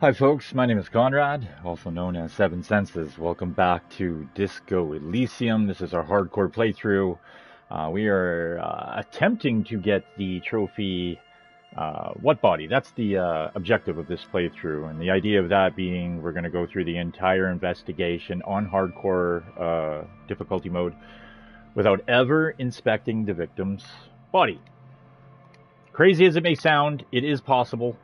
Hi folks, my name is Conrad, also known as Seven Senses. Welcome back to Disco Elysium. This is our hardcore playthrough. We are attempting to get the trophy, What Body? That's the objective of this playthrough. And the idea of that being we're going to go through the entire investigation on hardcore difficulty mode without ever inspecting the victim's body. Crazy as it may sound, it is possible.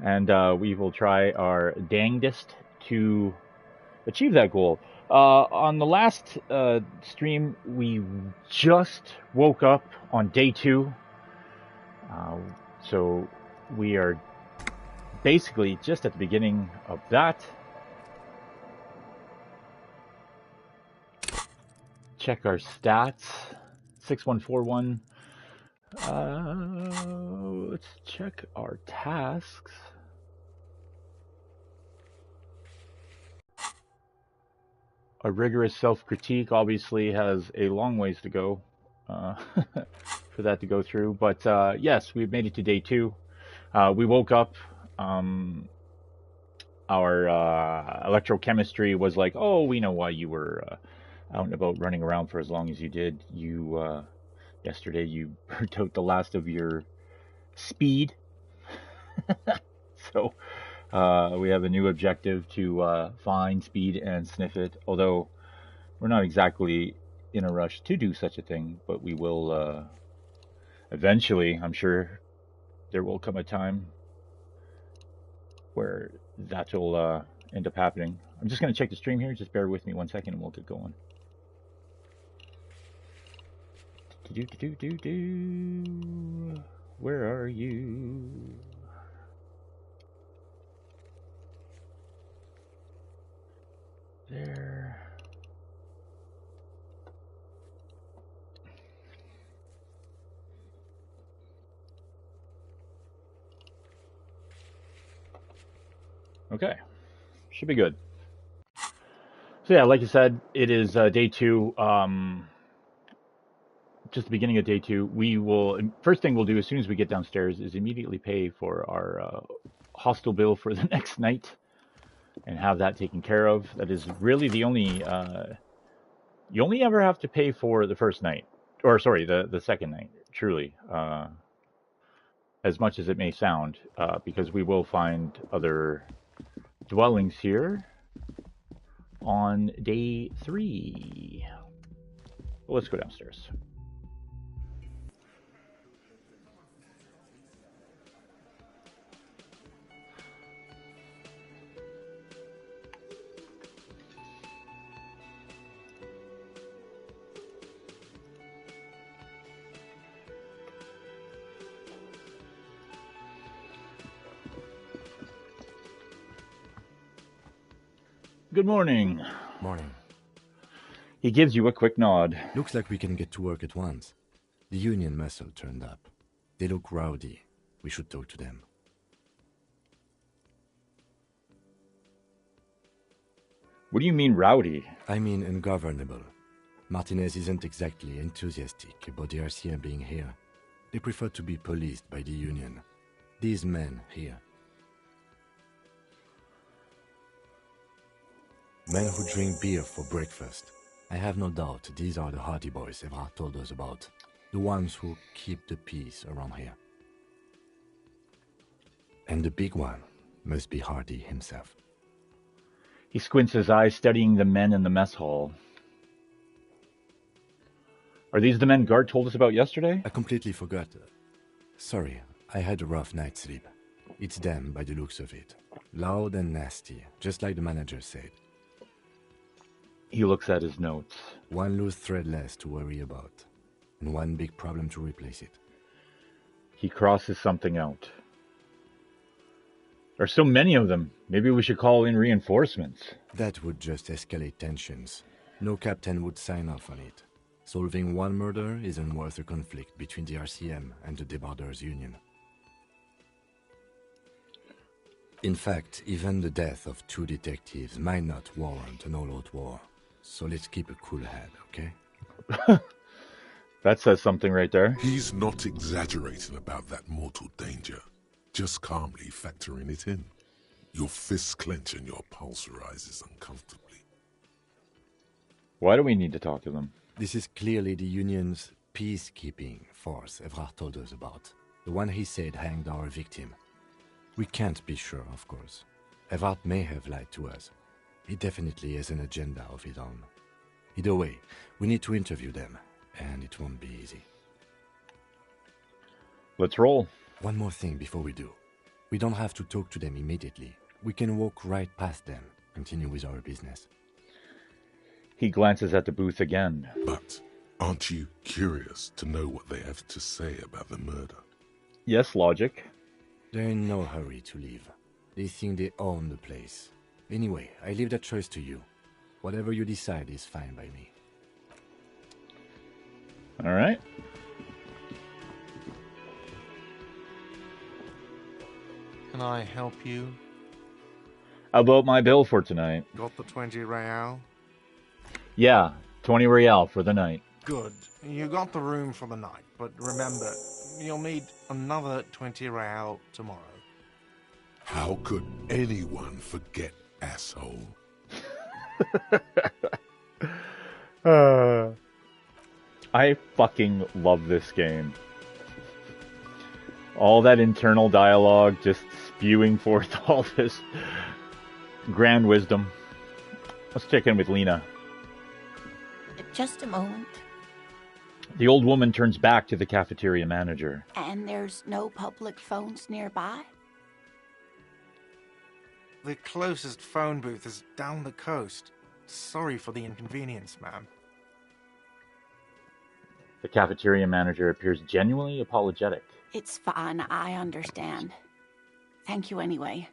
And we will try our dangdest to achieve that goal. On the last stream, we just woke up on day 2. So we are basically just at the beginning of that. Check our stats. 6141. Let's check our tasks. A rigorous self-critique obviously has a long ways to go for that to go through. But yes, we've made it to day 2. We woke up. Our electrochemistry was like, oh, we know why you were out and about running around for as long as you did. Yesterday you burnt out the last of your speed. So we have a new objective to find speed and sniff it, although we're not exactly in a rush to do such a thing, but we will eventually. I'm sure there will come a time where that will end up happening. I'm just going to check the stream here. Just bear with me 1 second and we'll get going. Where are you? There. Okay, should be good. So yeah, like I said, it is day 2. Just the beginning of day 2. We will first thing we'll do as soon as we get downstairs is immediately pay for our hostel bill for the next night and have that taken care of. That is really the only you only ever have to pay for the first night, or sorry, the second night. Truly, as much as it may sound, because we will find other dwellings here on day 3. Well, let's go downstairs. Good morning. Morning. He gives you a quick nod. Looks like we can get to work at once. The Union muscle turned up. They look rowdy. We should talk to them. What do you mean rowdy? I mean ungovernable. Martinez isn't exactly enthusiastic about the RCM being here. They prefer to be policed by the Union. These men here. Men who drink beer for breakfast. I have no doubt these are the Hardy Boys Evrard told us about. The ones who keep the peace around here. And the big one must be Hardy himself. He squints his eyes, studying the men in the mess hall. Are these the men Guard told us about yesterday? I completely forgot. Sorry, I had a rough night's sleep. It's them by the looks of it. Loud and nasty, just like the manager said. He looks at his notes. One loose thread less to worry about, and one big problem to replace it. He crosses something out. There are so many of them. Maybe we should call in reinforcements. That would just escalate tensions. No captain would sign off on it. Solving one murder isn't worth a conflict between the RCM and the Debarders Union. In fact, even the death of 2 detectives might not warrant an all-out war. So let's keep a cool head, okay? That says something right there. He's not exaggerating about that mortal danger. just calmly factoring it in. Your fists clench and your pulse rises uncomfortably. Why do we need to talk to them? This is clearly the Union's peacekeeping force Evrard told us about. The one he said hanged our victim. We can't be sure, of course. Evrard may have lied to us. He definitely has an agenda of his own. Either way, we need to interview them, and it won't be easy. Let's roll. One more thing before we do. We don't have to talk to them immediately. We can walk right past them, continue with our business. He glances at the booth again. But aren't you curious to know what they have to say about the murder? Yes, logic. They're in no hurry to leave. They think they own the place. Anyway, I leave that choice to you. Whatever you decide is fine by me. All right. Can I help you? How about my bill for tonight? Got the 20 real? Yeah, 20 real for the night. Good. You got the room for the night, but remember, you'll need another 20 real tomorrow. How could anyone forget, asshole? I fucking love this game. All that internal dialogue just spewing forth all this grand wisdom. Let's check in with Lena. Just a moment. The old woman turns back to the cafeteria manager. And there's no public phones nearby? The closest phone booth is down the coast. Sorry for the inconvenience, ma'am. The cafeteria manager appears genuinely apologetic. It's fine, I understand. Thank you anyway.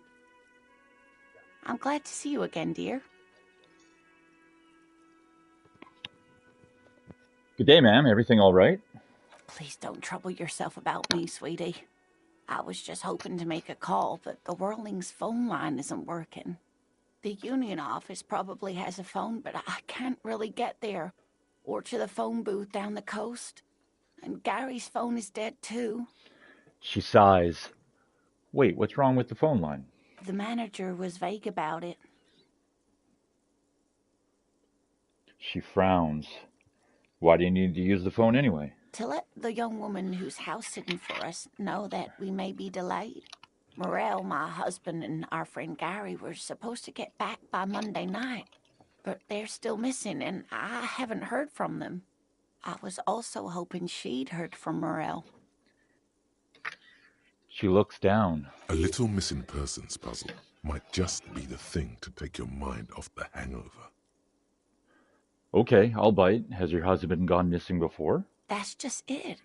I'm glad to see you again, dear. Good day, ma'am. Everything all right? Please don't trouble yourself about me, sweetie. I was just hoping to make a call, but the Whirling's phone line isn't working. The Union office probably has a phone, but I can't really get there. Or to the phone booth down the coast. And Gary's phone is dead, too. She sighs. Wait, what's wrong with the phone line? The manager was vague about it. She frowns. Why do you need to use the phone anyway? To let the young woman who's house-sitting for us know that we may be delayed. Morel, my husband, and our friend Gary were supposed to get back by Monday night, but they're still missing, and I haven't heard from them. I was also hoping she'd heard from Morel. She looks down. A little missing persons puzzle might just be the thing to take your mind off the hangover. Okay, I'll bite. Has your husband gone missing before? That's just it.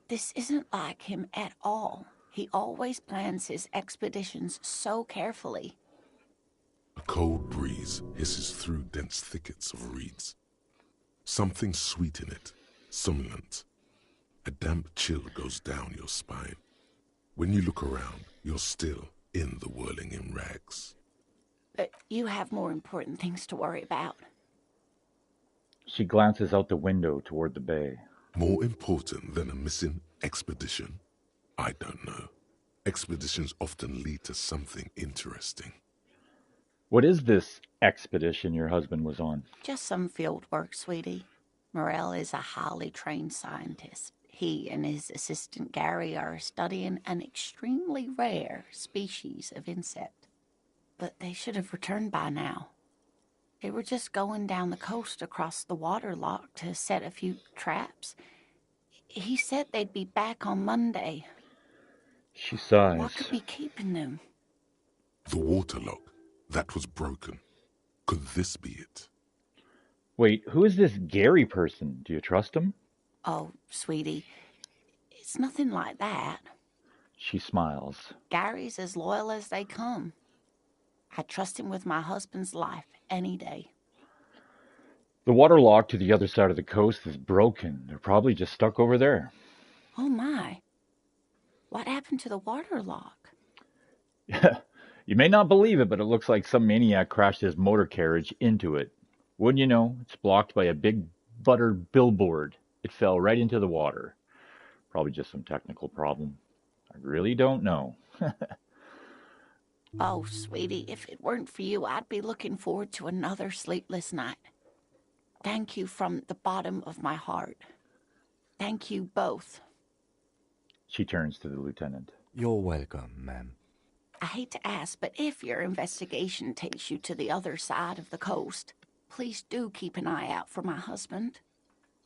This isn't like him at all. He always plans his expeditions so carefully. A cold breeze hisses through dense thickets of reeds. Something sweet in it, somnolent. A damp chill goes down your spine. When you look around, you're still in the whirling in rags. But you have more important things to worry about. She glances out the window toward the bay. More important than a missing expedition? I don't know. Expeditions often lead to something interesting. What is this expedition your husband was on? Just some field work, sweetie. Morel is a highly trained scientist. He and his assistant Gary are studying an extremely rare species of insect. But they should have returned by now. They were just going down the coast across the water lock to set a few traps. He said they'd be back on Monday. She sighs. What could be keeping them? The water lock. That was broken. Could this be it? Wait, who is this Gary person? Do you trust him? Oh, sweetie, it's nothing like that. She smiles. Gary's as loyal as they come. I trust him with my husband's life any day. The water lock to the other side of the coast is broken. They're probably just stuck over there. Oh my. What happened to the water lock? You may not believe it, but it looks like some maniac crashed his motor carriage into it. Wouldn't you know, it's blocked by a big butter billboard. It fell right into the water. Probably just some technical problem. I really don't know. Oh, sweetie, if it weren't for you, I'd be looking forward to another sleepless night. Thank you from the bottom of my heart. Thank you both. She turns to the lieutenant. You're welcome, ma'am. I hate to ask, but if your investigation takes you to the other side of the coast, please do keep an eye out for my husband.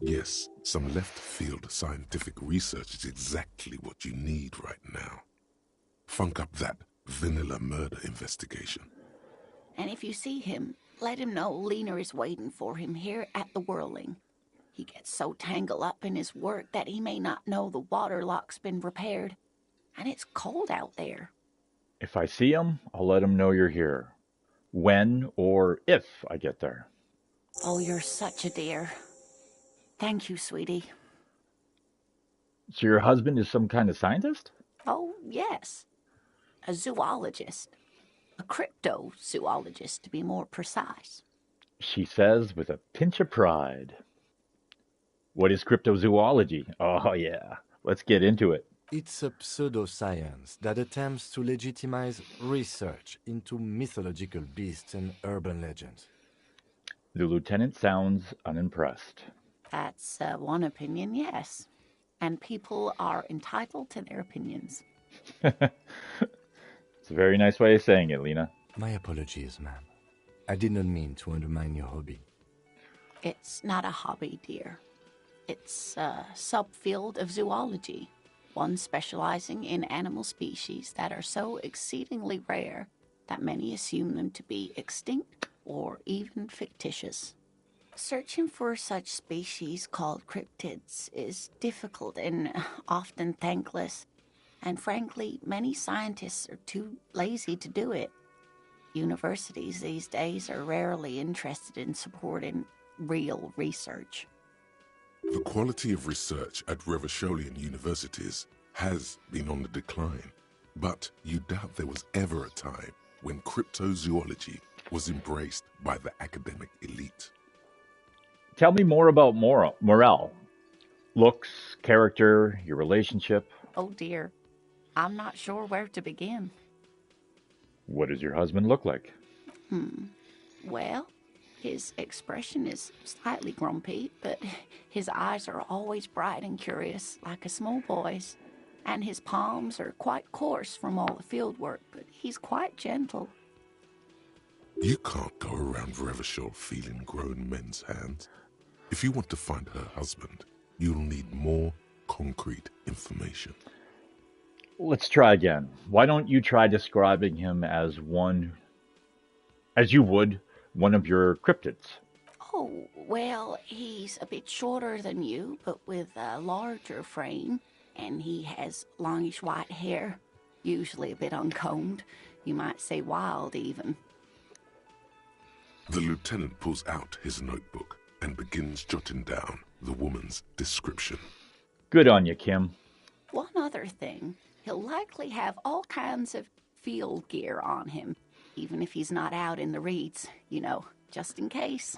Yes, some left-field scientific research is exactly what you need right now. Funk up that vanilla murder investigation. And if you see him, let him know Lena is waiting for him here at the Whirling. He gets so tangled up in his work that he may not know the water lock's been repaired, and it's cold out there. If I see him, I'll let him know you're here. When or if I get there. Oh, you're such a dear. Thank you, sweetie. So your husband is some kind of scientist? Oh, yes. A zoologist. A cryptozoologist, to be more precise. She says with a pinch of pride. What is cryptozoology? Oh, yeah. Let's get into it. It's a pseudoscience that attempts to legitimize research into mythological beasts and urban legends. The lieutenant sounds unimpressed. That's one opinion, yes. And people are entitled to their opinions. It's a very nice way of saying it, Lena. My apologies, ma'am. I did not mean to undermine your hobby. It's not a hobby, dear. It's a subfield of zoology, one specializing in animal species that are so exceedingly rare that many assume them to be extinct or even fictitious. Searching for such species called cryptids is difficult and often thankless, and frankly, many scientists are too lazy to do it. Universities these days are rarely interested in supporting real research. The quality of research at Revacholian universities has been on the decline, but you doubt there was ever a time when cryptozoology was embraced by the academic elite. Tell me more about Morel. Looks, character, your relationship. Oh dear, I'm not sure where to begin. What does your husband look like? Well, his expression is slightly grumpy, but his eyes are always bright and curious, like a small boy's. And his palms are quite coarse from all the field work, but he's quite gentle. You can't go around Revachol feeling grown men's hands. If you want to find her husband, you'll need more concrete information. Let's try again. Why don't you try describing him as you would one of your cryptids? Oh, well, he's a bit shorter than you, but with a larger frame, and he has longish white hair, usually a bit uncombed. You might say wild, even. The lieutenant pulls out his notebook and begins jotting down the woman's description. Good on you, Kim. One other thing, he'll likely have all kinds of field gear on him, even if he's not out in the reeds, just in case.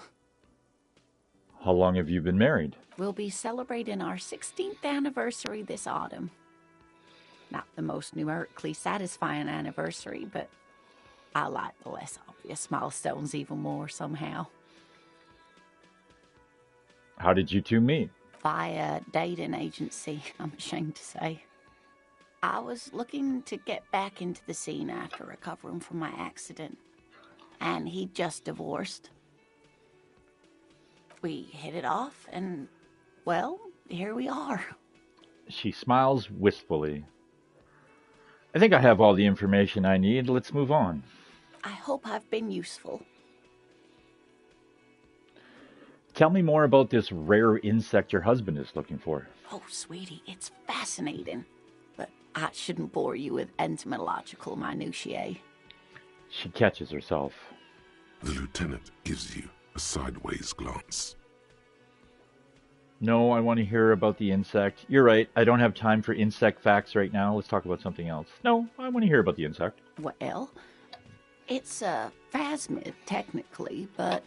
How long have you been married? We'll be celebrating our 16th anniversary this autumn. Not the most numerically satisfying anniversary, but I like the less obvious milestones even more somehow. How did you two meet? Via dating agency, I'm ashamed to say. I was looking to get back into the scene after recovering from my accident, and he'd just divorced. We hit it off, and, well, here we are. She smiles wistfully. I think I have all the information I need. Let's move on. I hope I've been useful. Tell me more about this rare insect your husband is looking for. Oh, sweetie, it's fascinating. But I shouldn't bore you with entomological minutiae. She catches herself. The lieutenant gives you a sideways glance. No, I want to hear about the insect. You're right, I don't have time for insect facts right now. Let's talk about something else. No, I want to hear about the insect. Well, it's a phasmid, technically, but...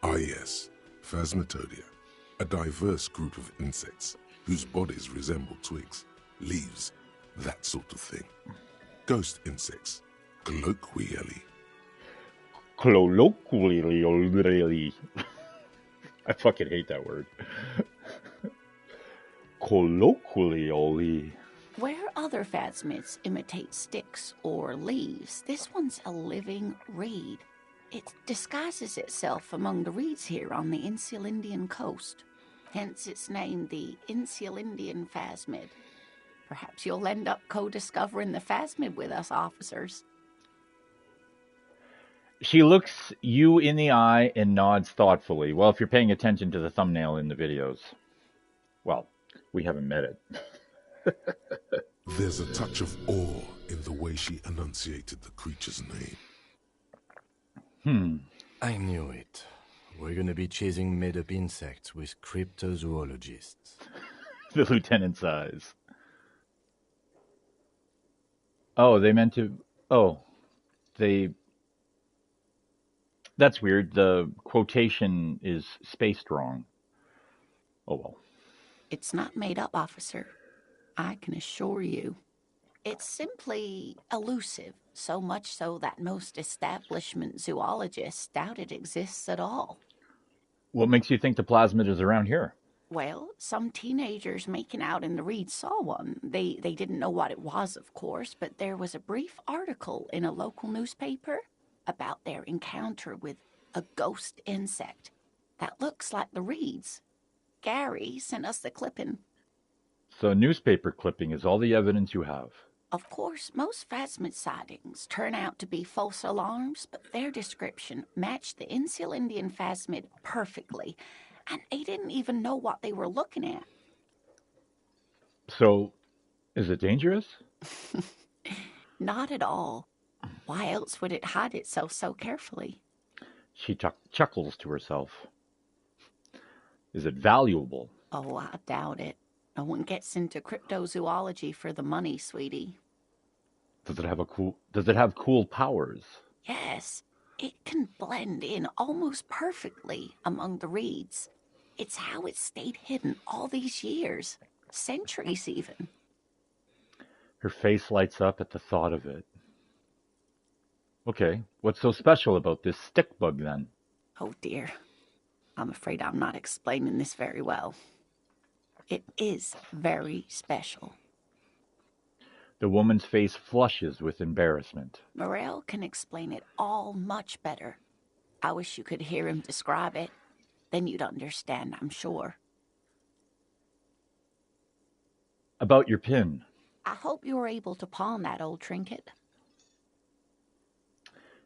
Ah yes, Phasmatodia, a diverse group of insects whose bodies resemble twigs, leaves, that sort of thing. Ghost insects, colloquially. Colloquially. I fucking hate that word. Colloquially. Where other phasmids imitate sticks or leaves, this one's a living reed. It disguises itself among the reeds here on the Insulindian coast. Hence its name, the Insulindian phasmid. Perhaps you'll end up co-discovering the phasmid with us, officers. She looks you in the eye and nods thoughtfully. Well, if you're paying attention to the thumbnail in the videos. Well, we haven't met it. There's a touch of awe in the way she enunciated the creature's name. I knew it. We're gonna be chasing made-up insects with cryptozoologists. The lieutenant's eyes. Oh, they meant to... Oh, they... That's weird. The quotation is spaced wrong. Oh, well. It's not made up, officer. I can assure you. It's simply elusive, so much so that most establishment zoologists doubt it exists at all. What makes you think the plasmid is around here? Well, some teenagers making out in the reeds saw one. They didn't know what it was, of course, but there was a brief article in a local newspaper about their encounter with a ghost insect that looks like the reeds. Gary sent us the clipping. So a newspaper clipping is all the evidence you have. Of course, most phasmid sightings turn out to be false alarms, but their description matched the Insulindian phasmid perfectly, and they didn't even know what they were looking at. So, is it dangerous? Not at all. Why else would it hide itself so carefully? She chuckles to herself. Is it valuable? Oh, I doubt it. No one gets into cryptozoology for the money, sweetie. Does it have cool powers? Yes, it can blend in almost perfectly among the reeds. It's how it stayed hidden all these years, centuries even. Her face lights up at the thought of it. Okay, what's so special about this stick bug then? Oh dear, I'm afraid I'm not explaining this very well. It is very special. The woman's face flushes with embarrassment. Morel can explain it all much better. I wish you could hear him describe it. Then you'd understand, I'm sure. About your pin. I hope you were able to pawn that old trinket.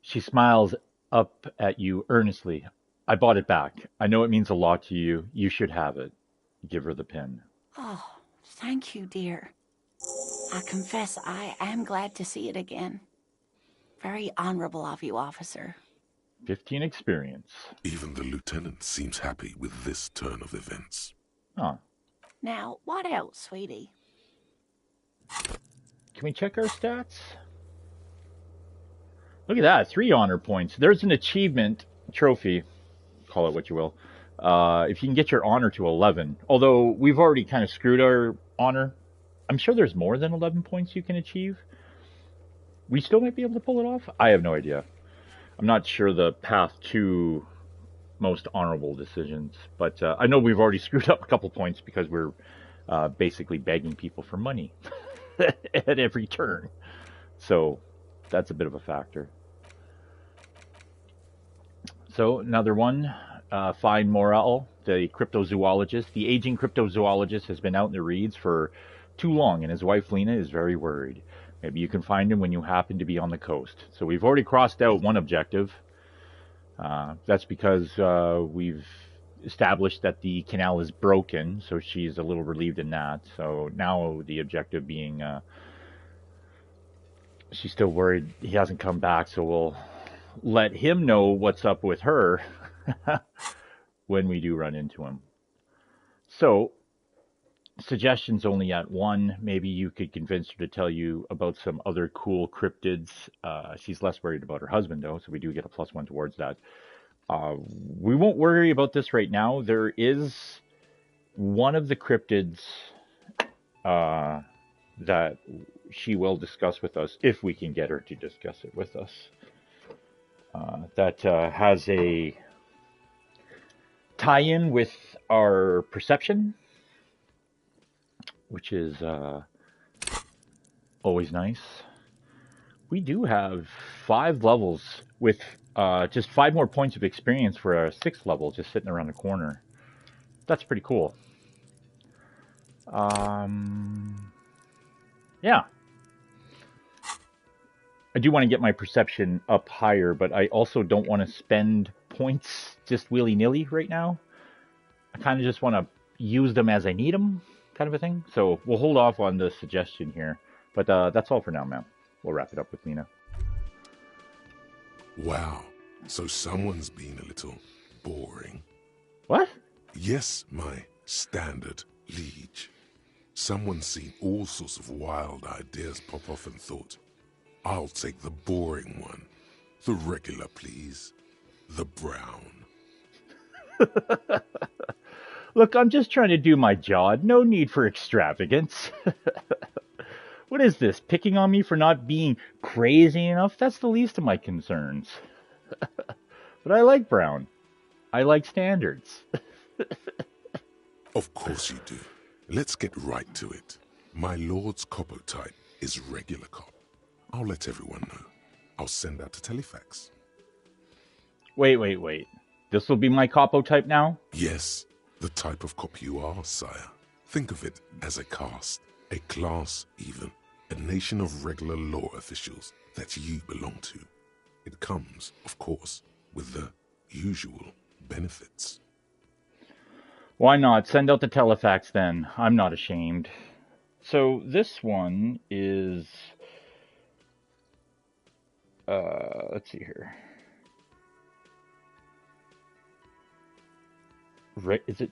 She smiles up at you earnestly. I bought it back. I know it means a lot to you. You should have it. Give her the pin. Oh, thank you, dear. I confess I am glad to see it again. Very honorable of you, officer. 15 experience. Even the lieutenant seems happy with this turn of events. Huh. Now, what else, sweetie? Can we check our stats? Look at that, 3 honor points. There's an achievement trophy, call it what you will. If you can get your honor to 11, although we've already kind of screwed our honor, I'm sure there's more than 11 points you can achieve. We still might be able to pull it off. I have no idea. I'm not sure the path to most honorable decisions, but I know we've already screwed up a couple points because we're basically begging people for money at every turn. So that's a bit of a factor. So another one, find Morel, the cryptozoologist. The aging cryptozoologist has been out in the reeds for too long, and his wife Lena is very worried. Maybe you can find him when you happen to be on the coast. So we've already crossed out one objective. That's because we've established that the canal is broken, so she's a little relieved in that. So now the objective being, she's still worried he hasn't come back, so we'll let him know what's up with her when we do run into him. So, suggestions only at 1. Maybe you could convince her to tell you about some other cool cryptids. She's less worried about her husband, though, so we do get a +1 towards that. We won't worry about this right now. There is one of the cryptids that she will discuss with us, if we can get her to discuss it with us. That has a tie-in with our perception, which is always nice. We do have 5 levels with just 5 more points of experience for our 6th level just sitting around the corner. That's pretty cool. Yeah. I do want to get my perception up higher, but I also don't want to spend points just willy-nilly right now. I kind of just want to use them as I need them, kind of a thing. So we'll hold off on the suggestion here. But that's all for now, ma'am. We'll wrap it up with Lena. Wow, so someone's been a little boring. What? Yes, my standard liege. Someone's seen all sorts of wild ideas pop off and thought, I'll take the boring one. The regular, please. The brown. Look, I'm just trying to do my job. No need for extravagance. What is this? Picking on me for not being crazy enough? That's the least of my concerns. But I like brown. I like standards. Of course you do. Let's get right to it. My lord's coppo type is regular cop. I'll let everyone know. I'll send out a telefax. Wait. This will be my capo type now? Yes, the type of cop you are, sire. Think of it as a caste, a class even, a nation of regular law officials that you belong to. It comes, of course, with the usual benefits. Why not? Send out the telefax then. I'm not ashamed. So this one is... let's see here. Is it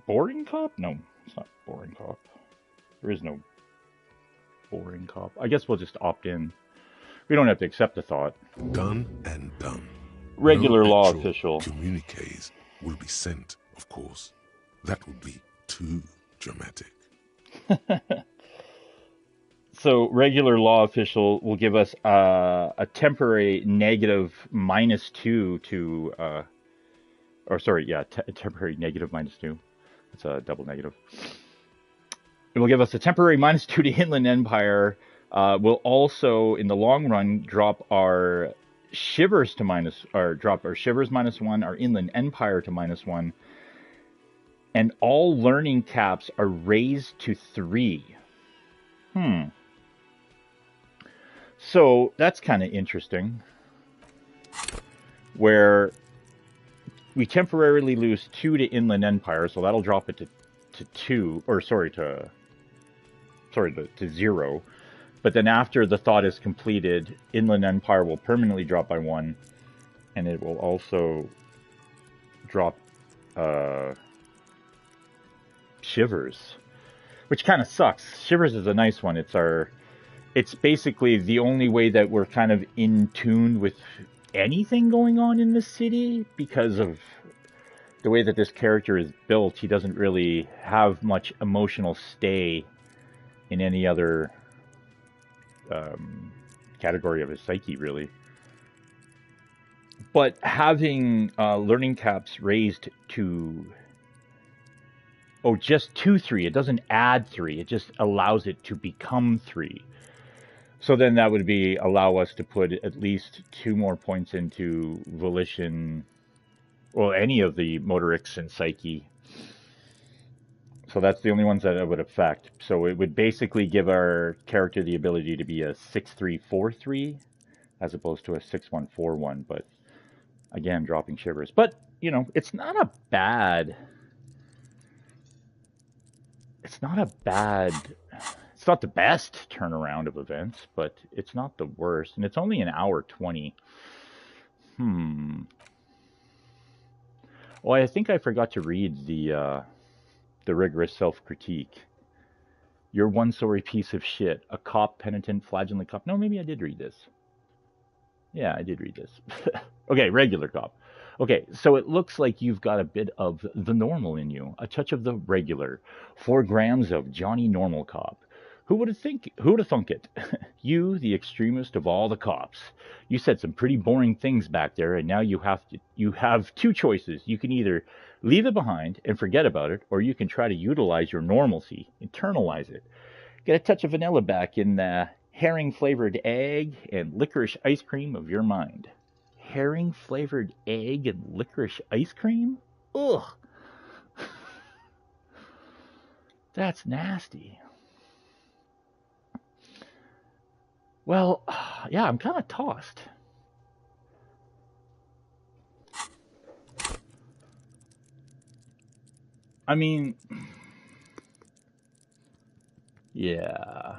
boring cop? No, it's not boring cop. There is no boring cop. I guess we'll just opt in. We don't have to accept the thought. Done and done. Regular no law actual official. Communiques will be sent, of course. That would be too dramatic. So regular law official will give us a temporary negative -2 to, temporary negative -2. It's a double negative. It will give us a temporary -2 to Inland Empire. Will also, in the long run, drop our shivers to -1, our Inland Empire to -1, and all learning caps are raised to 3. So that's kind of interesting, where we temporarily lose 2 to Inland Empire, so that'll drop it to 2, or to 0. But then after the thought is completed, Inland Empire will permanently drop by 1, and it will also drop Shivers, which kind of sucks. Shivers is a nice one. It's basically the only way that we're kind of in tune with anything going on in the city, because of the way that this character is built. He doesn't really have much emotional stay in any other category of his psyche, really. But having learning caps raised to just to 3, it doesn't add 3, it just allows it to become 3. So then that would allow us to put at least 2 more points into volition, well, any of the motorics and psyche. So that's the only ones that it would affect. So it would basically give our character the ability to be a 6-3-4-3 as opposed to a 6-1-4-1. But again, dropping shivers. But, it's not a bad... It's not the best turnaround of events, but it's not the worst. And it's only an hour 20. Oh, I think I forgot to read the rigorous self-critique. You're one sorry piece of shit. A cop, penitent, flagellant cop. No, maybe I did read this. Yeah, I did read this. Okay, regular cop. Okay, so it looks like you've got a bit of the normal in you. A touch of the regular. 4 grams of Johnny Normal Cop. Who would have thunk it? You, the extremist of all the cops. You said some pretty boring things back there, and now you have two choices. You can either leave it behind and forget about it, or you can try to utilize your normalcy, internalize it. Get a touch of vanilla back in the herring flavored egg and licorice ice cream of your mind. Herring flavored egg and licorice ice cream? Ugh. That's nasty. Well, yeah, I'm kind of tossed. I mean, yeah,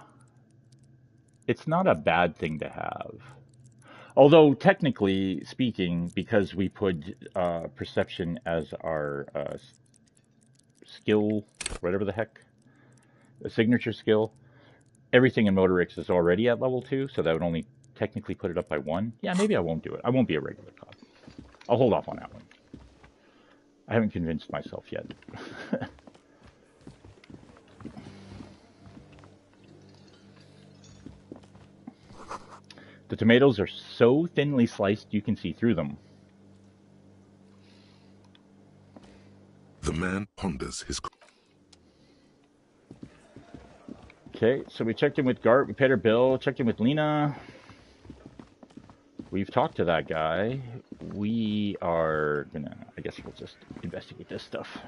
it's not a bad thing to have. Although, technically speaking, because we put perception as our skill, whatever the heck, a signature skill, everything in Motorix is already at level 2, so that would only technically put it up by 1. Yeah, maybe I won't do it. I won't be a regular cop. I'll hold off on that one. I haven't convinced myself yet. The tomatoes are so thinly sliced you can see through them. The man ponders his... Okay, so we checked in with Gart, we paid our bill, checked in with Lena. We've talked to that guy. We are gonna, I guess we'll just investigate this stuff.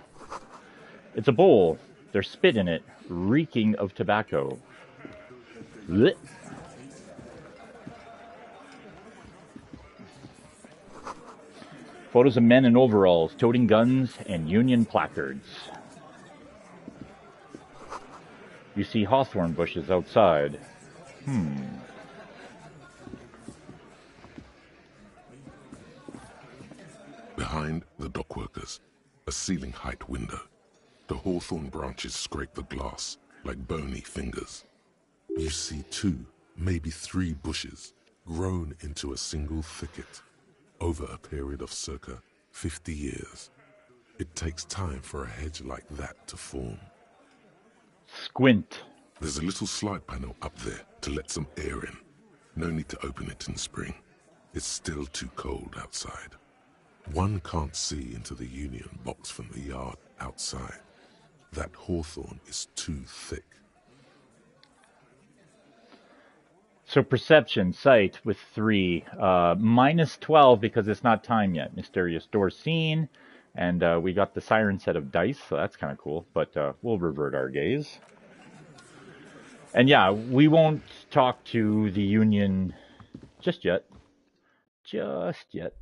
It's a bowl. There's spit in it, reeking of tobacco. Blech. Photos of men in overalls, toting guns and Union placards. You see hawthorn bushes outside. Behind the dockworkers, a ceiling-height window. The hawthorn branches scrape the glass like bony fingers. You see 2, maybe 3 bushes grown into a single thicket over a period of circa 50 years. It takes time for a hedge like that to form. Squint. There's a little slide panel up there to let some air in. No need to open it in spring. It's still too cold outside. One can't see into the Union box from the yard outside. That hawthorn is too thick. So perception, sight with 3. Minus 12 because it's not time yet. Mysterious door seen. And we got the siren set of dice, so that's kind of cool. But we'll revert our gaze. And yeah, we won't talk to the Union just yet. Just yet.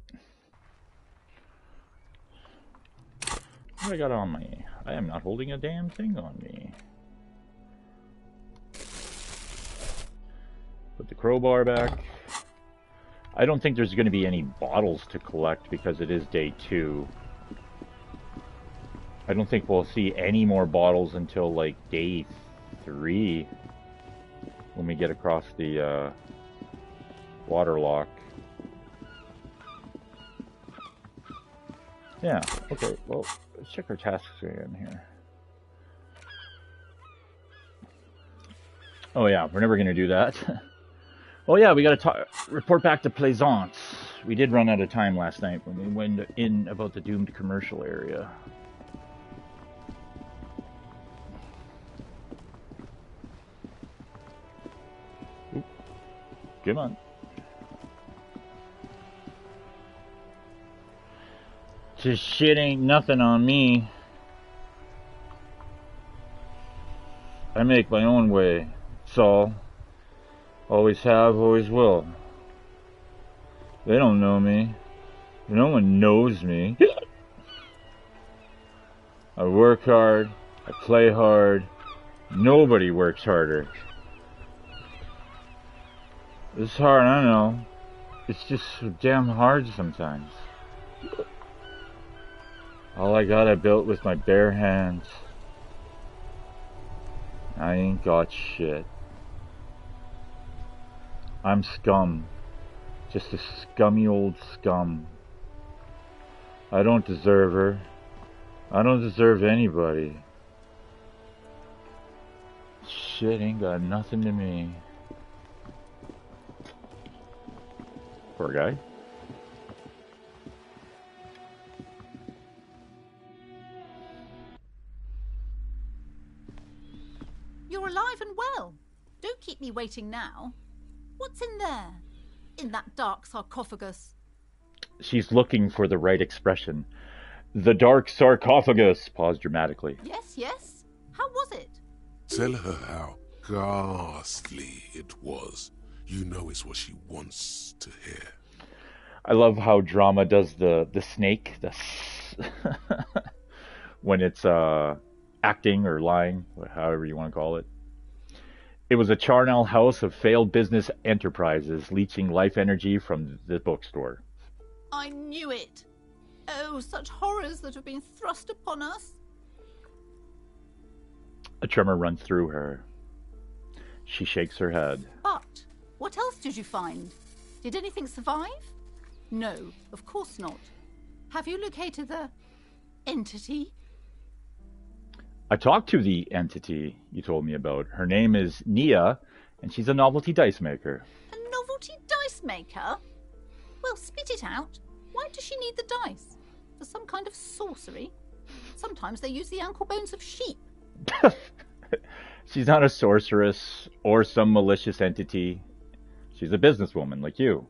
What do I got on me? I am not holding a damn thing on me. Put the crowbar back. I don't think there's going to be any bottles to collect because it is day 2. I don't think we'll see any more bottles until like day 3 when we get across the water lock. Yeah, okay, well, let's check our tasks again here. Oh yeah, we're never going to do that. Oh yeah, we got to report back to Plaisance. We did run out of time last night when we went in about the doomed commercial area. Oop. Come on. Just shit ain't nothing on me. I make my own way. That's all. Always have, always will. They don't know me. No one knows me. I work hard. I play hard. Nobody works harder. It's hard, I know. It's just so damn hard sometimes. All I got I built with my bare hands. I ain't got shit. I'm scum. Just a scummy old scum. I don't deserve her. I don't deserve anybody. shit ain't got nothing to me. Poor guy. You're alive and well. Don't keep me waiting now. What's in there? In that dark sarcophagus? She's looking for the right expression. The dark sarcophagus. Pause dramatically. Yes, yes. How was it? Tell her how ghastly it was. You know it's what she wants to hear. I love how drama does the snake, when it's acting or lying, however you want to call it. It was a charnel house of failed business enterprises, leeching life energy from the bookstore. I knew it. Oh, such horrors that have been thrust upon us. A tremor runs through her. She shakes her head. But what else did you find? Did anything survive? No, of course not. Have you located the entity? I talked to the entity you told me about. Her name is Nia, and she's a novelty dice maker. A novelty dice maker? Well, spit it out. Why does she need the dice? For some kind of sorcery? Sometimes they use the ankle bones of sheep. She's not a sorceress or some malicious entity. She's a businesswoman like you.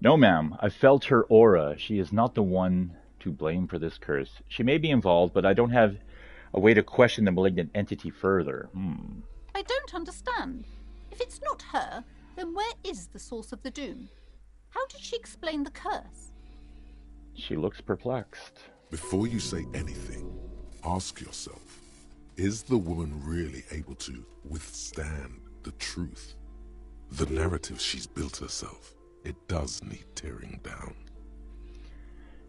No, ma'am. I felt her aura. She is not the one to blame for this curse. She may be involved, but I don't have a way to question the malignant entity further. I don't understand. If it's not her, then where is the source of the doom? How did she explain the curse? She looks perplexed. Before you say anything, ask yourself, is the woman really able to withstand the truth? The narrative she's built herself, it does need tearing down.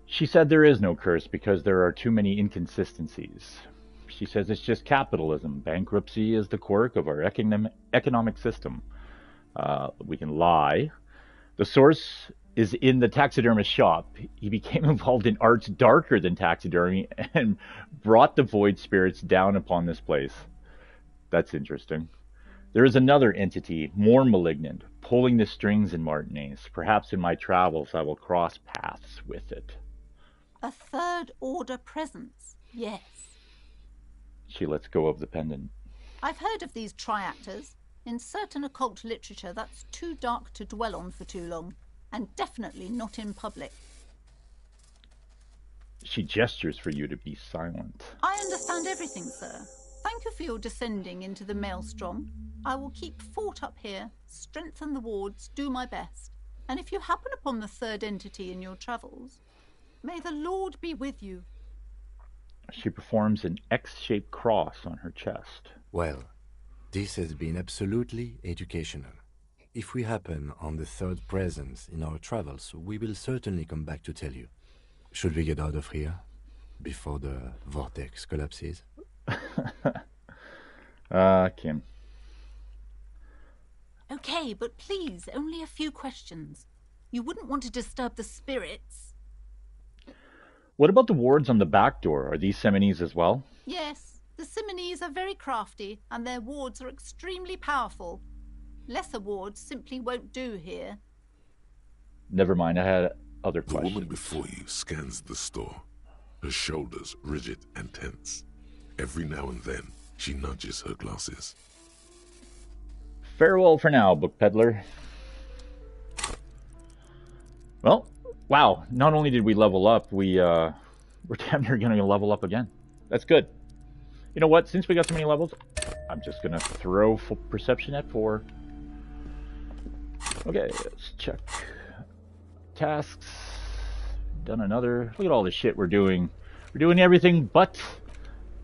She said there is no curse because there are too many inconsistencies. She says it's just capitalism. Bankruptcy is the quirk of our economic system. We can lie. The source is in the taxidermist shop. He became involved in arts darker than taxidermy and brought the void spirits down upon this place. That's interesting. There is another entity, more malignant, pulling the strings in Martinez. Perhaps in my travels I will cross paths with it. A third order presence, yes. She lets go of the pendant. I've heard of these triactors. In certain occult literature, that's too dark to dwell on for too long, and definitely not in public. She gestures for you to be silent. I understand everything, sir. Thank you for your descending into the maelstrom. I will keep fort up here, strengthen the wards, do my best. And if you happen upon the third entity in your travels, may the Lord be with you. She performs an X-shaped cross on her chest. Well, this has been absolutely educational. If we happen on the third presence in our travels, we will certainly come back to tell you. Should we get out of here before the vortex collapses? Kim. Okay, but please, only a few questions. You wouldn't want to disturb the spirits. What about the wards on the back door? Are these Seminese as well? Yes, the Simonese are very crafty, and their wards are extremely powerful. Lesser wards simply won't do here. Never mind, I had other The questions. woman before you scans the store, her shoulders rigid and tense. Every now and then, she nudges her glasses. Farewell for now, book peddler. Well, wow, not only did we level up, we're damn near going to level up again. That's good. You know what, since we got so many levels, I'm just going to throw perception at 4. Okay, let's check. Tasks. Done another. Look at all the shit we're doing. We're doing everything but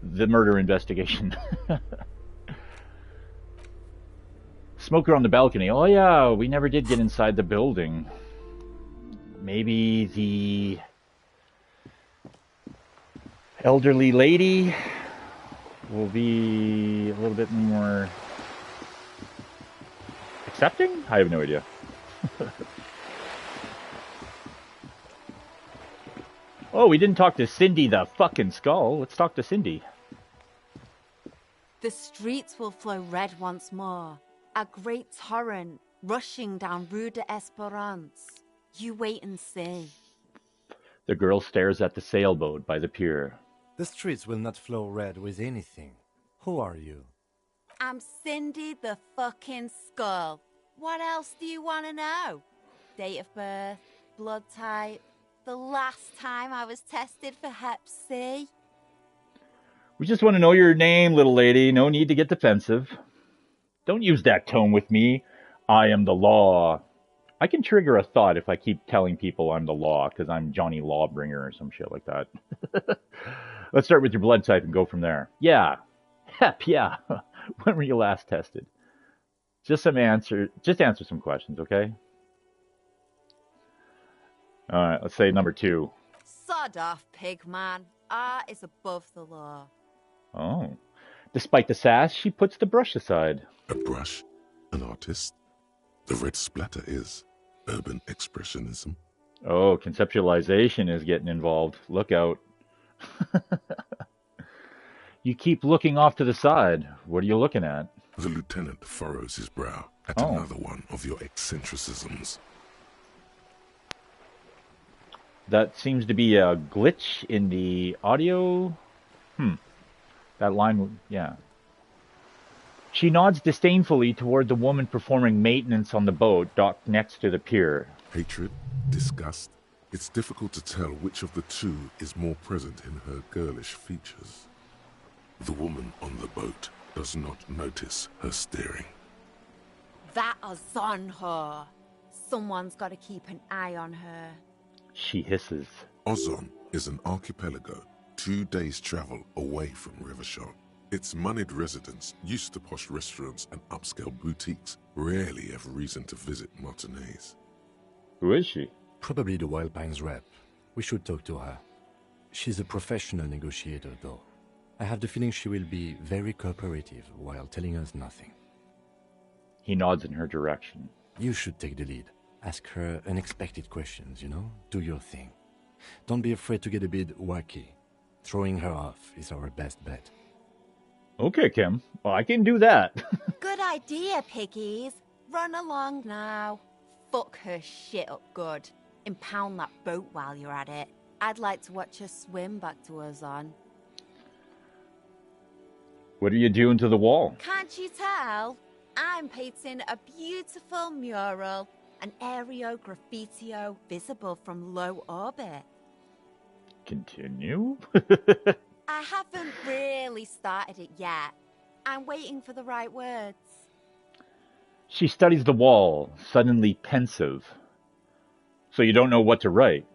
the murder investigation. Smoker on the balcony. Oh yeah, we never did get inside the building. Maybe the elderly lady will be a little bit more accepting? I have no idea. Oh, we didn't talk to Cindy the fucking Skull. Let's talk to Cindy. The streets will flow red once more, a great torrent rushing down Rue de Esperance. You wait and see. The girl stares at the sailboat by the pier. The streets will not flow red with anything. Who are you? I'm Cindy the fucking Skull. What else do you want to know? Date of birth, blood type, the last time I was tested for Hep C. We just want to know your name, little lady. No need to get defensive. Don't use that tone with me. I am the law. I can trigger a thought if I keep telling people I'm the law, because I'm Johnny Lawbringer or some shit like that. Let's start with your blood type and go from there. Yeah. Hep, yeah. When were you last tested? Just answer some questions, okay? All right, let's say number 2. Sod off, pig man. Art is above the law. Oh. Despite the sass, she puts the brush aside. A brush? An artist? The red splatter is urban expressionism. Oh, conceptualization is getting involved. Look out. You keep looking off to the side. What are you looking at? The lieutenant furrows his brow at another one of your eccentricisms. That seems to be a glitch in the audio. That line, yeah. She nods disdainfully toward the woman performing maintenance on the boat docked next to the pier. Hatred, disgust. It's difficult to tell which of the two is more present in her girlish features. The woman on the boat does not notice her staring. That is on her. Someone's got to keep an eye on her. She hisses. Ozon is an archipelago 2 days' travel away from Rivershot. Its moneyed residents, used to posh restaurants and upscale boutiques, rarely have reason to visit Martinez. Who is she? Probably the Wild Pines rep. We should talk to her. She's a professional negotiator, though. I have the feeling she will be very cooperative while telling us nothing. He nods in her direction. You should take the lead. Ask her unexpected questions, you know? Do your thing. Don't be afraid to get a bit wacky. Throwing her off is our best bet. Okay, Kim. Well, I can do that. Good idea, piggies. Run along now. Fuck her shit up good. Impound that boat while you're at it. I'd like to watch her swim back to Ozon. What are you doing to the wall? Can't you tell? I'm painting a beautiful mural, an aereo graffitio visible from low orbit. Continue? I haven't really started it yet. I'm waiting for the right words. She studies the wall, suddenly pensive. So you don't know what to write.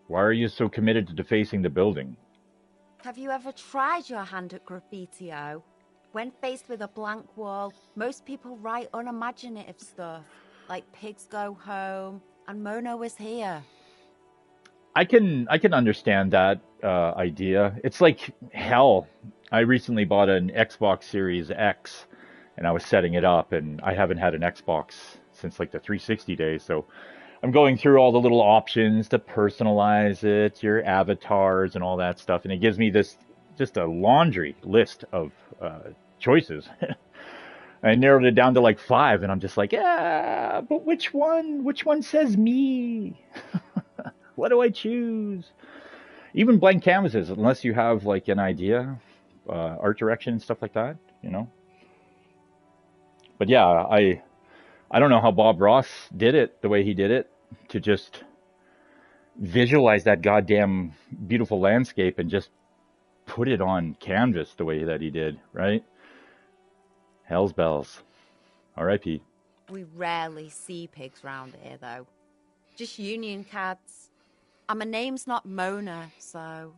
Why are you so committed to defacing the building? Have you ever tried your hand at graffitio? When faced with a blank wall, most people write unimaginative stuff, like pigs go home and Mono is here. I can understand that idea. It's like hell. I recently bought an Xbox Series X, and I was setting it up, and I haven't had an Xbox since like the 360 days, so I'm going through all the little options to personalize it, your avatars and all that stuff, and it gives me this just a laundry list of choices. I narrowed it down to like 5, and I'm just like, yeah, but which one says me? What do I choose? Even blank canvases, unless you have like an idea, art direction and stuff like that, you know. But yeah, I don't know how Bob Ross did it the way he did it, to just visualize that goddamn beautiful landscape and just put it on canvas the way that he did, right? Hell's bells. R.I.P. We rarely see pigs round here, though. Just union cats. And my name's not Mona, so...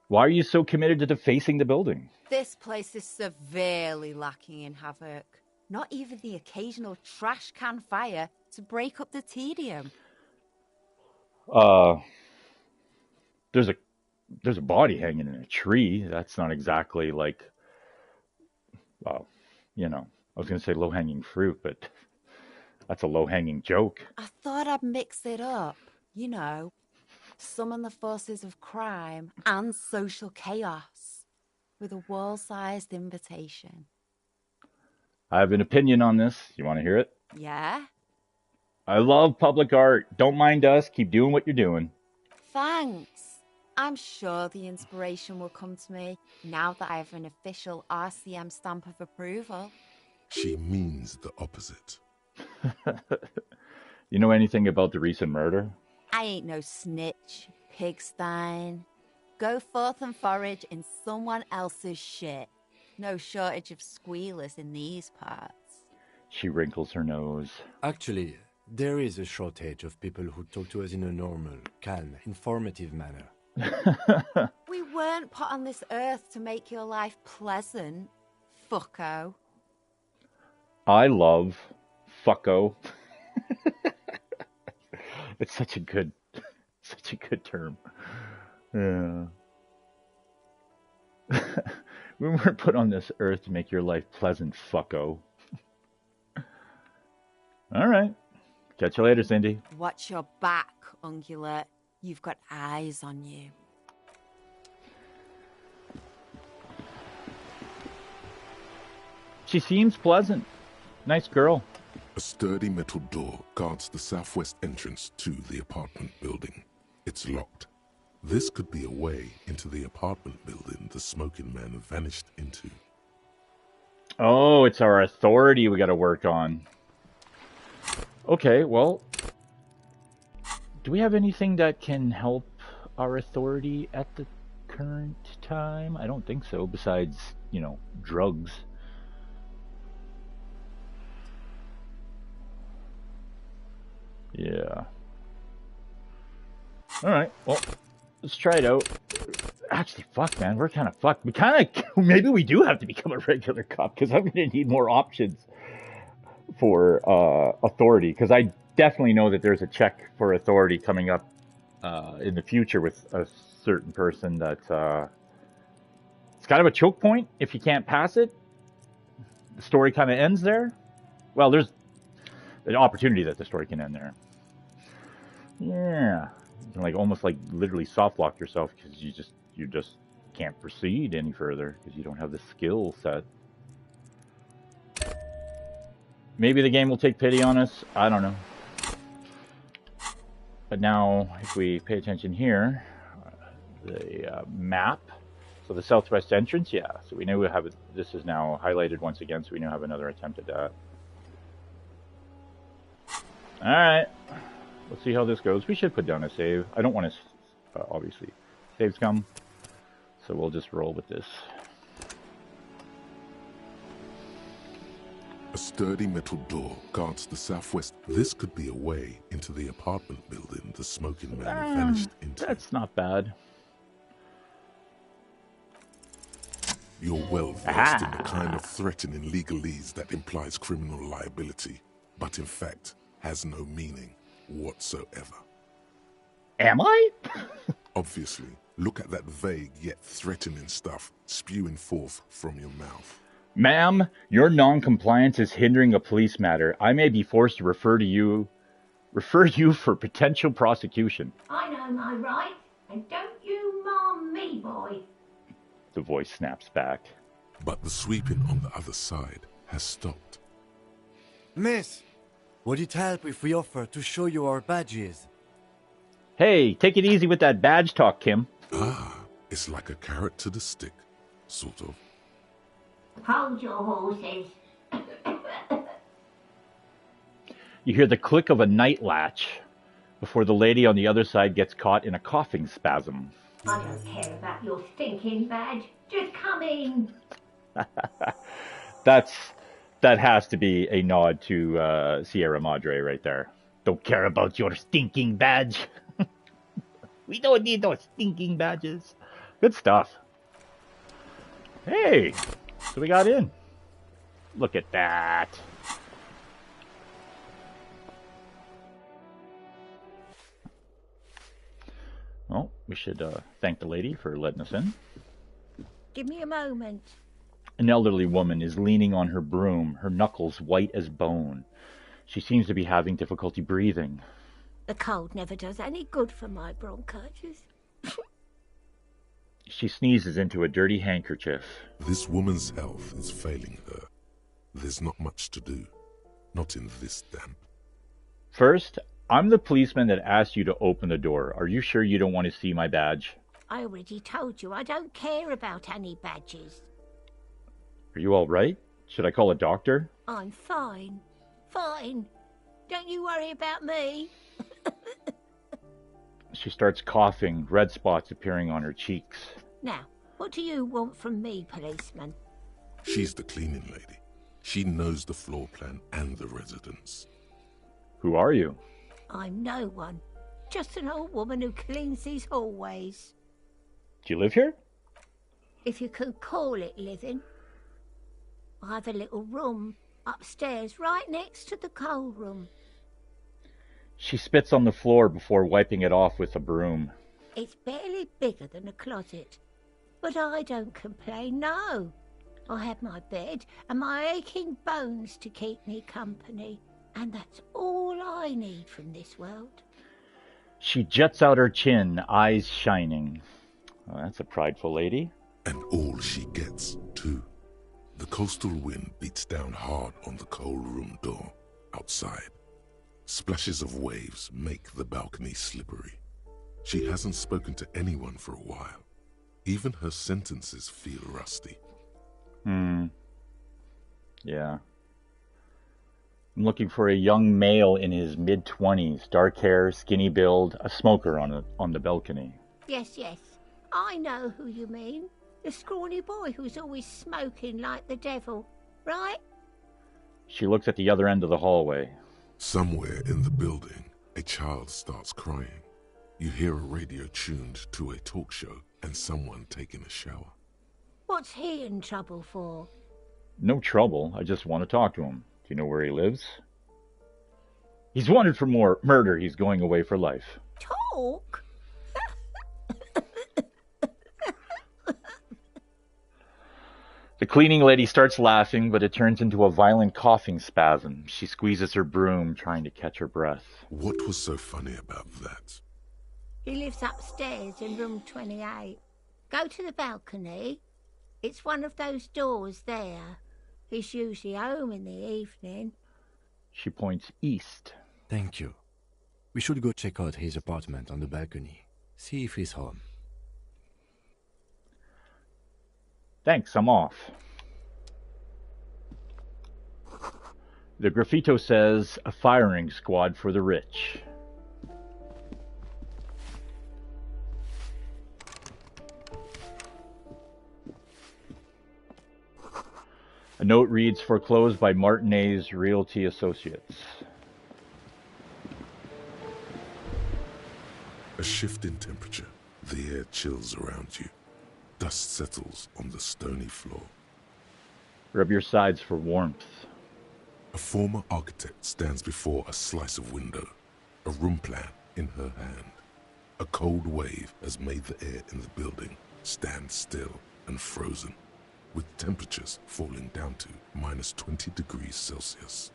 Why are you so committed to defacing the building? This place is severely lacking in havoc. Not even the occasional trash can fire to break up the tedium. There's a body hanging in a tree. That's not exactly like, well, you know, I was going to say low-hanging fruit, but that's a low-hanging joke. I thought I'd mix it up, you know. summon the forces of crime and social chaos with a wall-sized invitation. I have an opinion on this. You want to hear it? Yeah? I love public art. Don't mind us. Keep doing what you're doing. Thanks. I'm sure the inspiration will come to me now that I have an official RCM stamp of approval. She means the opposite. You know anything about the recent murder? I ain't no snitch, pigstein. Go forth and forage in someone else's shit. No shortage of squealers in these parts. She wrinkles her nose. Actually, there is a shortage of people who talk to us in a normal, calm, informative manner. We weren't put on this earth to make your life pleasant, fucko. I love fucko. It's such a good term. Yeah. We weren't put on this earth to make your life pleasant, fucko. All right. Catch you later, Cindy. Watch your back, Ungulate. You've got eyes on you. She seems pleasant. Nice girl. A sturdy metal door guards the southwest entrance to the apartment building. It's locked. This could be a way into the apartment building the smoking man vanished into. Oh, it's our authority we gotta work on. Okay, well, do we have anything that can help our authority at the current time? I don't think so, besides, drugs. Yeah. Alright, well, let's try it out. Actually, fuck, man, we're kind of fucked. Maybe we do have to become a regular cop, because I'm going to need more options for authority, because I definitely know that there's a check for authority coming up in the future with a certain person that it's kind of a choke point. If you can't pass it, the story kind of ends there. Well, there's an opportunity that the story can end there. Yeah, you can almost literally soft lock yourself because you just can't proceed any further because you don't have the skill set. Maybe the game will take pity on us. I don't know. But now, if we pay attention here, the map. So the southwest entrance, yeah. So we know we have it. This is now highlighted once again, so we now have another attempt at that. All right. Let's see how this goes. We should put down a save. I don't want to, obviously, save scum. So we'll just roll with this. A sturdy metal door guards the southwest. This could be a way into the apartment building the smoking man vanished into. That's not bad. You're well versed in the kind of threatening legalese that implies criminal liability, but in fact has no meaning whatsoever. Am I? Obviously, look at that vague yet threatening stuff spewing forth from your mouth. Ma'am, your non-compliance is hindering a police matter. I may be forced to refer you for potential prosecution. I know my rights, and don't you mom me, boy. The voice snaps back. But the sweeping on the other side has stopped. Miss, would it help if we offer to show you our badges? Hey, take it easy with that badge talk, Kim. Ah, it's like a carrot to the stick, sort of. Hold your horses. You hear the click of a night latch before the lady on the other side gets caught in a coughing spasm. I don't care about your stinking badge. Just come in. That has to be a nod to Sierra Madre right there. Don't care about your stinking badge. We don't need those stinking badges. Good stuff. Hey, so we got in. Look at that. Well, we should thank the lady for letting us in. Give me a moment. An elderly woman is leaning on her broom, her knuckles white as bone. She seems to be having difficulty breathing. The cold never does any good for my bronchitis. She sneezes into a dirty handkerchief. This woman's health is failing her. There's not much to do. Not in this damp. First, I'm the policeman that asked you to open the door. Are you sure you don't want to see my badge? I already told you I don't care about any badges. Are you all right? Should I call a doctor? I'm fine. Fine. Don't you worry about me. She starts coughing, red spots appearing on her cheeks. Now, what do you want from me, policeman? She's the cleaning lady. She knows the floor plan and the residence. Who are you? I'm no one. Just an old woman who cleans these hallways. Do you live here? If you could call it living. I have a little room upstairs right next to the coal room. She spits on the floor before wiping it off with a broom. It's barely bigger than a closet. But I don't complain, no. I have my bed and my aching bones to keep me company. And that's all I need from this world. She jets out her chin, eyes shining. Oh, that's a prideful lady. And all she gets, too. The coastal wind beats down hard on the coal room door outside. Splashes of waves make the balcony slippery. She hasn't spoken to anyone for a while. Even her sentences feel rusty. Yeah. I'm looking for a young male in his mid-20s, dark hair, skinny build, a smoker on the balcony. Yes, I know who you mean. The scrawny boy who's always smoking like the devil, right? She looks at the other end of the hallway. Somewhere in the building, a child starts crying. You hear a radio tuned to a talk show and someone taking a shower. What's he in trouble for? No trouble. I just want to talk to him. Do you know where he lives? He's wanted for more murder. He's going away for life. Talk? The cleaning lady starts laughing, but it turns into a violent coughing spasm. She squeezes her broom, trying to catch her breath. What was so funny about that? He lives upstairs in room 28. Go to the balcony. It's one of those doors there. He's usually home in the evening. She points east. Thank you. We should go check out his apartment on the balcony. See if he's home. Thanks, I'm off. The graffito says, a firing squad for the rich. A note reads, foreclosed by Martinez Realty Associates. A shift in temperature. The air chills around you. Dust settles on the stony floor. Rub your sides for warmth. A former architect stands before a slice of window, a room plan in her hand. A cold wave has made the air in the building stand still and frozen, with temperatures falling down to minus 20 degrees Celsius.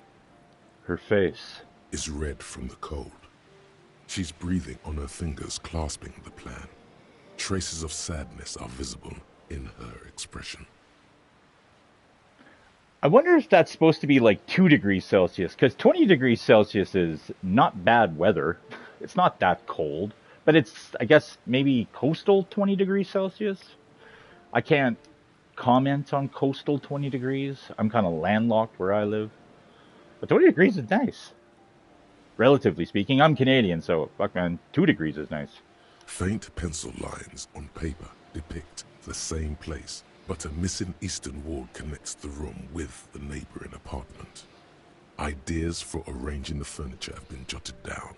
Her face is red from the cold. She's breathing on her fingers, clasping the plan. Traces of sadness are visible in her expression. I wonder if that's supposed to be like 2 degrees Celsius, because 20 degrees Celsius is not bad weather. It's not that cold, but it's, I guess, maybe coastal 20 degrees Celsius. I can't comment on coastal 20 degrees. I'm kind of landlocked where I live. But 20 degrees is nice. Relatively speaking, I'm Canadian, so fuck man, 2 degrees is nice. Faint pencil lines on paper depict the same place, but a missing eastern wall connects the room with the neighboring apartment. Ideas for arranging the furniture have been jotted down.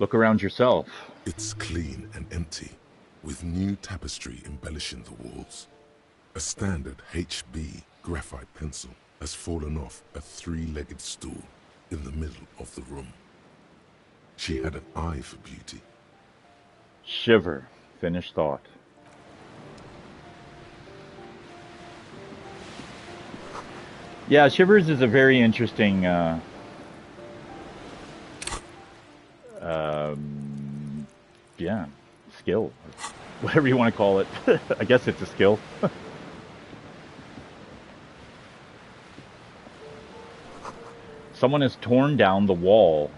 Look around yourself. It's clean and empty, with new tapestry embellishing the walls. A standard HB graphite pencil has fallen off a 3-legged stool in the middle of the room. She had an eye for beauty. Shiver. Finished thought. Yeah, Shivers is a very interesting skill, whatever you want to call it. I guess it's a skill. Someone has torn down the wall.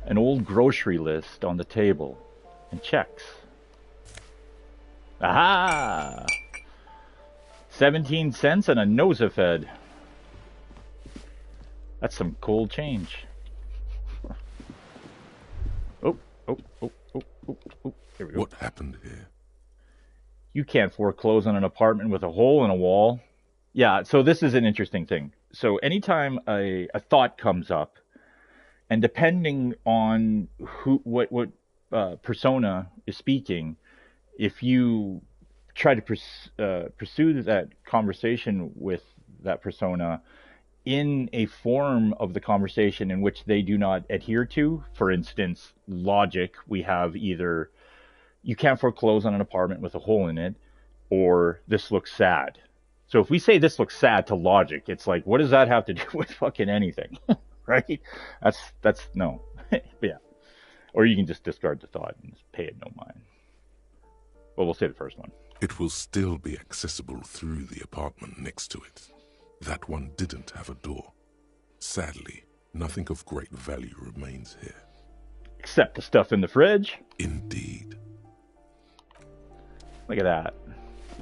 An old grocery list on the table and checks. Aha! 17 cents and a Nosafed. That's some cold change. Oh. Here we go. What happened here? You can't foreclose on an apartment with a hole in a wall. Yeah, so this is an interesting thing. So anytime a thought comes up, and depending on what persona is speaking, if you try to pursue that conversation with that persona in a form of the conversation in which they do not adhere to, for instance, logic, we have either you can't foreclose on an apartment with a hole in it, or this looks sad. So if we say this looks sad to logic, it's like, what does that have to do with fucking anything? Right? That's no. Yeah. Or you can just discard the thought and just pay it no mind. Well, we'll say the first one. It will still be accessible through the apartment next to it. That one didn't have a door. Sadly, nothing of great value remains here. Except the stuff in the fridge. Indeed. Look at that.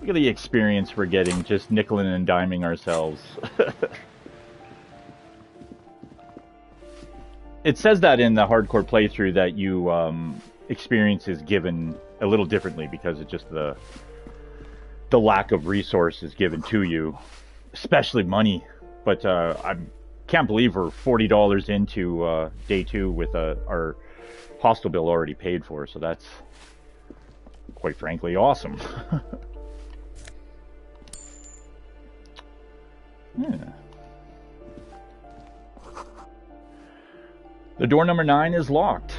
Look at the experience we're getting just nickeling and diming ourselves. It says that in the hardcore playthrough that you experience is given a little differently because it's just the lack of resources given to you, especially money. But I can't believe we're $40 into day 2 with our hostel bill already paid for, so that's quite frankly awesome. Yeah. The door number 9 is locked.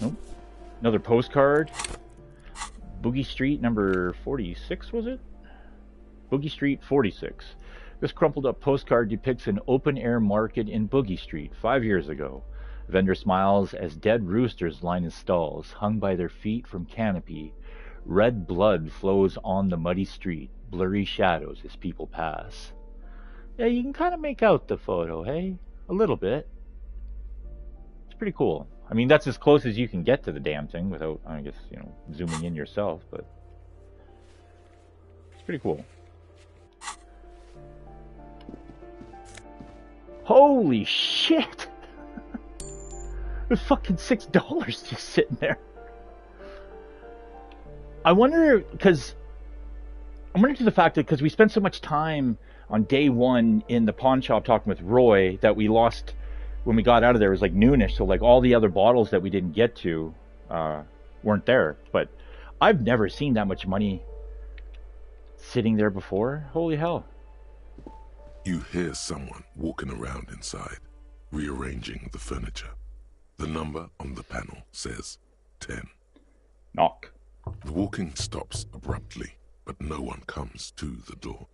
Nope. Another postcard. Boogie Street number 46, was it? Boogie Street 46. This crumpled up postcard depicts an open-air market in Boogie Street 5 years ago. Vendor smiles as dead roosters line his stalls, hung by their feet from canopy. Red blood flows on the muddy street, blurry shadows as people pass. Yeah, you can kind of make out the photo, hey? A little bit. It's pretty cool. I mean, that's as close as you can get to the damn thing without, I guess, zooming in yourself, but it's pretty cool. Holy shit! There's fucking $6 just sitting there. I wonder to the fact that because we spent so much time on day 1 in the pawn shop talking with Roy that we lost when we got out of there. It was like noonish, so like all the other bottles that we didn't get to weren't there. But I've never seen that much money sitting there before. Holy hell. You hear someone walking around inside, rearranging the furniture. The number on the panel says 10. Knock. The walking stops abruptly, but no one comes to the door.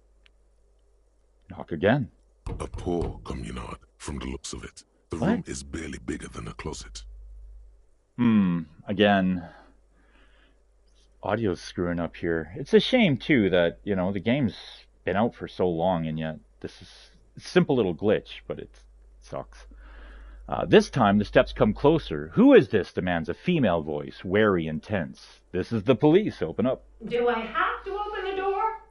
Knock again. A poor communard, from the looks of it. The room is barely bigger than a closet. Again. Audio's screwing up here. It's a shame, too, that, the game's been out for so long, and yet this is a simple little glitch, but it sucks. This time, the steps come closer. Who is this? Demands a female voice, wary and tense. This is the police. Open up. Do I have to open the door?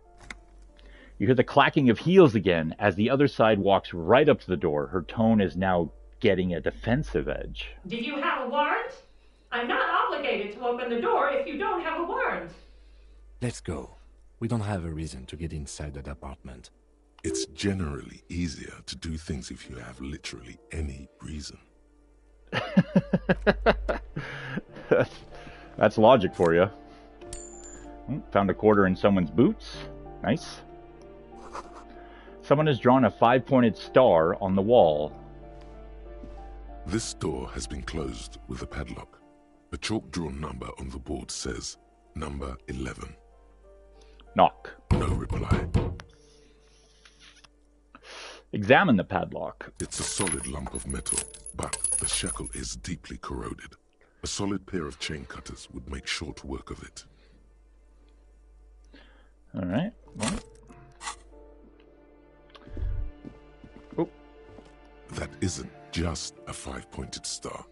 You hear the clacking of heels again as the other side walks right up to the door. Her tone is now getting a defensive edge. Do you have a warrant? I'm not obligated to open the door if you don't have a warrant. Let's go. We don't have a reason to get inside that apartment. It's generally easier to do things if you have literally any reason. That's logic for you. Found a quarter in someone's boots. Nice. Someone has drawn a 5-pointed star on the wall. This door has been closed with a padlock. A chalk-drawn number on the board says number 11. Knock. No reply. Examine the padlock. It's a solid lump of metal, but the shackle is deeply corroded. A solid pair of chain cutters would make short work of it. All right. Well. Oh. That isn't just a five-pointed star.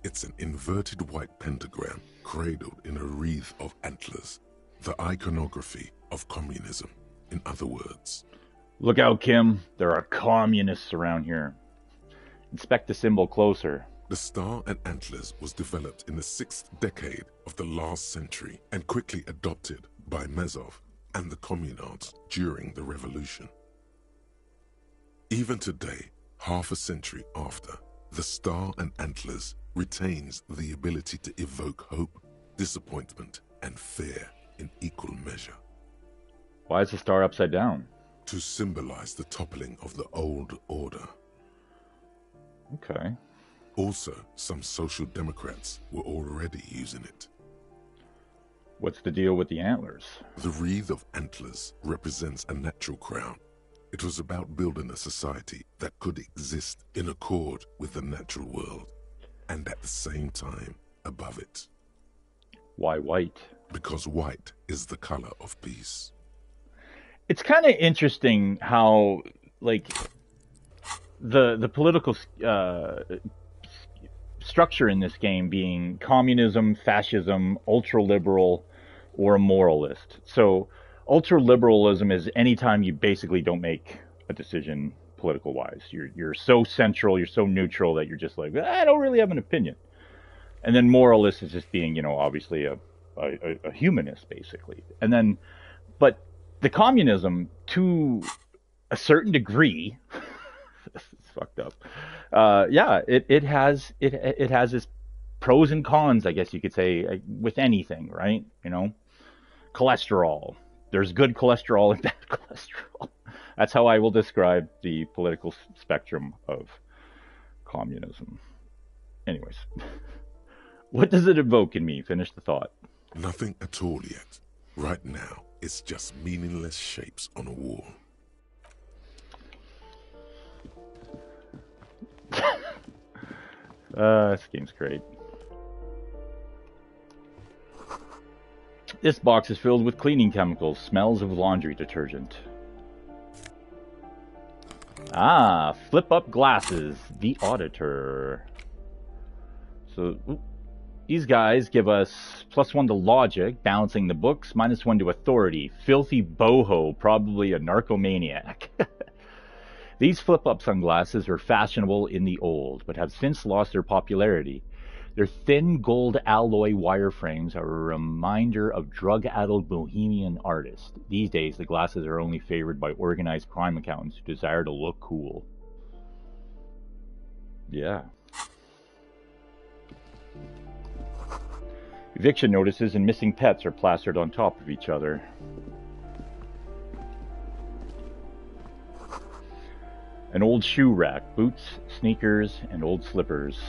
It's an inverted white pentagram cradled in a wreath of antlers. The iconography of communism, in other words. Look out, Kim. There are communists around here. Inspect the symbol closer. The star and antlers was developed in the 6th decade of the last century and quickly adopted by Mezov and the communards during the revolution. Even today, half a century after, the star and antlers retains the ability to evoke hope, disappointment, and fear in equal measure. Why is the star upside down? To symbolize the toppling of the old order. Okay. Also, some social democrats were already using it. What's the deal with the antlers? The wreath of antlers represents a natural crown. It was about building a society that could exist in accord with the natural world, and at the same time above it. Why white? Because white is the color of peace. It's kind of interesting how, like, the political structure in this game being communism, fascism, ultra-liberal, or a moralist. So ultra-liberalism is anytime you basically don't make a decision political-wise. You're so central, you're so neutral that you're just like, I don't really have an opinion. And then moralist is just being, obviously a humanist, basically. And then, but the communism, to a certain degree, this is fucked up. It has its pros and cons, I guess you could say, with anything, right? Cholesterol. There's good cholesterol and bad cholesterol. That's how I will describe the political spectrum of communism. Anyways, what does it evoke in me? Finish the thought. Nothing at all yet. Right now, it's just meaningless shapes on a wall. This game's great. This box is filled with cleaning chemicals, smells of laundry detergent. Ah, flip up glasses, the auditor. So, these guys give us +1 to logic, balancing the books, -1 to authority. Filthy boho, probably a narcomaniac. These flip-up sunglasses were fashionable in the old, but have since lost their popularity. Their thin gold alloy wireframes are a reminder of drug-addled bohemian artists. These days, the glasses are only favored by organized crime accountants who desire to look cool. Yeah. Eviction notices and missing pets are plastered on top of each other. An old shoe rack, boots, sneakers, and old slippers.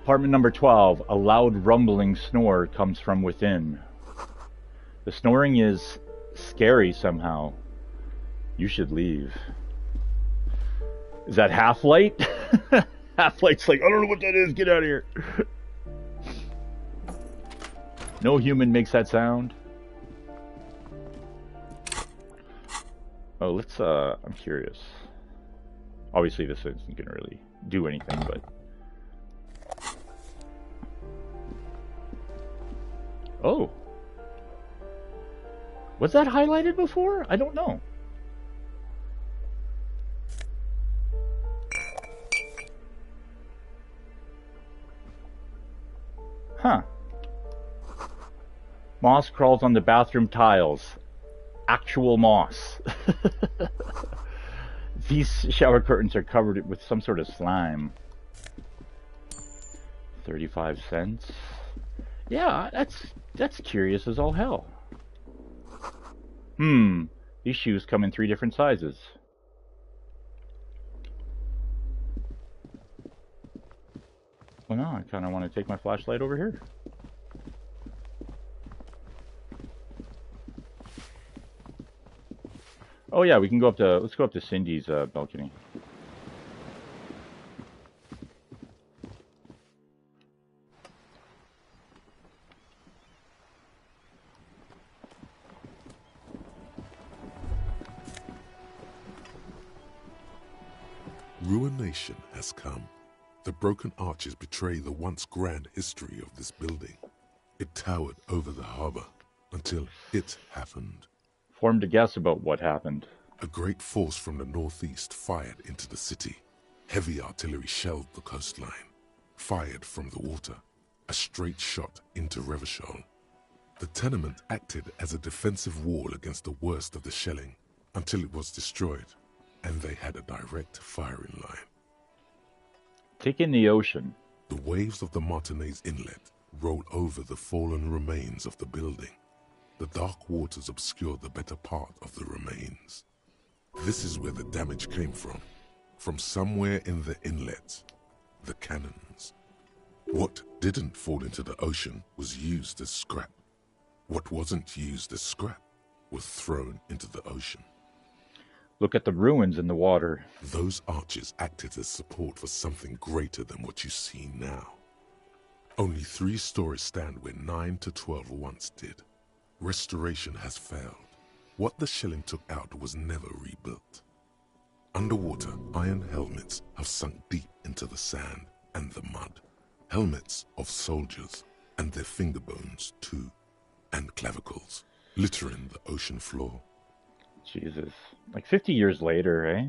Apartment number 12, a loud rumbling snore comes from within. The snoring is scary somehow. You should leave. Is that Half-Light? Half-Light's like, I don't know what that is, get out of here. No human makes that sound. Oh, let's, I'm curious. Obviously this isn't gonna really do anything, but... Oh. Was that highlighted before? I don't know. Huh. Moss crawls on the bathroom tiles. Actual moss. These shower curtains are covered with some sort of slime. 35 cents. Yeah, that's curious as all hell. These shoes come in 3 different sizes. Well, now I kind of want to take my flashlight over here. Oh yeah, we can go up to. Let's go up to Cindy's balcony. Ruination has come. The broken arches betray the once grand history of this building. It towered over the harbor until it happened. Formed a guess about what happened. A great force from the northeast fired into the city. Heavy artillery shelled the coastline. Fired from the water. A straight shot into Revachol. The tenement acted as a defensive wall against the worst of the shelling until it was destroyed, and they had a direct firing line. Take in the ocean. The waves of the Martinez Inlet roll over the fallen remains of the building. The dark waters obscure the better part of the remains. This is where the damage came from. From somewhere in the inlet. The cannons. What didn't fall into the ocean was used as scrap. What wasn't used as scrap was thrown into the ocean. Look at the ruins in the water. Those arches acted as support for something greater than what you see now. Only 3 stories stand where 9 to 12 once did. Restoration has failed. What the shelling took out was never rebuilt. Underwater, iron helmets have sunk deep into the sand and the mud. Helmets of soldiers, and their finger bones too, and clavicles, littering the ocean floor. Jesus. Like 50 years later, eh?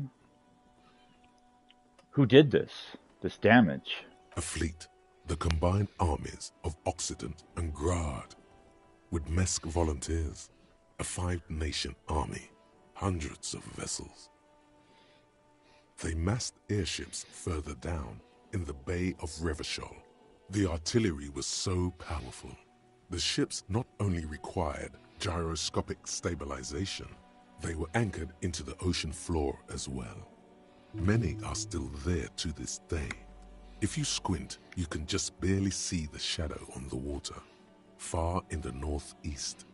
Who did this? This damage? A fleet, the combined armies of Occident and Grad, with Mesk volunteers, a 5-nation army, hundreds of vessels. They massed airships further down in the Bay of Revachol. The artillery was so powerful. The ships not only required gyroscopic stabilization, they were anchored into the ocean floor as well. Many are still there to this day. If you squint, you can just barely see the shadow on the water, far in the northeast.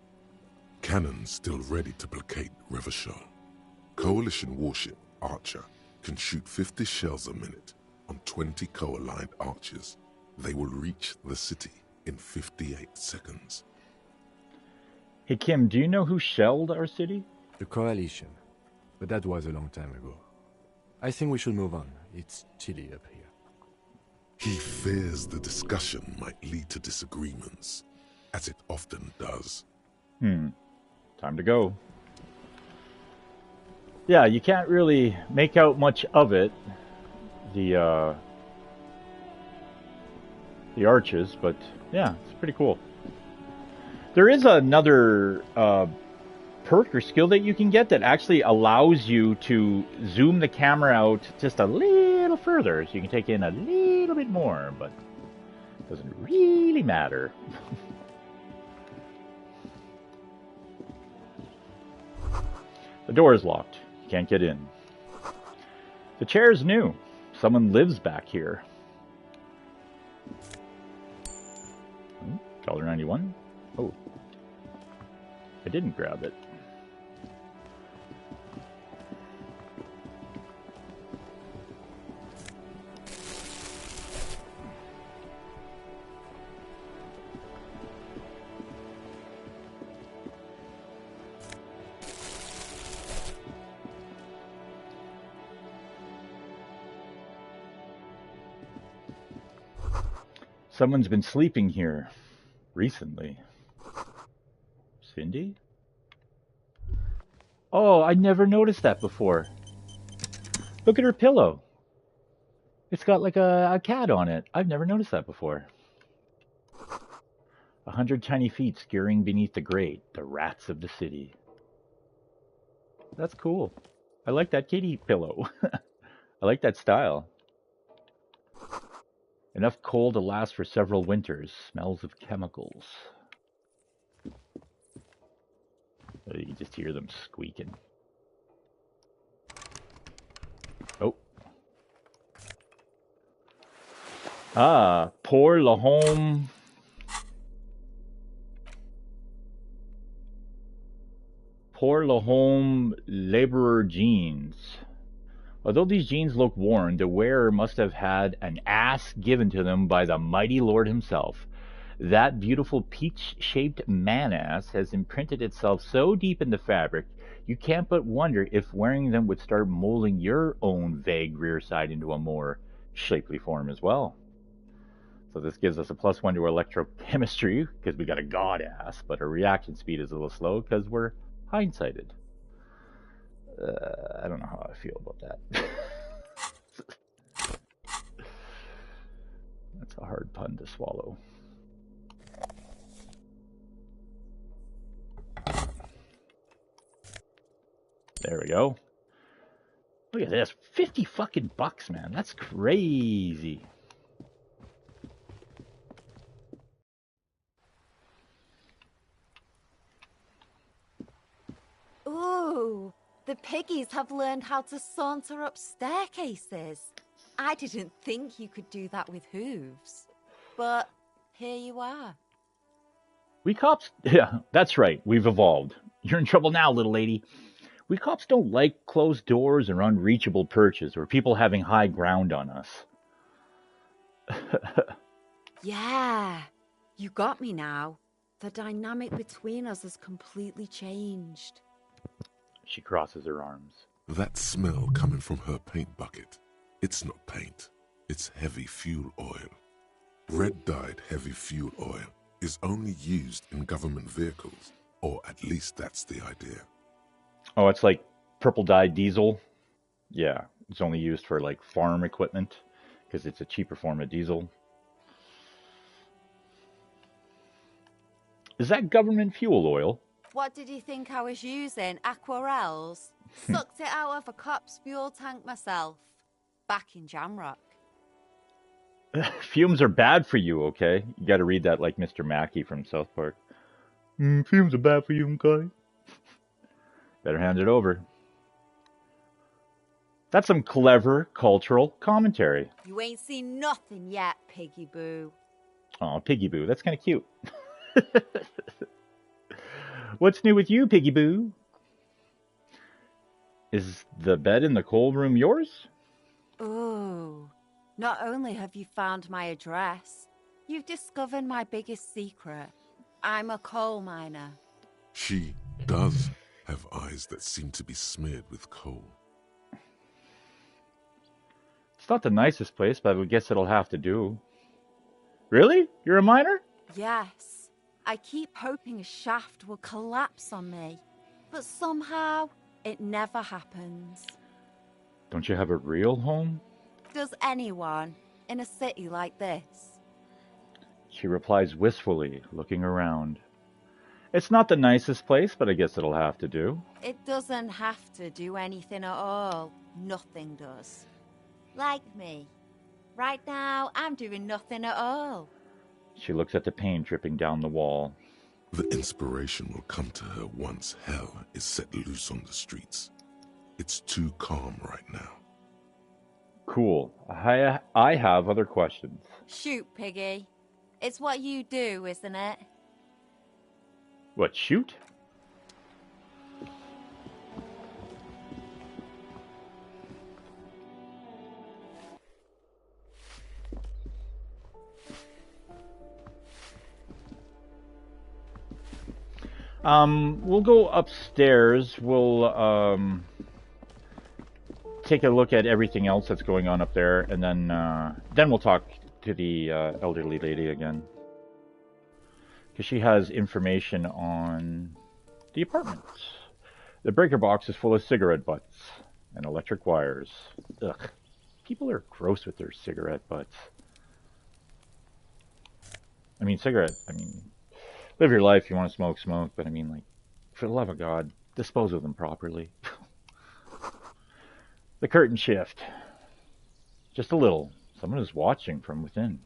Cannons still ready to placate Revachol. Coalition warship Archer can shoot 50 shells a minute on 20 co-aligned archers. They will reach the city in 58 seconds. Hey Kim, do you know who shelled our city? The Coalition. But that was a long time ago. I think we should move on. It's chilly up here. He fears the discussion might lead to disagreements, as it often does. Time to go. Yeah, you can't really make out much of it. The arches, but yeah, it's pretty cool. There is another perk or skill that you can get that actually allows you to zoom the camera out just a little further, so you can take in a little bit more, but it doesn't really matter. The door is locked. You can't get in. The chair is new. Someone lives back here. $1.91. Oh. I didn't grab it. Someone's been sleeping here recently. Cindy? Oh, I never noticed that before. Look at her pillow. It's got like a cat on it. I've never noticed that before. 100 tiny feet scurrying beneath the grate, the rats of the city. That's cool. I like that kitty pillow. I like that style. Enough coal to last for several winters. Smells of chemicals. You can just hear them squeaking. Oh. Ah, pour le home. pour le home laborer jeans. Although these jeans look worn, the wearer must have had an ass given to them by the mighty Lord himself. That beautiful peach-shaped man-ass has imprinted itself so deep in the fabric, you can't but wonder if wearing them would start molding your own vague rear side into a more shapely form as well. So this gives us a +1 to electrochemistry, because we got a god ass, but our reaction speed is a little slow, because we're hindsighted. I don't know how I feel about that. That's a hard pun to swallow. There we go. Look at this. 50 fucking bucks, man. That's crazy. Ooh, the piggies have learned how to saunter up staircases. I didn't think you could do that with hooves. But here you are. We cops, yeah, that's right. We've evolved. You're in trouble now, little lady. We cops don't like closed doors or unreachable perches or people having high ground on us. Yeah, you got me now. The dynamic between us has completely changed. She crosses her arms. That smell coming from her paint bucket. It's not paint. It's heavy fuel oil. Red-dyed heavy fuel oil is only used in government vehicles, or at least that's the idea. Oh, it's like purple-dyed diesel? Yeah, it's only used for like farm equipment because it's a cheaper form of diesel. Is that government fuel oil? What did you think I was using? Aquarels? Sucked it out of a cop's fuel tank myself. Back in Jamrock. Fumes are bad for you, okay? You gotta read that like Mr. Mackey from South Park. Fumes are bad for you, okay? Better hand it over. That's some clever cultural commentary. You ain't seen nothing yet, Piggy Boo. Aw, Piggy Boo, that's kind of cute. What's new with you, Piggy Boo? Is the bed in the cold room yours? Ooh. Not only have you found my address, you've discovered my biggest secret. I'm a coal miner. She does have eyes that seem to be smeared with coal. It's not the nicest place, but I guess it'll have to do. Really? You're a miner? Yes. I keep hoping a shaft will collapse on me, but somehow it never happens. Don't you have a real home? Does anyone in a city like this? She replies wistfully, looking around. It's not the nicest place, but I guess it'll have to do. It doesn't have to do anything at all. Nothing does. Like me. Right now, I'm doing nothing at all. She looks at the paint dripping down the wall. The inspiration will come to her once hell is set loose on the streets. It's too calm right now. Cool. I have other questions. Shoot, Piggy. It's what you do, isn't it? What, shoot? We'll go upstairs. We'll take a look at everything else that's going on up there, and then we'll talk to the elderly lady again, because she has information on the apartment. The breaker box is full of cigarette butts and electric wires. Ugh, people are gross with their cigarette butts. I mean, live your life. You want to smoke, smoke. But I mean, like, for the love of God, dispose of them properly. The curtain shift. Just a little. Someone is watching from within.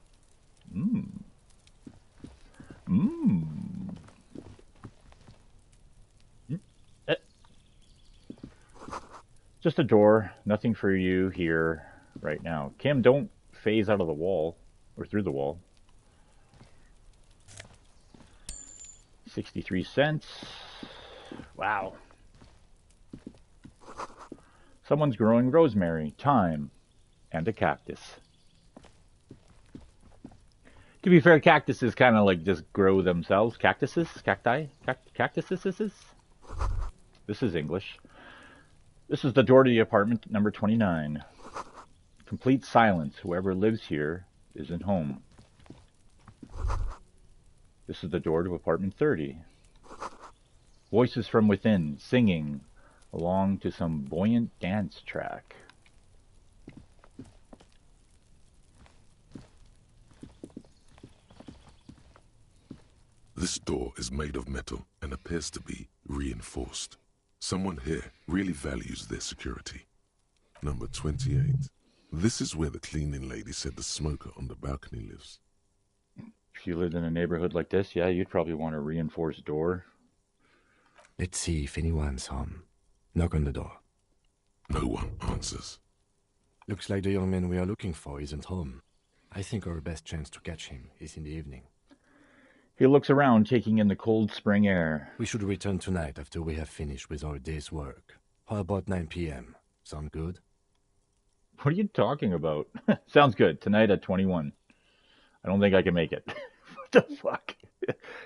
Just a door. Nothing for you here right now. Kim, don't phase out of the wall. Or through the wall. 63 cents. Wow. Someone's growing rosemary, thyme, and a cactus. To be fair, cactuses kind of like just grow themselves. Cactuses? Cacti? Cactuses? This is English. This is the door to the apartment number 29. Complete silence. Whoever lives here isn't home. This is the door to apartment 30. Voices from within, singing along to some buoyant dance track. This door is made of metal and appears to be reinforced. Someone here really values their security. Number 28. This is where the cleaning lady said the smoker on the balcony lives. If you lived in a neighborhood like this, yeah, you'd probably want a reinforced door. Let's see if anyone's home. Knock on the door. No one answers. Looks like the young man we are looking for isn't home. I think our best chance to catch him is in the evening. He looks around, taking in the cold spring air. We should return tonight after we have finished with our day's work. How about 9 p.m.? Sound good? What are you talking about? Sounds good. Tonight at 21. I don't think I can make it. What the fuck?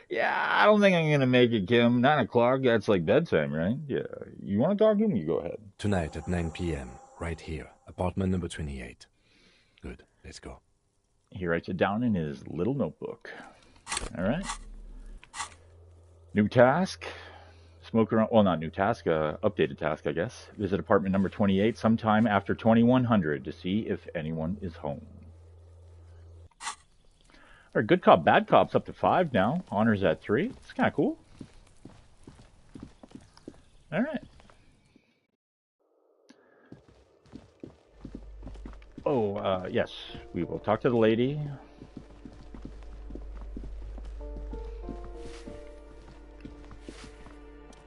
Yeah, I don't think I'm going to make it, Kim. 9 o'clock, that's like bedtime, right? Yeah. You want to talk to him? You go ahead. Tonight at 9 p.m., right here. Apartment number 28. Good. Let's go. He writes it down in his little notebook. All right. New task. Smoke around. Well, not new task. Updated task, I guess. Visit apartment number 28 sometime after 2100 to see if anyone is home. All right, good cop, bad cop's up to 5 now. Honors at 3. It's kind of cool. All right. Oh, yes. We will talk to the lady.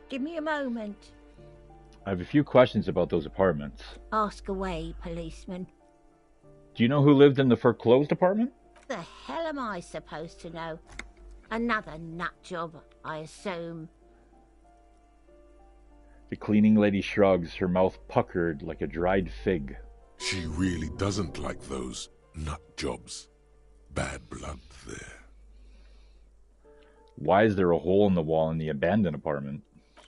Give me a moment. I have a few questions about those apartments. Ask away, policeman. Do you know who lived in the foreclosed apartment? The hell am I supposed to know? Another nut job, I assume. The cleaning lady shrugs, her mouth puckered like a dried fig. She really doesn't like those nut jobs. Bad blood there. Why is there a hole in the wall in the abandoned apartment?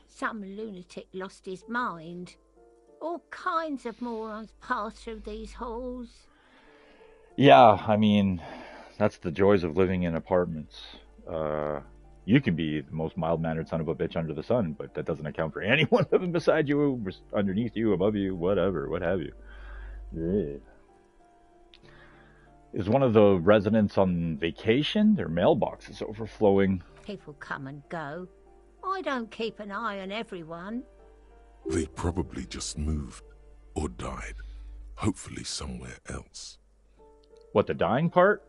Some lunatic lost his mind. All kinds of morons pass through these halls. Yeah, I mean, that's the joys of living in apartments. You can be the most mild-mannered son of a bitch under the sun, but that doesn't account for anyone living beside you, underneath you, above you, whatever, what have you. Yeah. Is one of the residents on vacation? Their mailbox is overflowing. People come and go. I don't keep an eye on everyone. They probably just moved or died. Hopefully somewhere else. What, the dying part?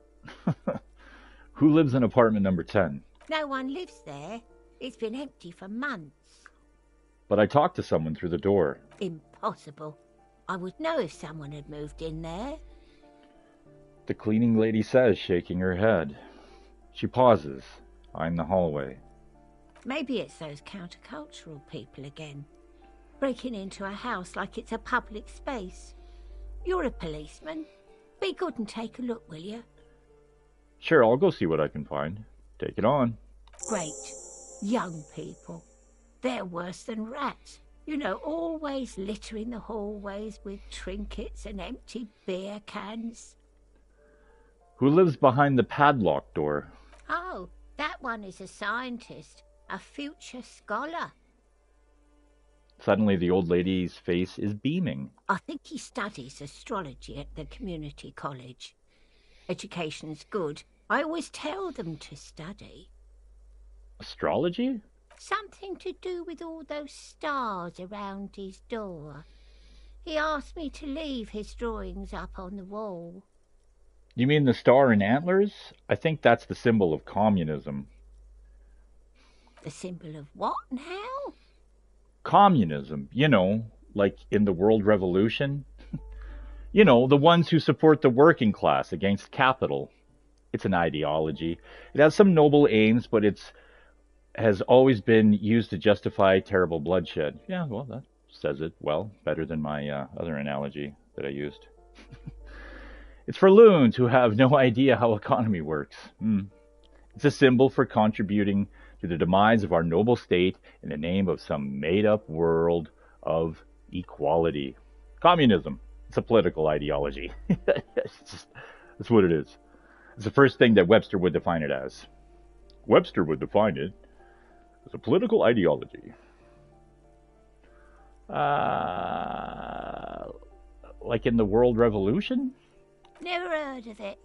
Who lives in apartment number 10? No one lives there. It's been empty for months. But I talked to someone through the door. Impossible. I would know if someone had moved in there. The cleaning lady says, shaking her head. She pauses, eyeing the hallway. Maybe it's those countercultural people again. Breaking into a house like it's a public space. You're a policeman. Be good and take a look, will you? Sure, I'll go see what I can find. Take it on. Great. Young people. They're worse than rats. You know, always littering the hallways with trinkets and empty beer cans. Who lives behind the padlocked door? Oh, that one is a scientist. A future scholar. Suddenly the old lady's face is beaming. I think he studies astrology at the community college. Education's good. I always tell them to study. Astrology? Something to do with all those stars around his door. He asked me to leave his drawings up on the wall. You mean the star and antlers? I think that's the symbol of communism. The symbol of what now? Communism, you know, like in the World Revolution. You know, the ones who support the working class against capital. It's an ideology. It has some noble aims, but has always been used to justify terrible bloodshed. Yeah, well, that says it well, better than my other analogy that I used. It's for loons who have no idea how economy works. It's a symbol for contributing to the demise of our noble state in the name of some made-up world of equality. Communism. It's a political ideology. That's what it is. It's the first thing that Webster would define it as. Webster would define it as a political ideology. Like in the World Revolution? Never heard of it.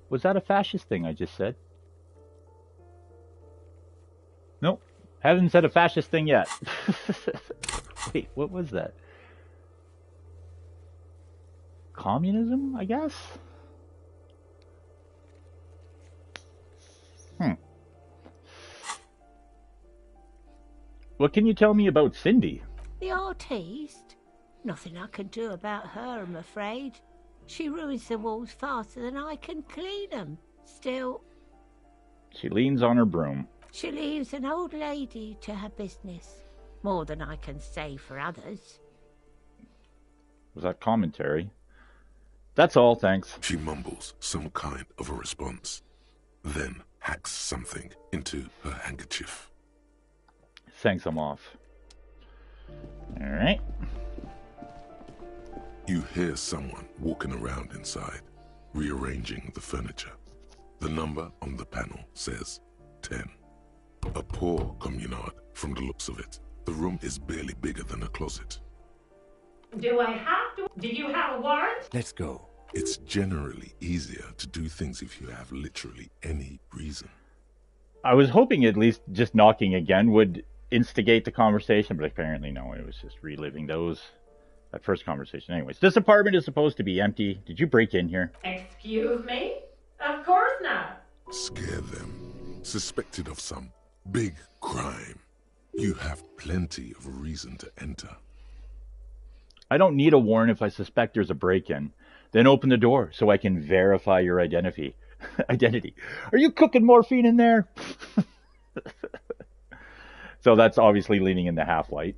Was that a fascist thing I just said? Nope. Haven't said a fascist thing yet. Wait, what was that? Communism, I guess? What can you tell me about Cindy? The artiste? Nothing I can do about her, I'm afraid. She ruins the walls faster than I can clean them. Still... She leans on her broom. She leaves an old lady to her business. More than I can say for others. Was that commentary? That's all, thanks. She mumbles some kind of a response, then hacks something into her handkerchief. Thanks, I'm off. Alright. You hear someone walking around inside, rearranging the furniture. The number on the panel says 10. A poor communard from the looks of it. The room is barely bigger than a closet. Do you have a warrant? Let's go. It's generally easier to do things if you have literally any reason. I was hoping at least just knocking again would instigate the conversation, but apparently no, it was just reliving that first conversation. Anyways, this apartment is supposed to be empty. Did you break in here? Excuse me? Of course not. Scare them. Suspected of some big crime. You have plenty of reason to enter. I don't need a warrant if I suspect there's a break-in. Then open the door so I can verify your identity. Are you cooking morphine in there? So that's obviously leaning into Half-Light.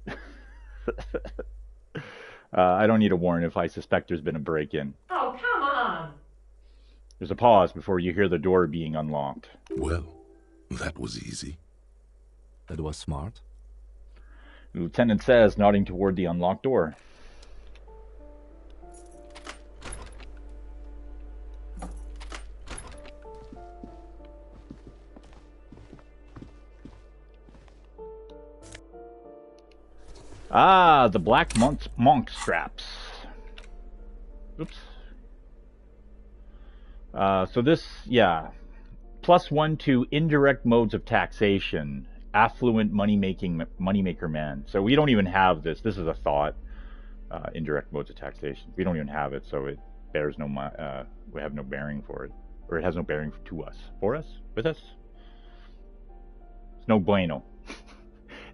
I don't need a warrant if I suspect there's been a break-in. Oh, come on. There's a pause before you hear the door being unlocked. Well, that was easy. That was smart. The lieutenant says, nodding toward the unlocked door. Ah, the black monk straps. Oops. So this, yeah. +1 to indirect modes of taxation. Affluent moneymaker man. So we don't even have this. This is a thought. Indirect modes of taxation. We don't even have it, so it bears no. We have no bearing for it, or it has no bearing to us. For us, with us. It's no bueno.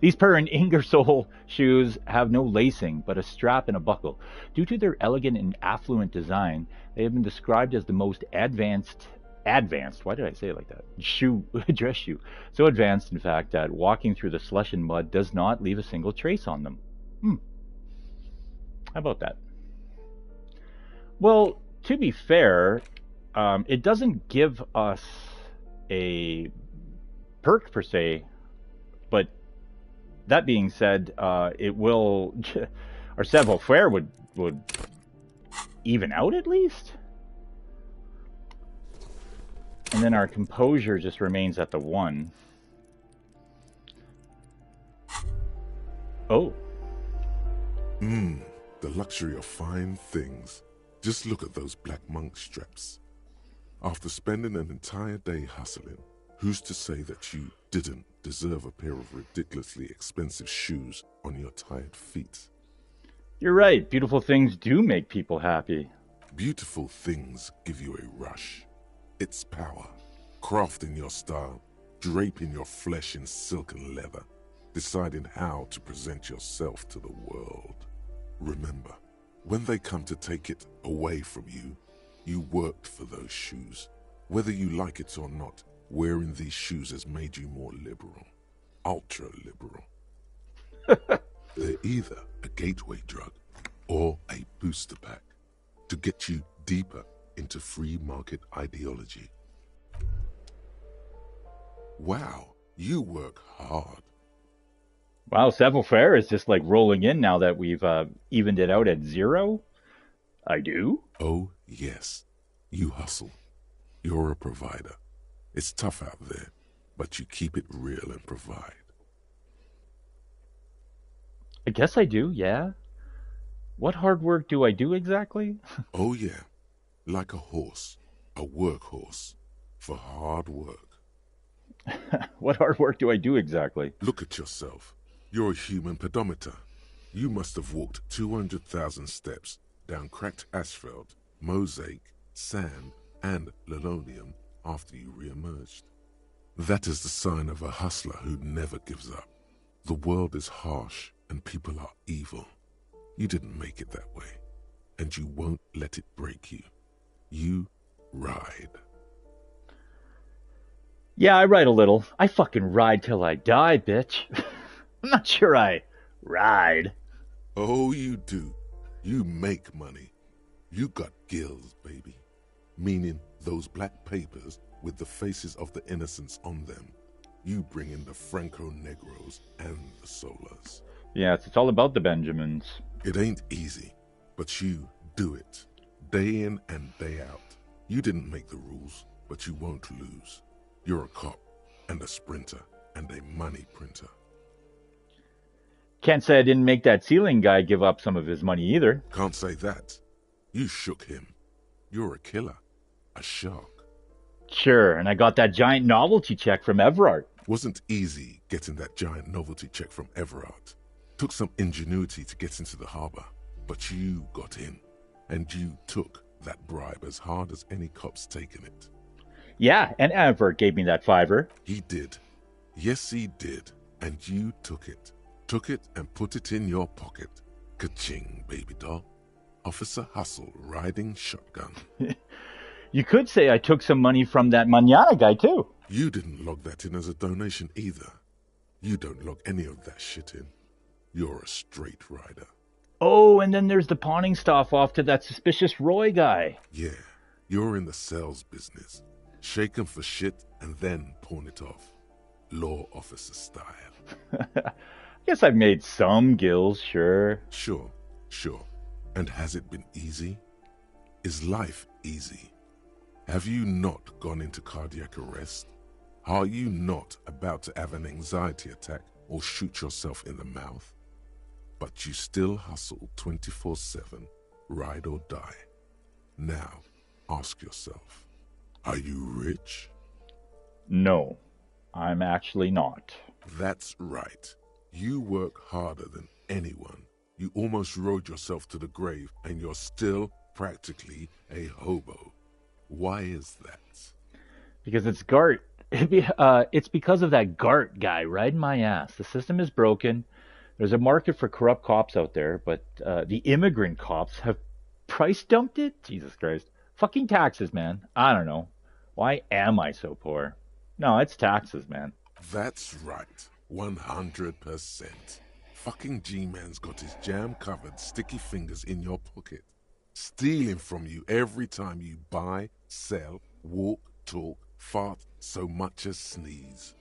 These per and Ingersoll shoes have no lacing, but a strap and a buckle. Due to their elegant and affluent design, they have been described as the most advanced, why did I say it like that? Dress shoe. So advanced, in fact, that walking through the slush and mud does not leave a single trace on them. How about that? Well, to be fair, it doesn't give us a perk per se, but that being said, it will, our savoir-faire would even out at least. And then our composure just remains at the 1. Oh. The luxury of fine things. Just look at those black monk straps. After spending an entire day hustling, who's to say that you didn't deserve a pair of ridiculously expensive shoes on your tired feet? You're right. Beautiful things do make people happy. Beautiful things give you a rush. It's power. Crafting your style, draping your flesh in silk and leather, deciding how to present yourself to the world. Remember, when they come to take it away from you, you worked for those shoes. Whether you like it or not, Wearing these shoes has made you more liberal. Ultra-liberal. They're either a gateway drug or a booster pack to get you deeper into free market ideology. Wow, you work hard. Wow, savoir-faire is just like rolling in now that we've evened it out at 0. I do? Oh, yes. You hustle. You're a provider. It's tough out there, but you keep it real and provide. I guess I do, yeah. What hard work do I do exactly? Oh, yeah. Like a horse. A workhorse. For hard work. What hard work do I do exactly? Look at yourself. You're a human pedometer. You must have walked 200,000 steps down cracked asphalt, mosaic, sand, and linoleum after you re-emerged. That is the sign of a hustler who never gives up. The world is harsh and people are evil. You didn't make it that way, and you won't let it break you. You ride. Yeah, I ride a little. I fucking ride till I die, bitch. I'm not sure I ride. Oh, you do. You make money. You got gills, baby. Meaning those black papers with the faces of the innocents on them. You bring in the Franco-Negros and the Solas. Yes, it's all about the Benjamins. It ain't easy, but you do it. Day in and day out. You didn't make the rules, but you won't lose. You're a cop, and a sprinter, and a money printer. Can't say I didn't make that ceiling guy give up some of his money either. Can't say that. You shook him. You're a killer. A shark. Sure, and I got that giant novelty check from Everard. Wasn't easy getting that giant novelty check from Everard. Took some ingenuity to get into the harbor, but you got in, and you took that bribe as hard as any cop's taken it. Yeah, and Everard gave me that $5. He did. Yes, he did. And you took it. Took it and put it in your pocket. Ka-ching, baby doll. Officer Hustle riding shotgun. You could say I took some money from that Manana guy, too. You didn't log that in as a donation either. You don't log any of that shit in. You're a straight rider. Oh, and then there's the pawning stuff off to that suspicious Roy guy. Yeah, you're in the sales business. Shake 'em for shit and then pawn it off. Law officer style. Guess I've made some gills, sure. Sure. And has it been easy? Is life easy? Have you not gone into cardiac arrest? Are you not about to have an anxiety attack or shoot yourself in the mouth? But you still hustle 24/7, ride or die. Now, ask yourself, are you rich? No, I'm actually not. That's right. You work harder than anyone. You almost rode yourself to the grave, and you're still practically a hobo. Why is that? Because it's Gart. It's because of that Gart guy riding my ass. The system is broken. There's a market for corrupt cops out there, but the immigrant cops have price dumped it? Jesus Christ. Fucking taxes, man. I don't know. Why am I so poor? No, it's taxes, man. That's right. 100%. Fucking G-Man's got his jam-covered sticky fingers in your pocket, stealing from you every time you buy, sell, walk, talk, fart, so much as sneeze.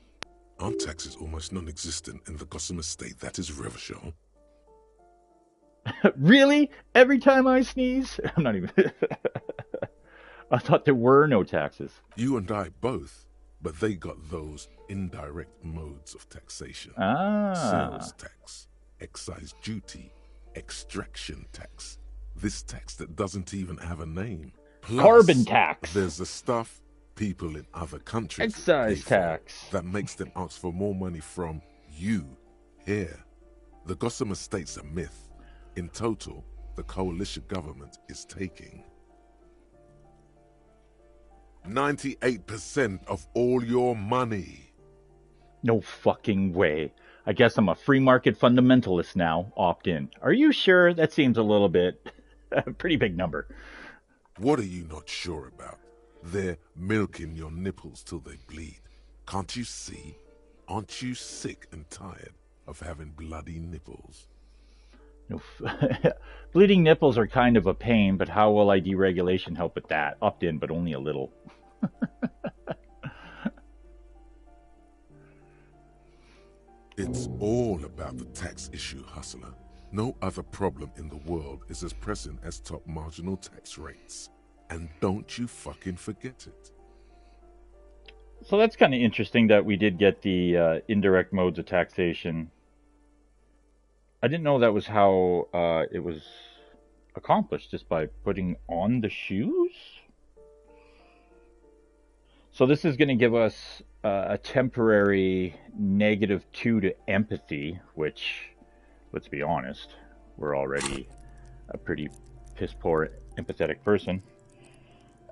Aren't taxes almost non-existent in the Gotham estate that is Revachol? Really? Every time I sneeze? I'm not even... I thought there were no taxes. You and I both, but they got those indirect modes of taxation. Sales tax, excise duty, extraction tax. This tax that doesn't even have a name. Plus, carbon tax. There's the stuff people in other countries excise tax that makes them ask for more money from you here. The Gotham estate's a myth. In total, the coalition government is taking 98% of all your money. No fucking way. I guess I'm a free market fundamentalist now. Opt in. Are you sure? That seems a little bit... a pretty big number. What are you not sure about? They're milking your nipples till they bleed. Can't you see? Aren't you sick and tired of having bloody nipples? No, bleeding nipples are kind of a pain, but how will I deregulation help with that? Opt in, but only a little. It's all about the tax issue, hustler. No other problem in the world is as pressing as top marginal tax rates. And don't you fucking forget it. So that's kind of interesting that we did get the indirect modes of taxation. I didn't know that was how it was accomplished, just by putting on the shoes. So this is going to give us a temporary -2 to empathy, which, let's be honest, we're already a pretty piss-poor empathetic person.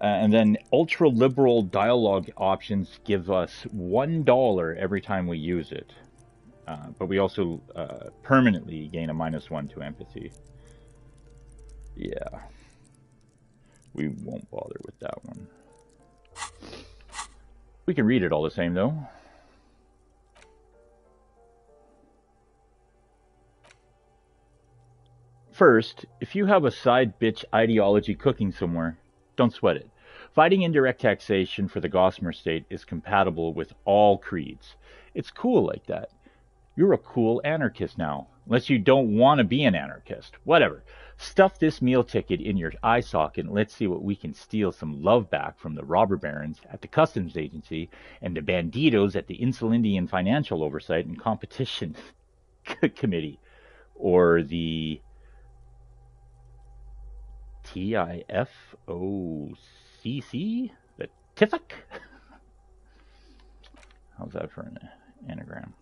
And then ultra-liberal dialogue options give us $1 every time we use it. But we also permanently gain a -1 to empathy. Yeah. We won't bother with that one. We can read it all the same, though. First, if you have a side bitch ideology cooking somewhere, don't sweat it. Fighting indirect taxation for the Gossamer state is compatible with all creeds. It's cool like that. You're a cool anarchist now, unless you don't want to be an anarchist. Whatever. Stuff this meal ticket in your eye socket and let's see what we can steal some love back from the robber barons at the customs agency and the banditos at the Insulindian Financial Oversight and Competition Committee, or the TIFOCC, the TIFIC. How's that for an anagram?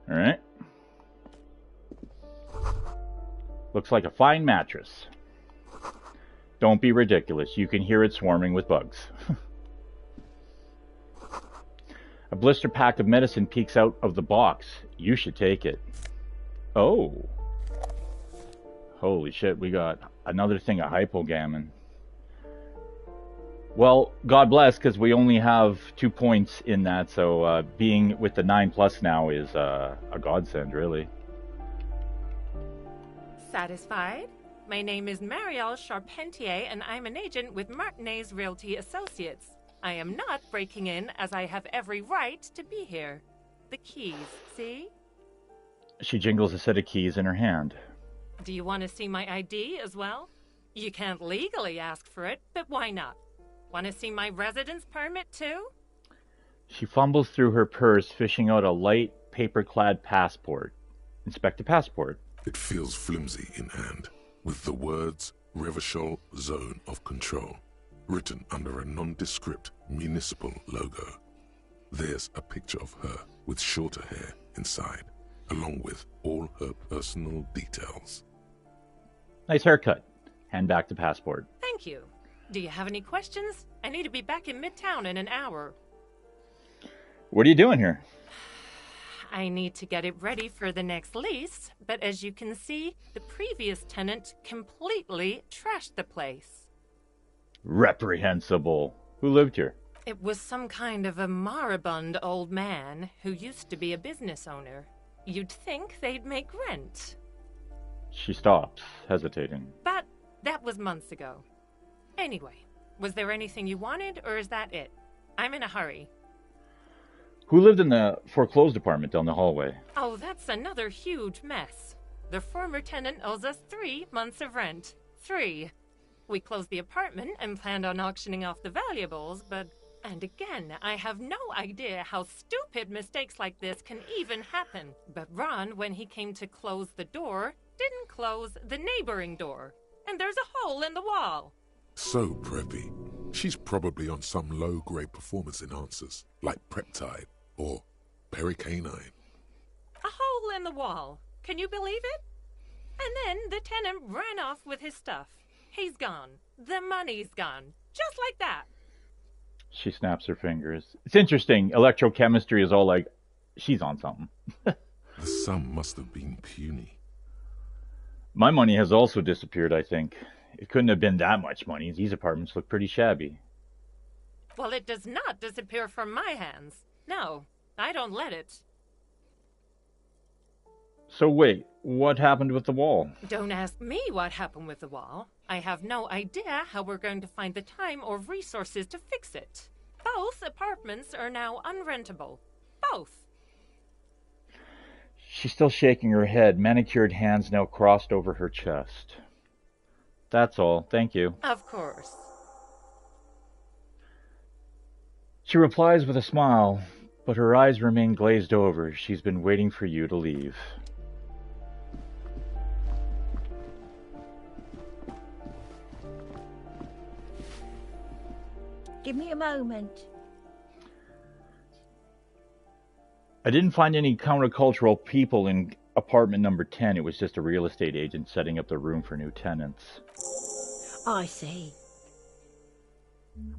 All right. Looks like a fine mattress. Don't be ridiculous. You can hear it swarming with bugs. A blister pack of medicine peeks out of the box. You should take it. Oh. Holy shit, we got another thing of hypogammon. Well, God bless, because we only have 2 points in that, so being with the 9+ now is a godsend, really. Satisfied? My name is Marielle Charpentier, and I'm an agent with Martinez Realty Associates. I am not breaking in, as I have every right to be here. The keys, see? She jingles a set of keys in her hand. Do you want to see my ID as well? You can't legally ask for it, but why not? Want to see my residence permit too? She fumbles through her purse, fishing out a light, paper-clad passport. Inspect the passport. It feels flimsy in hand, with the words Revachol Zone of Control written under a nondescript municipal logo. There's a picture of her with shorter hair inside, along with all her personal details. Nice haircut. Hand back the passport. Thank you. Do you have any questions? I need to be back in Midtown in an hour. What are you doing here? I need to get it ready for the next lease, but as you can see, the previous tenant completely trashed the place. Reprehensible. Who lived here? It was some kind of a moribund old man who used to be a business owner. You'd think they'd make rent. She stops, hesitating. But that was months ago. Anyway, was there anything you wanted, or is that it? I'm in a hurry. Who lived in the foreclosed apartment down the hallway? Oh, that's another huge mess. The former tenant owes us 3 months of rent. 3. We closed the apartment and planned on auctioning off the valuables, but... And again, I have no idea how stupid mistakes like this can even happen. But Ron, when he came to close the door, didn't close the neighboring door. And there's a hole in the wall. So preppy. She's probably on some low-grade performance enhancers, like Preptide or Pericanine. A hole in the wall. Can you believe it? And then the tenant ran off with his stuff. He's gone. The money's gone. Just like that. She snaps her fingers. It's interesting. Electrochemistry is all like, she's on something. The sum must have been puny. My money has also disappeared, I think. It couldn't have been that much money. These apartments look pretty shabby. Well, it does not disappear from my hands. No, I don't let it. So wait, what happened with the wall? Don't ask me what happened with the wall. I have no idea how we're going to find the time or resources to fix it. Both apartments are now unrentable. Both. She's still shaking her head, manicured hands now crossed over her chest. That's all, thank you. Of course. She replies with a smile, but her eyes remain glazed over. She's been waiting for you to leave. Give me a moment. I didn't find any countercultural people in apartment number 10. It was just a real estate agent setting up the room for new tenants. I see.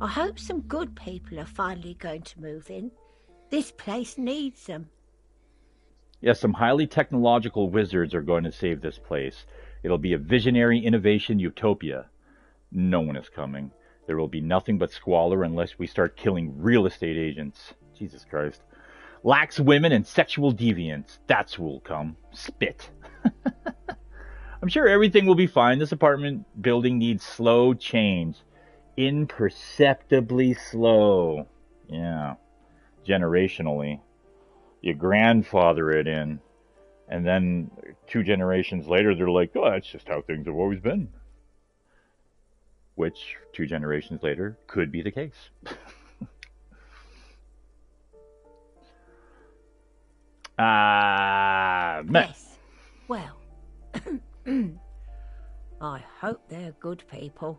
I hope some good people are finally going to move in. This place needs them. Yes, some highly technological wizards are going to save this place. It'll be a visionary innovation utopia. No one is coming. There will be nothing but squalor unless we start killing real estate agents. Jesus Christ. Lax women and sexual deviants. That's who will come. Spit. I'm sure everything will be fine. This apartment building needs slow change. Imperceptibly slow. Yeah. Generationally. You grandfather it in. And then 2 generations later, they're like, oh, that's just how things have always been. Which, 2 generations later, could be the case. Yes. Well, I hope they're good people.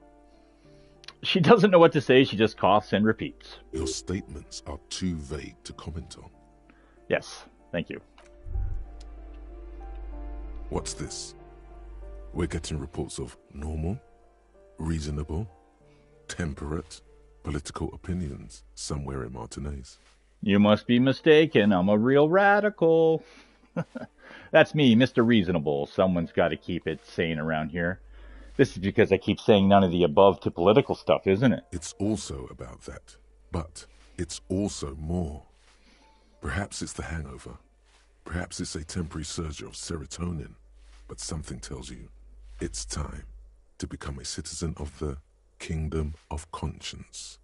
She doesn't know what to say. She just coughs and repeats. Your statements are too vague to comment on. Yes, thank you. What's this? We're getting reports of normal, reasonable, temperate, political opinions somewhere in Martinez. You must be mistaken. I'm a real radical. That's me, Mr. Reasonable. Someone's got to keep it sane around here. This is because I keep saying none of the above to political stuff, isn't it? It's also about that, but it's also more. Perhaps it's the hangover. Perhaps it's a temporary surge of serotonin. But something tells you it's time to become a citizen of the Kingdom of Conscience.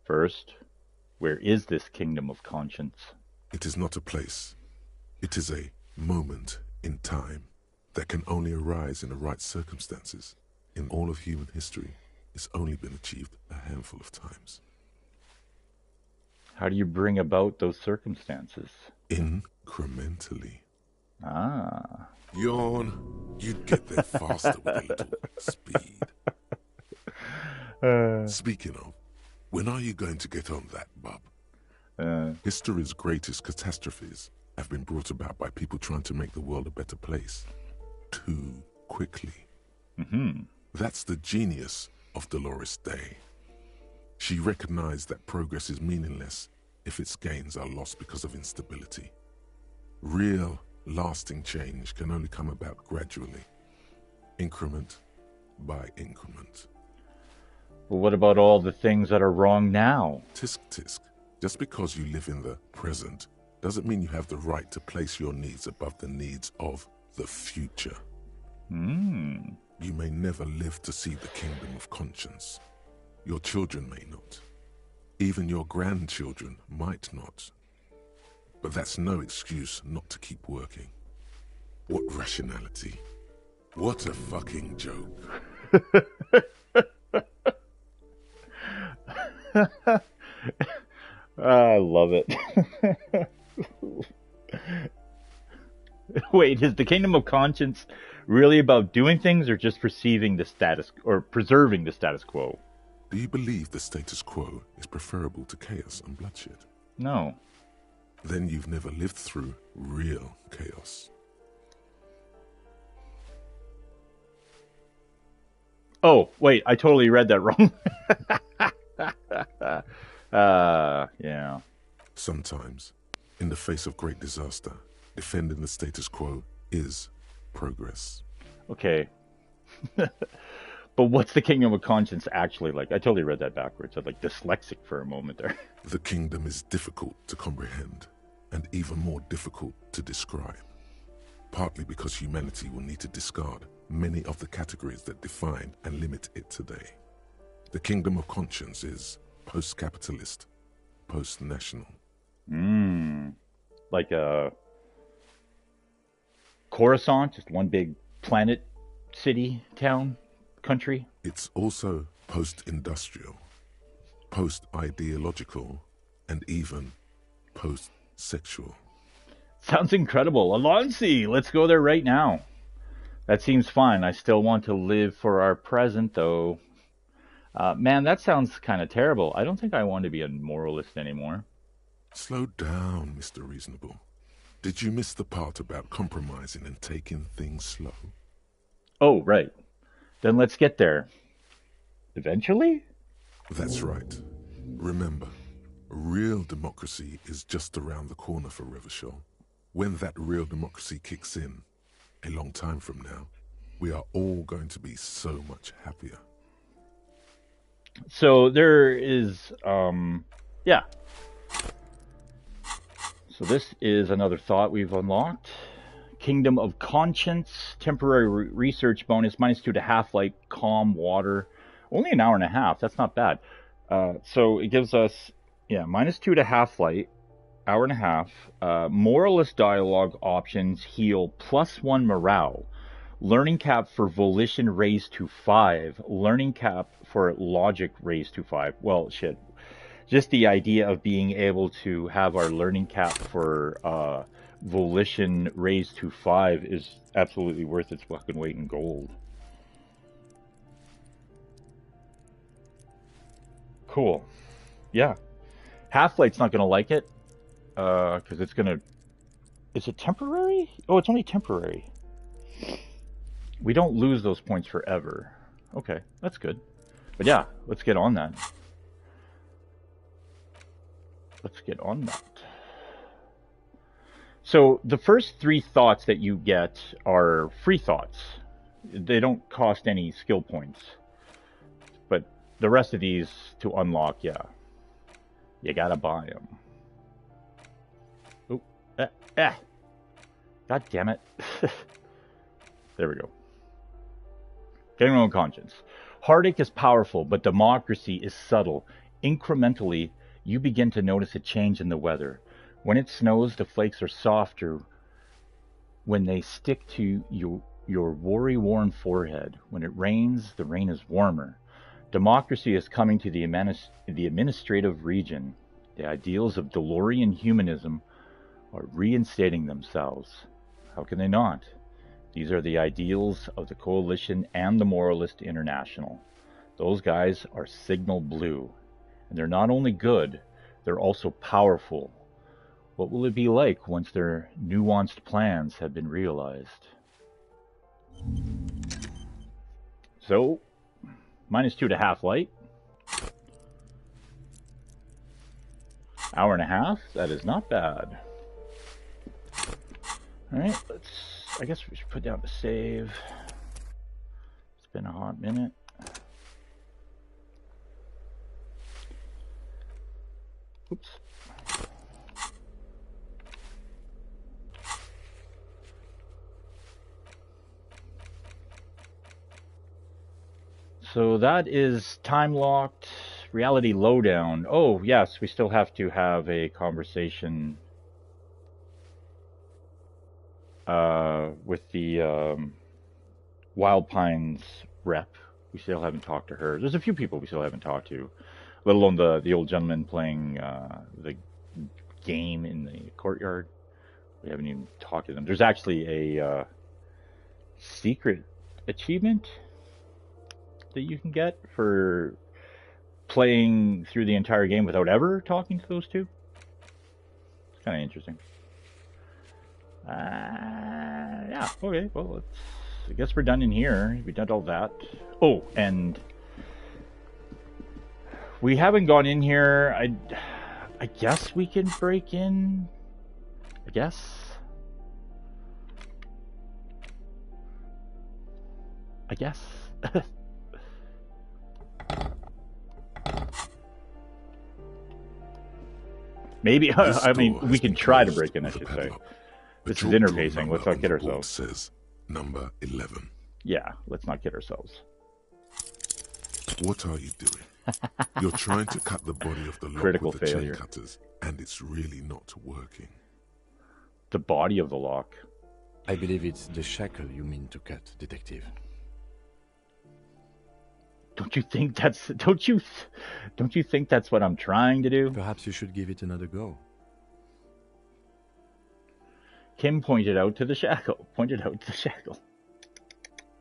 First, where is this Kingdom of Conscience? It is not a place. It is a moment in time that can only arise in the right circumstances. In all of human history, it's only been achieved a handful of times. How do you bring about those circumstances? Incrementally. Yawn. You'd get there faster with a little speed. Speaking of, when are you going to get on that, bub? History's greatest catastrophes have been brought about by people trying to make the world a better place. Too quickly. That's the genius of Dolores Day. She recognized that progress is meaningless if its gains are lost because of instability. Real, lasting change can only come about gradually, increment by increment. Well, what about all the things that are wrong now? Tisk tisk. Just because you live in the present doesn't mean you have the right to place your needs above the needs of the future. You may never live to see the Kingdom of Conscience. Your children may not. Even your grandchildren might not. But that's no excuse not to keep working. What rationality? What a fucking joke. I love it. Wait, is the Kingdom of Conscience really about doing things or just perceiving the status or preserving the status quo? Do you believe the status quo is preferable to chaos and bloodshed? No. Then you've never lived through real chaos. Oh, wait, I totally read that wrong. Yeah. Sometimes, in the face of great disaster, defending the status quo is progress. Okay. But what's the Kingdom of Conscience actually like? I totally read that backwards. I'm like dyslexic for a moment there. The kingdom is difficult to comprehend, and even more difficult to describe. Partly because humanity will need to discard many of the categories that define and limit it today. The Kingdom of Conscience is post-capitalist, post-national. Like a Coruscant, just one big planet, city, town, country. It's also post-industrial, post-ideological, and even post-sexual. Sounds incredible. Alonsi, let's go there right now. That seems fine. I still want to live for our present, though. Man, that sounds kind of terrible. I don't think I want to be a moralist anymore. Slow down, Mr. Reasonable. Did you miss the part about compromising and taking things slow? Oh, right. Then let's get there. Eventually? That's right. Remember, real democracy is just around the corner for Revachol. When that real democracy kicks in, a long time from now, we are all going to be so much happier. So there is, yeah. So this is another thought we've unlocked. Kingdom of Conscience, temporary research bonus, -2 to half-light, calm water. Only an hour and a half, that's not bad. So it gives us, yeah, -2 to half-light, hour and a half. Moralist dialogue options, heal, +1 morale. Learning cap for volition raised to 5. Learning cap for logic raised to 5. Well, shit. Just the idea of being able to have our learning cap for volition raised to 5 is absolutely worth its fucking weight in gold. Cool. Yeah. Half-Light's not going to like it. Because it's going to... Is it temporary? Oh, it's only temporary. We don't lose those points forever. Okay, that's good. But yeah, let's get on that. Let's get on that. So the first 3 thoughts that you get are free thoughts. They don't cost any skill points. But the rest of these to unlock, yeah. You gotta buy them. Oh, God damn it. There we go. Getting my own conscience. Heartache is powerful, but democracy is subtle. Incrementally, you begin to notice a change in the weather. When it snows, the flakes are softer. When they stick to your worry-worn forehead. When it rains, the rain is warmer. Democracy is coming to the administrative region. The ideals of DeLorean humanism are reinstating themselves. How can they not? These are the ideals of the Coalition and the Moralist International. Those guys are signal blue. And they're not only good, they're also powerful. What will it be like once their nuanced plans have been realized? So, -2 to half-light. Hour and a half, that is not bad. Alright, I guess we should put down the save. It's been a hot minute. Oops. So that is time locked. Reality lowdown. Oh, yes, we still have to have a conversation with the Wild Pines rep. We still haven't talked to her. There's a few people we still haven't talked to, let alone the old gentleman playing the game in the courtyard. We haven't even talked to them. There's actually a secret achievement that you can get for playing through the entire game without ever talking to those two. It's kind of interesting. Yeah, okay, well, I guess we're done in here. We did all that. Oh, and we haven't gone in here. I guess we can break in. I guess. I guess. Maybe, This I mean, door we has can been try to closed break in, I with a should say. padlock. A This is chalk-drawn interfacing. number Let's not on kid the board ourselves. says number 11. Yeah, let's not kid ourselves. What are you doing? You're trying to cut the body of the lock Critical with the failure. chain cutters, and it's really not working. The body of the lock. I believe it's the shackle you mean to cut, Detective. Don't you think that's what I'm trying to do? Perhaps you should give it another go. Kim pointed out to the shackle.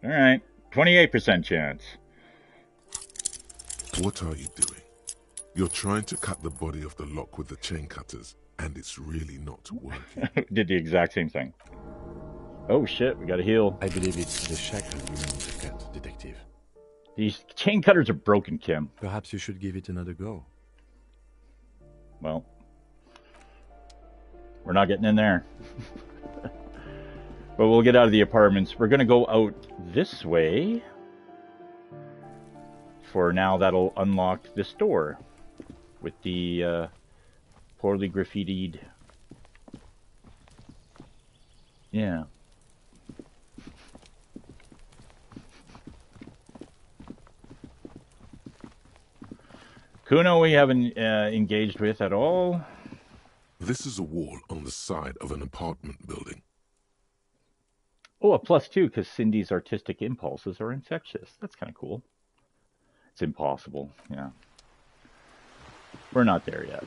All right, 28% chance. What are you doing? You're trying to cut the body of the lock with the chain cutters, and it's really not working. Did the exact same thing. Oh shit, we gotta heal. I believe it's the shackle you mean to cut, Detective. These chain cutters are broken, Kim. Perhaps you should give it another go. Well, we're not getting in there. But we'll get out of the apartments. We're gonna go out this way. For now, that'll unlock this door with the poorly graffitied. Yeah. Kuno we haven't engaged with at all. This is a wall on the side of an apartment building. Oh, a +2 because Cindy's artistic impulses are infectious. That's kind of cool. It's impossible, yeah. We're not there yet.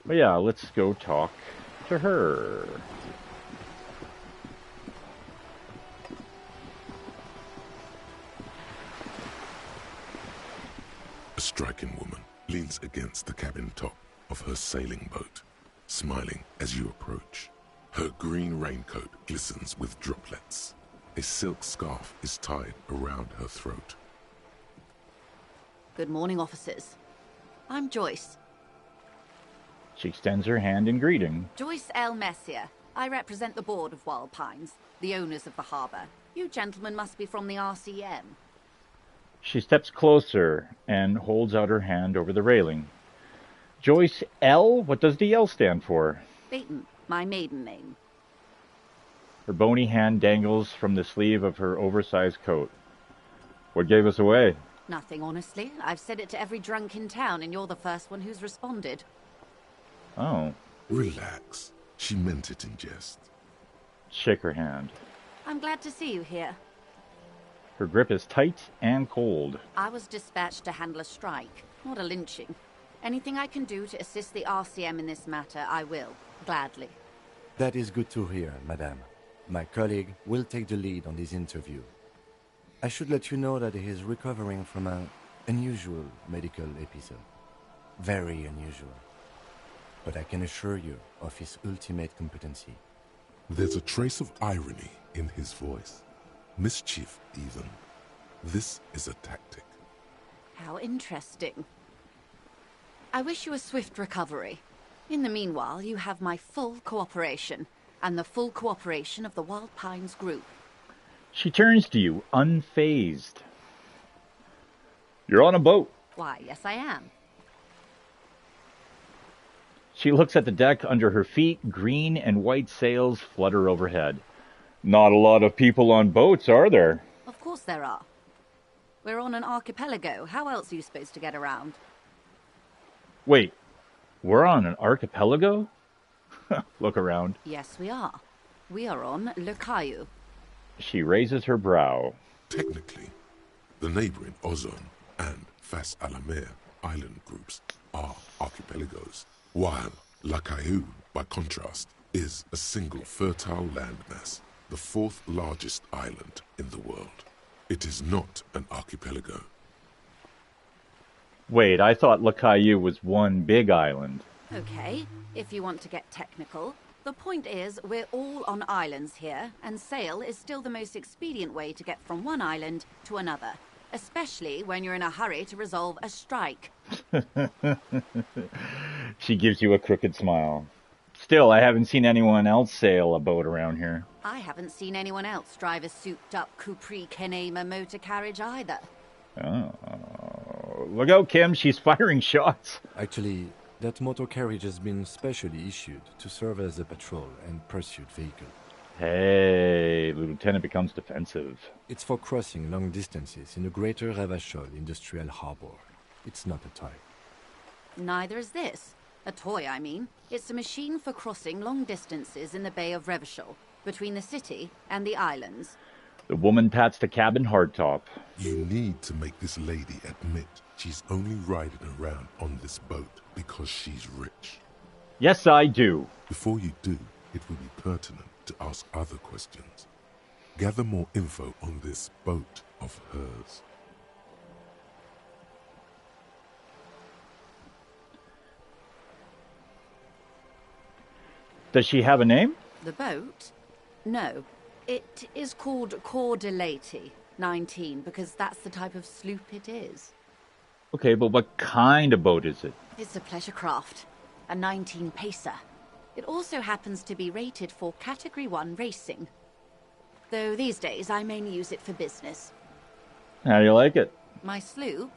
But yeah, let's go talk to her. A striking woman leans against the cabin top of her sailing boat, smiling as you approach. Her green raincoat glistens with droplets. A silk scarf is tied around her throat. Good morning, officers. I'm Joyce. She extends her hand in greeting. Joyce L. Messier. I represent the board of Wild Pines, the owners of the harbor. You gentlemen must be from the RCM. She steps closer and holds out her hand over the railing. Joyce L? What does the L stand for? Baton, my maiden name. Her bony hand dangles from the sleeve of her oversized coat. What gave us away? Nothing, honestly. I've said it to every drunk in town, and you're the first one who's responded. Oh. Relax. She meant it in jest. Shake her hand. I'm glad to see you here. Her grip is tight and cold. I was dispatched to handle a strike, not a lynching. Anything I can do to assist the RCM in this matter, I will. Gladly. That is good to hear, madame. My colleague will take the lead on this interview. I should let you know that he is recovering from an unusual medical episode. Very unusual. But I can assure you of his ultimate competency. There's a trace of irony in his voice. Mischief, even. This is a tactic. How interesting. I wish you a swift recovery. In the meanwhile, you have my full cooperation, and the full cooperation of the Wild Pines group. She turns to you, unfazed. You're on a boat. Why, yes I am. She looks at the deck under her feet. Green and white sails flutter overhead. Not a lot of people on boats, are there? Of course there are. We're on an archipelago. How else are you supposed to get around? Wait, we're on an archipelago? Look around. Yes, we are. We are on Le Caillou. She raises her brow. Technically, the neighboring Ozone and Fas Alamer island groups are archipelagos, while La Caillou, by contrast, is a single fertile landmass, the fourth largest island in the world. It is not an archipelago. Wait, I thought Le Caillou was one big island. Okay, if you want to get technical. The point is, we're all on islands here, and sail is still the most expedient way to get from one island to another, especially when you're in a hurry to resolve a strike. She gives you a crooked smile. Still, I haven't seen anyone else sail a boat around here. I haven't seen anyone else drive a souped-up Capri Kenema motor carriage either. Oh, look out, Kim. She's firing shots. Actually, that motor carriage has been specially issued to serve as a patrol and pursuit vehicle. Hey, the lieutenant becomes defensive. It's for crossing long distances in the greater Revachol industrial harbor. It's not a toy. Neither is this. A toy, I mean. It's a machine for crossing long distances in the Bay of Revachol, between the city and the islands. The woman pats the cabin hardtop. You need to make this lady admit she's only riding around on this boat because she's rich. Yes, I do. Before you do, it will be pertinent to ask other questions. Gather more info on this boat of hers. Does she have a name? The boat? No. It is called Cor de Leyte 19 because that's the type of sloop it is. Okay, but what kind of boat is it? It's a pleasure craft, a 19 pacer. It also happens to be rated for Category 1 racing. Though these days I mainly use it for business. How do you like it? My sloop?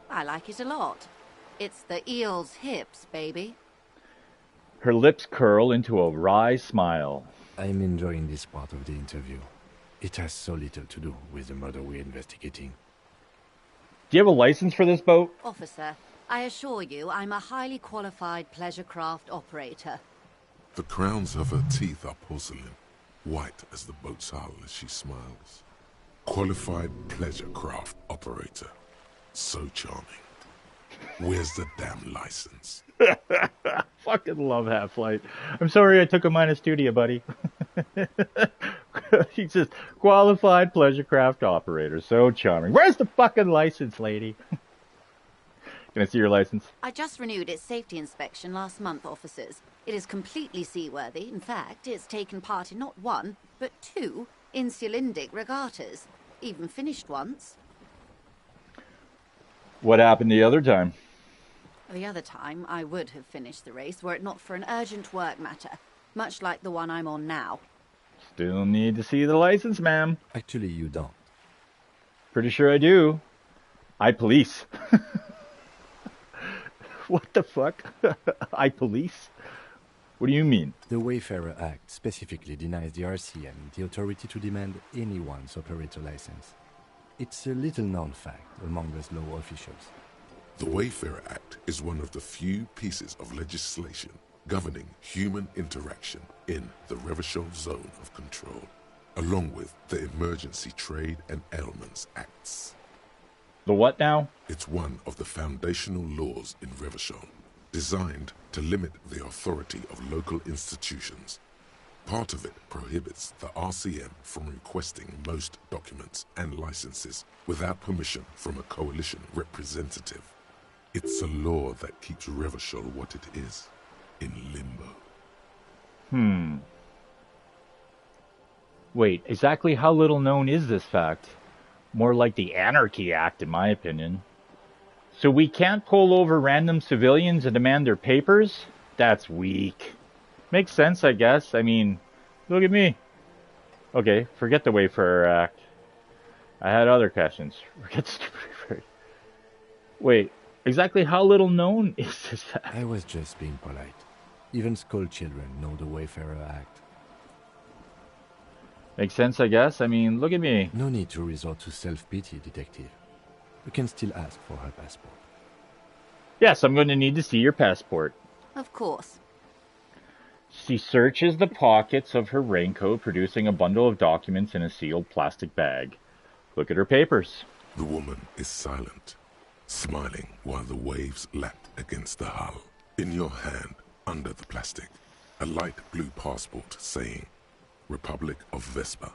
I like it a lot. It's the eel's hips, baby. Her lips curl into a wry smile. I'm enjoying this part of the interview. It has so little to do with the murder we're investigating. Do you have a license for this boat? Officer, I assure you I'm a highly qualified pleasure craft operator. The crowns of her teeth are porcelain, white as the boat's hull as she smiles. Qualified pleasure craft operator. So charming. Where's the damn license? Fucking love Half-Life. I'm sorry I took a -2 to you, buddy. He's just qualified pleasurecraft operator. So charming. Where's the fucking license, lady? Can I see your license? I just renewed its safety inspection last month, officers. It is completely seaworthy. In fact, it's taken part in not one, but 2 insulindic regattas. Even finished once. What happened the other time? The other time, I would have finished the race were it not for an urgent work matter, much like the one I'm on now. Still need to see the license, ma'am. Actually, you don't. Pretty sure I do. I police. What the fuck? I police? What do you mean? The Wayfarer Act specifically denies the RCM the authority to demand anyone's operator license. It's a little-known fact among us law officials. The Wayfarer Act is one of the few pieces of legislation governing human interaction in the Revachol Zone of Control, along with the Emergency Trade and Ailments Acts. The what now? It's one of the foundational laws in Revachol, designed to limit the authority of local institutions. Part of it prohibits the RCM from requesting most documents and licenses without permission from a coalition representative. It's a law that keeps Revachol what it is, in limbo. Wait, exactly how little known is this fact? More like the Anarchy Act, in my opinion. So we can't pull over random civilians and demand their papers? That's weak. Makes sense, I guess. I mean, look at me. Okay, forget the Wayfarer Act. I had other questions. Forget stupid. Wait, exactly how little known is this fact? I was just being polite. Even school children know the Wayfarer Act. Makes sense, I guess. I mean, look at me. No need to resort to self-pity, detective. You can still ask for her passport. Yes, I'm going to need to see your passport. Of course. She searches the pockets of her raincoat, producing a bundle of documents in a sealed plastic bag. Look at her papers. The woman is silent, smiling while the waves lap against the hull. In your hand, under the plastic, a light blue passport saying, Republic of Vespa.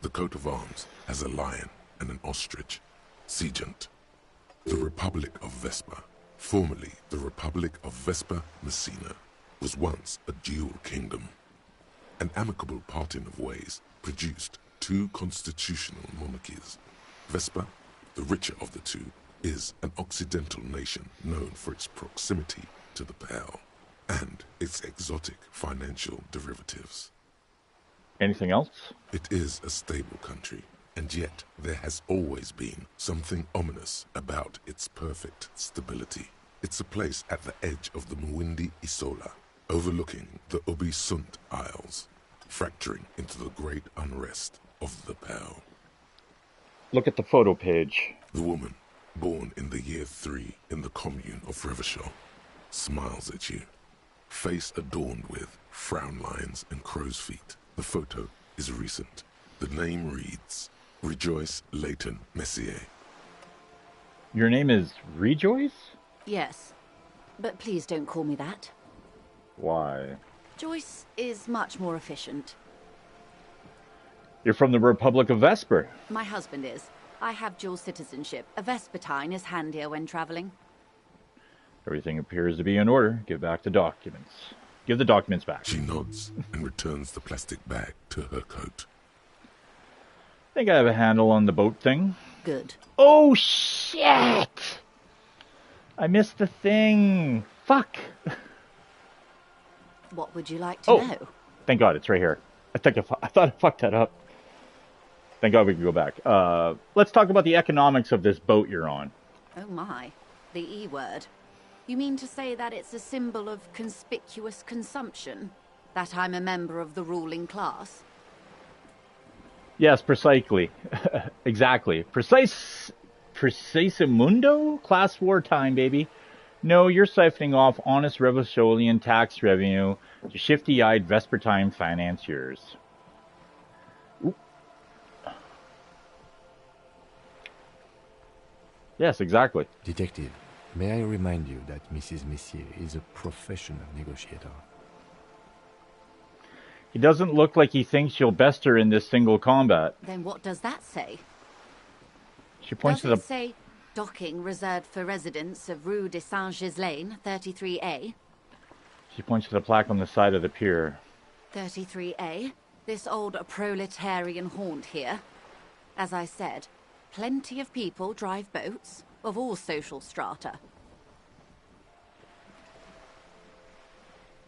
The coat of arms has a lion and an ostrich. Seigent. The Republic of Vespa, formerly the Republic of Vespa Messina, was once a dual kingdom. An amicable parting of ways produced 2 constitutional monarchies. Vespa, the richer of the 2, is an occidental nation known for its proximity to the Pale and its exotic financial derivatives. Anything else? It is a stable country, and yet there has always been something ominous about its perfect stability. It's a place at the edge of the Mwindi Isola, overlooking the Obi-Sunt Isles, fracturing into the great unrest of the Pearl. Look at the photo page. The woman, born in the year 3 in the commune of Revachol, smiles at you, face adorned with frown lines and crow's feet. The photo is recent. The name reads, Rejoice Leighton Messier. Your name is Rejoice? Yes, but please don't call me that. Why? Joyce is much more efficient. You're from the Republic of Vesper. My husband is. I have dual citizenship. A Vespertine is handier when traveling. Everything appears to be in order. Give back the documents. Give the documents back. She nods and returns the plastic bag to her coat. I think I have a handle on the boat thing. Good. Oh, shit! I missed the thing. Fuck. What would you like to know? Thank God it's right here. I thought I fucked that up. Thank God we can go back. Let's talk about the economics of this boat you're on. Oh my, the E word. You mean to say that it's a symbol of conspicuous consumption? That I'm a member of the ruling class? Yes, precisely. Exactly. Precisamundo? Class war time, baby. No, you're siphoning off honest Revacholian tax revenue to shifty-eyed Vespertine financiers. Oop. Yes, exactly. Detective, may I remind you that Mrs. Messier is a professional negotiator. He doesn't look like he thinks you'll best her in this single combat. Then what does that say? She points Does to it the... say docking reserved for residents of Rue de Saint-Ghislain, 33A? She points to the plaque on the side of the pier. 33A? This old proletarian haunt here. As I said, plenty of people drive boats, of all social strata.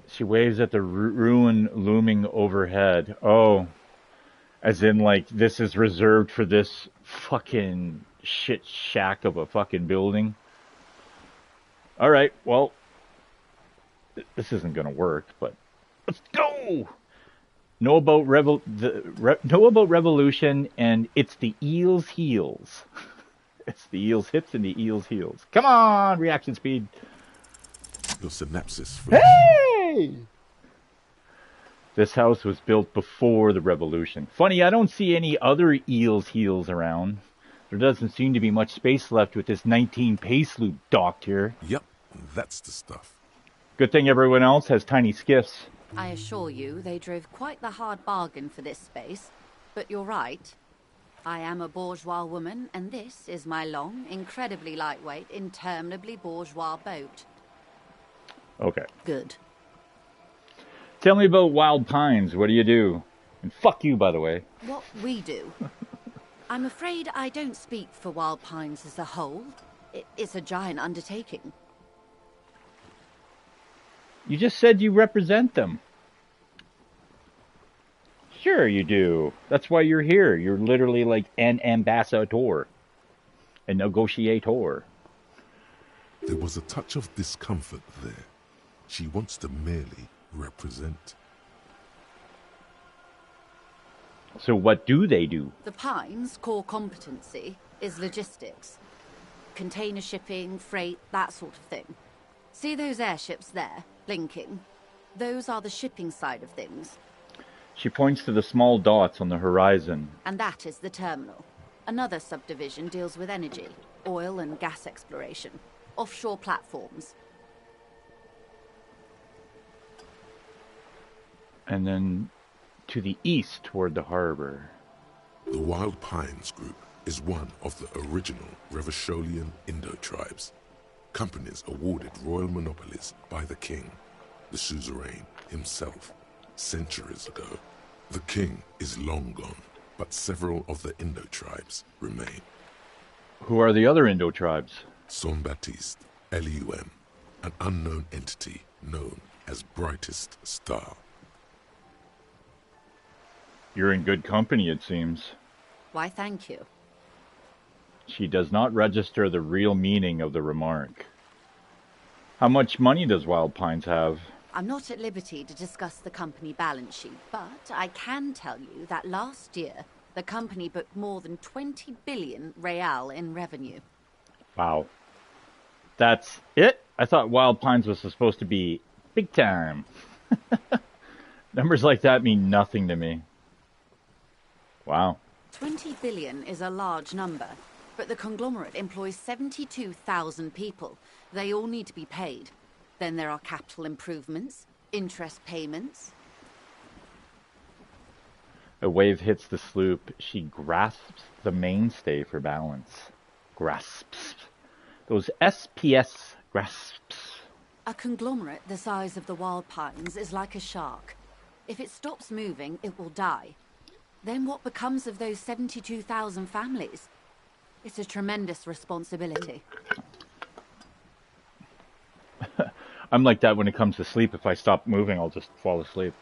She waves at the ruin looming overhead. Oh, as in like this is reserved for this fucking shit shack of a fucking building. All right, well, this isn't gonna work, but let's go. Know about revolution, and it's the eel's heels. It's the eel's hips and the eel's heels. Come on, reaction speed. Your synapses. Hey! This house was built before the revolution. Funny, I don't see any other eel's heels around. There doesn't seem to be much space left with this 19 pace loop docked here. Yep, that's the stuff. Good thing everyone else has tiny skiffs. I assure you, they drove quite the hard bargain for this space. But you're right. I am a bourgeois woman, and this is my long, incredibly lightweight, interminably bourgeois boat. Okay. Good. Tell me about Wild Pines. What do you do? And fuck you, by the way. What we do? I'm afraid I don't speak for Wild Pines as a whole. It's a giant undertaking. You just said you represent them. Sure you do. That's why you're here. You're literally like an ambassador. A negotiator. There was a touch of discomfort there. She wants to merely represent. So what do they do? The Pines' core competency is logistics. Container shipping, freight, that sort of thing. See those airships there, blinking? Those are the shipping side of things. She points to the small dots on the horizon. And that is the terminal. Another subdivision deals with energy, oil and gas exploration, offshore platforms. And then to the east toward the harbor. The Wild Pines Group is one of the original Revacholian Indo-tribes. Companies awarded royal monopolies by the king, the suzerain himself, centuries ago. The king is long gone, but several of the Indo-tribes remain. Who are the other Indo-tribes? Saint-Baptiste, Elysium, an unknown entity known as Brightest Star. You're in good company, it seems. Why, thank you. She does not register the real meaning of the remark. How much money does Wild Pines have? I'm not at liberty to discuss the company balance sheet, but I can tell you that last year, the company booked more than 20 billion real in revenue. Wow. That's it? I thought Wild Pines was supposed to be big time. Numbers like that mean nothing to me. Wow. 20 billion is a large number, but the conglomerate employs 72,000 people. They all need to be paid. Then there are capital improvements, interest payments. A wave hits the sloop. She grasps the mainstay for balance. Grasps. Those SPS grasps. A conglomerate the size of the Wild Pines is like a shark. If it stops moving, it will die. Then what becomes of those 72,000 families? It's a tremendous responsibility. I'm like that when it comes to sleep. If I stop moving, I'll just fall asleep.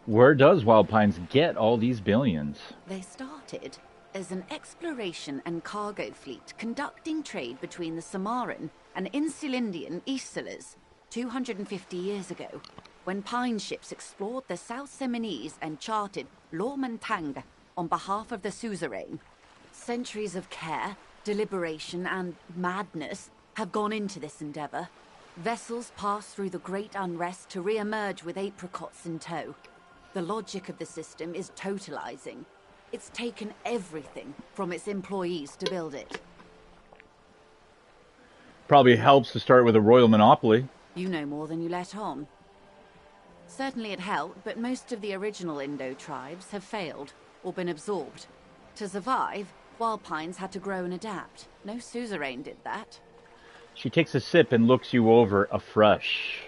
Where does Wild Pines get all these billions? They started as an exploration and cargo fleet conducting trade between the Samaran and Insulindian Isolas 250 years ago, when pine ships explored the South Seminese and charted Lomantang on behalf of the suzerain. Centuries of care, deliberation, and madness have gone into this endeavor. Vessels pass through the great unrest to re-emerge with apricots in tow. The logic of the system is totalizing. It's taken everything from its employees to build it. Probably helps to start with a royal monopoly. You know more than you let on. Certainly it helped, but most of the original Indo tribes have failed or been absorbed. To survive, Wild Pines had to grow and adapt. No suzerain did that. She takes a sip and looks you over afresh.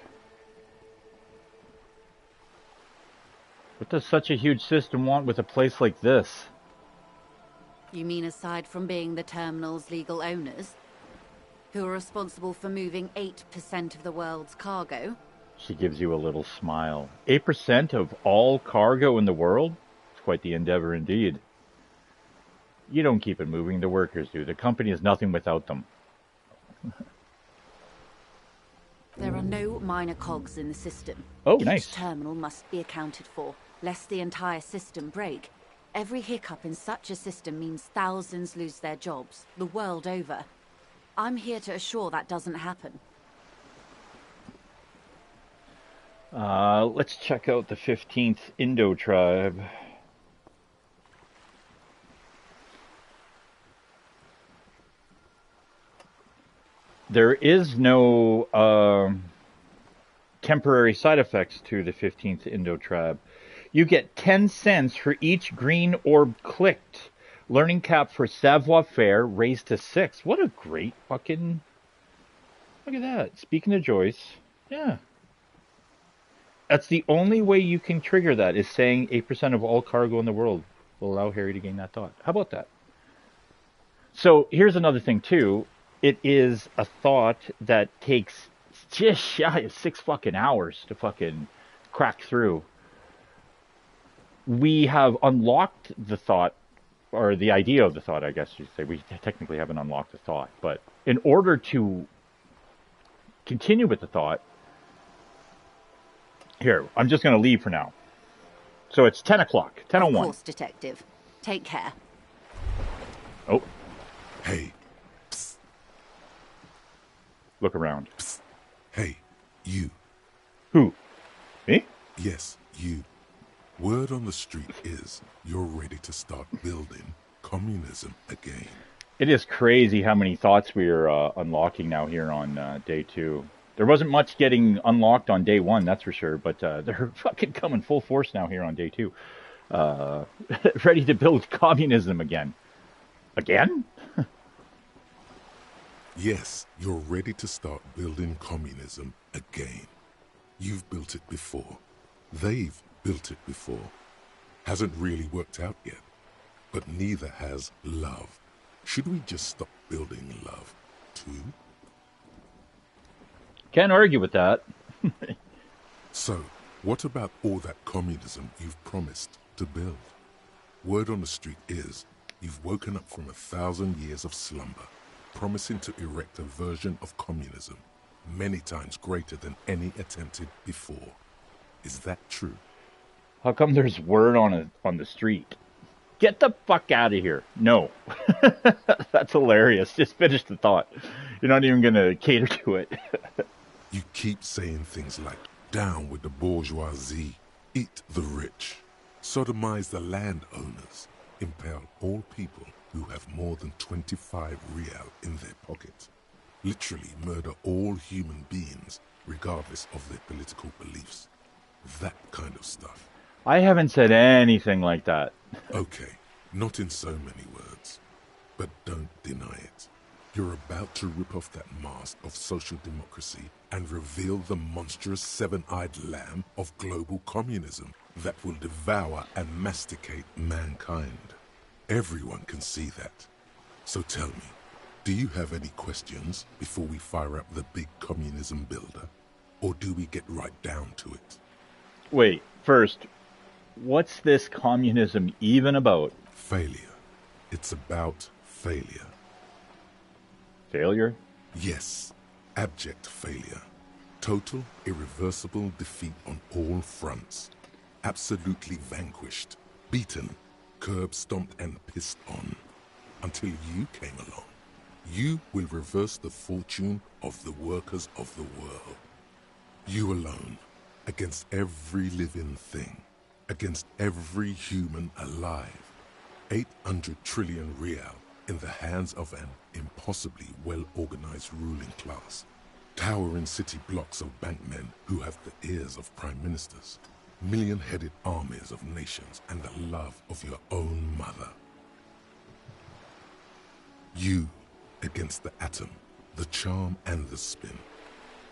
What does such a huge system want with a place like this? You mean aside from being the terminal's legal owners, who are responsible for moving 8% of the world's cargo? She gives you a little smile. 8% of all cargo in the world? It's quite the endeavor indeed. You don't keep it moving, the workers do. The company is nothing without them. There are no minor cogs in the system. Oh, nice. Each terminal must be accounted for, lest the entire system break. Every hiccup in such a system means thousands lose their jobs, the world over. I'm here to assure that doesn't happen. Let's check out the 15th Indo tribe. There is no temporary side effects to the 15th Indo tribe. You get 10 cents for each green orb clicked. Learning cap for savoir-faire raised to 6. What a great fucking... Look at that. Speaking of Joyce. Yeah. That's the only way you can trigger that, is saying 8% of all cargo in the world will allow Harry to gain that thought. How about that? So here's another thing too. It is a thought that takes just shy of 6 fucking hours to fucking crack through. We have unlocked the thought, or the idea of the thought, I guess you'd say. We technically haven't unlocked the thought, but in order to continue with the thought, here, I'm just going to leave for now. So it's 10 o'clock, 10:01. Of course, Detective. Take care. Oh. Hey. Psst. Look around. Psst. Hey, you. Who? Me? Yes, you. Word on the street is you're ready to start building communism again. It is crazy how many thoughts we are unlocking now here on day 2. There wasn't much getting unlocked on day 1, that's for sure, but they're fucking coming full force now here on day 2. Ready to build communism again. Again? Yes, you're ready to start building communism again. You've built it before. They've built it before. Hasn't really worked out yet. But neither has love. Should we just stop building love, too? Can't argue with that. So, What about all that communism you've promised to build? Word on the street is you've woken up from 1,000 years of slumber, promising to erect a version of communism many times greater than any attempted before. Is that true? How come there's word on the street? Get the fuck out of here. No. That's hilarious. Just finish the thought. You're not even going to cater to it. You keep saying things like, down with the bourgeoisie, eat the rich, sodomize the landowners, impale all people who have more than 25 real in their pocket, literally murder all human beings regardless of their political beliefs. That kind of stuff. I haven't said anything like that. Okay, not in so many words, but don't deny it. You're about to rip off that mask of social democracy and reveal the monstrous seven-eyed lamb of global communism that will devour and masticate mankind. Everyone can see that. So tell me, do you have any questions before we fire up the big communism builder? Or do we get right down to it? Wait, first, what's this communism even about? Failure. It's about failure. Failure? Yes, abject failure. Total, irreversible defeat on all fronts. Absolutely vanquished, beaten, curb-stomped and pissed on. Until you came along. You will reverse the fortune of the workers of the world. You alone, against every living thing, against every human alive. 800 trillion real in the hands of an impossibly well-organized ruling class. Towering city blocks of bankmen who have the ears of prime ministers. Million-headed armies of nations and the love of your own mother. You against the atom, the charm and the spin,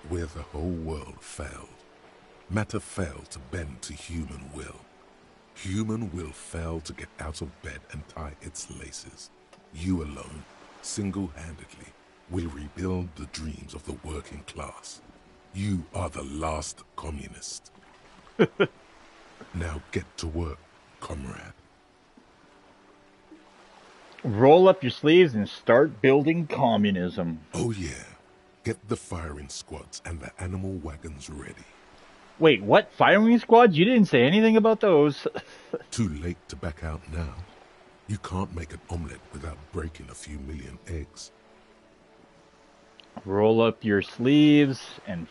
where the whole world failed. Matter failed to bend to human will. Human will failed to get out of bed and tie its laces. You alone, single-handedly, will rebuild the dreams of the working class. You are the last communist. Now get to work, comrade. Roll up your sleeves and start building communism. Oh yeah. Get the firing squads and the animal wagons ready. Wait, what? Firing squads? You didn't say anything about those. Too late to back out now. You can't make an omelette without breaking a few million eggs. Roll up your sleeves and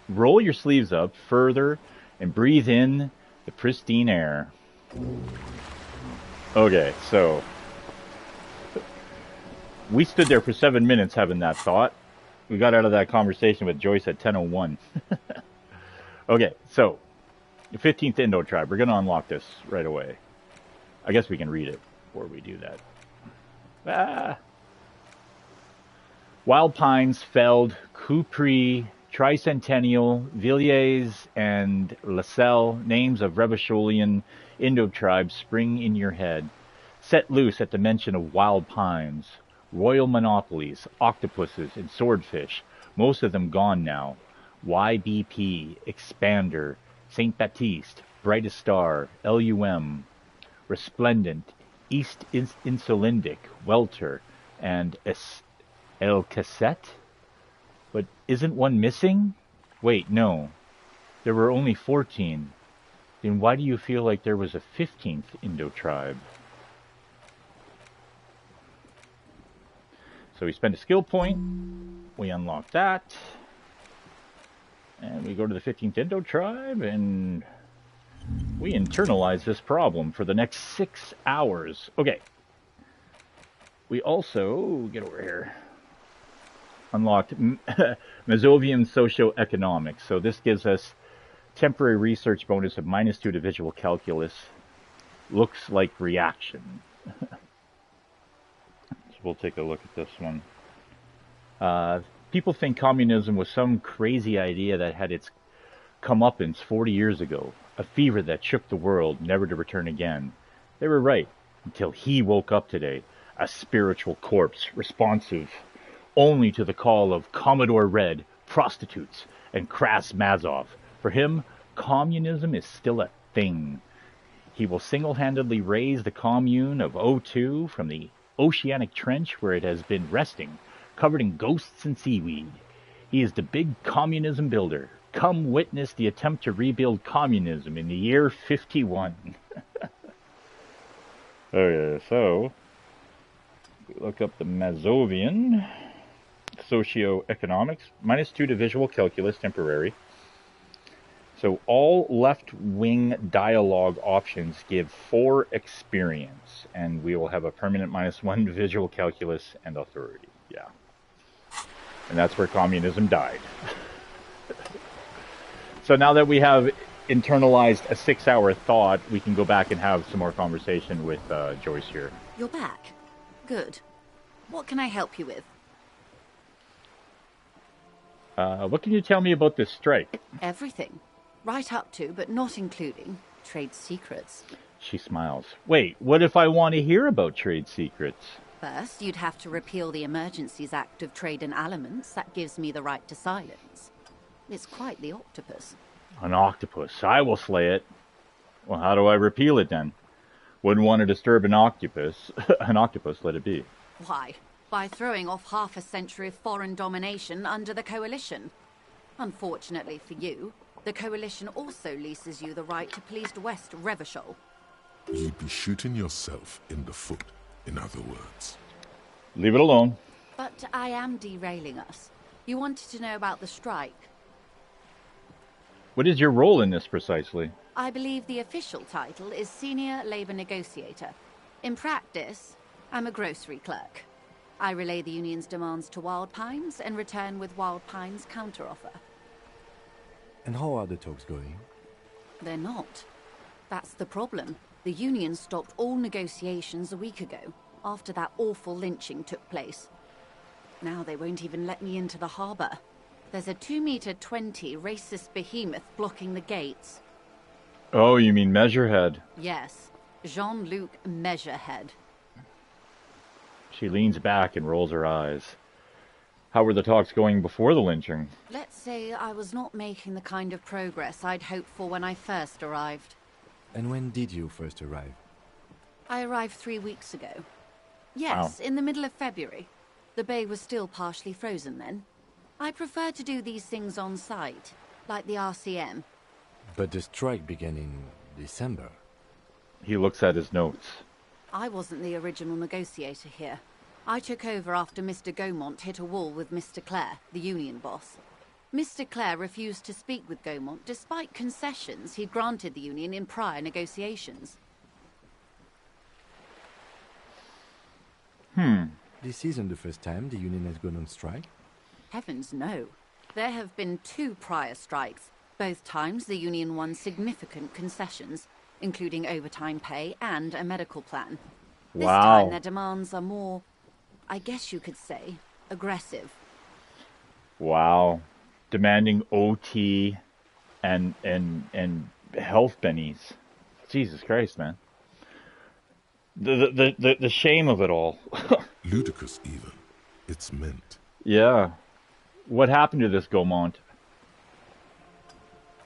roll your sleeves up further and breathe in the pristine air. Okay, so we stood there for 7 minutes having that thought. We got out of that conversation with Joyce at 10:01. Okay, so the 15th Indo tribe. We're going to unlock this right away. I guess we can read it before we do that. Wild Pines, Feld, Coupri, Tricentennial, Villiers, and Lascelles, names of Rebacholian Indo tribes spring in your head. Set loose at the mention of wild pines. Royal monopolies, octopuses, and swordfish, most of them gone now. YBP, Expander, St. Baptiste, Brightest Star, LUM, Resplendent, East Insulindic, Welter, and El Cassette? But isn't one missing? Wait, no. There were only 14. Then why do you feel like there was a 15th Indo tribe? So we spend a skill point. We unlock that. And we go to the 15th Indo tribe, and we internalize this problem for the next 6 hours. Okay. We also, get over here, unlocked Mesovian Socioeconomics. So this gives us temporary research bonus of -2 to visual calculus. Looks like reaction. So we'll take a look at this one. People think communism was some crazy idea that had its comeuppance 40 years ago. A fever that shook the world, never to return again. They were right, until he woke up today. A spiritual corpse, responsive only to the call of Commodore Red, prostitutes, and Kras Mazov. For him, communism is still a thing. He will single-handedly raise the commune of O2 from the oceanic trench where it has been resting, covered in ghosts and seaweed. He is the big communism builder. Come witness the attempt to rebuild communism in the year 51. Okay, so we look up the Mazovian socioeconomics. -2 to visual calculus, temporary. So all left-wing dialogue options give 4 experience, and we will have a permanent -1 visual calculus and authority. Yeah. And that's where communism died. So now that we have internalized a 6-hour thought, we can go back and have some more conversation with Joyce here. You're back. Good. What can I help you with? What can you tell me about this strike? Everything. Right up to, but not including, trade secrets. She smiles. Wait, what if I want to hear about trade secrets? First, you'd have to repeal the Emergencies Act of Trade in Aliments. That gives me the right to silence. It's quite the octopus. An octopus. I will slay it. Well, how do I repeal it then? Wouldn't want to disturb an octopus. An octopus, let it be. Why? By throwing off half a century of foreign domination under the Coalition. Unfortunately for you, the Coalition also leases you the right to police West Revachol. You'd be shooting yourself in the foot, in other words. Leave it alone. But I am derailing us. You wanted to know about the strike. What is your role in this precisely? I believe the official title is Senior Labour Negotiator. In practice, I'm a grocery clerk. I relay the union's demands to Wild Pines and return with Wild Pines' counteroffer. And how are the talks going? They're not. That's the problem. The union stopped all negotiations a week ago, after that awful lynching took place. Now they won't even let me into the harbour. There's a 2-meter-20 racist behemoth blocking the gates. Oh, you mean Measurehead? Yes, Jean-Luc Measurehead. She leans back and rolls her eyes. How were the talks going before the lynching? Let's say I was not making the kind of progress I'd hoped for when I first arrived. And when did you first arrive? I arrived 3 weeks ago. Yes, in the middle of February. The bay was still partially frozen then. I prefer to do these things on site, like the RCM. But the strike began in December. He looks at his notes. I wasn't the original negotiator here. I took over after Mr. Gaumont hit a wall with Mr. Clare, the union boss. Mr. Clare refused to speak with Gaumont despite concessions he'd granted the union in prior negotiations. This isn't the first time the union has gone on strike. Heavens no. There have been 2 prior strikes. Both times the union won significant concessions, including overtime pay and a medical plan. This time their demands are more, I guess you could say, aggressive. Wow. Demanding OT and health bennies. Jesus Christ, man. The shame of it all. Ludicrous, even. It's meant. Yeah. What happened to this Gaumont?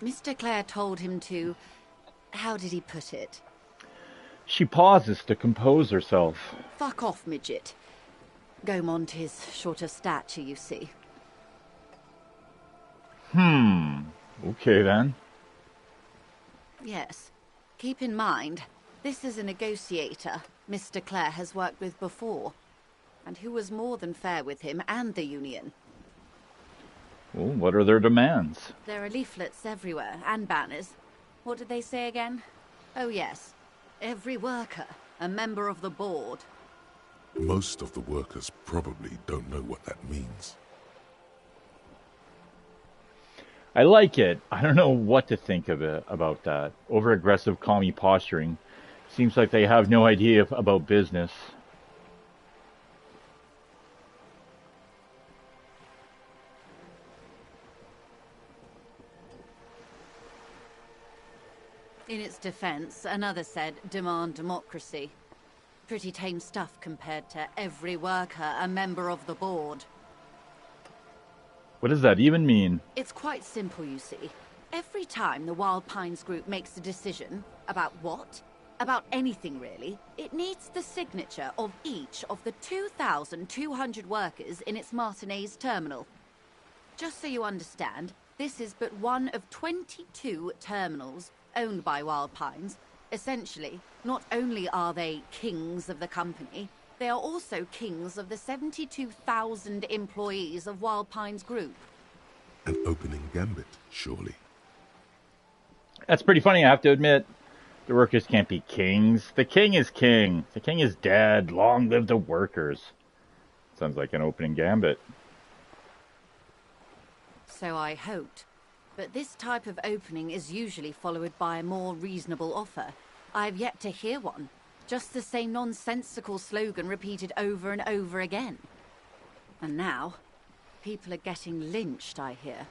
Mr. Clare told him to... How did he put it? She pauses to compose herself. Fuck off, midget. Gaumont is short of stature, you see. Okay then. Yes. Keep in mind, this is a negotiator Mr. Clare has worked with before, and who was more than fair with him and the union. Well, what are their demands? There are leaflets everywhere, and banners. What did they say again? Oh yes. Every worker, a member of the board. Most of the workers probably don't know what that means. I like it. I don't know what to think of it about that. Over-aggressive commie posturing. Seems like they have no idea about business. In its defense, another said, demand democracy. Pretty tame stuff compared to every worker, a member of the board. What does that even mean? It's quite simple, you see. Every time the Wild Pines group makes a decision about what? About anything really, it needs the signature of each of the 2,200 workers in its Martinez terminal. Just so you understand, this is but one of 22 terminals owned by Wild Pines. Essentially, not only are they kings of the company, they are also kings of the 72,000 employees of Wild Pines Group. An opening gambit, surely. That's pretty funny, I have to admit. The workers can't be kings. The king is king. The king is dead. Long live the workers. Sounds like an opening gambit. So I hoped. But this type of opening is usually followed by a more reasonable offer. I've yet to hear one. Just the same nonsensical slogan repeated over and over again. And now, people are getting lynched, I hear.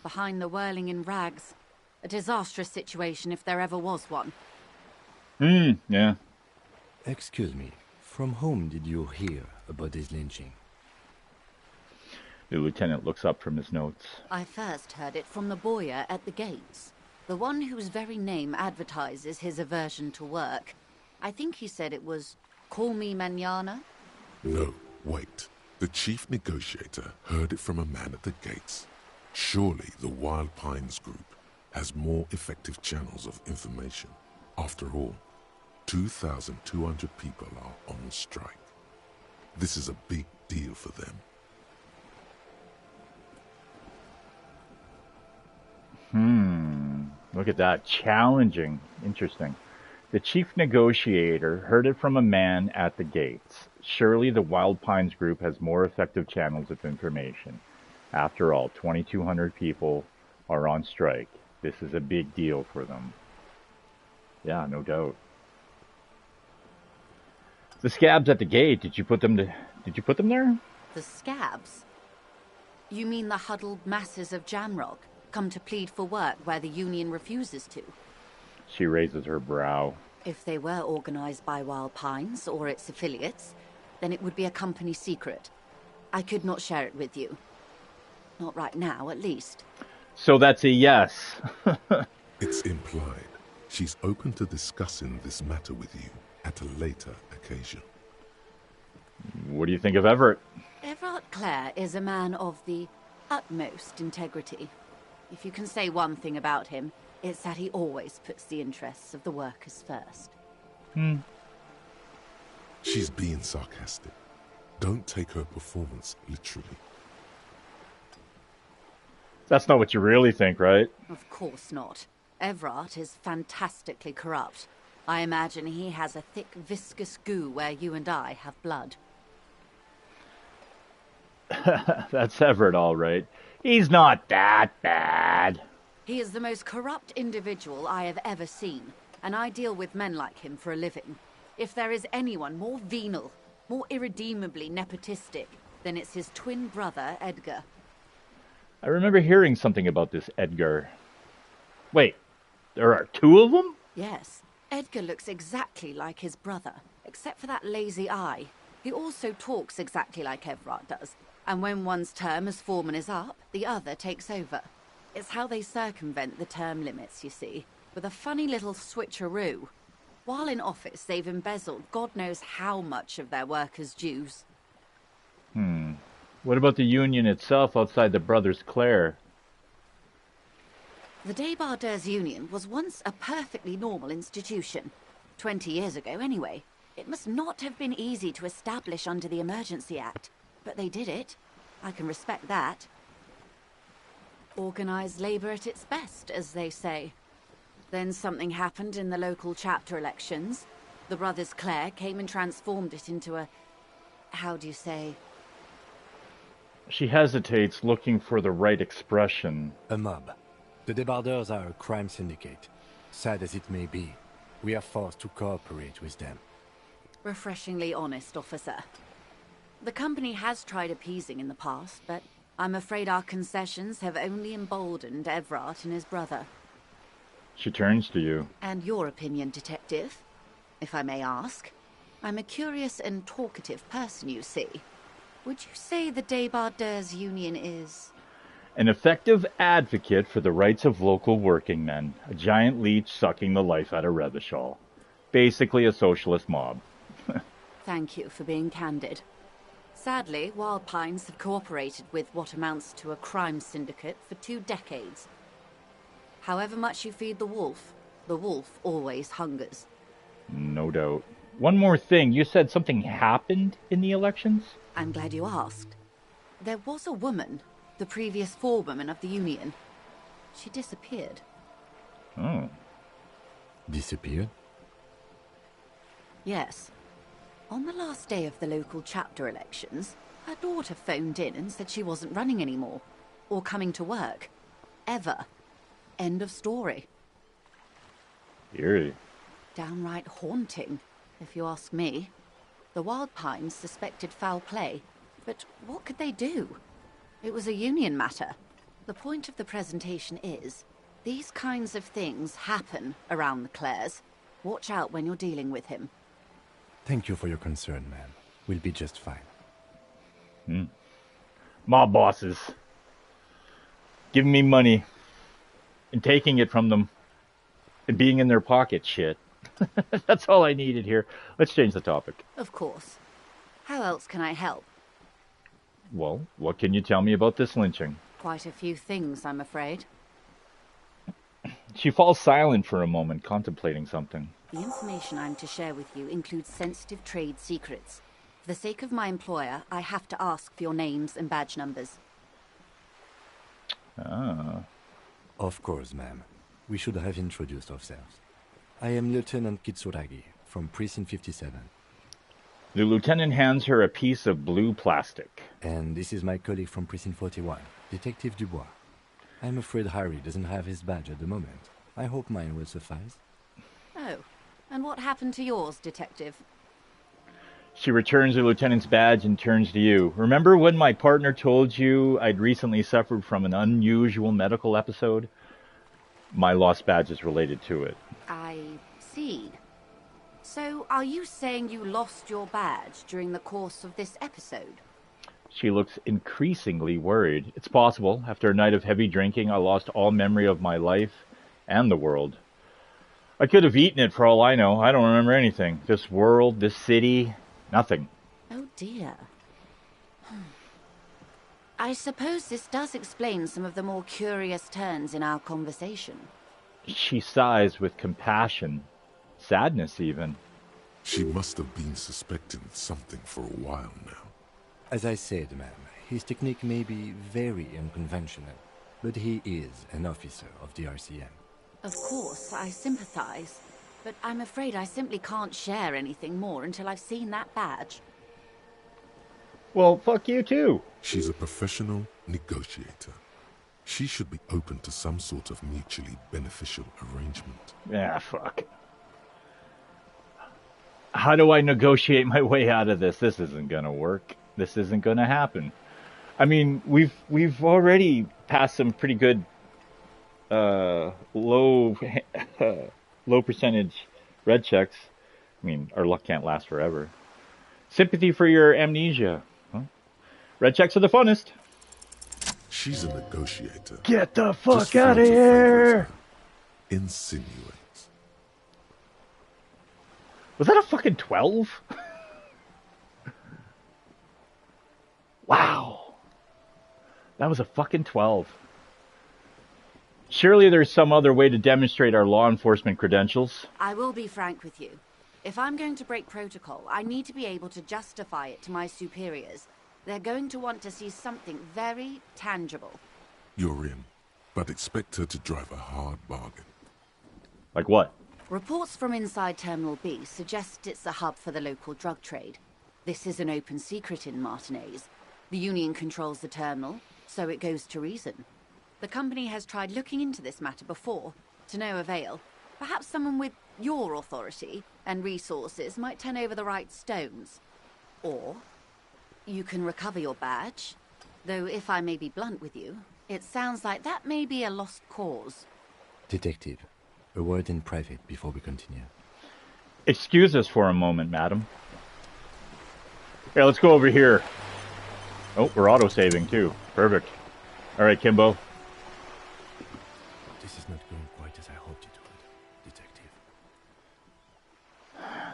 Behind the whirling in rags. A disastrous situation if there ever was one. Yeah. Excuse me, from whom did you hear about this lynching? The lieutenant looks up from his notes. I first heard it from the bowyer at the gates. The one whose very name advertises his aversion to work. I think he said it was, "Call me mañana." No, wait. The chief negotiator heard it from a man at the gates. Surely the Wild Pines Group has more effective channels of information. After all, 2,200 people are on strike. This is a big deal for them. Look at that. Challenging. Interesting. The chief negotiator heard it from a man at the gates. Surely the Wild Pines Group has more effective channels of information. After all, 2,200 people are on strike. This is a big deal for them. Yeah, no doubt. The scabs at the gate, did you put them there? The scabs? You mean the huddled masses of Jamrock, come to plead for work where the union refuses to? She raises her brow. If they were organized by Wild Pines or its affiliates, then it would be a company secret. I could not share it with you. Not right now, at least. So that's a yes. It's implied. She's open to discussing this matter with you at a later occasion. What do you think of Everett? Everard Clare is a man of the utmost integrity. If you can say one thing about him, it's that he always puts the interests of the workers first. She's being sarcastic. Don't take her performance literally. That's not what you really think, right? Of course not. Everard is fantastically corrupt. I imagine he has a thick, viscous goo where you and I have blood. That's Everett, all right. He's not that bad. He is the most corrupt individual I have ever seen, and I deal with men like him for a living. If there is anyone more venal, more irredeemably nepotistic, then it's his twin brother, Edgar. I remember hearing something about this Edgar. Wait, there are two of them? Yes. Edgar looks exactly like his brother, except for that lazy eye. He also talks exactly like Everard does, and when one's term as foreman is up, the other takes over. It's how they circumvent the term limits, you see, with a funny little switcheroo. While in office, they've embezzled God knows how much of their workers' dues. What about the union itself outside the Brothers Clare? The Débardeurs Union was once a perfectly normal institution. 20 years ago, anyway. It must not have been easy to establish under the Emergency Act, but they did it. I can respect that. Organised labour at its best, as they say. Then something happened in the local chapter elections. The Brothers Clare came and transformed it into a... how do you say... She hesitates, looking for the right expression. A mob. The Débardeurs are a crime syndicate. Sad as it may be, we are forced to cooperate with them. Refreshingly honest, officer. The company has tried appeasing in the past, but I'm afraid our concessions have only emboldened Everard and his brother. She turns to you. And your opinion, detective, if I may ask? I'm a curious and talkative person, you see. Would you say the Débardeurs Union is... An effective advocate for the rights of local working men. A giant leech sucking the life out of Revachol. Basically a socialist mob. Thank you for being candid. Sadly, Wild Pines have cooperated with what amounts to a crime syndicate for 2 decades. However much you feed the wolf always hungers. No doubt. One more thing, you said something happened in the elections? I'm glad you asked. There was a woman, the previous forewoman of the Union. She disappeared. Oh. Disappeared? Yes. On the last day of the local chapter elections, her daughter phoned in and said she wasn't running anymore, or coming to work. Ever. End of story. Eerie. Downright haunting, if you ask me. The Wild Pines suspected foul play, but what could they do? It was a union matter. The point of the presentation is, these kinds of things happen around the Clares. Watch out when you're dealing with him. Thank you for your concern, ma'am. We'll be just fine. Mob bosses. Giving me money. And taking it from them. And being in their pocket, shit. That's all I needed here. Let's change the topic. Of course. How else can I help? Well, what can you tell me about this lynching? Quite a few things, I'm afraid. She falls silent for a moment, contemplating something. The information I'm to share with you includes sensitive trade secrets. For the sake of my employer, I have to ask for your names and badge numbers. Ah. Of course, ma'am. We should have introduced ourselves. I am Lieutenant Kitsuragi, from Precinct 57. The lieutenant hands her a piece of blue plastic. And this is my colleague from Precinct 41, Detective Dubois. I'm afraid Harry doesn't have his badge at the moment. I hope mine will suffice. Oh, and what happened to yours, Detective? She returns the lieutenant's badge and turns to you. Remember when my partner told you I'd recently suffered from an unusual medical episode? My lost badge is related to it. I see. So, are you saying you lost your badge during the course of this episode? She looks increasingly worried. It's possible. After a night of heavy drinking, I lost all memory of my life and the world. I could have eaten it for all I know. I don't remember anything. This world, this city, nothing. Oh dear. I suppose this does explain some of the more curious turns in our conversation. She sighs with compassion, sadness even. She must have been suspecting something for a while now. As I said, ma'am, his technique may be very unconventional, but he is an officer of the RCM. Of course, I sympathize, but I'm afraid I simply can't share anything more until I've seen that badge. Well, fuck you too. She's a professional negotiator. She should be open to some sort of mutually beneficial arrangement. Yeah, fuck. How do I negotiate my way out of this? This isn't gonna work. This isn't gonna happen. I mean, we've already passed some pretty good low percentage red checks. I mean, our luck can't last forever. Sympathy for your amnesia. Huh? Red checks are the funnest. She's a negotiator. Get the fuck out of here! Insinuates. Was that a fucking 12? Wow. That was a fucking 12. Surely there's some other way to demonstrate our law enforcement credentials. I will be frank with you. If I'm going to break protocol, I need to be able to justify it to my superiors. They're going to want to see something very tangible. You're in, but expect her to drive a hard bargain. Like what? Reports from inside Terminal B suggest it's a hub for the local drug trade. This is an open secret in Martinez. The Union controls the terminal, so it goes to reason. The company has tried looking into this matter before, to no avail. Perhaps someone with your authority and resources might turn over the right stones. Or you can recover your badge, though if I may be blunt with you, it sounds like that may be a lost cause. Detective, a word in private before we continue. Excuse us for a moment, madam. Yeah, let's go over here. Oh, we're auto-saving too. Perfect. All right, Kimbo. This is not going quite as I hoped it would, Detective.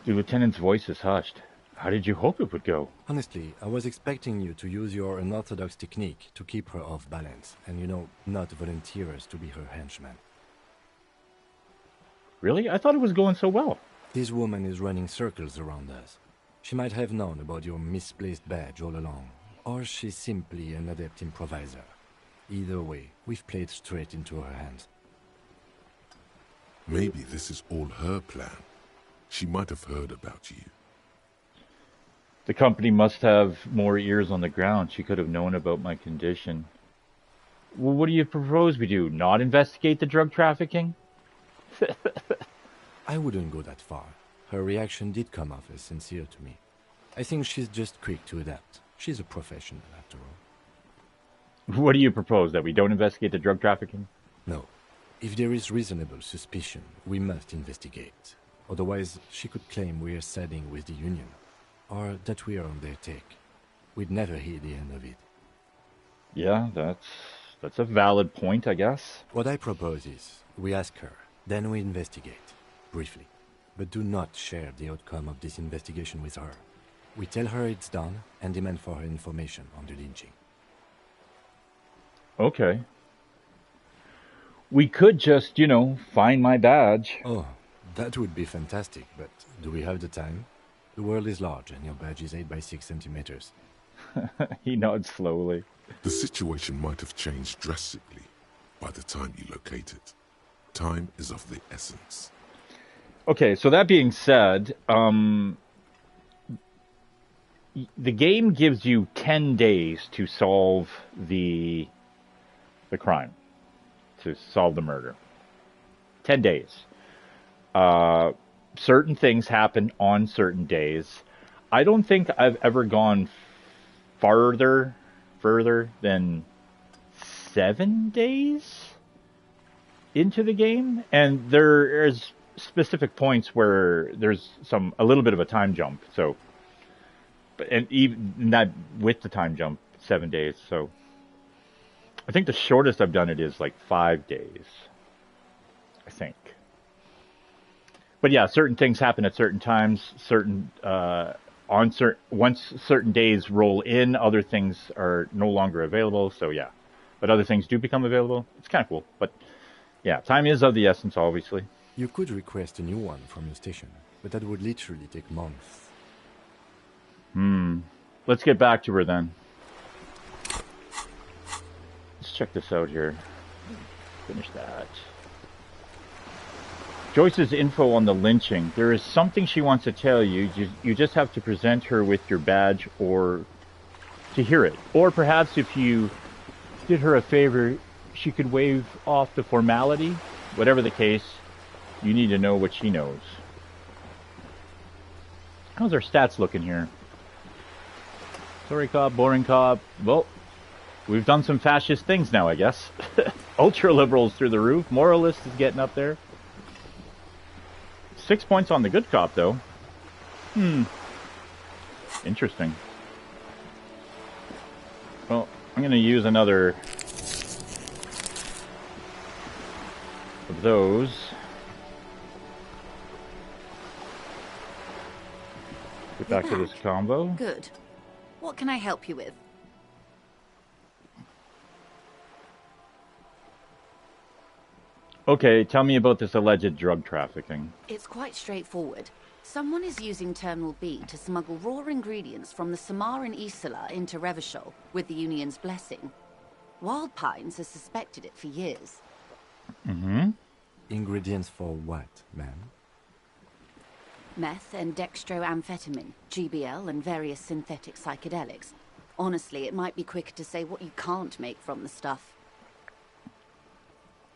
The lieutenant's voice is hushed. How did you hope it would go? Honestly, I was expecting you to use your unorthodox technique to keep her off balance, and not volunteer us to be her henchman. Really? I thought it was going so well. This woman is running circles around us. She might have known about your misplaced badge all along, or she's simply an adept improviser. Either way, we've played straight into her hands. Maybe this is all her plan. She might have heard about you. The company must have more ears on the ground. She could have known about my condition. Well, what do you propose we do? Not investigate the drug trafficking? I wouldn't go that far. Her reaction did come off as sincere to me. I think she's just quick to adapt. She's a professional, after all. What do you propose? That we don't investigate the drug trafficking? No. If there is reasonable suspicion, we must investigate. Otherwise, she could claim we're siding with the Union, or that we're on their take. We'd never hear the end of it. Yeah, that's a valid point, I guess. What I propose is, we ask her, then we investigate, briefly. But do not share the outcome of this investigation with her. We tell her it's done, and demand for her information on the lynching. Okay. We could just, find my badge. Oh, that would be fantastic, but do we have the time? The world is large, and your badge is 8 by 6 centimeters. He nods slowly. The situation might have changed drastically by the time you locate it. Time is of the essence. Okay, so that being said, the game gives you 10 days to solve the crime, to solve the murder. 10 days. Certain things happen on certain days. I don't think I've ever gone further than 7 days into the game, and there is specific points where there's a little bit of a time jump. So, and even not with the time jump, 7 days. So, I think the shortest I've done it is like 5 days. I think. But yeah, certain things happen at certain times. Once certain days roll in, other things are no longer available. So yeah, but other things do become available. It's kind of cool. But yeah, time is of the essence, obviously. You could request a new one from your station, but that would literally take months. Let's get back to her then. Let's check this out here. Finish that. Joyce's info on the lynching. There is something she wants to tell you. You just have to present her with your badge or to hear it. Or perhaps if you did her a favor, she could waive off the formality. Whatever the case, you need to know what she knows. How's our stats looking here? Sorry cop, boring cop. Well, we've done some fascist things now, I guess. Ultra liberals through the roof. Moralist is getting up there. 6 points on the good cop, though. Interesting. Well, I'm going to use another of those. Get back to this combo. Good. What can I help you with? Okay, tell me about this alleged drug trafficking. It's quite straightforward. Someone is using Terminal B to smuggle raw ingredients from the Samar and Isola into Revachol with the Union's blessing. Wild Pines has suspected it for years. Ingredients for what, ma'am? Meth and dextroamphetamine, GBL, and various synthetic psychedelics. Honestly, it might be quicker to say what you can't make from the stuff.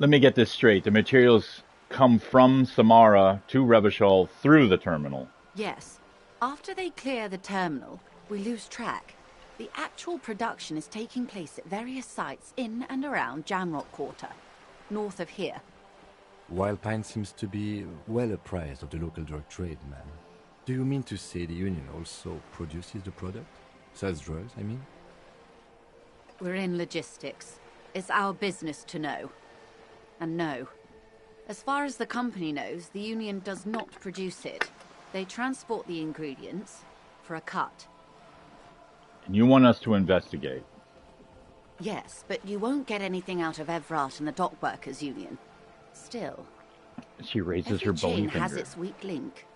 Let me get this straight. The materials come from Samara to Revachol through the terminal. Yes. After they clear the terminal, we lose track. The actual production is taking place at various sites in and around Jamrock Quarter, north of here. Wild Pine seems to be well apprised of the local drug trade, ma'am. Do you mean to say the Union also produces the product? Sells drugs, I mean? We're in logistics. It's our business to know. And no. As far as the company knows, the Union does not produce it. They transport the ingredients for a cut. And you want us to investigate? Yes, but you won't get anything out of Evrart and the Dockworkers Union. Still, She raises every her chain bony has finger. its weak link.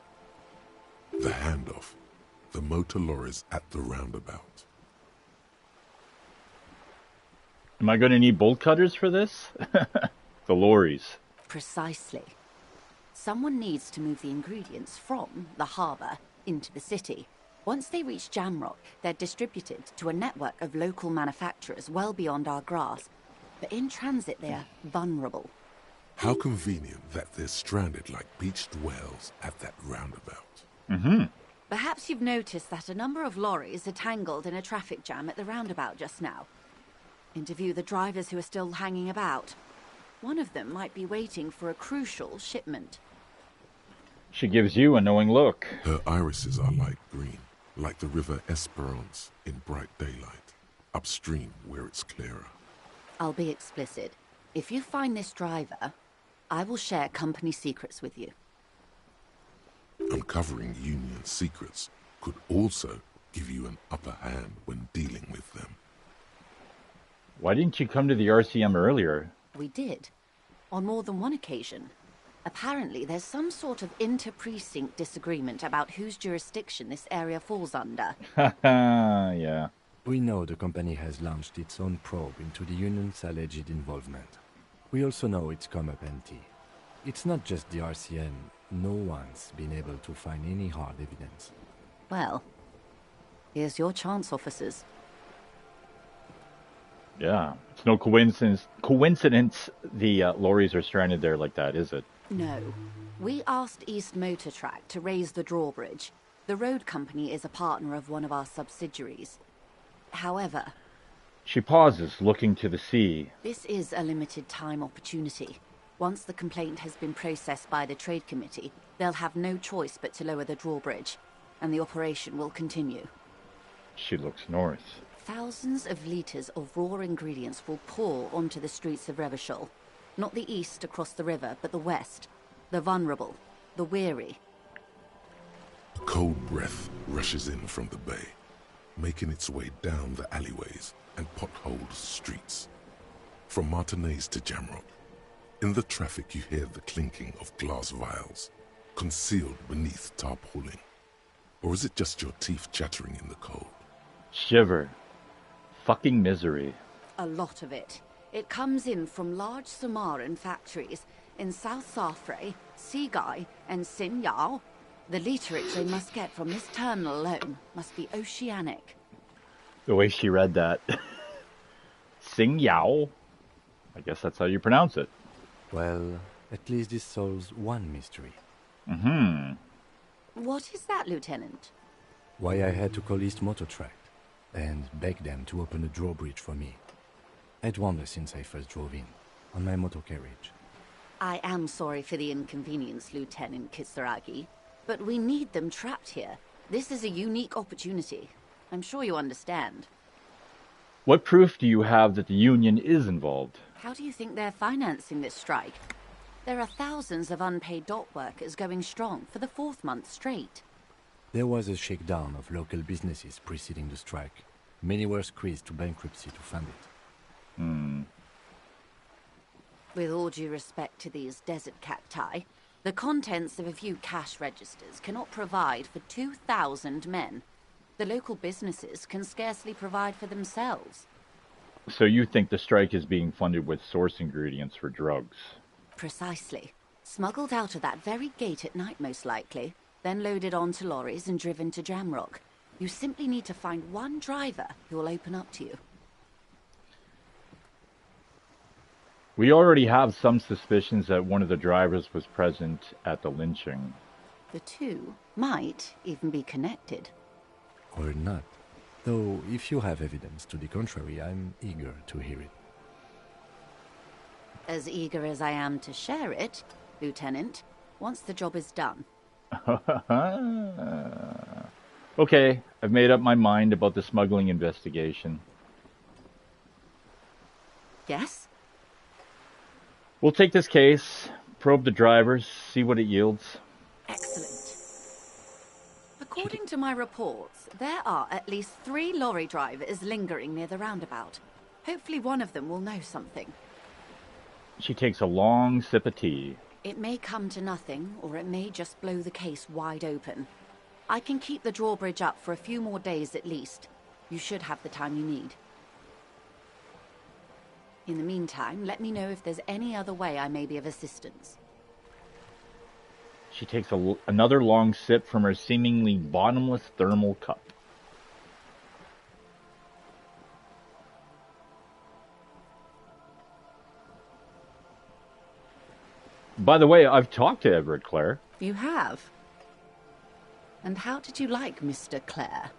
The handoff. The motor lorries at the roundabout. Am I going to need bolt cutters for this? The lorries. Precisely. Someone needs to move the ingredients from the harbour into the city. Once they reach Jamrock, they're distributed to a network of local manufacturers well beyond our grasp. But in transit, they're vulnerable. How convenient that they're stranded like beached whales at that roundabout. Mm-hmm. Perhaps you've noticed that a number of lorries are tangled in a traffic jam at the roundabout just now. Interview the drivers who are still hanging about. One of them might be waiting for a crucial shipment. She gives you a knowing look. Her irises are light green, like the river Esperance in bright daylight, upstream where it's clearer. I'll be explicit. If you find this driver, I will share company secrets with you. Uncovering Union secrets could also give you an upper hand when dealing with them. Why didn't you come to the RCM earlier? We did. On more than one occasion. Apparently, there's some sort of inter-precinct disagreement about whose jurisdiction this area falls under. Haha, yeah. We know the company has launched its own probe into the Union's alleged involvement. We also know it's come up empty. It's not just the RCM. No one's been able to find any hard evidence. Well, here's your chance, officers. Yeah. It's no coincidence the lorries are stranded there like that, is it? No. We asked East Motor Track to raise the drawbridge. The road company is a partner of one of our subsidiaries. However, She pauses, looking to the sea. this is a limited time opportunity. Once the complaint has been processed by the Trade Committee, they'll have no choice but to lower the drawbridge, and the operation will continue. She looks north. Thousands of litres of raw ingredients will pour onto the streets of Revachol. Not the east across the river, but the west. The vulnerable, the weary. A cold breath rushes in from the bay, making its way down the alleyways and potholed streets. From Martinez to Jamrock, in the traffic you hear the clinking of glass vials, concealed beneath tarpaulin. Or is it just your teeth chattering in the cold? Shiver. Fucking misery. A lot of it. It comes in from large Samaran factories in South Safre, Sigai, and Sinyao. The literage they must get from this terminal alone must be oceanic. The way she read that. Sing Yao. I guess that's how you pronounce it. Well, at least this solves one mystery. Mm-hmm. What is that, Lieutenant? Why I had to call East Motor Track and beg them to open a drawbridge for me. I'd wondered since I first drove in, on my motor carriage. I am sorry for the inconvenience, Lieutenant Kisaragi, but we need them trapped here. This is a unique opportunity. I'm sure you understand. What proof do you have that the Union is involved? How do you think they're financing this strike? There are thousands of unpaid dock workers going strong for the 4th month straight. There was a shakedown of local businesses preceding the strike. Many were squeezed to bankruptcy to fund it. With all due respect to these desert cacti, the contents of a few cash registers cannot provide for 2,000 men. The local businesses can scarcely provide for themselves. So you think the strike is being funded with source ingredients for drugs? Precisely. Smuggled out of that very gate at night, most likely, then loaded onto lorries and driven to Jamrock. You simply need to find one driver who will open up to you. We already have some suspicions that one of the drivers was present at the lynching. The two might even be connected. Or not. Though, if you have evidence to the contrary, I'm eager to hear it. As eager as I am to share it, Lieutenant, once the job is done. Okay, I've made up my mind about the smuggling investigation. Yes? We'll take this case, probe the drivers, see what it yields. Excellent. According to my reports, there are at least 3 lorry drivers lingering near the roundabout. Hopefully one of them will know something. She takes a long sip of tea. It may come to nothing, or it may just blow the case wide open. I can keep the drawbridge up for a few more days at least. You should have the time you need. In the meantime, let me know if there's any other way I may be of assistance. She takes another long sip from her seemingly bottomless thermal cup. By the way, I've talked to Everett, Claire. You have? And how did you like Mr. Clare?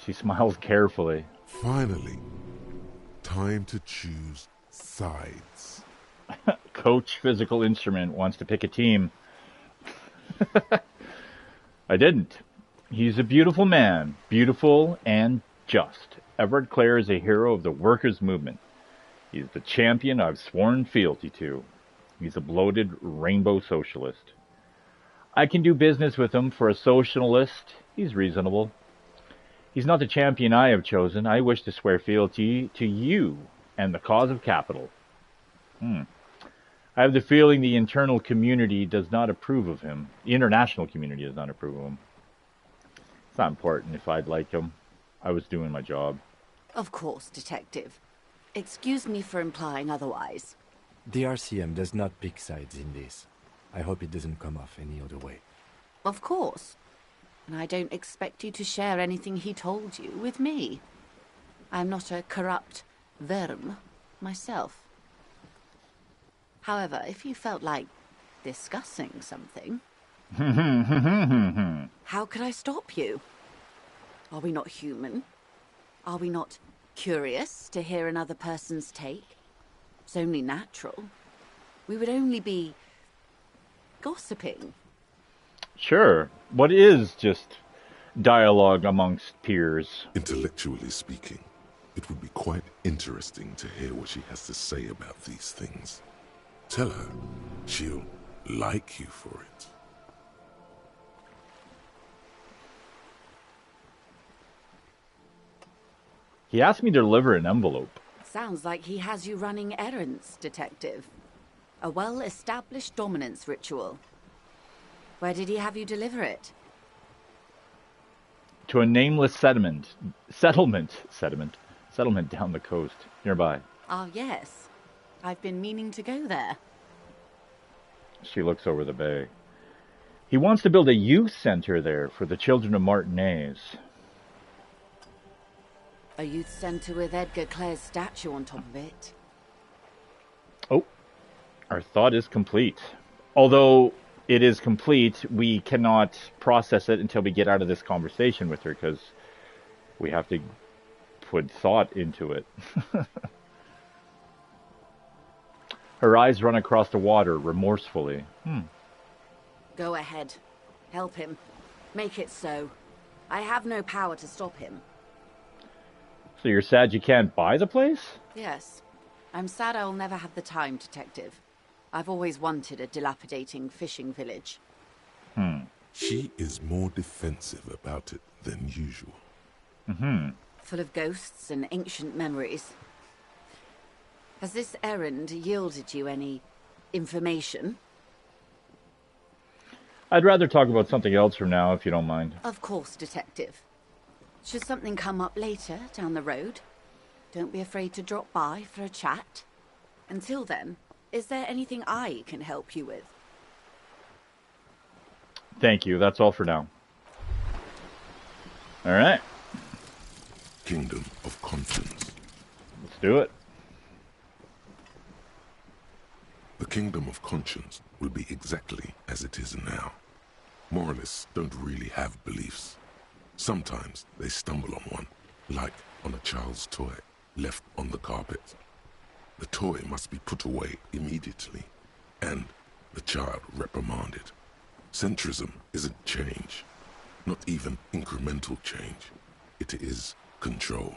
She smiles carefully. Finally, time to choose sides. Coach Physical Instrument wants to pick a team. I didn't. He's a beautiful man, beautiful and just. Everett Clare is a hero of the workers' movement. He's the champion I've sworn fealty to. He's a bloated rainbow socialist. I can do business with him for a socialist. He's reasonable. He's not the champion I have chosen. I wish to swear fealty to you and the cause of capital. I have the feeling the internal community does not approve of him. The international community does not approve of him. It's not important if I'd like him. I was doing my job. Of course, Detective. Excuse me for implying otherwise. The RCM does not pick sides in this. I hope it doesn't come off any other way. Of course. And I don't expect you to share anything he told you with me. I'm not a corrupt verm myself. However, if you felt like discussing something... How could I stop you? Are we not human? Are we not curious to hear another person's take? It's only natural. We would only be gossiping. Sure. What is just dialogue amongst peers? Intellectually speaking, it would be quite interesting to hear what she has to say about these things. Tell her she'll like you for it. He asked me to deliver an envelope. Sounds like he has you running errands, Detective. A well-established dominance ritual. Where did he have you deliver it? To a nameless settlement down the coast, nearby. Ah, yes. I've been meaning to go there. She looks over the bay. He wants to build a youth center there for the children of Martinez. A youth center with Edgar Clare's statue on top of it. Oh, our thought is complete. Although it is complete, we cannot process it until we get out of this conversation with her, because we have to put thought into it. Her eyes run across the water remorsefully. Go ahead. Help him. Make it so. I have no power to stop him. So you're sad you can't buy the place? Yes. I'm sad I'll never have the time, Detective. I've always wanted a dilapidating fishing village. She is more defensive about it than usual. Full of ghosts and ancient memories. Has this errand yielded you any information? I'd rather talk about something else from now, if you don't mind. Of course, Detective. Should something come up later down the road, don't be afraid to drop by for a chat. Until then, is there anything I can help you with? Thank you. That's all for now. All right. Kingdom of Conscience. Let's do it. The Kingdom of Conscience will be exactly as it is now. Moralists don't really have beliefs. Sometimes they stumble on one, like on a child's toy left on the carpet. The toy must be put away immediately, and the child reprimanded. Centrism isn't change, not even incremental change. It is control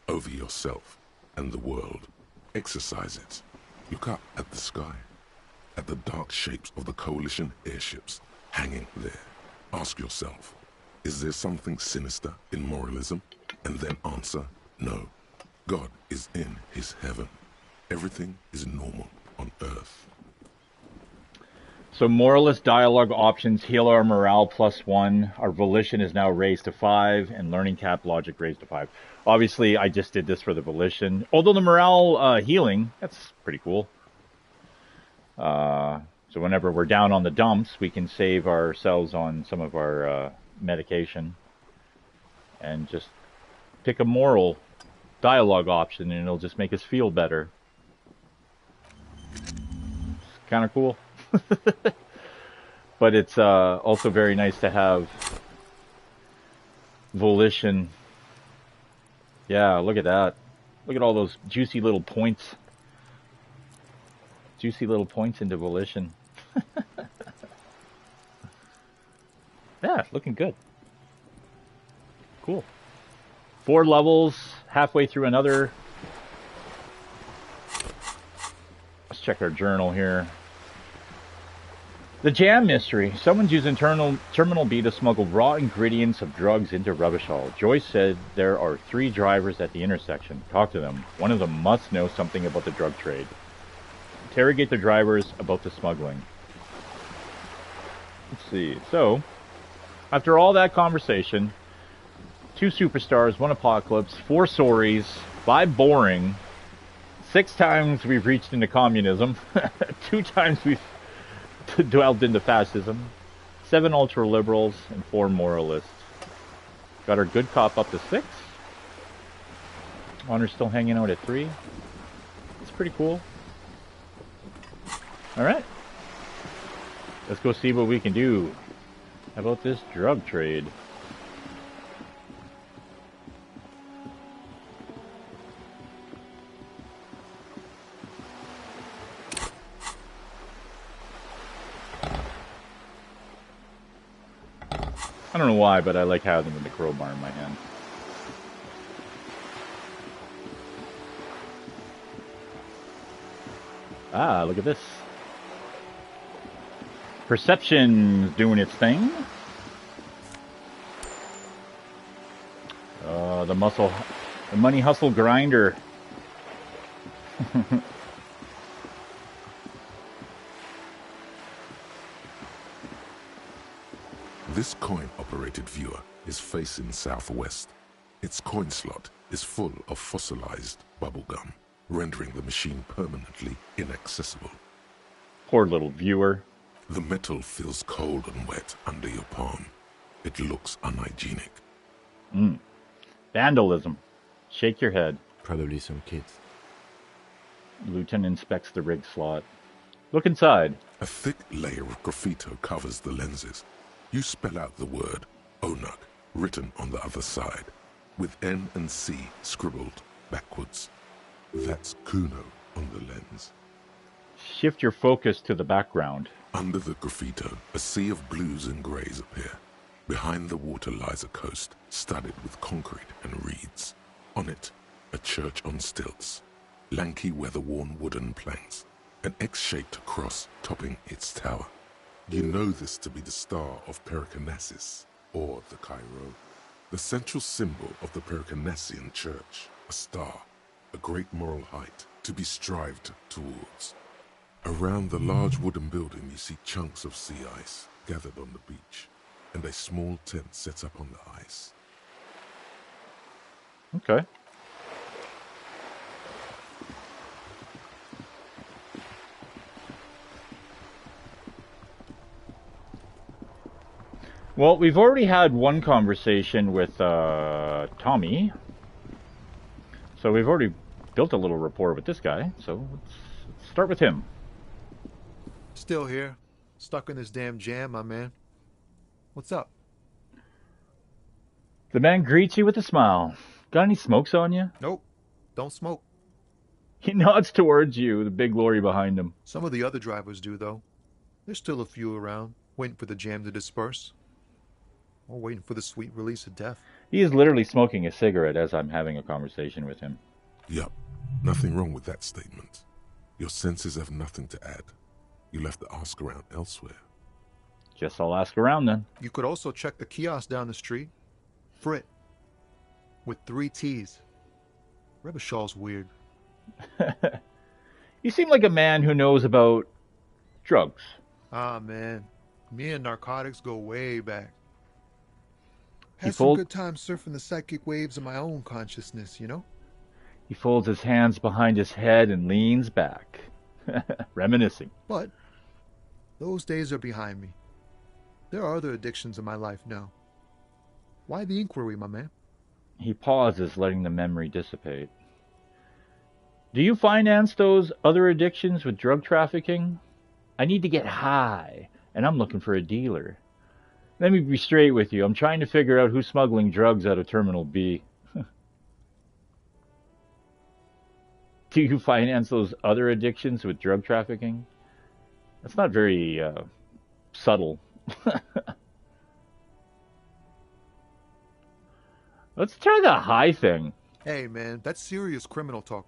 over yourself and the world. Exercise it. Look up at the sky, at the dark shapes of the Coalition airships hanging there. Ask yourself, is there something sinister in moralism? And then answer, no. God is in his heaven. Everything is normal on Earth. So moralist dialogue options heal our morale +1. Our volition is now raised to 5, and learning cap logic raised to 5. Obviously, I just did this for the volition. Although the morale healing, that's pretty cool. So whenever we're down on the dumps, we can save ourselves on some of our medication and just pick a moral dialogue option, and it'll just make us feel better. It's kind of cool. But it's also very nice to have volition. Yeah, look at that. Look at all those juicy little points. Juicy little points into volition. Yeah, looking good. Cool. 4 levels, halfway through another. Let's check our journal here. The jam mystery. Someone's using Terminal B to smuggle raw ingredients of drugs into Rubbish Hall. Joyce said there are 3 drivers at the intersection. Talk to them. One of them must know something about the drug trade. Interrogate the drivers about the smuggling. Let's see. So, after all that conversation, 2 superstars, 1 apocalypse, 4 sorries, 5 boring, 6 times we've reached into communism, 2 times we've dwelled into fascism, 7 ultra-liberals, and 4 moralists. Got our good cop up to 6. Honor's still hanging out at 3. It's pretty cool. Alright. Let's go see what we can do about this drug trade. I don't know why, but I like having the crowbar in my hand. Ah, look at this. Perception's doing its thing. The money hustle grinder. This coin-operated viewer is facing southwest. Its coin slot is full of fossilized bubblegum, rendering the machine permanently inaccessible. Poor little viewer. The metal feels cold and wet under your palm. It looks unhygienic. Vandalism. Shake your head. Probably some kids. Lieutenant inspects the rig slot. Look inside. A thick layer of graffito covers the lenses. You spell out the word Onuk written on the other side, with N and C scribbled backwards. That's Kuno on the lens. Shift your focus to the background. Under the graffito, a sea of blues and greys appear. Behind the water lies a coast, studded with concrete and reeds. On it, a church on stilts, lanky weather-worn wooden planks, an X-shaped cross topping its tower. You know this to be the Star of Pericanasis, or the Cairo, the central symbol of the Pericanassian Church, a star, a great moral height to be strived towards. Around the large wooden building you see chunks of sea ice gathered on the beach, and a small tent set up on the ice. Okay. Well, we've already had one conversation with Tommy, so we've already built a little rapport with this guy, so let's start with him. Still here, stuck in this damn jam, my man. What's up? The man greets you with a smile. Got any smokes on you? Nope, don't smoke. He nods towards you, the big lorry behind him. Some of the other drivers do, though. There's still a few around, waiting for the jam to disperse. Or waiting for the sweet release of death. He is literally smoking a cigarette as I'm having a conversation with him. Yup, Nothing wrong with that statement. Your senses have nothing to add. You'll have to ask around elsewhere. Guess I'll ask around then. You could also check the kiosk down the street. Frit. With 3 T's. Revachol's weird. You seem like a man who knows about drugs. Ah, man. Me and narcotics go way back. Had fold- some good times surfing the psychic waves of my own consciousness, you know? He folds his hands behind his head and leans back, reminiscing. But those days are behind me. There are other addictions in my life now. Why the inquiry, my man? He pauses, letting the memory dissipate. Do you finance those other addictions with drug trafficking? I need to get high, and I'm looking for a dealer. Let me be straight with you. I'm trying to figure out who's smuggling drugs out of Terminal B. Do you finance those other addictions with drug trafficking? That's not very subtle. Let's try the high thing. Hey, man, that's serious criminal talk.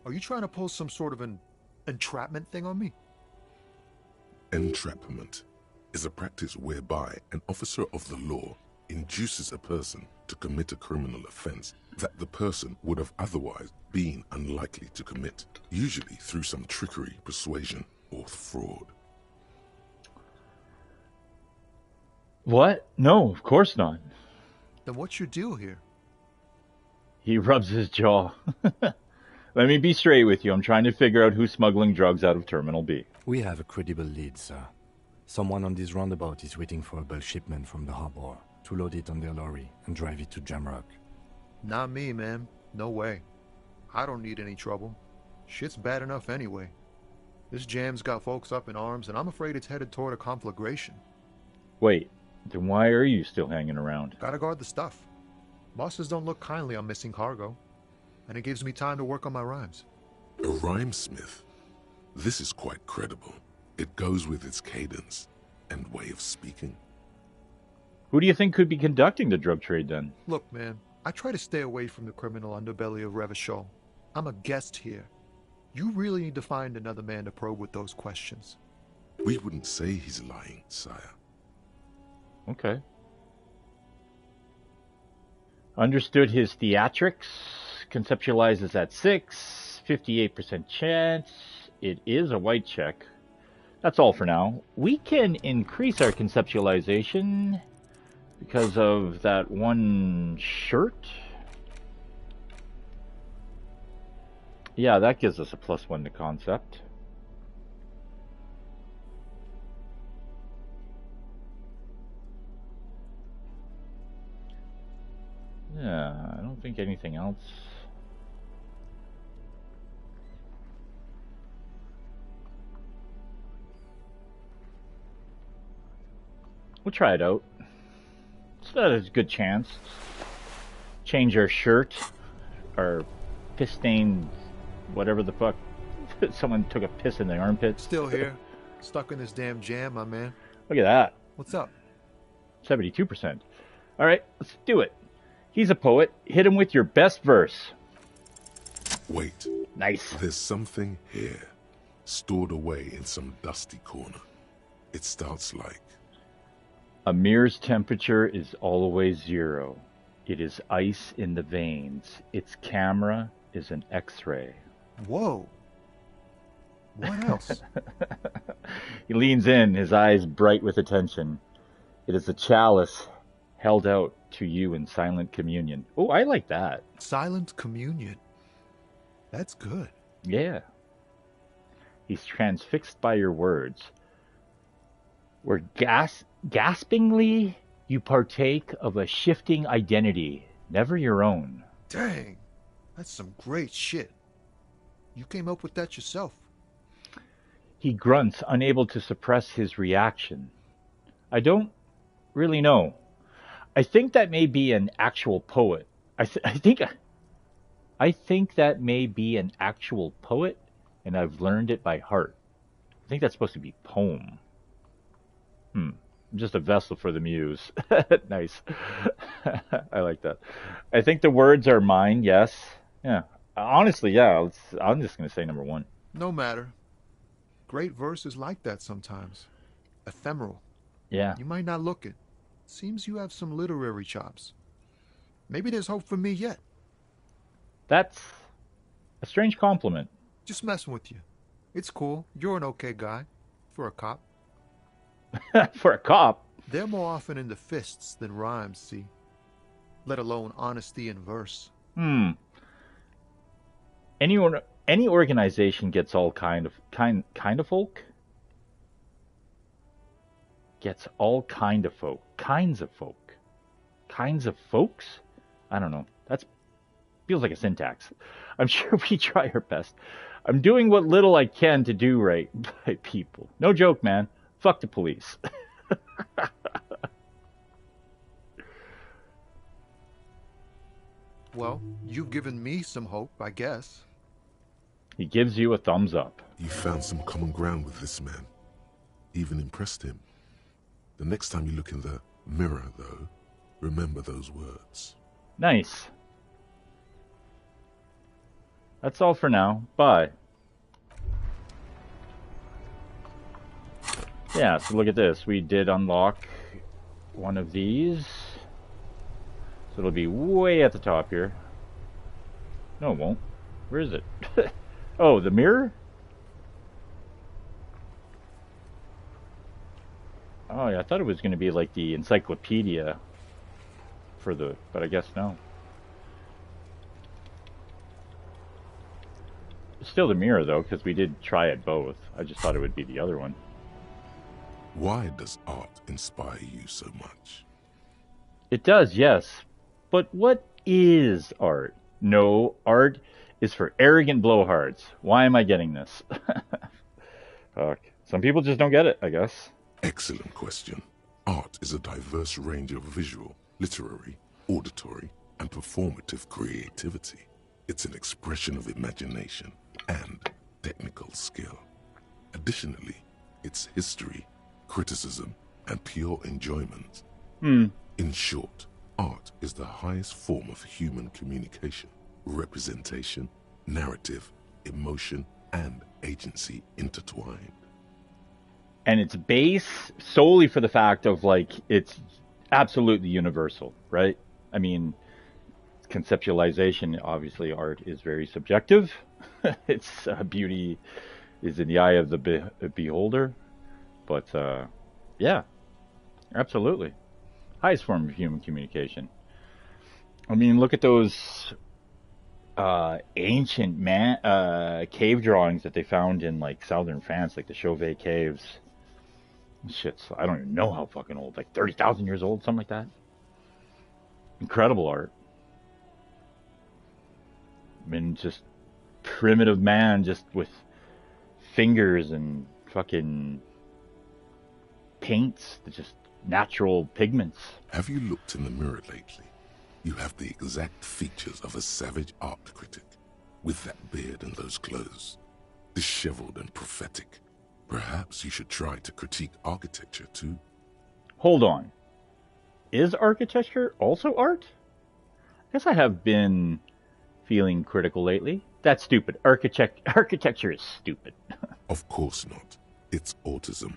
Are you trying to pull some sort of an entrapment thing on me? Entrapment is a practice whereby an officer of the law induces a person to commit a criminal offense that the person would have otherwise been unlikely to commit, usually through some trickery, persuasion, or fraud. What? No, of course not. Then what's your deal here? He rubs his jaw. Let me be straight with you. I'm trying to figure out who's smuggling drugs out of Terminal B. We have a credible lead, sir. Someone on this roundabout is waiting for a bulk shipment from the harbor to load it on their lorry and drive it to Jamrock. Not me, man. No way. I don't need any trouble. Shit's bad enough anyway. This jam's got folks up in arms, and I'm afraid it's headed toward a conflagration. Wait, then why are you still hanging around? Gotta guard the stuff. Bosses don't look kindly on missing cargo, and it gives me time to work on my rhymes. A rhymesmith? This is quite credible. It goes with its cadence and way of speaking. Who do you think could be conducting the drug trade then? Look, man, I try to stay away from the criminal underbelly of Revachol. I'm a guest here. You really need to find another man to probe with those questions. We wouldn't say he's lying, sire. Okay. Understood his theatrics. Conceptualizes at 6. 58% chance. It is a white check. That's all for now. We can increase our conceptualization because of that one shirt. Yeah, that gives us a +1 to concept. Yeah, I don't think anything else. We'll try it out. It's not a good chance. Change our shirt, our piss stained, whatever the fuck. Someone took a piss in the armpit. Still here, stuck in this damn jam, my man. Look at that. What's up? 72%. All right, let's do it. He's a poet. Hit him with your best verse. Wait. Nice. There's something here, stored away in some dusty corner. It starts like... A mirror's temperature is always 0. It is ice in the veins. Its camera is an X-ray. Whoa. What else? He leans in, his eyes bright with attention. It is a chalice held out to you in silent communion. Oh, I like that. Silent communion. That's good. Yeah. He's transfixed by your words. Where gaspingly you partake of a shifting identity, never your own. Dang, that's some great shit. You came up with that yourself. He grunts, unable to suppress his reaction. I don't really know. I think that may be an actual poet. I think that may be an actual poet, and I've learned it by heart. I think that's supposed to be poem. I'm just a vessel for the muse. Nice. I like that. I think the words are mine, yes. Yeah. Honestly, yeah. I'm just gonna say number one. No matter. Great verse is like that sometimes. Ephemeral. Yeah. You might not look it. Seems you have some literary chops. Maybe there's hope for me yet. That's a strange compliment. Just messing with you. It's cool. You're an okay guy. For a cop. For a cop? They're more often into fists than rhymes, see? Let alone honesty in verse. Any organization gets all kind of folk? Gets all kind of folk. Kinds of folk. Kinds of folks? I don't know. That feels like a syntax. I'm sure we try our best. I'm doing what little I can to do right by people. No joke, man. Fuck the police. Well, you've given me some hope, I guess. He gives you a thumbs up. You found some common ground with this man. Even impressed him. The next time you look in the mirror, though, remember those words. Nice. That's all for now. Bye. Yeah, so look at this. We did unlock one of these. So it'll be way at the top here. No, it won't. Where is it? Oh, the mirror? Oh, yeah, I thought it was going to be like the encyclopedia for the... But I guess no. It's still the mirror, though, because we did try it both. I just thought it would be the other one. Why does art inspire you so much? It does, yes. But what is art? No, art is for arrogant blowhards. Why am I getting this? Fuck. Some people just don't get it, I guess. Excellent question. Art is a diverse range of visual, literary, auditory, and performative creativity. It's an expression of imagination and technical skill. Additionally, it's history, criticism, and pure enjoyment. In short, art is the highest form of human communication, representation, narrative, emotion, and agency intertwined. And it's based solely for the fact of, like, it's absolutely universal, right? I mean, conceptualization, obviously, art is very subjective. Its beauty is in the eye of the beholder. But, yeah, absolutely. Highest form of human communication. I mean, look at those ancient cave drawings that they found in, like, southern France, like the Chauvet caves. Shit, I don't even know how fucking old. Like 30,000 years old, something like that. Incredible art. I mean, just primitive man, just with fingers and fucking paints, just natural pigments. Have you looked in the mirror lately? You have the exact features of a savage art critic, with that beard and those clothes, disheveled and prophetic. Perhaps you should try to critique architecture too. Hold on. Is architecture also art? I guess I have been feeling critical lately. That's stupid. Architecture is stupid. Of course not. It's autism.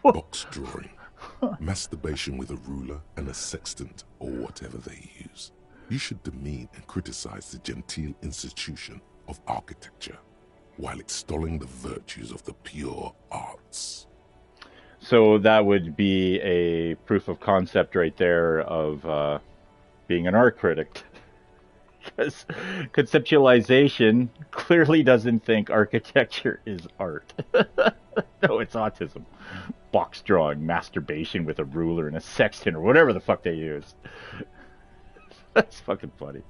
Box drawing. Masturbation with a ruler and a sextant or whatever they use. You should demean and criticize the genteel institution of architecture, while extolling the virtues of the pure arts. So that would be a proof of concept right there of being an art critic. Because conceptualization clearly doesn't think architecture is art. No, it's autism. Box drawing, masturbation with a ruler and a sextant, or whatever the fuck they use. That's fucking funny.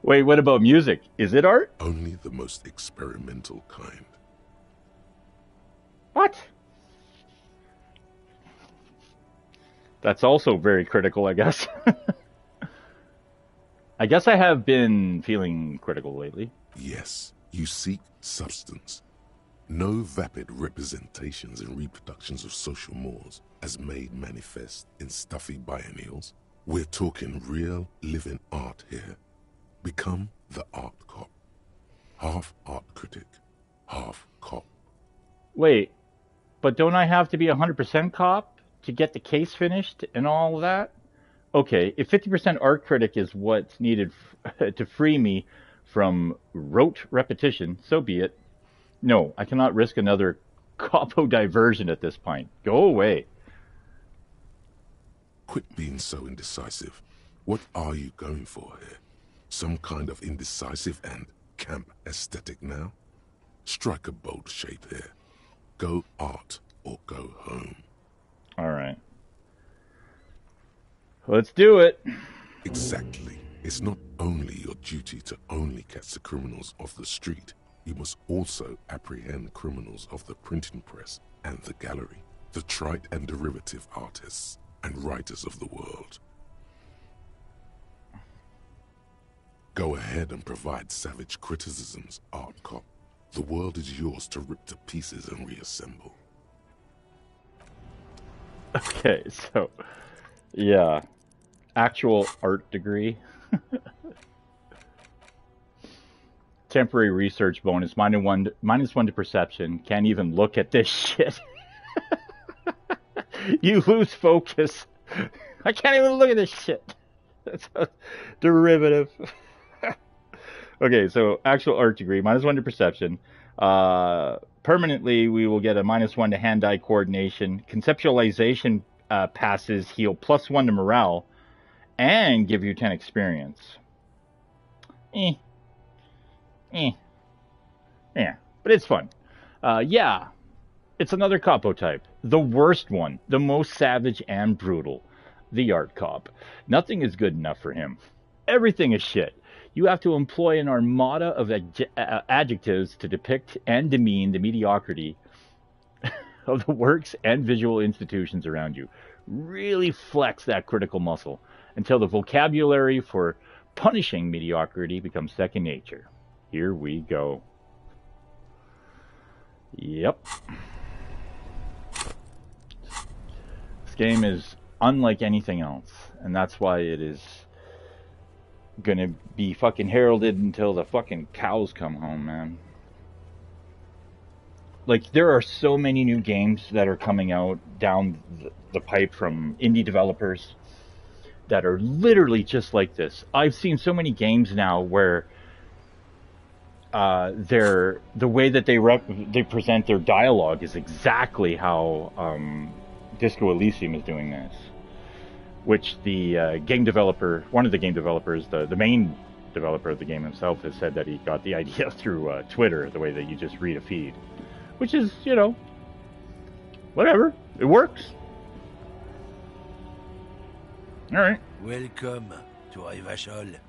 Wait, what about music? Is it art? Only the most experimental kind. What? That's also very critical, I guess. I guess I have been feeling critical lately. Yes, you seek substance. No vapid representations and reproductions of social mores as made manifest in stuffy biennials. We're talking real, living art here. Become the art cop. Half art critic, half cop. Wait, but don't I have to be 100% cop to get the case finished and all of that? Okay, if 50% art critic is what's needed to free me from rote repetition, so be it. No, I cannot risk another capo diversion at this point. Go away. Quit being so indecisive. What are you going for here? Some kind of indecisive and camp aesthetic now? Strike a bold shape here. Go art or go home. All right. Let's do it. Exactly. It's not only your duty to only catch the criminals off the street. You must also apprehend criminals of the printing press and the gallery, the trite and derivative artists and writers of the world. Go ahead and provide savage criticisms, art cop. The world is yours to rip to pieces and reassemble. Okay, so, yeah. Actual art degree. Temporary research bonus, -1 to perception. Can't even look at this shit. You lose focus. I can't even look at this shit. That's a derivative. Okay, so actual art degree, -1 to perception. Permanently, we will get a -1 to hand-eye coordination. Conceptualization passes heal +1 to morale and give you 10 experience. Yeah, but it's fun. Yeah, it's another capo type. The worst one, the most savage and brutal. The art cop. Nothing is good enough for him. Everything is shit. You have to employ an armada of adjectives to depict and demean the mediocrity of the works and visual institutions around you. Really flex that critical muscle until the vocabulary for punishing mediocrity becomes second nature. Here we go. Yep. This game is unlike anything else, and that's why it is gonna be fucking heralded until the fucking cows come home, man. Like, there are so many new games that are coming out down the pipe from indie developers that are literally just like this. I've seen so many games now where the way that they present their dialogue is exactly how Disco Elysium is doing this. Which the game developer, one of the game developers, the main developer of the game himself, has said that he got the idea through Twitter, the way that you just read a feed. Which is, you know, whatever. It works. Alright. Welcome to Rivachol.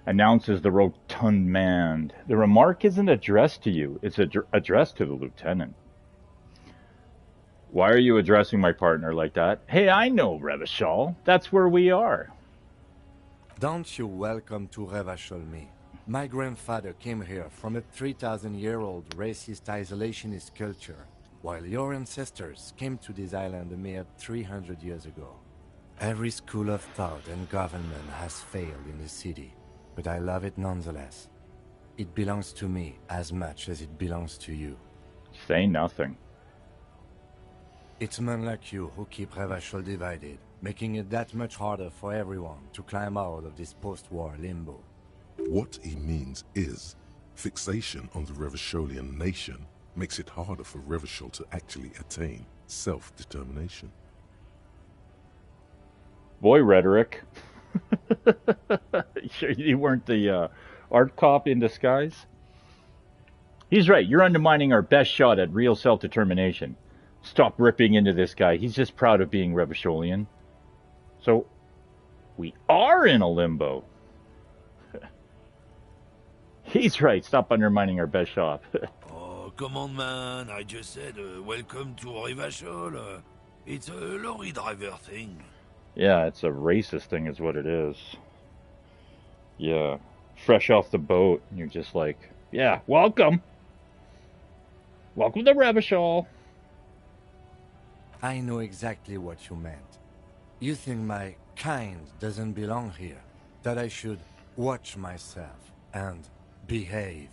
Announces the rotund man. The remark isn't addressed to you, it's addressed to the lieutenant. Why are you addressing my partner like that? Hey, I know Revachol. That's where we are. Don't you welcome to Revachol me. My grandfather came here from a 3,000-year-old racist isolationist culture, while your ancestors came to this island a mere 300 years ago. Every school of thought and government has failed in the city, but I love it nonetheless. It belongs to me as much as it belongs to you. Say nothing. It's men like you who keep Revachol divided, making it that much harder for everyone to climb out of this post-war limbo. What he means is, fixation on the Revacholian nation makes it harder for Revachol to actually attain self-determination. Boy, rhetoric. Sure you weren't the art cop in disguise? He's right, you're undermining our best shot at real self-determination. Stop ripping into this guy. He's just proud of being Revacholian. So, we are in a limbo. He's right. Stop undermining our best shot. Oh, come on, man. I just said welcome to Rivachol. It's a lorry driver thing. Yeah, it's a racist thing is what it is. Yeah. Fresh off the boat. You're just like, yeah, welcome. Welcome to Revachol. I know exactly what you meant. You think my kind doesn't belong here, that I should watch myself and behave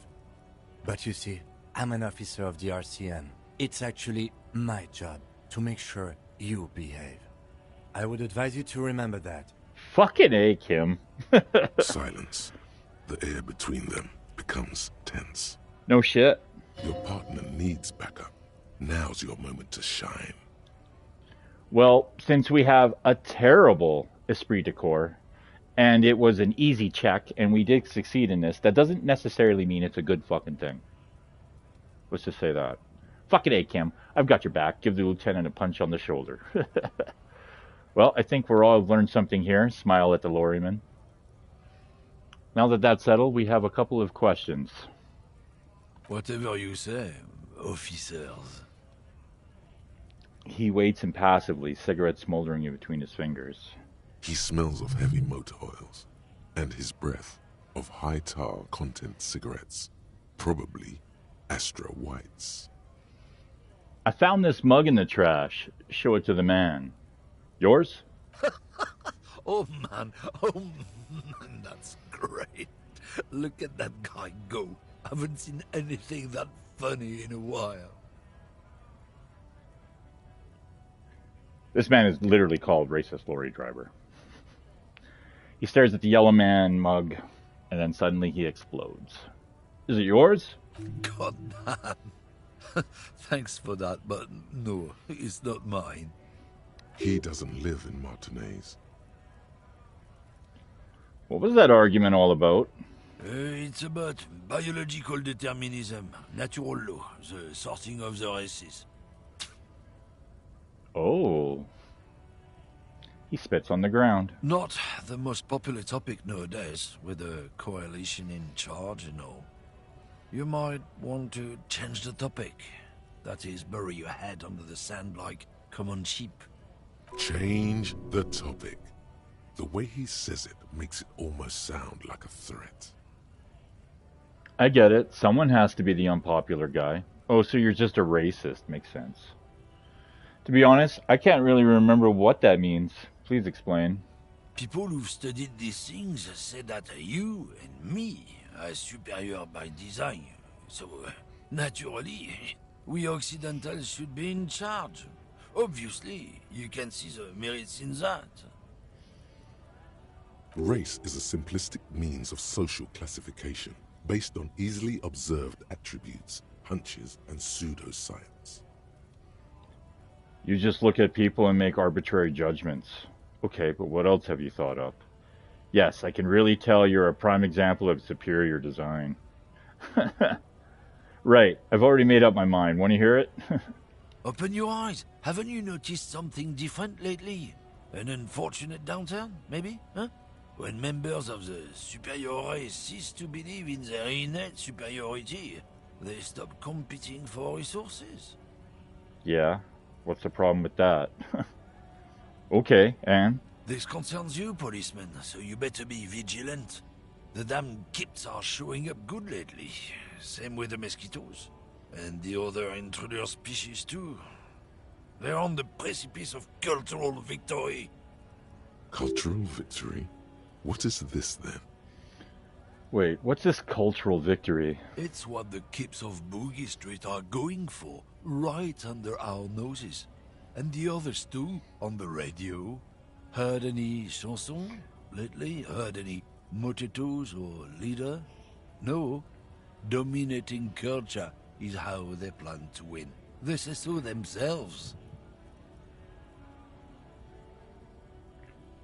But you see, I'm an officer of the RCM. It's actually my job to make sure you behave. I would advise you to remember that. Fucking A, Kim. Silence. The air between them becomes tense. No shit. Your partner needs backup. Now's your moment to shine. Well, since we have a terrible esprit de corps, and it was an easy check, and we did succeed in this, that doesn't necessarily mean it's a good fucking thing. Let's just say that. Fucking A, Kim. I've got your back. Give the lieutenant a punch on the shoulder. Well, I think we're all learned something here. Smile at the lorryman. Now that that's settled, we have a couple of questions. Whatever you say, officers. He waits impassively, cigarette smoldering in between his fingers. He smells of heavy motor oils, and his breath of high tar content cigarettes, probably Astra Whites. I found this mug in the trash. Show it to the man. Yours? Oh man, that's great. Look at that guy go. Haven't seen anything that funny in a while. This man is literally called racist lorry driver. He stares at the yellow man mug, and then suddenly he explodes. Is it yours? God damn. Thanks for that, but no, it's not mine. He doesn't live in Martinez. What was that argument all about? It's about biological determinism, natural law, the sorting of the races. Oh. He spits on the ground. Not the most popular topic nowadays, with the coalition in charge and all. You might want to change the topic. That is, bury your head under the sand like common sheep. Change the topic. The way he says it makes it almost sound like a threat. I get it. Someone has to be the unpopular guy. Oh, so you're just a racist. Makes sense. To be honest, I can't really remember what that means. Please explain. People who've studied these things say that you and me are superior by design. So, naturally, we Occidentals should be in charge. Obviously, you can see the merits in that. Race is a simplistic means of social classification based on easily observed attributes, hunches, and pseudoscience. You just look at people and make arbitrary judgments. Okay, but what else have you thought up? Yes, I can really tell you're a prime example of superior design. Right, I've already made up my mind. Want to hear it? Open your eyes. Haven't you noticed something different lately? An unfortunate downturn, maybe? Huh? When members of the superior race cease to believe in their innate superiority, they stop competing for resources. Yeah, what's the problem with that? Okay, and? This concerns you, policeman, so you better be vigilant. The damn kips are showing up good lately. Same with the mosquitoes. And the other intruder species too. They're on the precipice of cultural victory. Cultural victory? What is this then? Wait, what's this cultural victory? It's what the kips of Boogie Street are going for, right under our noses. And the others too, on the radio. Heard any chansons lately? Heard any motetos or leader? No. Dominating culture is how they plan to win. They say so themselves.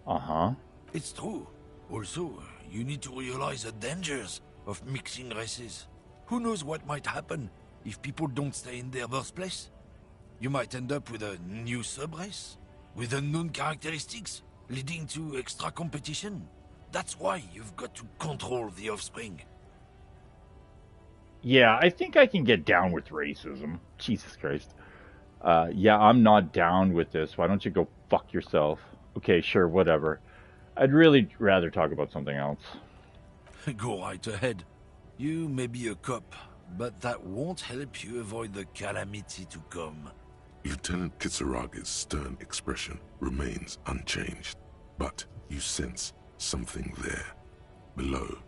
Uh-huh. It's true. Also, you need to realize the dangers of mixing races. Who knows what might happen if people don't stay in their birthplace? You might end up with a new sub-race, with unknown characteristics, leading to extra competition. That's why you've got to control the offspring. Yeah, I think I can get down with racism. Jesus Christ. Yeah, I'm not down with this. Why don't you go fuck yourself? Okay, sure, whatever. I'd really rather talk about something else. Go right ahead. You may be a cop, but that won't help you avoid the calamity to come. Lieutenant Kisaraga's stern expression remains unchanged, but you sense something there, below.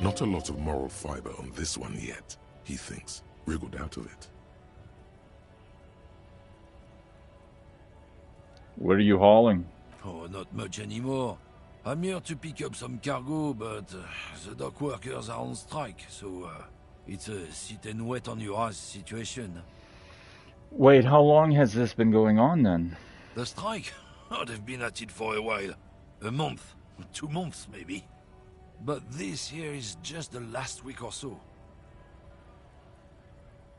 Not a lot of moral fiber on this one yet. he thinks, wriggled out of it. What are you hauling? Oh, not much anymore. I'm here to pick up some cargo, but the dock workers are on strike, so it's a sit and wait on your ass situation. Wait, how long has this been going on then? The strike? Oh, they've been at it for a while. A month, 2 months maybe. But this here is just the last week or so.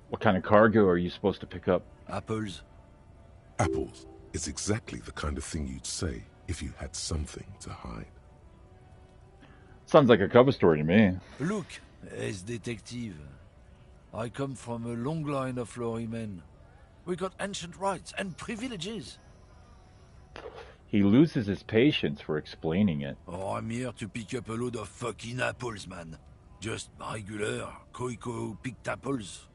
What kind of cargo are you supposed to pick up? Apples. Apples is exactly the kind of thing you'd say if you had something to hide. Sounds like a cover story to me. Look, as detective, I come from a long line of lorrymen. We got ancient rights and privileges. He loses his patience for explaining it. Oh, I'm here to pick up a load of fucking apples, man. Just regular, Koiko picked apples.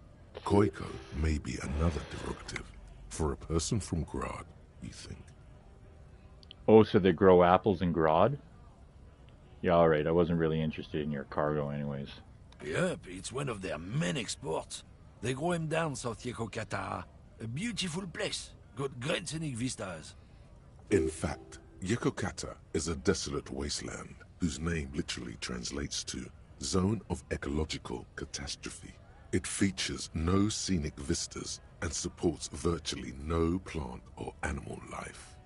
Koiko may be another derivative. For a person from Grad, you think? Oh, so they grow apples in Grad? Yeah, alright, I wasn't really interested in your cargo anyways. Yep, it's one of their main exports. They grow them down South Yekokata. A beautiful place. Got great scenic vistas. In fact, Yekokata is a desolate wasteland whose name literally translates to Zone of Ecological Catastrophe. It features no scenic vistas and supports virtually no plant or animal life.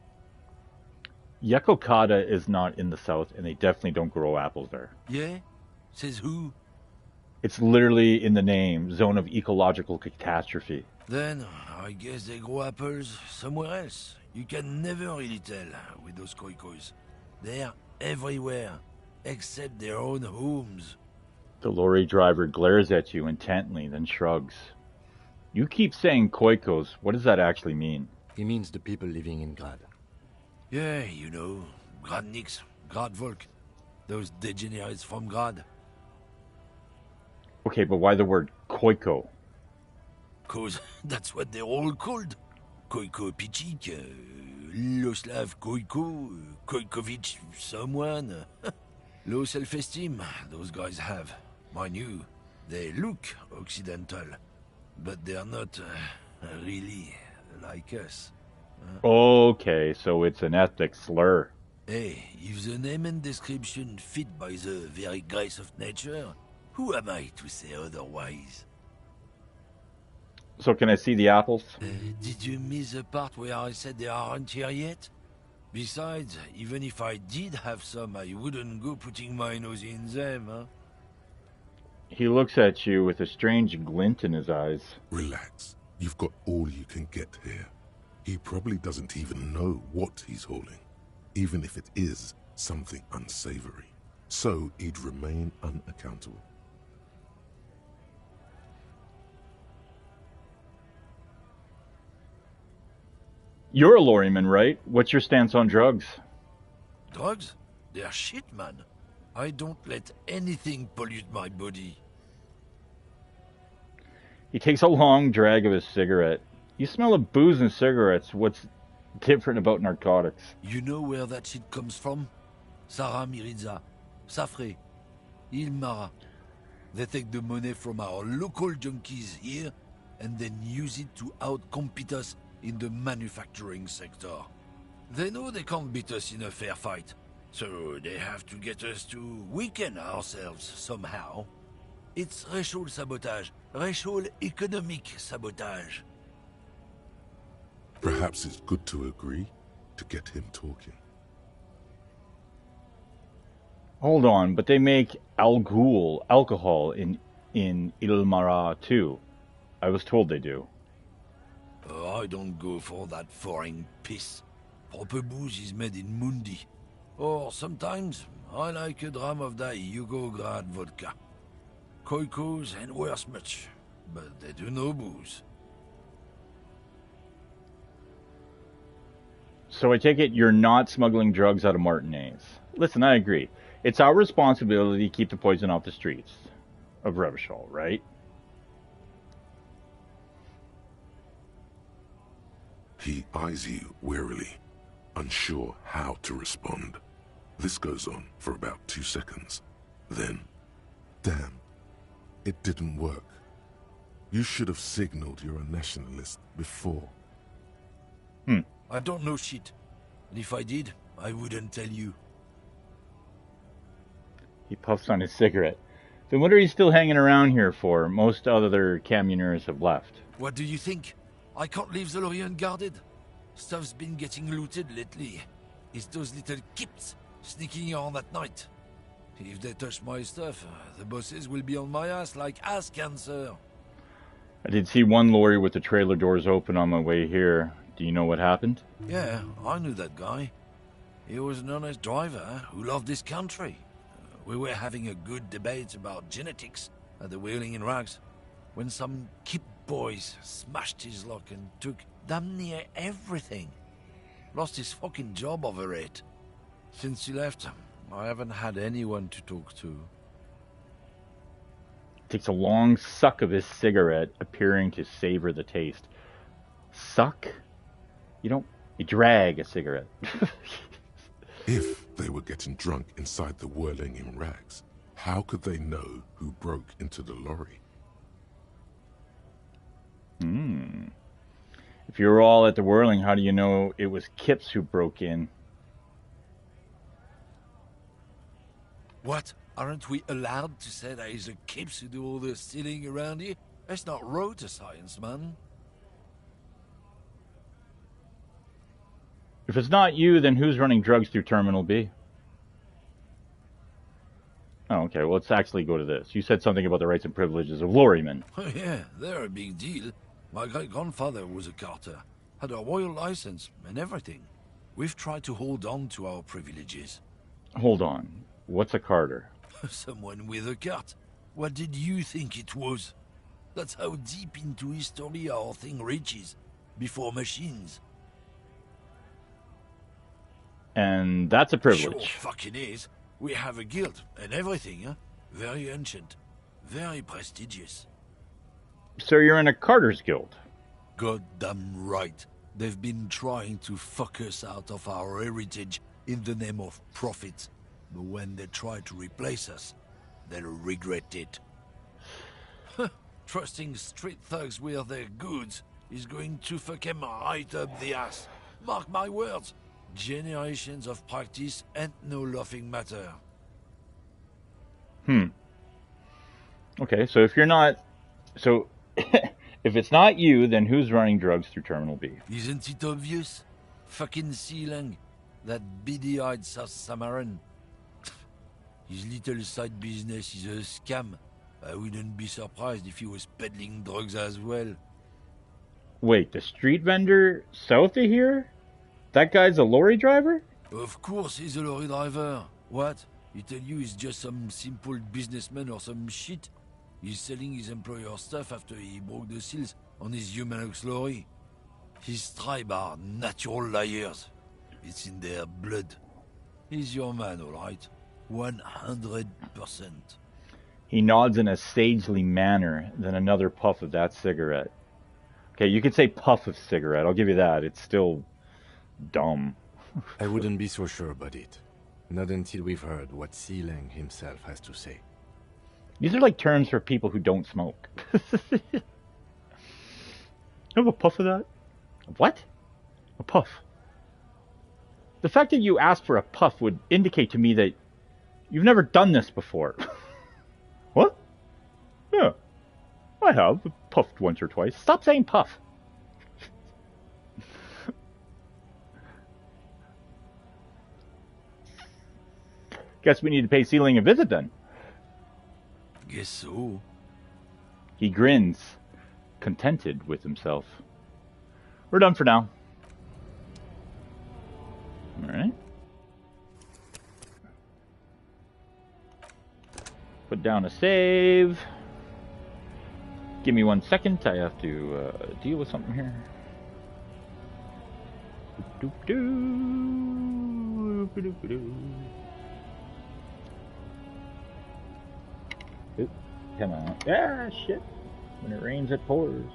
Yekokata is not in the south, and they definitely don't grow apples there. Yeah? Says who? It's literally in the name, Zone of Ecological Catastrophe. Then, I guess they grow apples somewhere else. You can never really tell with those Koikos. They're everywhere, except their own homes. The lorry driver glares at you intently, then shrugs. You keep saying Koikos. What does that actually mean? He means the people living in Grad. Yeah, you know, Gradniks, Gradvolk. Those degenerates from Grad. Okay, but why the word Koiko? 'Cause that's what they're all called. Koiko Pichik, Loslav Koiko, Koikovic someone. Low self-esteem, those guys have. Mind you, they look Occidental, but they're not really like us. Okay, so it's an ethnic slur. Hey, if the name and description fit by the very grace of nature, who am I to say otherwise? So can I see the apples? Did you miss the part where I said they aren't here yet? Besides, even if I did have some, I wouldn't go putting my nose in them, huh? He looks at you with a strange glint in his eyes. Relax. You've got all you can get here. He probably doesn't even know what he's hauling, even if it is something unsavory. So he'd remain unaccountable. You're a lorryman, right? What's your stance on drugs? Drugs? They're shit, man. I don't let anything pollute my body. He takes a long drag of his cigarette. You smell of booze and cigarettes. What's different about narcotics? You know where that shit comes from? Sarah Miriza, Safre, Ilmara. They take the money from our local junkies here and then use it to outcompete us in the manufacturing sector. They know they can't beat us in a fair fight, so they have to get us to weaken ourselves somehow. It's racial sabotage, racial economic sabotage. Perhaps it's good to agree to get him talking. Hold on, but they make alcohol in Ilmara too. I was told they do. I don't go for that foreign piss. Proper booze is made in Mundi. Or sometimes, I like a dram of that Yugograd vodka. Koikos and worse much, but they do no booze. So I take it you're not smuggling drugs out of Martinez. Listen, I agree. It's our responsibility to keep the poison off the streets of Revachol, right? He eyes you warily, unsure how to respond. This goes on for about 2 seconds. Then, damn, it didn't work. You should have signaled you're a nationalist before. I don't know shit. And if I did, I wouldn't tell you. He puffs on his cigarette. Then what are you still hanging around here for? Most other camionneurs have left. What do you think? I can't leave the lorry unguarded. Stuff's been getting looted lately. It's those little kips sneaking around at night. If they touch my stuff, the bosses will be on my ass like ass cancer. I did see one lorry with the trailer doors open on my way here. Do you know what happened? Yeah, I knew that guy. He was an honest driver who loved this country. We were having a good debate about genetics at the Wheeling in Rags when some kip boys smashed his luck and took damn near everything. Lost his fucking job over it. Since he left, I haven't had anyone to talk to. Takes a long suck of his cigarette, appearing to savor the taste. Suck? You drag a cigarette. If they were getting drunk inside the Whirling in Rags, how could they know who broke into the lorry? If you were all at the Whirling, how do you know it was Kips who broke in? What? Aren't we allowed to say that he's a Kips who do all the stealing around here? That's not rotor science, man. If it's not you, then who's running drugs through Terminal B? Oh, okay. Well, let's actually go to this. You said something about the rights and privileges of lorrymen. Oh yeah, they're a big deal. My great-grandfather was a carter, had a royal license and everything. We've tried to hold on to our privileges. Hold on. What's a carter? Someone with a cart. What did you think it was? That's how deep into history our thing reaches. Before machines. And that's a privilege. Sure fucking is. We have a guild and everything, huh? Very ancient. Very prestigious. So you're in a carter's guild? Goddamn right. They've been trying to fuck us out of our heritage in the name of profit. But when they try to replace us, they'll regret it. Trusting street thugs with their goods is going to fuck them right up the ass. Mark my words. Generations of practice ain't no laughing matter. Okay, so if you're not... So, if it's not you, then who's running drugs through Terminal B? Isn't it obvious? Fucking Sealang. That beady-eyed South Samaran. His little side business is a scam. I wouldn't be surprised if he was peddling drugs as well. Wait, the street vendor south of here? That guy's a lorry driver? Of course he's a lorry driver. What? He tell you he's just some simple businessman or some shit? He's selling his employer stuff after he broke the seals on his Humanox lorry. His tribe are natural liars. It's in their blood. He's your man, all right. 100%. He nods in a sagely manner, then another puff of that cigarette. Okay, you could say puff of cigarette. I'll give you that. It's still dumb. I wouldn't be so sure about it. Not until we've heard what Sealang himself has to say. These are like terms for people who don't smoke. You have a puff of that? What? A puff. The fact that you asked for a puff would indicate to me that you've never done this before. What? Yeah, I have puffed once or twice. Stop saying puff. Guess we need to pay Sealing a visit then. Guess so. He grins, contented with himself. We're done for now. Alright. Put down a save. Give me 1 second. I have to deal with something here. Oop, come on. Ah, shit. When it rains, it pours.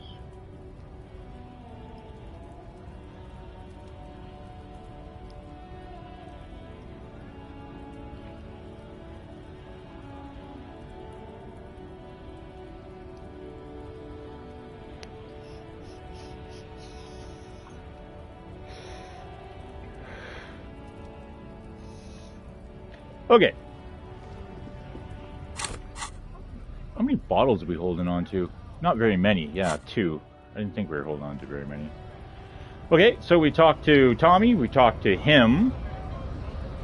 Okay. How many bottles are we holding on to? Not very many. Yeah, 2. I didn't think we were holding on to very many. Okay, so we talked to Tommy. We talked to him.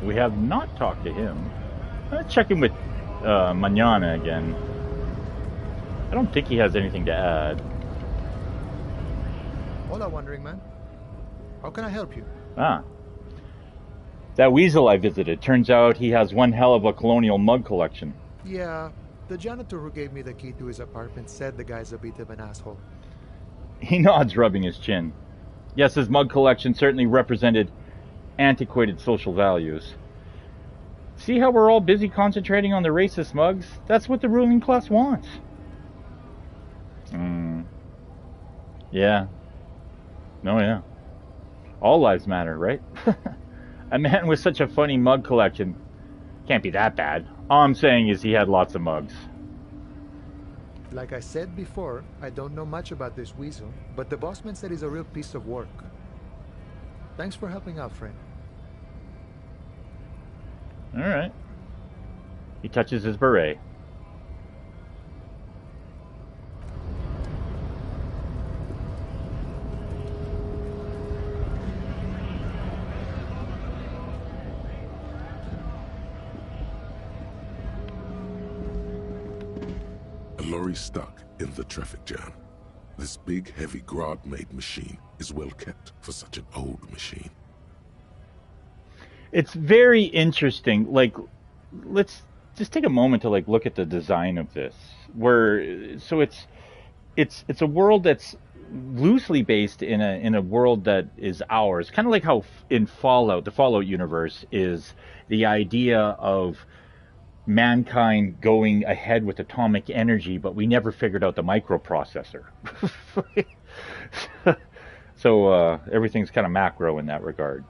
We have not talked to him. Let's check in with Manana again. I don't think he has anything to add. Hola, Wandering Man. How can I help you? Ah. That weasel I visited, turns out he has one hell of a colonial mug collection. Yeah, the janitor who gave me the key to his apartment said the guy's a bit of an asshole. He nods, rubbing his chin. Yes, his mug collection certainly represented antiquated social values. See how we're all busy concentrating on the racist mugs? That's what the ruling class wants. Yeah. No, yeah. All lives matter, right? A man with such a funny mug collection can't be that bad. All I'm saying is he had lots of mugs. Like I said before, I don't know much about this weasel, but the bossman said he's a real piece of work. Thanks for helping out, friend. Alright. He touches his beret. A lorry stuck in the traffic jam. This big, heavy Grad-made machine is well kept for such an old machine. It's very interesting. Like, let's just take a moment to look at the design of this. It's a world that's loosely based in a world that is ours. Kind of like how in Fallout, the Fallout universe is the idea of mankind going ahead with atomic energy, but we never figured out the microprocessor. So everything's kind of macro in that regard,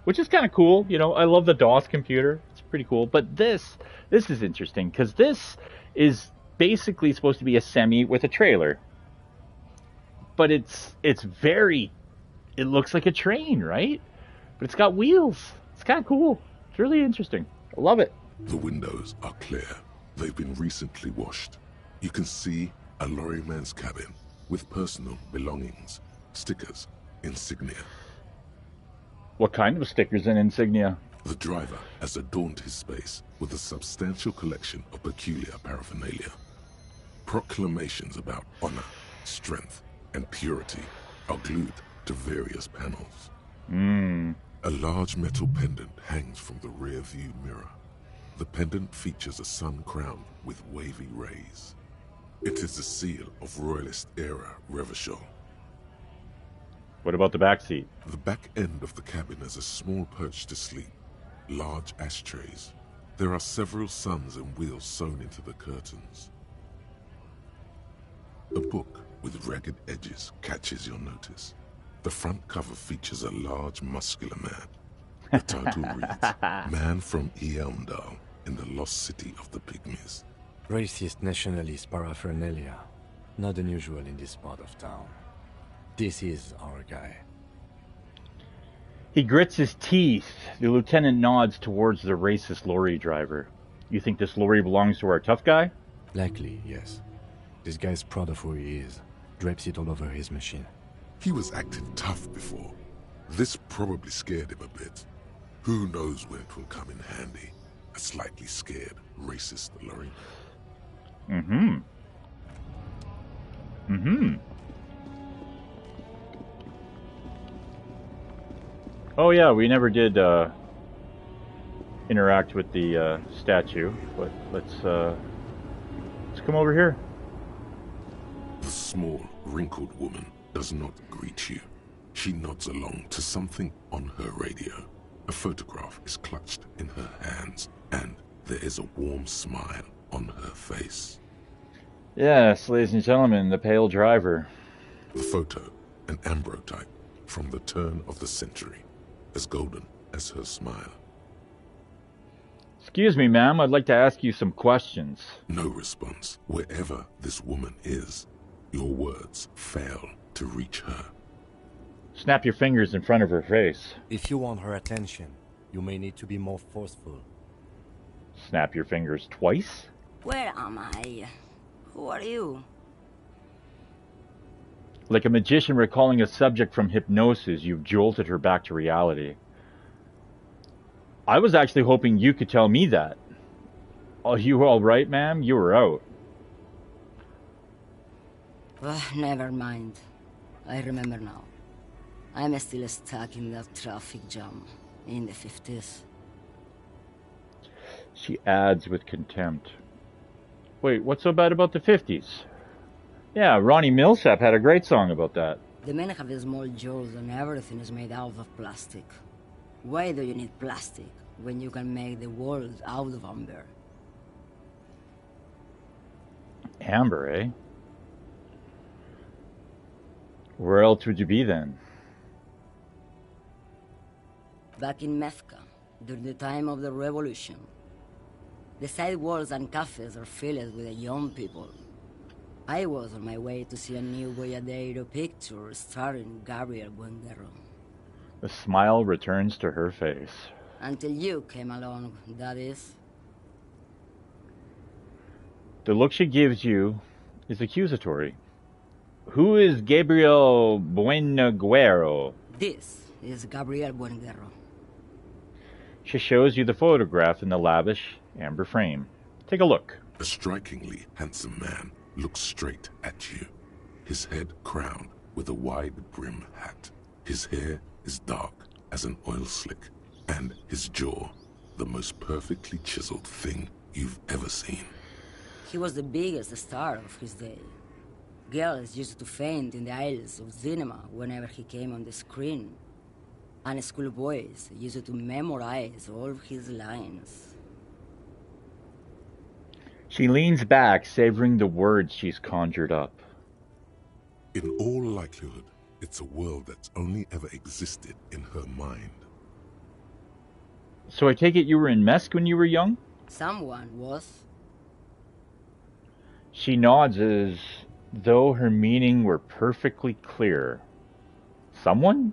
which is kind of cool. You know, I love the DOS computer. It's pretty cool. But this is interesting because this is basically supposed to be a semi with a trailer, but it looks like a train, right? But it's got wheels. It's kind of cool. It's really interesting. I love it. The windows are clear. They've been recently washed. You can see a lorryman's cabin with personal belongings, stickers, insignia. What kind of stickers and insignia? The driver has adorned his space with a substantial collection of peculiar paraphernalia. Proclamations about honor, strength, and purity are glued to various panels. A large metal pendant hangs from the rear view mirror. The pendant features a sun crown with wavy rays. It is the seal of Royalist era Revachol. What about the back seat? The back end of the cabin has a small perch to sleep, large ashtrays. There are several suns and wheels sewn into the curtains. A book with ragged edges catches your notice. The front cover features a large, muscular man. The title reads, Man from Eamdal in the Lost City of the Pygmies. Racist nationalist paraphernalia. Not unusual in this part of town. This is our guy. He grits his teeth. The lieutenant nods towards the racist lorry driver. You think this lorry belongs to our tough guy? Likely, yes. This guy's proud of who he is. Drapes it all over his machine. He was acting tough before. This probably scared him a bit. Who knows when it will come in handy? A slightly scared, racist lorry. Oh yeah, we never did interact with the statue, but let's come over here. The small, wrinkled woman does not greet you. She nods along to something on her radio. A photograph is clutched in her hands, and there is a warm smile on her face. Yes, ladies and gentlemen, the pale driver. The photo, an ambrotype from the turn of the century, as golden as her smile. Excuse me, ma'am, I'd like to ask you some questions. No response. Wherever this woman is, your words fail to reach her. Snap your fingers in front of her face. If you want her attention, you may need to be more forceful. Snap your fingers twice? Where am I? Who are you? Like a magician recalling a subject from hypnosis, you've jolted her back to reality. I was actually hoping you could tell me that. Are you all right, ma'am? You were out. Never mind. I remember now. I'm still stuck in that traffic jam in the 50s. She adds with contempt. Wait, what's so bad about the 50s? Yeah, Ronnie Millsap had a great song about that. The men have small jaws and everything is made out of plastic. Why do you need plastic when you can make the world out of amber? Amber, eh? Where else would you be then? Back in Mecca, during the time of the revolution. The sidewalks and cafes are filled with young people. I was on my way to see a new Boyadero picture starring Gabriel Buendero. The smile returns to her face. Until you came along, that is. The look she gives you is accusatory. Who is Gabriel Buenguero? This is Gabriel Buendero. She shows you the photograph in the lavish amber frame. Take a look. A strikingly handsome man looks straight at you, his head crowned with a wide-brim hat. His hair is dark as an oil slick, and his jaw the most perfectly chiseled thing you've ever seen. He was the biggest star of his day. Girls used to faint in the aisles of cinema whenever he came on the screen. And schoolboys used to memorize all of his lines. She leans back, savoring the words she's conjured up. In all likelihood, it's a world that's only ever existed in her mind. So I take it you were in Mesk when you were young? Someone was. She nods as though her meaning were perfectly clear. Someone?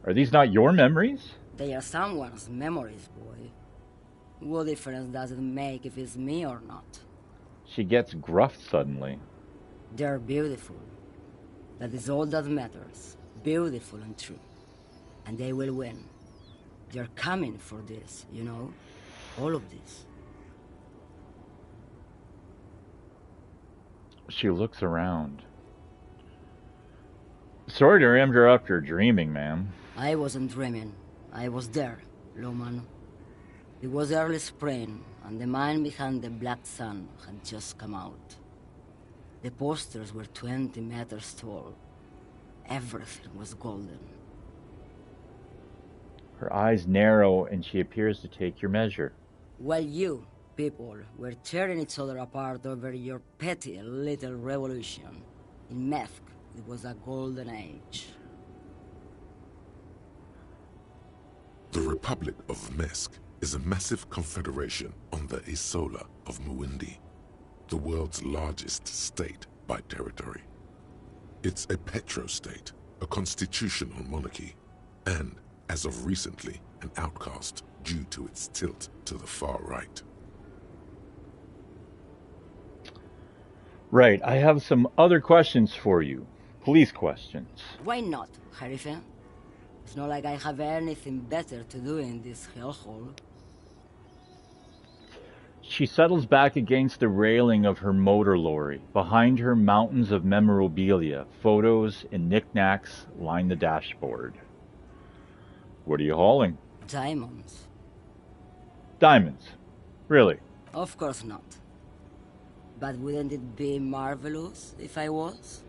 Are these not your memories? They are someone's memories, boy. What difference does it make if it's me or not? She gets gruff suddenly. They're beautiful. That is all that matters. Beautiful and true. And they will win. They're coming for this, you know? All of this. She looks around. Sorry to interrupt your dreaming, ma'am. I wasn't dreaming. I was there, Loman. It was early spring, and the man behind the black sun had just come out. The posters were 20 meters tall. Everything was golden. Her eyes narrow, and she appears to take your measure. While you, people, were tearing each other apart over your petty little revolution, in Meth, it was a golden age. The Republic of Mesk is a massive confederation on the Isola of Muindi, the world's largest state by territory. It's a petrostate, a constitutional monarchy, and, as of recently, an outcast due to its tilt to the far right. Right, I have some other questions for you. Police questions. Why not, Harife? It's not like I have anything better to do in this hellhole. She settles back against the railing of her motor lorry. Behind her, mountains of memorabilia, photos, and knickknacks line the dashboard. What are you hauling? Diamonds. Diamonds. Really? Of course not. But wouldn't it be marvelous if I was?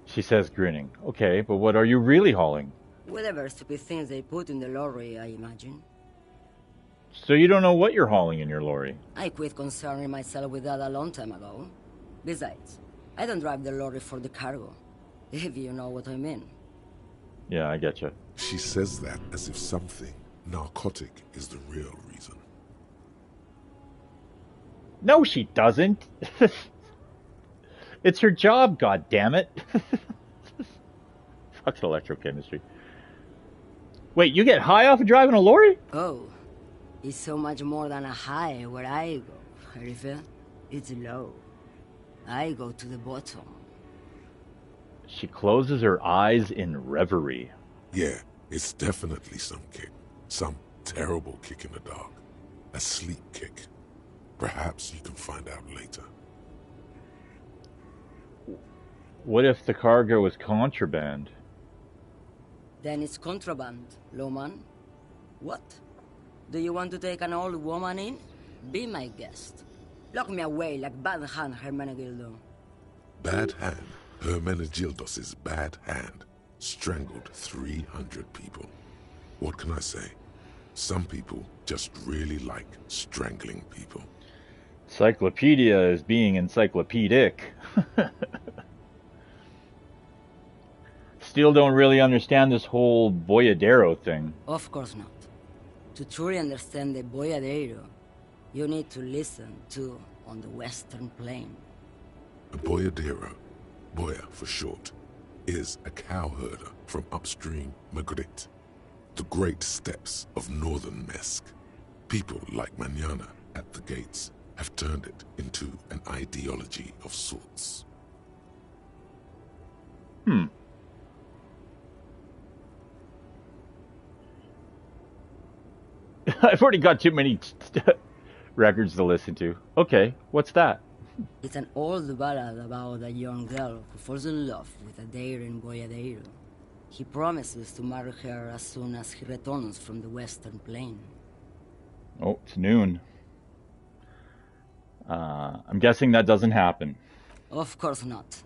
She says, grinning. Okay, but what are you really hauling? Whatever stupid things they put in the lorry, I imagine. So you don't know what you're hauling in your lorry? I quit concerning myself with that a long time ago. Besides, I don't drive the lorry for the cargo, if you know what I mean. Yeah, I get you. She says that as if something narcotic is the real reason. No, she doesn't. It's her job, goddammit. Fucking electrochemistry. Wait, you get high off of driving a lorry? Oh, It's so much more than a high where I go, Herife. It's low. I go to the bottom. She closes her eyes in reverie. Yeah, it's definitely some kick. Some terrible kick in the dark. A sleep kick. Perhaps you can find out later. What if the cargo is contraband? Then it's contraband, Loman. What? Do you want to take an old woman in? Be my guest. Lock me away like Bad Hand Hermenegildo. Bad Hand? Hermenegildos' bad hand strangled 300 people. What can I say? Some people just really like strangling people. Encyclopedia is being encyclopedic. Still don't really understand this whole Boyadero thing. Of course not. To truly understand the Boyadero, you need to listen to On the Western Plain. A Boyadero, Boya for short, is a cowherder from upstream Magritte, the great steppes of northern Mesk. People like Mañana at the gates have turned it into an ideology of sorts. I've already got too many records to listen to. Okay, what's that? It's an old ballad about a young girl who falls in love with a daring Boyadero. He promises to marry her as soon as he returns from the Western Plain. Oh, it's noon. I'm guessing that doesn't happen. Of course not.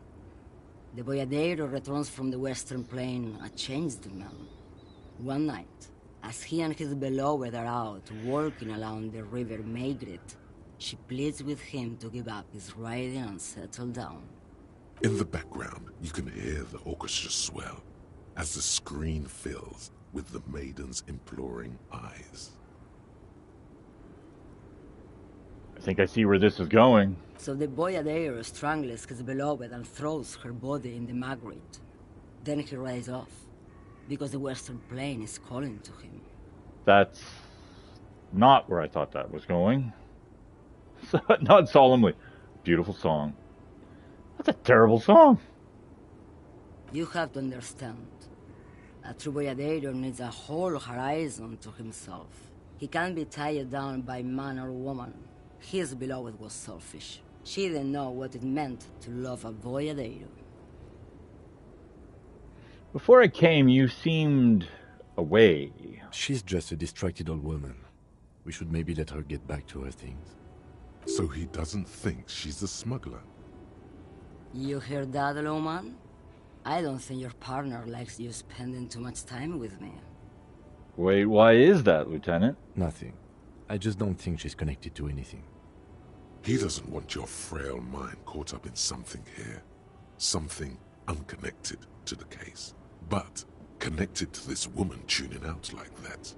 The Boyadero returns from the Western Plain a changed man. One night, as he and his beloved are out walking along the river Maigret, she pleads with him to give up his riding and settle down. In the background, you can hear the orchestra swell as the screen fills with the maiden's imploring eyes. I think I see where this is going. So the Boyadero strangles his beloved and throws her body in the Magritte. Then he rides off, because the Western Plain is calling to him. That's not where I thought that was going. Not solemnly. Beautiful song. That's a terrible song. You have to understand. A true Boyadero needs a whole horizon to himself. He can't be tied down by man or woman. His beloved was selfish. She didn't know what it meant to love a Boyadero. Before I came, you seemed away. She's just a distracted old woman. We should maybe let her get back to her things. So he doesn't think she's a smuggler. You hear that, Loman? I don't think your partner likes you spending too much time with me. Wait, why is that, Lieutenant? Nothing. I just don't think she's connected to anything. He doesn't want your frail mind caught up in something here. Something unconnected to the case. But connected to this woman tuning out like that.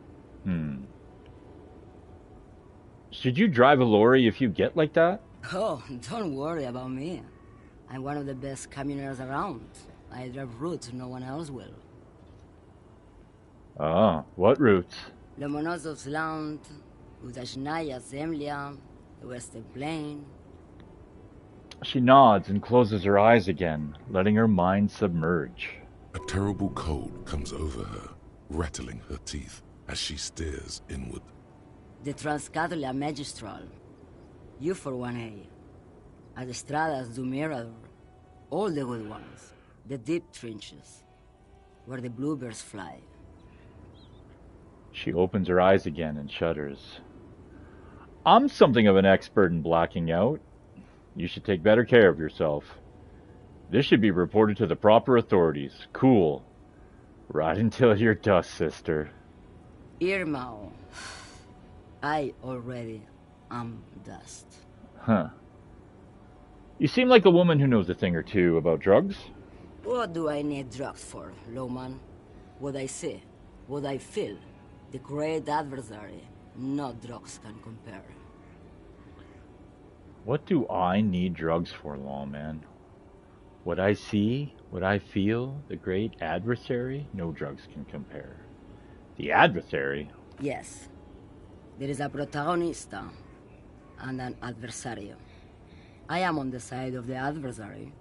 Should you drive a lorry if you get like that? Oh, don't worry about me. I'm one of the best camioners around. I drive routes no one else will. Ah, what routes? Lomonosov's Land, Udashnaya Zemlya, the Western Plain. She nods and closes her eyes again, letting her mind submerge. A terrible cold comes over her, rattling her teeth as she stares inward. The Transcatolia Magistral. You for 1A. Adestradas du Mirador. All the good ones. The deep trenches. Where the bluebirds fly. She opens her eyes again and shudders. I'm something of an expert in blacking out. You should take better care of yourself. This should be reported to the proper authorities. Cool. Right until you're dust, sister. Irmao. I already am dust. Huh. You seem like a woman who knows a thing or two about drugs. What do I need drugs for, Lowman? What I see, what I feel. The great adversary, no drugs can compare. What do I need drugs for, lawman? What I see, what I feel, the great adversary, no drugs can compare. The adversary? Yes. There is a protagonista and an adversario. I am on the side of the adversary.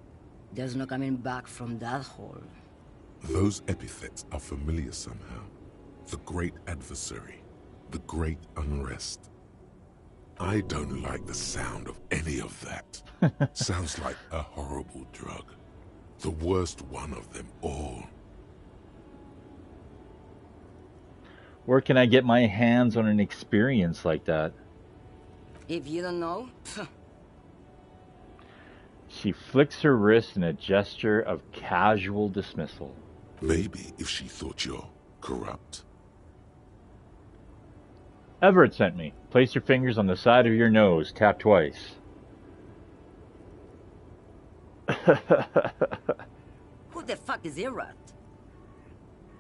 There's no coming back from that hole. Those epithets are familiar somehow. The great adversary, the great unrest. I don't like the sound of any of that. Sounds like a horrible drug. The worst one of them all. Where can I get my hands on an experience like that? If you don't know, She flicks her wrist in a gesture of casual dismissal. Maybe if she thought you're corrupt. Everett sent me. Place your fingers on the side of your nose. Tap twice. who the fuck is Everett?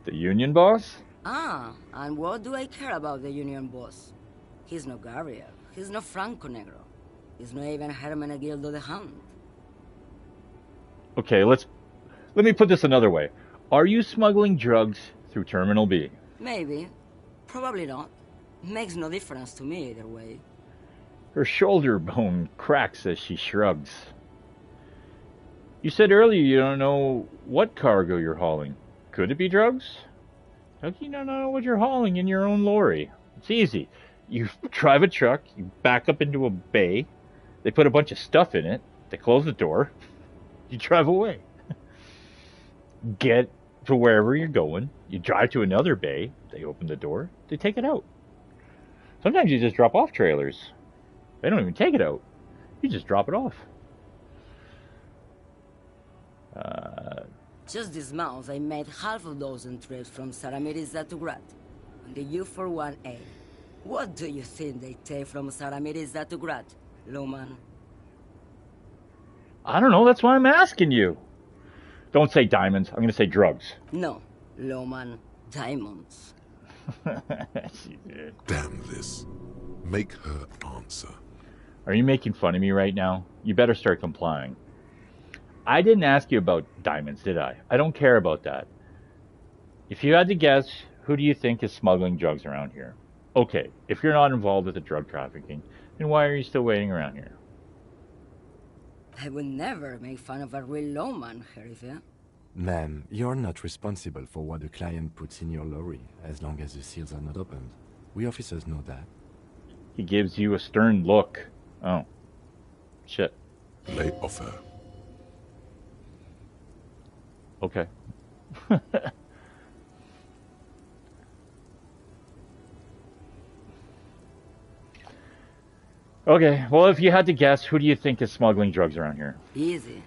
The union boss? Ah, and what do I care about the union boss? He's no Gabriel. He's no Franco Negro. He's not even Hermenegildo the Hound. Okay, let me put this another way. Are you smuggling drugs through Terminal B? Maybe. Probably not. Makes no difference to me either way. Her shoulder bone cracks as she shrugs. You said earlier you don't know what cargo you're hauling. Could it be drugs? How can you not know what you're hauling in your own lorry? It's easy. You drive a truck, you back up into a bay, they put a bunch of stuff in it, they close the door, you drive away. Get to wherever you're going, you drive to another bay, they open the door, they take it out. Sometimes you just drop off trailers. They don't even take it out. You just drop it off. Just this month, I made half a dozen trips from Saramiriza to Grad, on the U41A. What do you think they take from Saramiriza to Grad, Loman? I don't know, that's why I'm asking you. Don't say diamonds, I'm going to say drugs. No, Loman, diamonds. She did. Damn this. Make her answer. Are you making fun of me right now? You better start complying. I didn't ask you about diamonds, did I? I don't care about that. If you had to guess, who do you think is smuggling drugs around here? Okay, if you're not involved with the drug trafficking, then why are you still waiting around here? I would never make fun of a real lawman, Sheriff. Ma'am, you're not responsible for what the client puts in your lorry, as long as the seals are not opened. We officers know that. He gives you a stern look. Oh. Shit. Lay off her. Okay. Okay, well, if you had to guess, who do you think is smuggling drugs around here? Easy.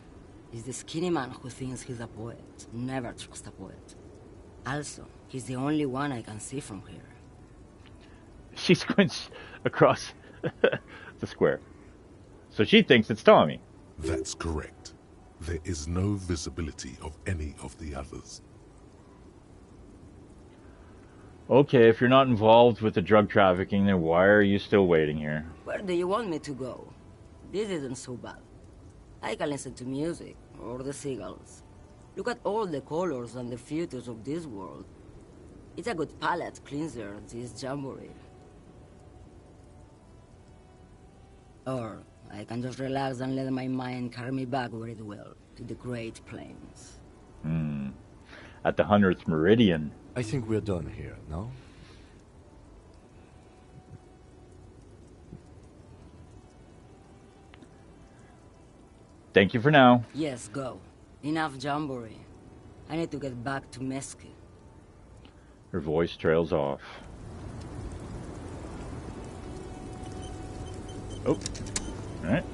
He's the skinny man who thinks he's a poet. Never trust a poet. Also, he's the only one I can see from here. She squints across the square. So she thinks it's Tommy. That's correct. There is no visibility of any of the others. Okay, if you're not involved with the drug trafficking, then why are you still waiting here? Where do you want me to go? This isn't so bad. I can listen to music, or the seagulls. Look at all the colors and the futures of this world. It's a good palate cleanser, this jamboree. Or I can just relax and let my mind carry me back where it will, to the Great Plains. At the 100th Meridian. I think we're done here, no? Thank you for now. Yes, go. Enough jamboree. I need to get back to Mesque. Her voice trails off. Oh. Alright.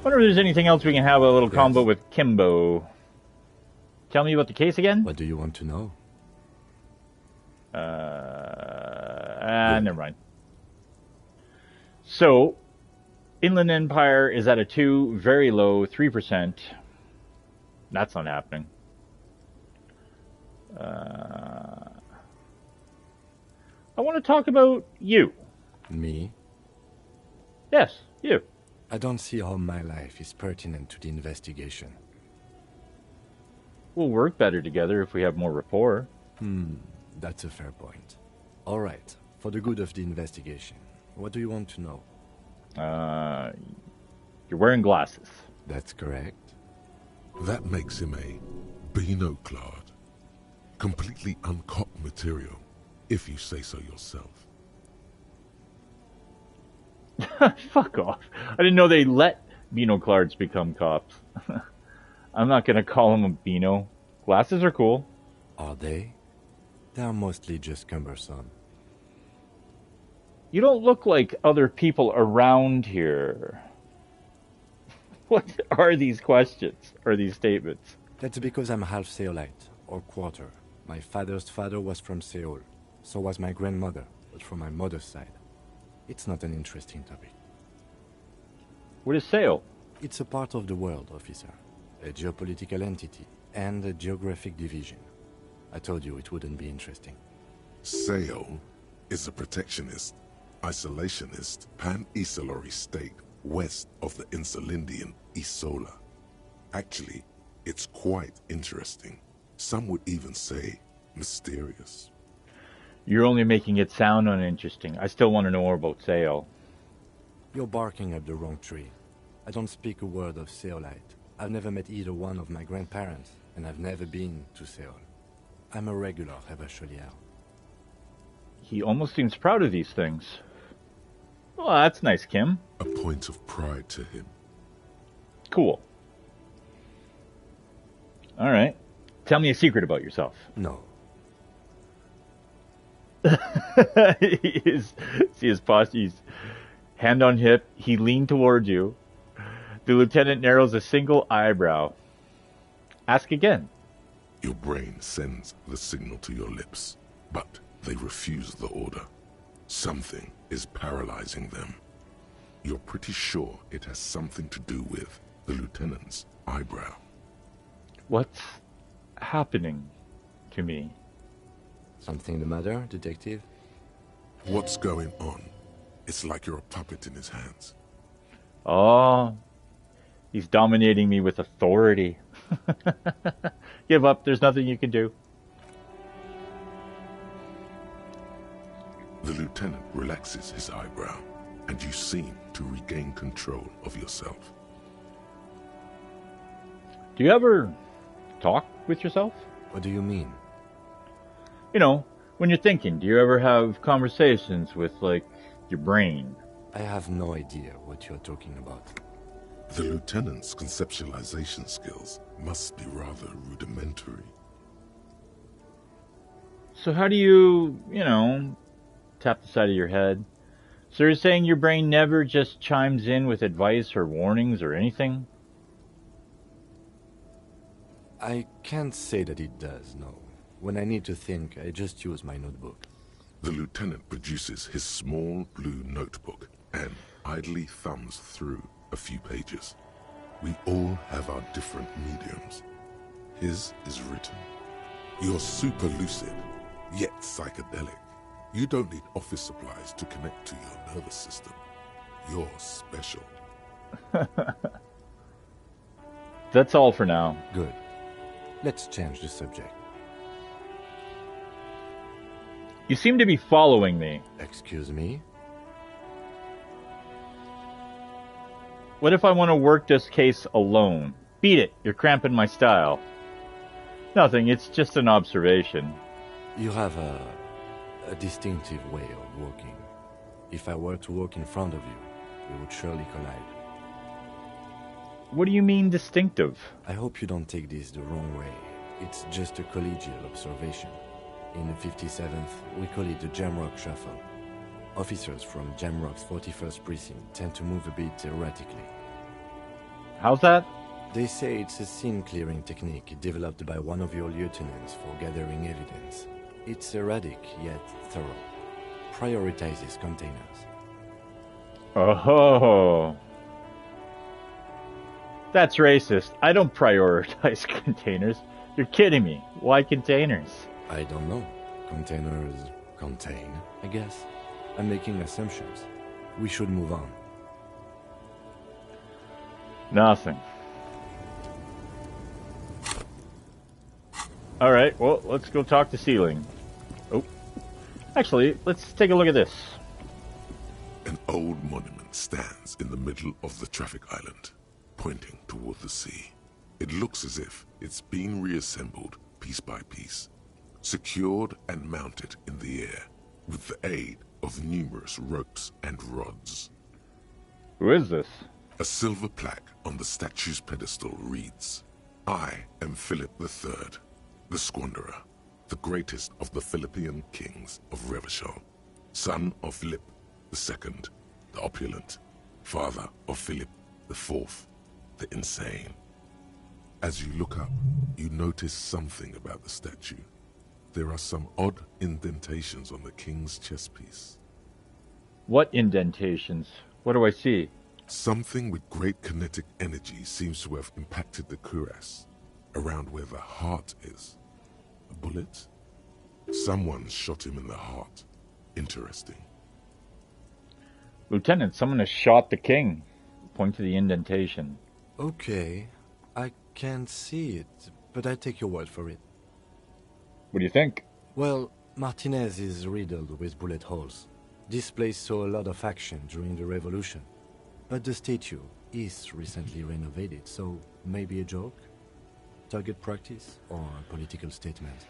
Wonder if there's anything else we can have a little combo with Kimbo. Tell me about the case again? What do you want to know? Never mind. So, Inland Empire is at a 2, very low, 3%. That's not happening. I want to talk about you. Me? Yes, you. I don't see how my life is pertinent to the investigation. We'll work better together if we have more rapport. That's a fair point. All right, For the good of the investigation. What do you want to know? You're wearing glasses. That's correct. That makes him a binoclard. Completely uncocked material, if you say so yourself. Fuck off. I didn't know they let binoclards become cops. I'm not gonna call them a bino. Glasses are cool. Are they? They're mostly just cumbersome. You don't look like other people around here. What are these questions, or these statements? That's because I'm half Seolite, or quarter. My father's father was from Seoul. So was my grandmother, but from my mother's side. It's not an interesting topic. What is Seoul? It's a part of the world, officer. A geopolitical entity, and a geographic division. I told you it wouldn't be interesting. Seoul is a protectionist, isolationist, pan-Isolari state west of the Insulindian Isola. Actually, it's quite interesting. Some would even say mysterious. You're only making it sound uninteresting. I still want to know more about Seoul. You're barking up the wrong tree. I don't speak a word of Seolite. I've never met either one of my grandparents, and I've never been to Seoul. I'm a regular Rebachelier. He almost seems proud of these things. Well, that's nice, Kim. A point of pride to him. Cool. All right. Tell me a secret about yourself. No. See his posture. He's hand on hip. He leaned towards you. The lieutenant narrows a single eyebrow. Ask again. Your brain sends the signal to your lips, but they refuse the order. Something is paralyzing them. You're pretty sure it has something to do with the lieutenant's eyebrow. What's happening to me? Something the matter, detective? What's going on? It's like you're a puppet in his hands. Oh, he's dominating me with authority. Give up, there's nothing you can do. The lieutenant relaxes his eyebrow, and you seem to regain control of yourself. Do you ever talk with yourself? What do you mean? You know, when you're thinking, do you ever have conversations with, like, your brain? I have no idea what you're talking about. The lieutenant's conceptualization skills must be rather rudimentary. So how do you, tap the side of your head? So you're saying your brain never just chimes in with advice or warnings or anything? I can't say that it does, no. When I need to think, I just use my notebook. The lieutenant produces his small blue notebook and idly thumbs through a few pages. We all have our different mediums. His is written. You're super lucid, yet psychedelic. You don't need office supplies to connect to your nervous system. You're special. That's all for now. Good. Let's change the subject. You seem to be following me. Excuse me? What if I want to work this case alone? Beat it, you're cramping my style. Nothing, it's just an observation. You have a distinctive way of walking. If I were to walk in front of you, we would surely collide. What do you mean distinctive? I hope you don't take this the wrong way. It's just a collegial observation. In the 57th, we call it the Jamrock Shuffle. Officers from Jamrock's 41st Precinct tend to move a bit erratically. How's that? They say it's a scene-clearing technique developed by one of your lieutenants for gathering evidence. It's erratic, yet thorough. Prioritizes containers. Oh. That's racist. I don't prioritize containers. You're kidding me. Why containers? I don't know. Containers contain, I guess. I'm making assumptions. We should move on. Nothing. Alright, well, let's go talk to Ceiling. Oh. Actually, let's take a look at this. An old monument stands in the middle of the traffic island, pointing toward the sea. It looks as if it's been reassembled piece by piece, secured and mounted in the air with the aid of numerous ropes and rods. Who is this? A silver plaque on the statue's pedestal reads, "I am Philip III, the Squanderer, the greatest of the Philippian kings of Revachol, son of Philip II, the opulent, father of Philip IV, the insane." As you look up, you notice something about the statue. There are some odd indentations on the king's chest piece. What indentations? What do I see? Something with great kinetic energy seems to have impacted the cuirass, around where the heart is. A bullet? Someone shot him in the heart. Interesting. Lieutenant, someone has shot the king. Point to the indentation. Okay, I can't see it, but I take your word for it. What do you think? Well, Martinez is riddled with bullet holes. This place saw a lot of action during the revolution. But the statue is recently renovated, so maybe a joke? Target practice or a political statement?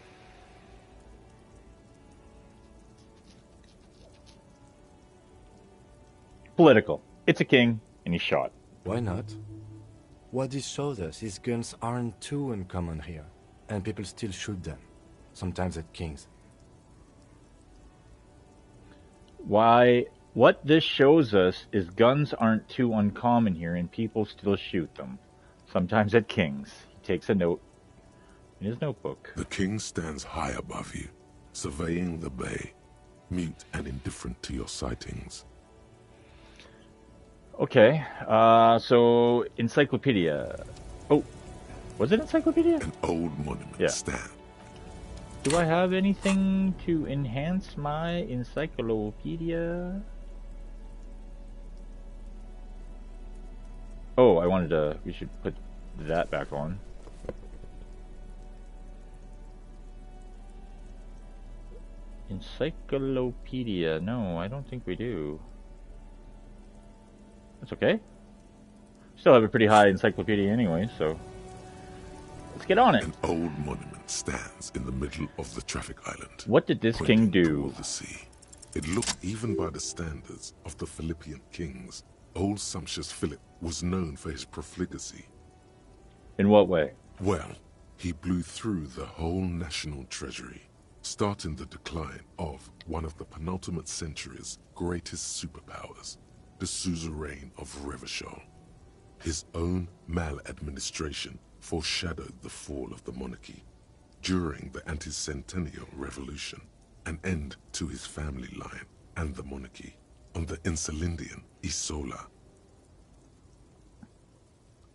Political. It's a king, and he's shot. Why not? What this shows us is guns aren't too uncommon here, and people still shoot them, sometimes at kings. Why, what this shows us is guns aren't too uncommon here, and people still shoot them, sometimes at kings. He takes a note in his notebook. The king stands high above you, surveying the bay, mute and indifferent to your sightings. Okay, so encyclopedia. Oh, was it encyclopedia? An old monument stand. Do I have anything to enhance my encyclopedia? Oh, I wanted to, we should put that back on. Encyclopedia, no, I don't think we do. That's okay. Still have a pretty high encyclopedia anyway, so let's get on it. An old monument stands in the middle of the traffic island. What did this king do? Toward the sea. It looked, even by the standards of the Philippian kings, old sumptuous Philip was known for his profligacy. In what way? Well, he blew through the whole national treasury, starting the decline of one of the penultimate century's greatest superpowers, the suzerain of Revachol. His own maladministration foreshadowed the fall of the monarchy. During the anti-centennial revolution, an end to his family line and the monarchy on the Insulindian Isola.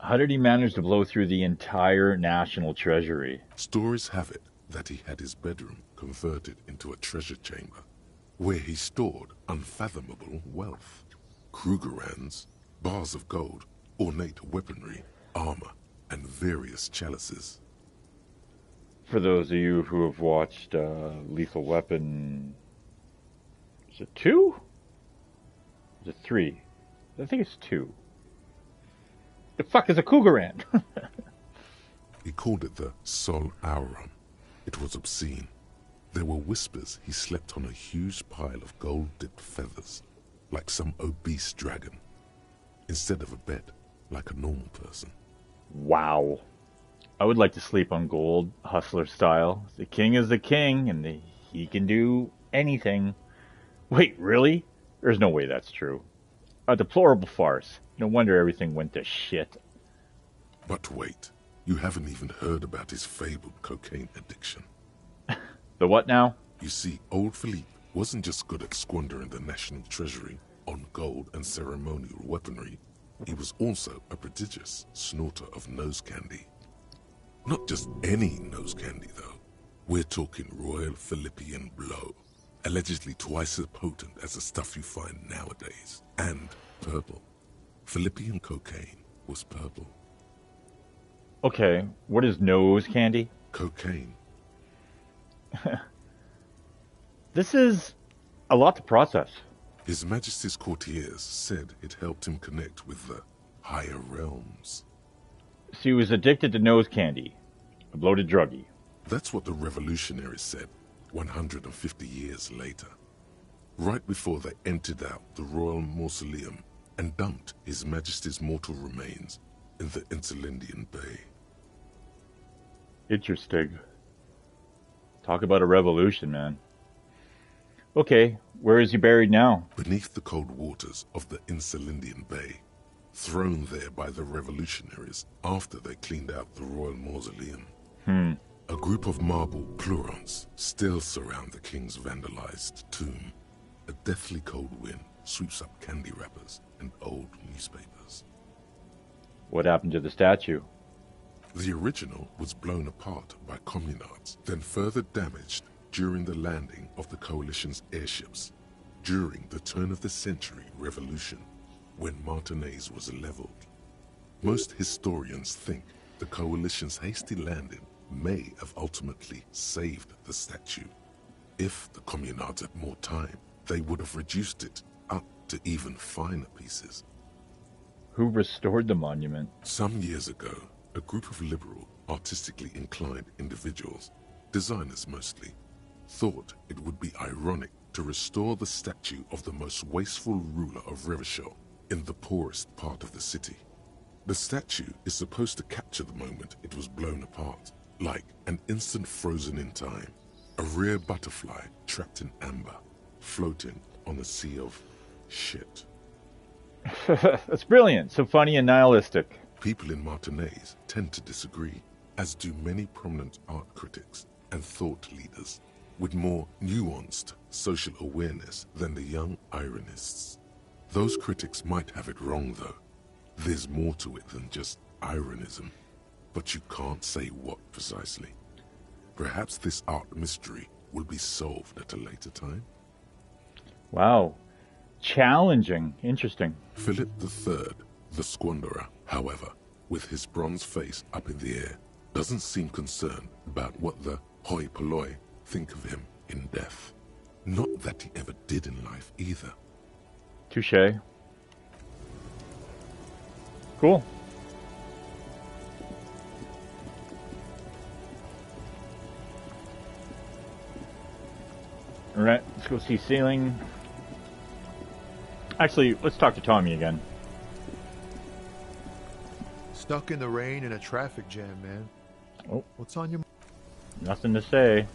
How did he manage to blow through the entire national treasury? Stories have it that he had his bedroom converted into a treasure chamber, where he stored unfathomable wealth. Krugerrands, bars of gold, ornate weaponry, armor, and various chalices. For those of you who have watched Lethal Weapon, is it 2? Is it 3? I think it's 2. The fuck is a Krugerrand? He called it the Sol Aurum. It was obscene. There were whispers he slept on a huge pile of gold-dipped feathers, like some obese dragon, instead of a bed, like a normal person. Wow. I would like to sleep on gold, hustler style. The king is the king, and he can do anything. Wait, really? There's no way that's true. A deplorable farce. No wonder everything went to shit. But wait, you haven't even heard about his fabled cocaine addiction. The what now? You see, old Philippe wasn't just good at squandering the national treasury on gold and ceremonial weaponry. He was also a prodigious snorter of nose candy. Not just any nose candy, though. We're talking Royal Philippian Blow, allegedly twice as potent as the stuff you find nowadays, and purple. Philippian cocaine was purple. Okay, what is nose candy? Cocaine. This is a lot to process. His Majesty's courtiers said it helped him connect with the higher realms. So he was addicted to nose candy, a bloated druggie. That's what the revolutionaries said 150 years later, right before they emptied out the royal mausoleum and dumped His Majesty's mortal remains in the Interlindian Bay. Interesting. Talk about a revolution, man. Okay, where is he buried now? Beneath the cold waters of the Interlindian Bay, thrown there by the revolutionaries after they cleaned out the royal mausoleum. A group of marble pleurons still surround the king's vandalized tomb. A deathly cold wind sweeps up candy wrappers and old newspapers. What happened to the statue? The original was blown apart by communards, then further damaged during the landing of the coalition's airships during the turn-of-the-century revolution when Martinez was leveled. Most historians think the coalition's hasty landing may have ultimately saved the statue. If the communards had more time, they would have reduced it up to even finer pieces. Who restored the monument? Some years ago, a group of liberal, artistically inclined individuals, designers mostly, thought it would be ironic to restore the statue of the most wasteful ruler of Revachol in the poorest part of the city. The statue is supposed to capture the moment it was blown apart, like an instant frozen in time, a rare butterfly trapped in amber, floating on a sea of shit. That's brilliant, so funny and nihilistic. People in Martinez tend to disagree, as do many prominent art critics and thought leaders with more nuanced social awareness than the young ironists. Those critics might have it wrong, though. There's more to it than just ironism, but you can't say what precisely. Perhaps this art mystery will be solved at a later time. Wow. Challenging. Interesting. Philip III, the Squanderer, however, with his bronze face up in the air, doesn't seem concerned about what the hoi polloi think of him in death. Not that he ever did in life either. Touché. Cool. Alright, let's go see Sailing. Actually, let's talk to Tommy again. Stuck in the rain in a traffic jam, man. Oh. What's on your... Nothing to say.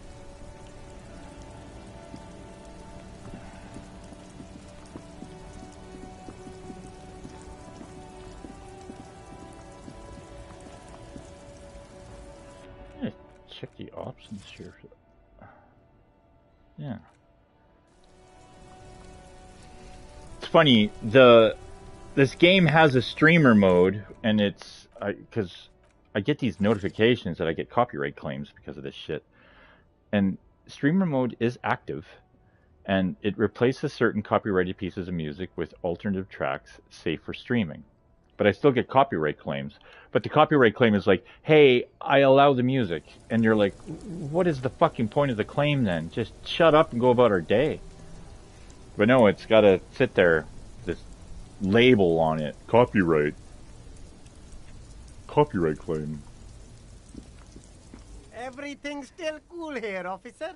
Check the options here. Yeah. It's funny, this game has a streamer mode, and it's because I get these notifications that I get copyright claims because of this shit. And streamer mode is active, and it replaces certain copyrighted pieces of music with alternative tracks safe for streaming. But I still get copyright claims. But the copyright claim is like, hey, I allow the music. And you're like, what is the fucking point of the claim then? Just shut up and go about our day. But no, it's got to sit there, this label on it. Copyright. Copyright claim. Everything's still cool here, officer.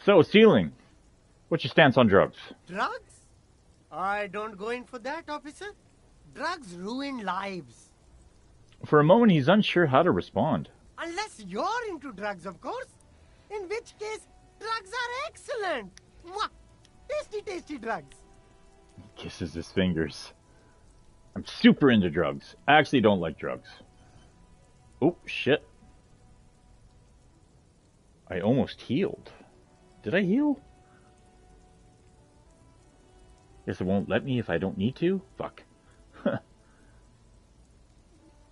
So, Ceiling, what's your stance on drugs? Drugs? I don't go in for that, officer. Drugs ruin lives. For a moment, he's unsure how to respond. Unless you're into drugs, of course. In which case, drugs are excellent. Mwah! Tasty, tasty drugs. He kisses his fingers. I'm super into drugs. I actually don't like drugs. Oh, shit. I almost healed. Did I heal? Guess it won't let me if I don't need to? Fuck.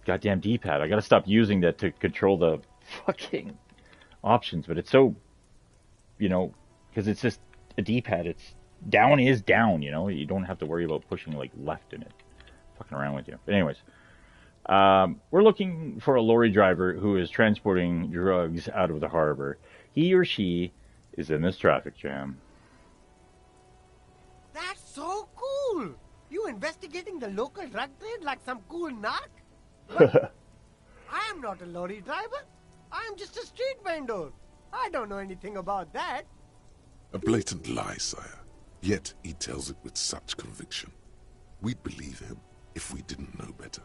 Goddamn D-pad. I gotta stop using that to control the fucking options, but it's so, you know, because it's just a D-pad. It's down is down, you know? You don't have to worry about pushing, like, left in it. Fucking around with you. But anyways, we're looking for a lorry driver who is transporting drugs out of the harbor. He or she is in this traffic jam. you investigating the local drug trade like some cool narc? But I am not a lorry driver. I am just a street vendor. I don't know anything about that. A blatant lie, sire. Yet he tells it with such conviction. We'd believe him if we didn't know better.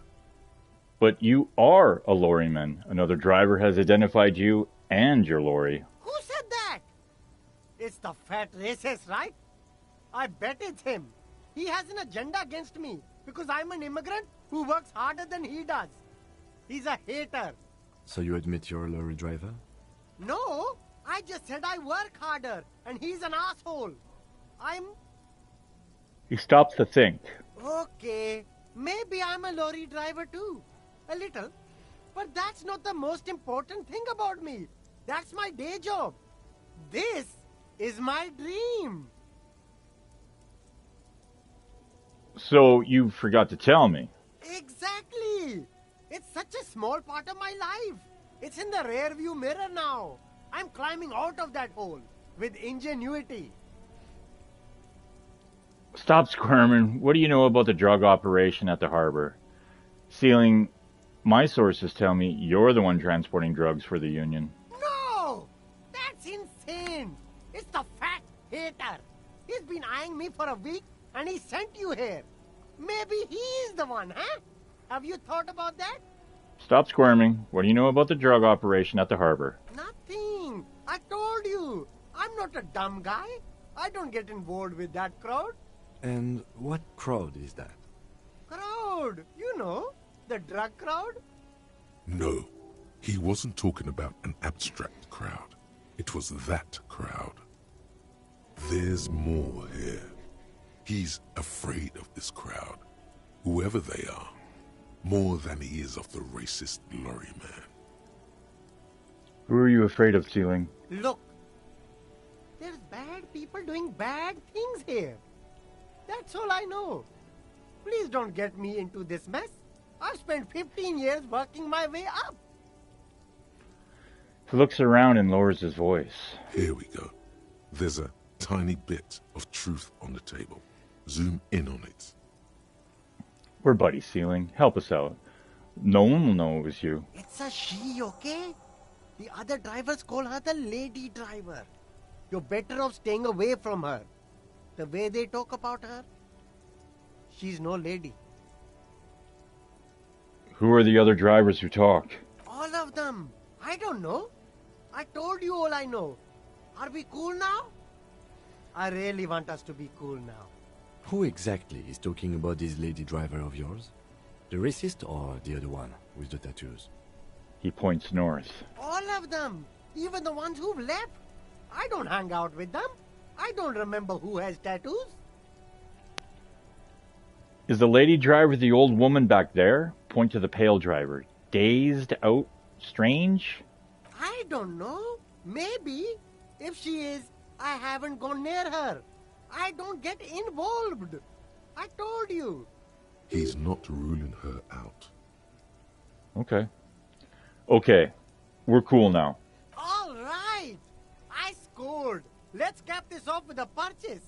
But you are a lorryman. Another driver has identified you and your lorry. Who said that? It's the fat racist, right? I bet it's him. He has an agenda against me because I'm an immigrant who works harder than he does. He's a hater. So you admit you're a lorry driver? No, I just said I work harder and he's an asshole. He stops to think. Okay, maybe I'm a lorry driver too. A little. But that's not the most important thing about me. That's my day job. This is my dream. So you forgot to tell me. Exactly. It's such a small part of my life. It's in the rear view mirror now. I'm climbing out of that hole with ingenuity. Stop squirming. What do you know about the drug operation at the harbor? Ceiling, my sources tell me you're the one transporting drugs for the Union. No! That's insane! It's the fat hater. He's been eyeing me for a week and he sent you here. Maybe he's the one, huh? Have you thought about that? Stop squirming. What do you know about the drug operation at the harbor? Nothing. I told you. I'm not a dumb guy. I don't get involved with that crowd. And what crowd is that? Crowd? You know, the drug crowd? No, he wasn't talking about an abstract crowd. It was that crowd. There's more here. He's afraid of this crowd, whoever they are, more than he is of the racist lorry man. Who are you afraid of, Ceiling? Look, there's bad people doing bad things here. That's all I know. Please don't get me into this mess. I've spent 15 years working my way up. He looks around and lowers his voice. Here we go. There's a tiny bit of truth on the table. Zoom in on it. We're buddies, Ceiling. Help us out. No one will know it was you. It's a she, okay? The other drivers call her the lady driver. You're better off staying away from her. The way they talk about her, she's no lady. Who are the other drivers who talk? All of them. I don't know. I told you all I know. Are we cool now? I really want us to be cool now. Who exactly is talking about this lady driver of yours? The racist or the other one with the tattoos? He points north. All of them. Even the ones who've left. I don't hang out with them. I don't remember who has tattoos. Is the lady driver the old woman back there? Point to the pale driver. Dazed, out, strange? I don't know. Maybe. If she is, I haven't gone near her. I don't get involved. I told you. He's not ruling her out. Okay. Okay. We're cool now. All right. I scored. Let's cap this off with a purchase.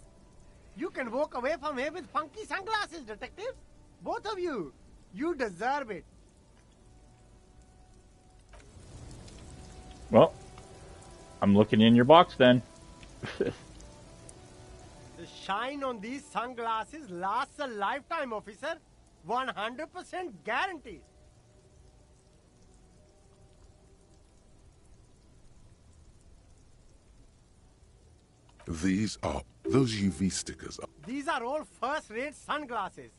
You can walk away from here with funky sunglasses, detectives. Both of you. You deserve it. Well, I'm looking in your box then. The shine on these sunglasses lasts a lifetime, officer. 100% guaranteed. These are those UV stickers. These are all first-rate sunglasses.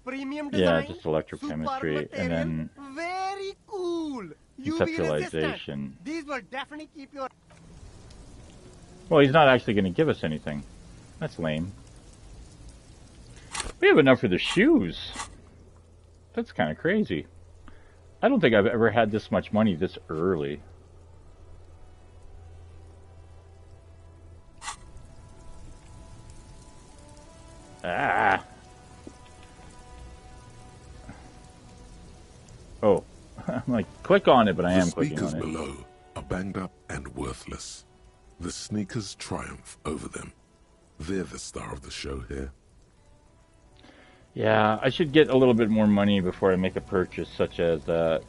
Premium design, Yeah, just electrochemistry, and then very cool. conceptualization. These will definitely keep your... Well, he's not actually going to give us anything. That's lame. We have enough for the shoes. That's kind of crazy. I don't think I've ever had this much money this early. Ah. Oh. I'm like, click on it, but I am clicking on it. The speakers below are banged up and worthless. The sneakers triumph over them. They're the star of the show here. Yeah, I should get a little bit more money before I make a purchase such as that.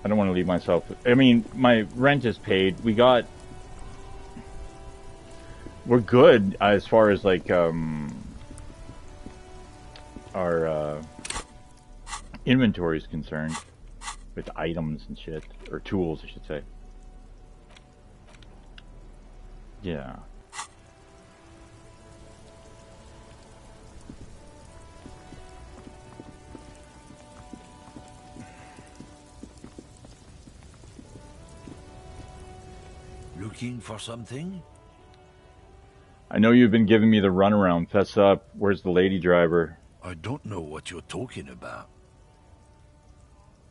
I don't want to leave myself... I mean, my rent is paid. We're good as far as, like, our inventory is concerned. With items and shit. Or tools, I should say. Yeah. Looking for something? I know you've been giving me the runaround. Fess up. Where's the lady driver? I don't know what you're talking about.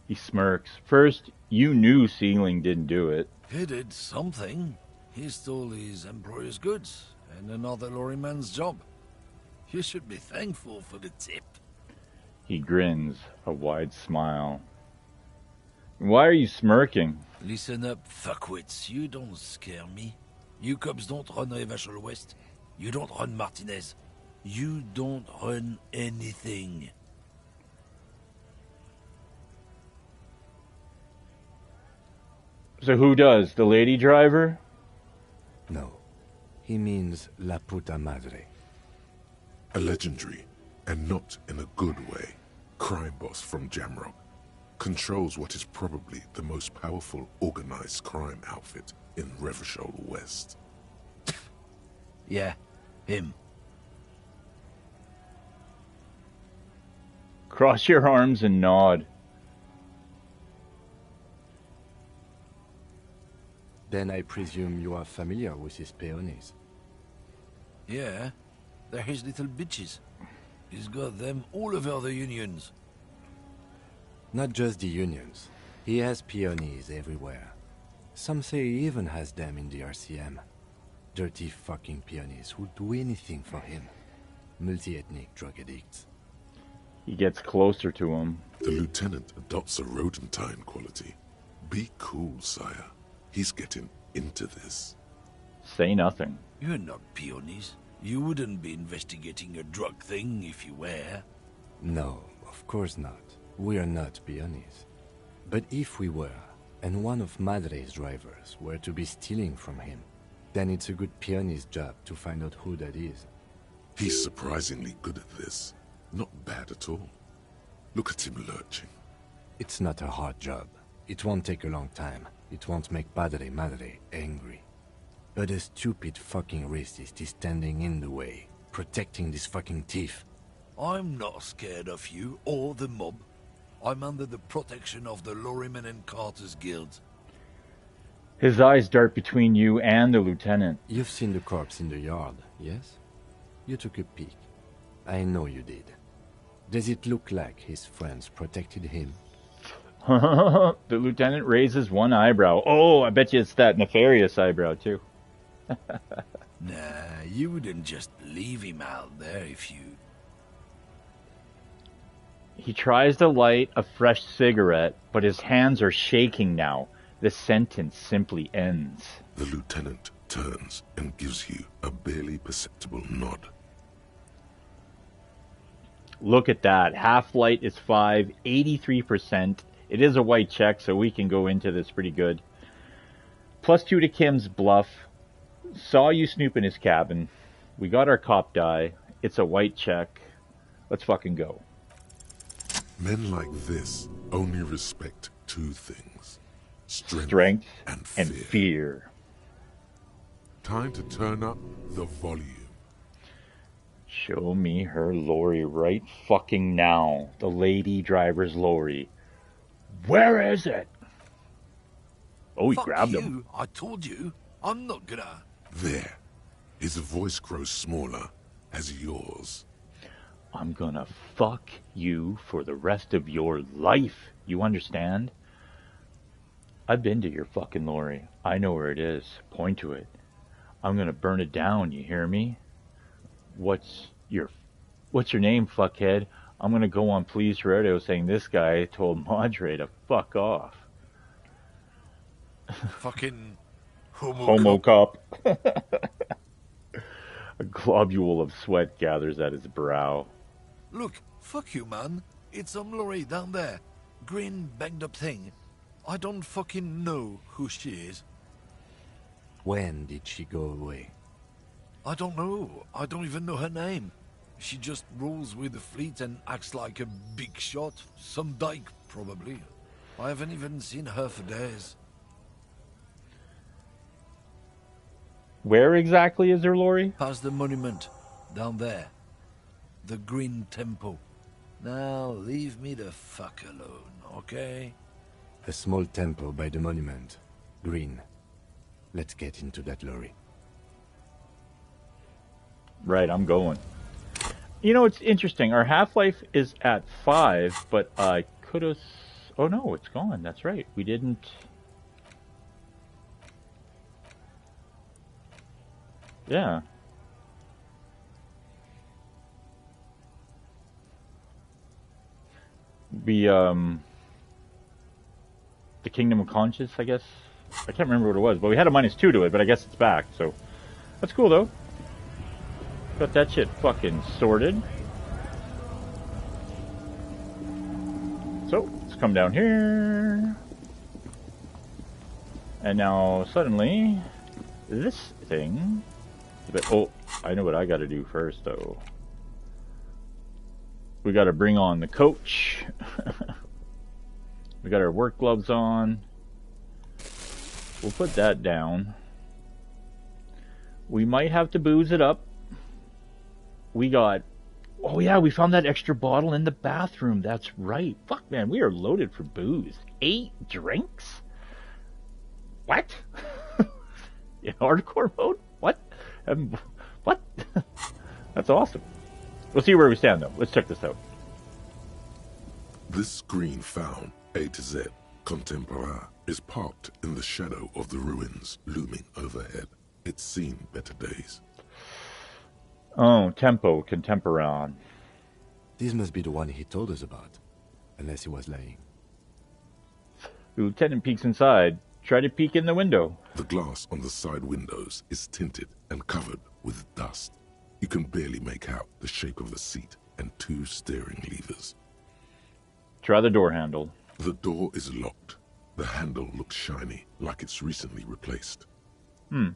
He smirks. First, you knew Sealing didn't do it. He did something. He stole his employer's goods and another lorryman's job. You should be thankful for the tip. He grins, a wide smile. Why are you smirking? Listen up, fuckwits. You don't scare me. You cops don't run Revachol West. You don't run Martinez. You don't run anything. So who does? The lady driver? No. He means La Puta Madre. A legendary, and not in a good way, crime boss from Jamrock controls what is probably the most powerful organized crime outfit in Revachol West. Yeah, him. Cross your arms and nod. Then I presume you are familiar with his peonies. Yeah, they're his little bitches. He's got them all over the unions. Not just the unions. He has peonies everywhere. Some say he even has them in the RCM. Dirty fucking peonies who'd do anything for him. Multi-ethnic drug addicts. He gets closer to him. The lieutenant adopts a rodentine quality. Be cool, sire. He's getting into this. Say nothing. You're not peonies. You wouldn't be investigating a drug thing if you were. No, of course not. We are not peonies. But if we were, and one of Madre's drivers were to be stealing from him, then it's a good peony's job to find out who that is. He's surprisingly good at this. Not bad at all. Look at him lurching. It's not a hard job. It won't take a long time. It won't make Padre Madre angry. But a stupid fucking racist is standing in the way, protecting this fucking thief. I'm not scared of you or the mob. I'm under the protection of the Lorrymen and Carters Guild. His eyes dart between you and the lieutenant. You've seen the corpse in the yard, yes? You took a peek. I know you did. Does it look like his friends protected him? The lieutenant raises one eyebrow. Oh, I bet you it's that nefarious eyebrow, too. Nah, you wouldn't just leave him out there if you... He tries to light a fresh cigarette, but his hands are shaking now. The sentence simply ends. The lieutenant turns and gives you a barely perceptible nod. Look at that. Half-light is 5, 83%. It is a white check, so we can go into this pretty good. +2 to Kim's bluff. Saw you snoop in his cabin. We got our cop die. It's a white check. Let's fucking go. Men like this only respect two things. Strength and fear. Time to turn up the volume. Show me her lorry right fucking now. The lady driver's lorry. Where is it? Oh, he grabbed him. I told you. I'm not gonna... There. His voice grows smaller as yours. I'm gonna fuck you for the rest of your life. You understand? I've been to your fucking lorry. I know where it is. Point to it. I'm gonna burn it down, you hear me? What's your name, fuckhead? I'm gonna go on Please Radio saying this guy told Madre to fuck off. Fucking homo cop. A globule of sweat gathers at his brow. Look, fuck you, man. It's some lorry down there. Green, banged up thing. I don't fucking know who she is. When did she go away? I don't know. I don't even know her name. She just rolls with the fleet and acts like a big shot. Some dyke, probably. I haven't even seen her for days. Where exactly is her lorry? Past the monument. Down there. The Green Temple. Now, leave me the fuck alone, okay? A small temple by the monument. Green. Let's get into that lorry. Right, I'm going. You know, it's interesting. Our half-life is at 5, but I could have... Oh no, it's gone. That's right. We didn't... Yeah. The Kingdom of Conscience, I guess. I can't remember what it was, but we had a -2 to it, but I guess it's back, so... That's cool, though. Got that shit fucking sorted. So, let's come down here. And now, suddenly, this thing... But, oh, I know what I gotta do first, though. We gotta bring on the coach. We got our work gloves on. We'll put that down. We might have to booze it up. We got... Oh yeah, we found that extra bottle in the bathroom. That's right. Fuck, man, we are loaded for booze. 8 drinks? What? In hardcore mode? What? What? That's awesome. We'll see where we stand, though. Let's check this out. This screen found, A to Z, contemporary, is parked in the shadow of the ruins looming overhead. It's seen better days. Oh, Tempo, Contemporan. This must be the one he told us about. Unless he was lying. The lieutenant peeks inside. Try to peek in the window. The glass on the side windows is tinted and covered with dust. You can barely make out the shape of the seat and 2 steering levers. Try the door handle. The door is locked. The handle looks shiny, like it's recently replaced. How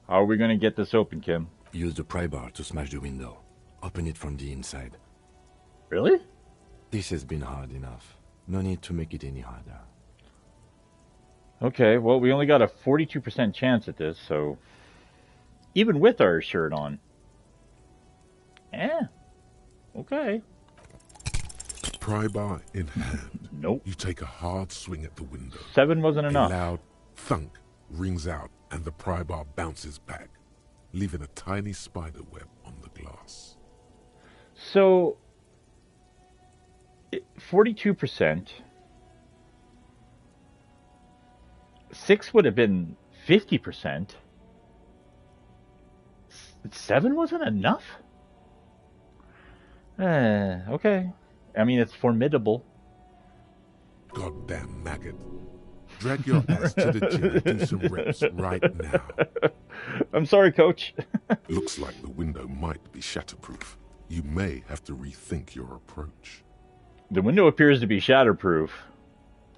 are we going to get this open, Kim? Use the pry bar to smash the window. Open it from the inside. Really? This has been hard enough. No need to make it any harder. Okay, well, we only got a 42% chance at this, so... Even with our shirt on. Okay. Pry bar in hand. Nope. You take a hard swing at the window. 7 wasn't enough. A loud thunk rings out and the pry bar bounces back, leaving a tiny spider web on the glass. So, 42%. 6 would have been 50%. 7 wasn't enough? Okay. I mean, it's formidable. Goddamn maggot. Drag your ass to the gym and do some reps right now. I'm sorry, coach. Looks like the window might be shatterproof. You may have to rethink your approach. The window appears to be shatterproof.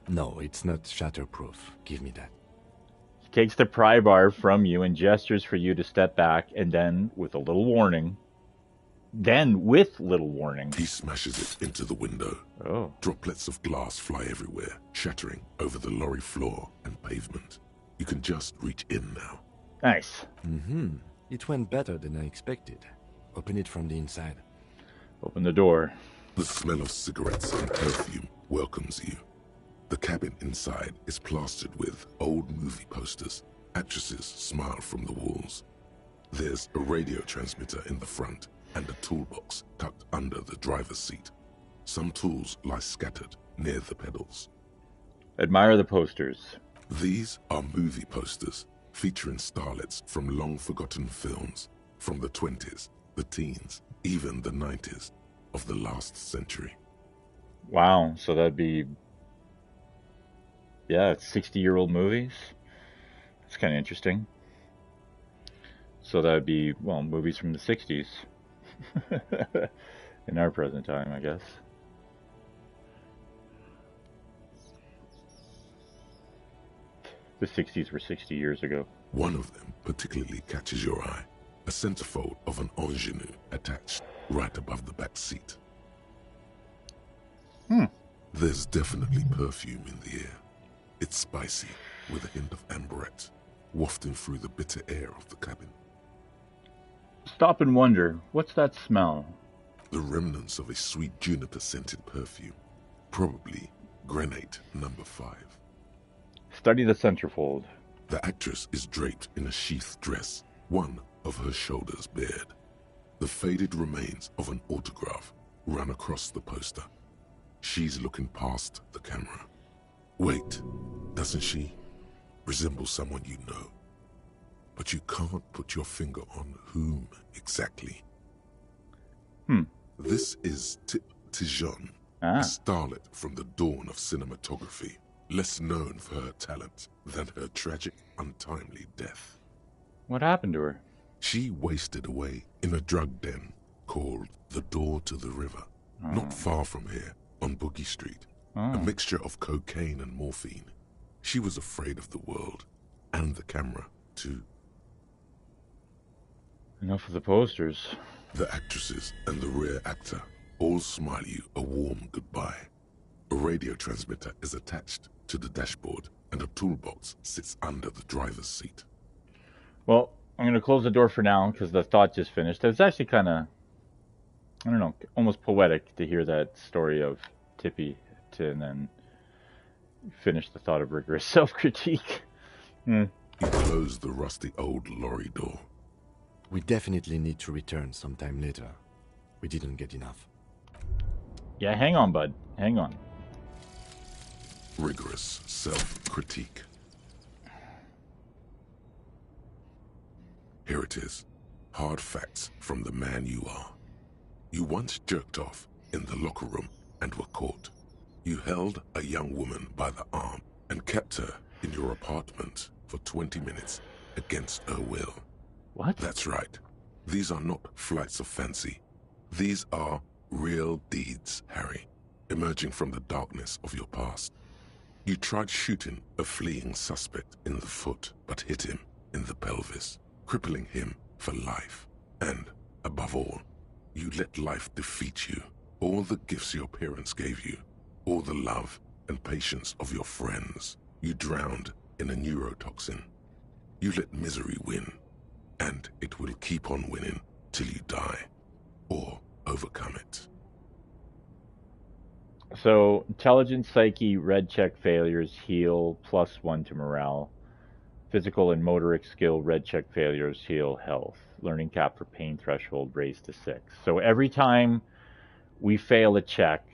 No, it's not shatterproof. Give me that. He takes the pry bar from you and gestures for you to step back, and then, with a little warning... he smashes it into the window. Oh. Droplets of glass fly everywhere, shattering over the lorry floor and pavement. You can just reach in now. Nice. It went better than I expected. Open it from the inside. Open the door. The smell of cigarettes and perfume welcomes you. The cabin inside is plastered with old movie posters. Actresses smile from the walls. There's a radio transmitter in the front and a toolbox tucked under the driver's seat. Some tools lie scattered near the pedals. Admire the posters. These are movie posters featuring starlets from long-forgotten films from the 20s, the teens, even the 90s of the last century. Wow, so that'd be... Yeah, it's 60-year-old movies. It's kind of interesting. So that would be, well, movies from the 60s. In our present time, I guess. The 60s were 60 years ago. One of them particularly catches your eye. A centerfold of an ingenue attached right above the back seat. There's definitely perfume in the air. It's spicy, with a hint of amberette, wafting through the bitter air of the cabin. Stop and wonder, what's that smell? The remnants of a sweet juniper-scented perfume. Probably grenade number 5. Study the centerfold. The actress is draped in a sheathed dress, one of her shoulders bared. The faded remains of an autograph run across the poster. She's looking past the camera. Wait, doesn't she resemble someone you know? But you can't put your finger on whom exactly. This is Tip Tijon, a starlet from the dawn of cinematography, less known for her talent than her tragic, untimely death. What happened to her? She wasted away in a drug den called the Door to the River, not far from here, on Boogie Street. A mixture of cocaine and morphine. She was afraid of the world, and the camera, too. Enough of the posters. The actresses and the rear actor all smile you a warm goodbye. A radio transmitter is attached to the dashboard, and a toolbox sits under the driver's seat. Well, I'm going to close the door for now, because the thought just finished. It's actually kind of, I don't know, almost poetic to hear that story of Tippy and then finish the thought of rigorous self-critique. You close the rusty old lorry door. We definitely need to return sometime later. We didn't get enough. Yeah, hang on, bud. Hang on. Rigorous self-critique. Here it is. Hard facts from the man you are. You once jerked off in the locker room and were caught. You held a young woman by the arm and kept her in your apartment for 20 minutes against her will. What? That's right. These are not flights of fancy. These are real deeds, Harry, emerging from the darkness of your past. You tried shooting a fleeing suspect in the foot, but hit him in the pelvis, crippling him for life. And, above all, you let life defeat you. All the gifts your parents gave you, all the love and patience of your friends, you drowned in a neurotoxin. You let misery win, and it will keep on winning till you die, or overcome it. So, intelligence, psyche, red check failures, heal, +1 to morale. Physical and motoric skill, red check failures, heal, health. Learning cap for pain threshold, raised to 6. So every time we fail a check,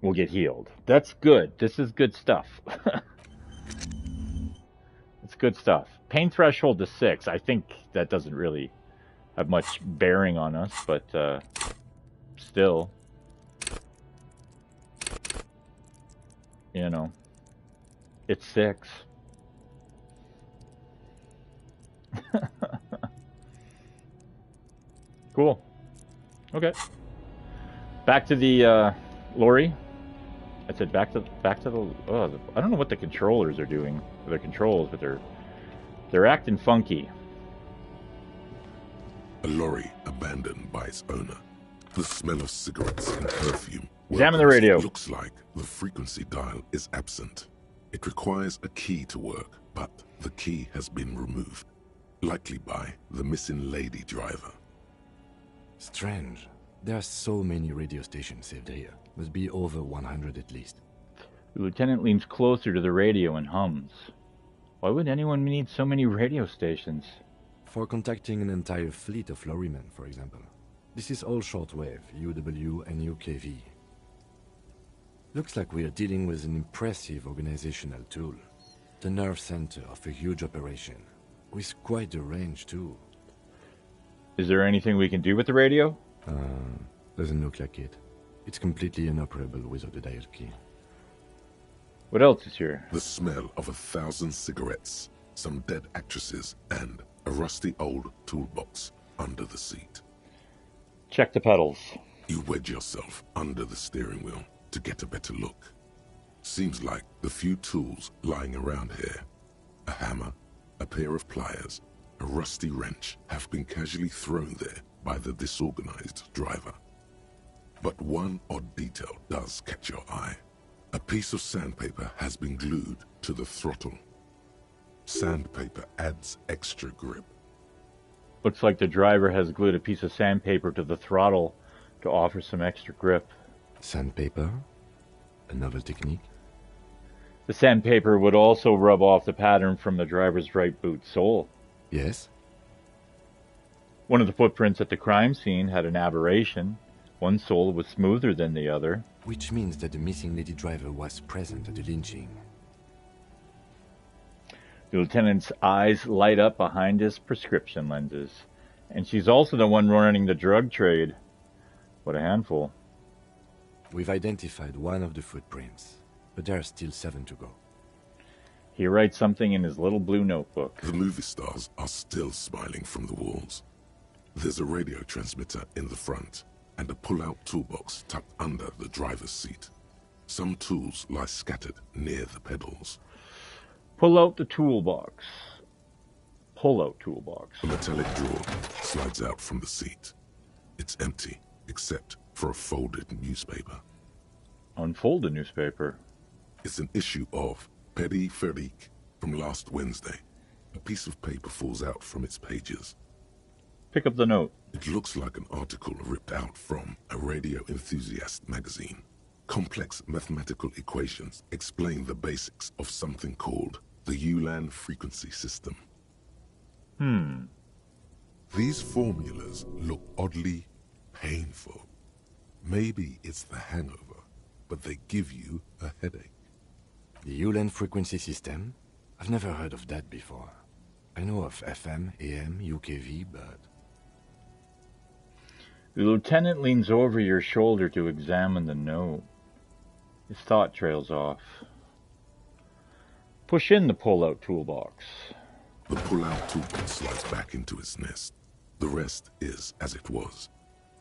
we'll get healed. That's good. This is good stuff. It's good stuff. Pain threshold to 6. I think that doesn't really have much bearing on us, but still. You know, it's 6. Cool. Okay. Back to the lorry. I said back to the. Oh, I don't know what the controllers are doing. The controls, but they're acting funky. A lorry abandoned by its owner. The smell of cigarettes and perfume. Examine the radio. Looks like the frequency dial is absent. It requires a key to work, but the key has been removed. Likely by the missing lady driver. Strange. There are so many radio stations saved here. Must be over 100 at least. The lieutenant leans closer to the radio and hums. Why would anyone need so many radio stations? For contacting an entire fleet of lorrymen, for example. This is all shortwave, UW and UKV. Looks like we are dealing with an impressive organizational tool. The nerve center of a huge operation. With quite a range, too. Is there anything we can do with the radio? Doesn't look like it. It's completely inoperable without a dial key. What else is here? The smell of 1,000 cigarettes, some dead actresses, and a rusty old toolbox under the seat. Check the pedals. You wedge yourself under the steering wheel to get a better look. Seems like the few tools lying around here, a hammer, a pair of pliers, a rusty wrench, have been casually thrown there by the disorganized driver. But one odd detail does catch your eye. A piece of sandpaper has been glued to the throttle. Sandpaper adds extra grip. Looks like the driver has glued a piece of sandpaper to the throttle to offer some extra grip. Sandpaper? A novel technique? The sandpaper would also rub off the pattern from the driver's right boot sole. Yes. One of the footprints at the crime scene had an aberration. One sole was smoother than the other. Which means that the missing lady driver was present at the lynching. The lieutenant's eyes light up behind his prescription lenses. And she's also the one running the drug trade. What a handful. We've identified one of the footprints, but there are still 7 to go. He writes something in his little blue notebook. The movie stars are still smiling from the walls. There's a radio transmitter in the front and a pull-out toolbox tucked under the driver's seat. Some tools lie scattered near the pedals. Pull out the toolbox. Pull-out toolbox. A metallic drawer slides out from the seat. It's empty, except for a folded newspaper. Unfold the newspaper. It's an issue of Périphérique from last Wednesday. A piece of paper falls out from its pages. Pick up the note. It looks like an article ripped out from a radio enthusiast magazine. Complex mathematical equations explain the basics of something called the Ulan frequency system. These formulas look oddly painful. Maybe it's the hangover, but they give you a headache. The Ulan frequency system? I've never heard of that before. I know of FM, AM, UKV, but... The lieutenant leans over your shoulder to examine the note. His thought trails off. Push in the pull-out toolbox. The pull-out toolbox slides back into its nest. The rest is as it was.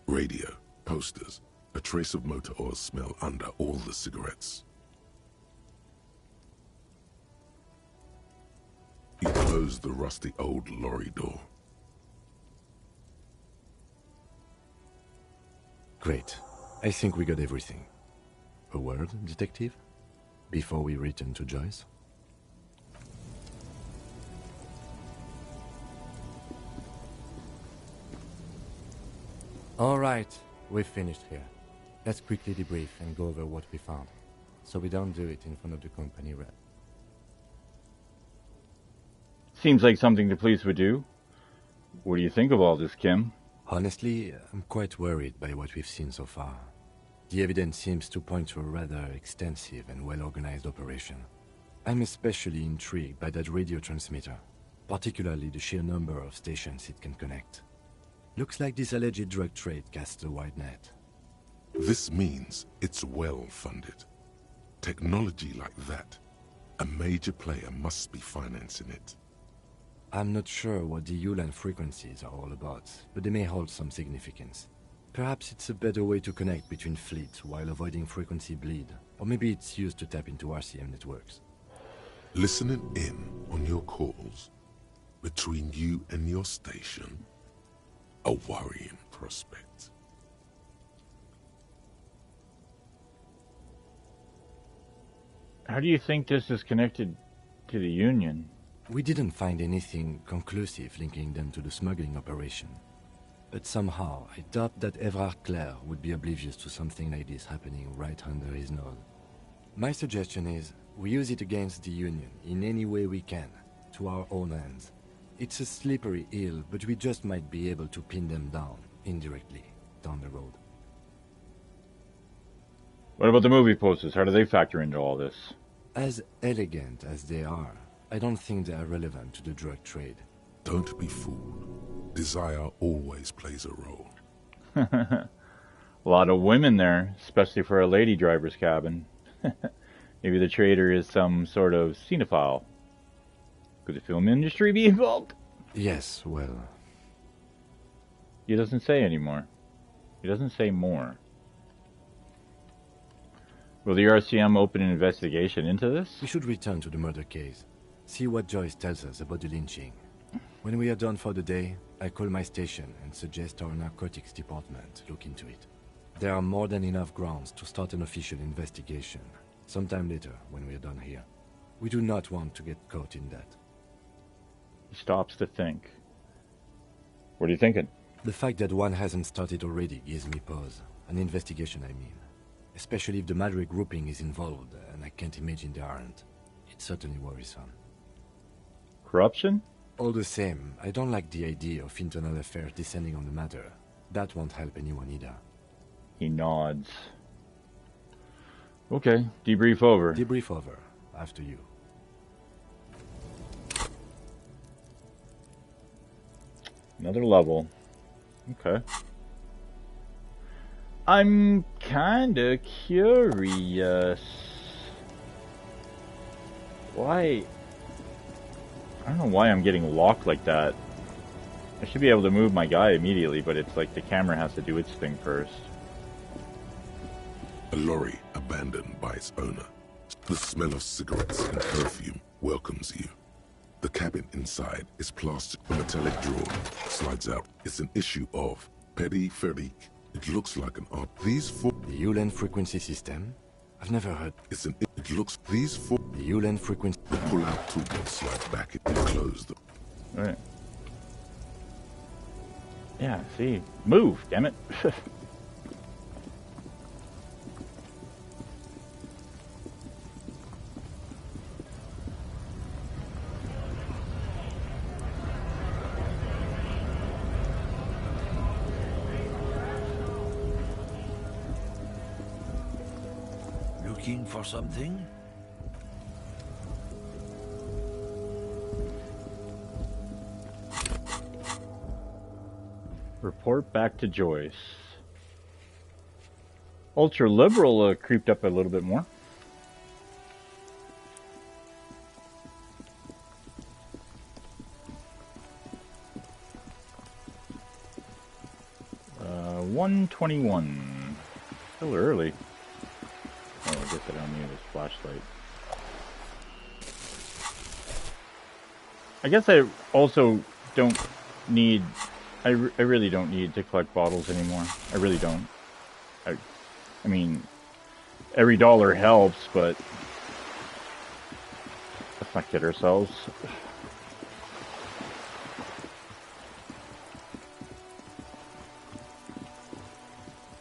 Radio, posters, a trace of motor oil smell under all the cigarettes. You close the rusty old lorry door. Great. I think we got everything. A word, detective? Before we return to Joyce? All right, we've finished here. Let's quickly debrief and go over what we found, so we don't do it in front of the company rep. Seems like something the police would do. What do you think of all this, Kim? Honestly, I'm quite worried by what we've seen so far. The evidence seems to point to a rather extensive and well-organized operation. I'm especially intrigued by that radio transmitter, particularly the sheer number of stations it can connect. Looks like this alleged drug trade casts a wide net. This means it's well funded. Technology like that, a major player must be financing it. I'm not sure what the Ulan frequencies are all about, but they may hold some significance. Perhaps it's a better way to connect between fleets while avoiding frequency bleed, or maybe it's used to tap into RCM networks. Listening in on your calls between you and your station, a worrying prospect. How do you think this is connected to the Union? We didn't find anything conclusive linking them to the smuggling operation. But somehow, I doubt that Everard Clare would be oblivious to something like this happening right under his nose. My suggestion is, we use it against the Union in any way we can, to our own ends. It's a slippery hill, but we just might be able to pin them down, indirectly, down the road. What about the movie posters? How do they factor into all this? As elegant as they are, I don't think they are relevant to the drug trade. Don't be fooled. Desire always plays a role. A lot of women there, especially for a lady driver's cabin. Maybe the trader is some sort of cinephile. Could the film industry be involved? Yes, well... He doesn't say anymore. He doesn't say more. Will the RCM open an investigation into this? We should return to the murder case. See what Joyce tells us about the lynching. When we are done for the day, I call my station and suggest our narcotics department look into it. There are more than enough grounds to start an official investigation. Sometime later, when we are done here. We do not want to get caught in that. He stops to think. What are you thinking? The fact that one hasn't started already gives me pause. An investigation, I mean. Especially if the Madrid grouping is involved, and I can't imagine they aren't. It's certainly worrisome. Corruption? All the same, I don't like the idea of internal affairs descending on the matter. That won't help anyone either. He nods. Okay, debrief over. Debrief over. After you. Another level. Okay. I'm kinda curious. Why? I don't know why I'm getting locked like that. I should be able to move my guy immediately, but it's like the camera has to do its thing first. A lorry abandoned by its owner. The smell of cigarettes and perfume welcomes you. The cabin inside is plastic. A metallic drawer slides out. It's an issue of Peripherique. It looks like an art. These four... The Ulan frequency system? I've never heard... It's an... It looks... These four... The Ulan frequency... The pull-out toolbox slides back and close them. Right. Yeah, see. Move, damn it. Looking for something? Report back to Joyce. Ultra liberal creeped up a little bit more. Uh, 121. Still early. Oh, I guess I don't need this flashlight. I guess I also don't need... I really don't need to collect bottles anymore. I really don't. I mean, every dollar helps, but let's not kid ourselves.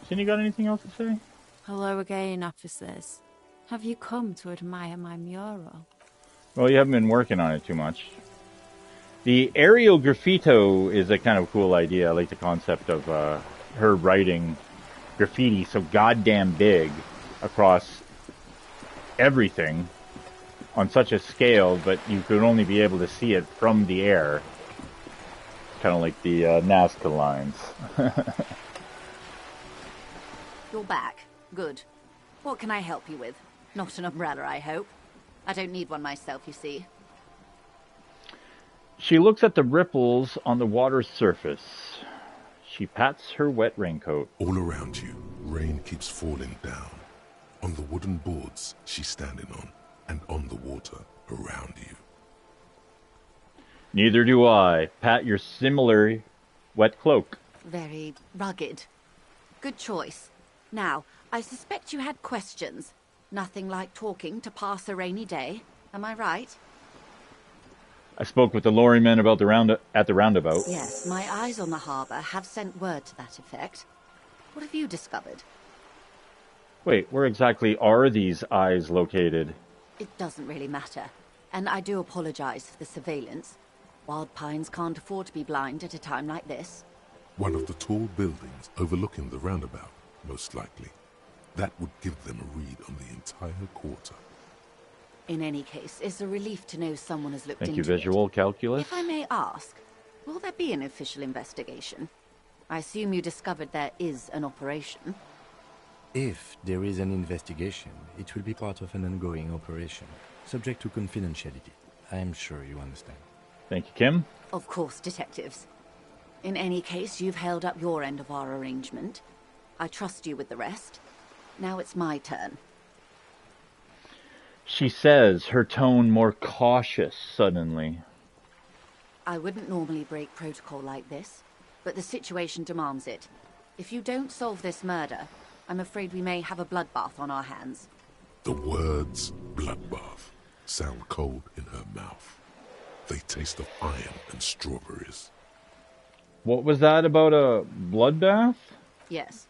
Cindy, you got anything else to say? Hello again, officers. Have you come to admire my mural? Well, you haven't been working on it too much. The aerial graffito is a kind of cool idea. I like the concept of her writing graffiti so goddamn big across everything on such a scale, but you could only be able to see it from the air. Kind of like the Nazca lines. You're back. Good. What can I help you with? Not an umbrella, I hope. I don't need one myself, you see. She looks at the ripples on the water's surface. She pats her wet raincoat. All around you, rain keeps falling down. On the wooden boards she's standing on, and on the water around you. Neither do I. Pat your similar wet cloak. Very rugged. Good choice. Now, I suspect you had questions. Nothing like talking to pass a rainy day. Am I right? I spoke with the lorrymen about at the roundabout. Yes, my eyes on the harbour have sent word to that effect. What have you discovered? Wait, where exactly are these eyes located? It doesn't really matter. And I do apologize for the surveillance. Wild Pines can't afford to be blind at a time like this. One of the tall buildings overlooking the roundabout, most likely. That would give them a read on the entire quarter. In any case, it's a relief to know someone has looked Thank into you, visual calculus. If I may ask, will there be an official investigation? I assume you discovered there is an operation. If there is an investigation, it will be part of an ongoing operation, subject to confidentiality. I am sure you understand. Thank you, Kim. Of course, detectives. In any case, you've held up your end of our arrangement. I trust you with the rest. Now it's my turn. She says, her tone more cautious suddenly. I wouldn't normally break protocol like this, but the situation demands it. If you don't solve this murder, I'm afraid we may have a bloodbath on our hands. The words bloodbath sound cold in her mouth. They taste of iron and strawberries. What was that about a bloodbath? Yes.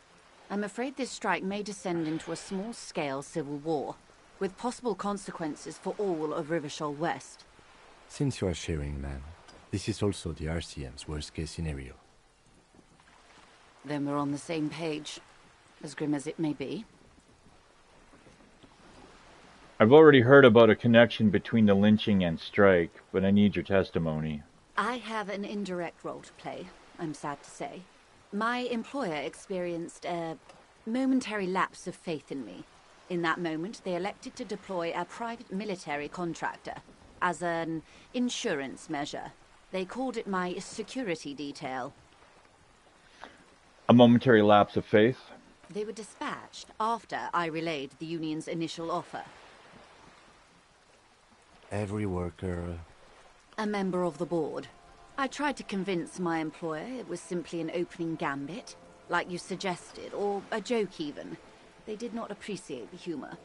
I'm afraid this strike may descend into a small-scale civil war, with possible consequences for all of Rivershoal West. Since you are sharing, ma'am, this is also the RCM's worst-case scenario. Then we're on the same page, as grim as it may be. I've already heard about a connection between the lynching and strike, but I need your testimony. I have an indirect role to play, I'm sad to say. My employer experienced a momentary lapse of faith in me. In that moment, they elected to deploy a private military contractor as an insurance measure. They called it my security detail. A momentary lapse of faith? They were dispatched after I relayed the union's initial offer. Every worker... A member of the board. I tried to convince my employer it was simply an opening gambit, like you suggested, or a joke even. They did not appreciate the humor.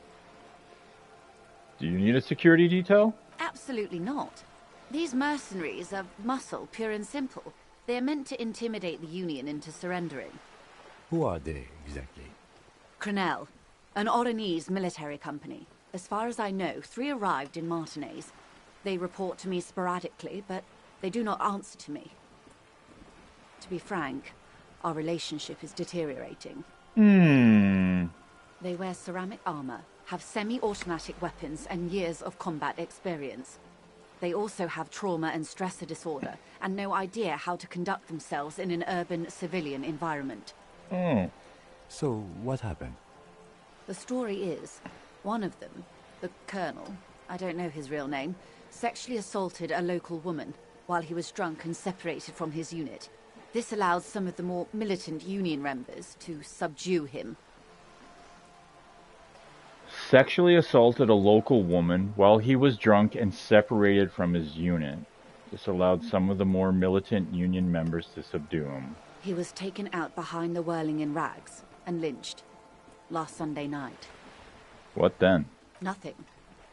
Do you need a security detail? Absolutely not. These mercenaries are muscle, pure and simple. They are meant to intimidate the Union into surrendering. Who are they, exactly? Crenell, an Oranese military company. As far as I know, 3 arrived in Martinez. They report to me sporadically, but they do not answer to me. To be frank, our relationship is deteriorating. They wear ceramic armor, have semi-automatic weapons, and years of combat experience. They also have trauma and stressor disorder, and no idea how to conduct themselves in an urban civilian environment. So, what happened? The story is, one of them, the colonel, I don't know his real name, sexually assaulted a local woman while he was drunk and separated from his unit. This allowed some of the more militant Union members to subdue him. Sexually assaulted a local woman while he was drunk and separated from his unit. This allowed some of the more militant Union members to subdue him. He was taken out behind the whirling in rags and lynched last Sunday night. What then? Nothing.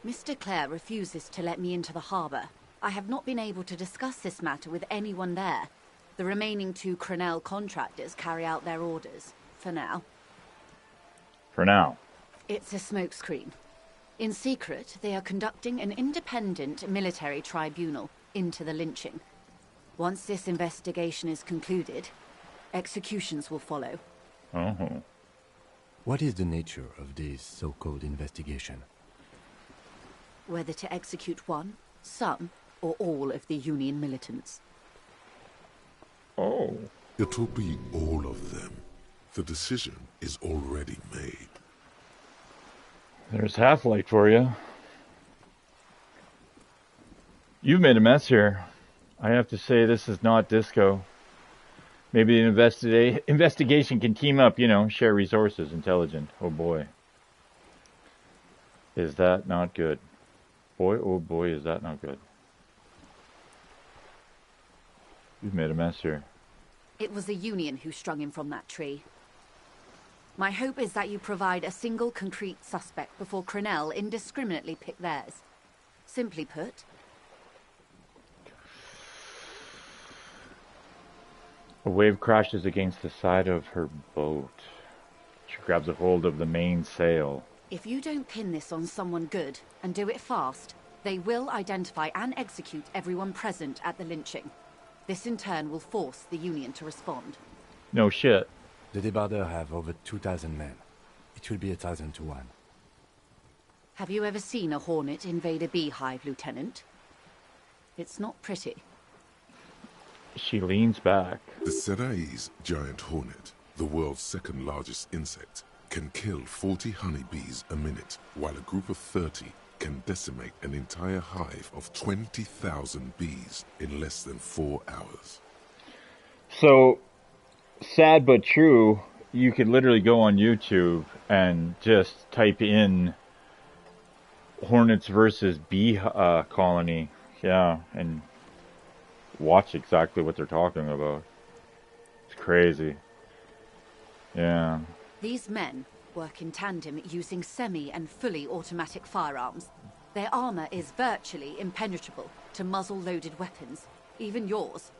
Mr. Clare refuses to let me into the harbour. I have not been able to discuss this matter with anyone there. The remaining 2 Crenell contractors carry out their orders, for now. For now. It's a smokescreen. In secret, they are conducting an independent military tribunal into the lynching. Once this investigation is concluded, executions will follow. Oh. What is the nature of this so-called investigation? Whether to execute one, some, or all of the Union militants. Oh. It'll be all of them. The decision is already made. There's Half-Light for you. You've made a mess here. I have to say this is not disco. Maybe the investigation can team up, share resources, intelligent. Oh boy. Is that not good? Boy, oh boy, is that not good. You've made a mess here. It was the Union who strung him from that tree. My hope is that you provide a single concrete suspect before Crenell indiscriminately pick theirs. Simply put... A wave crashes against the side of her boat. She grabs a hold of the mainsail. If you don't pin this on someone good, and do it fast, they will identify and execute everyone present at the lynching. This in turn will force the Union to respond. No shit. The Debardeurs have over 2,000 men. It will be 1,000 to 1. Have you ever seen a hornet invade a beehive, Lieutenant? It's not pretty. She leans back. The Serai's giant hornet, the world's 2nd largest insect, can kill 40 honeybees a minute, while a group of 30 can decimate an entire hive of 20,000 bees in less than 4 hours. So, sad but true, you could literally go on YouTube and just type in hornets versus bee colony, yeah, and watch exactly what they're talking about. It's crazy. Yeah. These men work in tandem using semi and fully automatic firearms. Their armor is virtually impenetrable to muzzle-loaded weapons, even yours.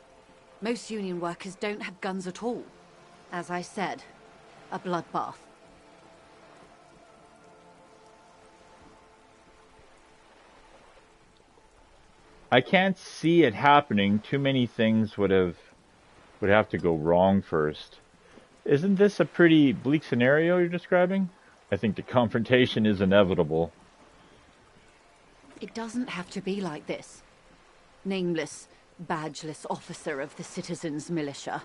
Most Union workers don't have guns at all. As I said, a bloodbath. I can't see it happening. Too many things would have to go wrong first. Isn't this a pretty bleak scenario you're describing? I think the confrontation is inevitable. It doesn't have to be like this. Nameless, badgeless officer of the citizens' militia.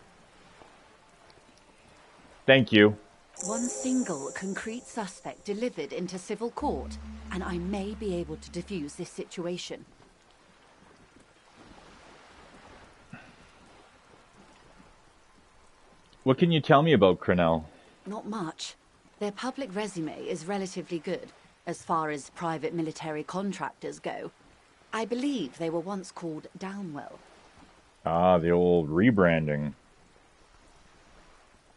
Thank you. One single concrete suspect delivered into civil court, and I may be able to defuse this situation. What can you tell me about Crenell? Not much. Their public resume is relatively good, as far as private military contractors go. I believe they were once called Downwell. Ah, the old rebranding.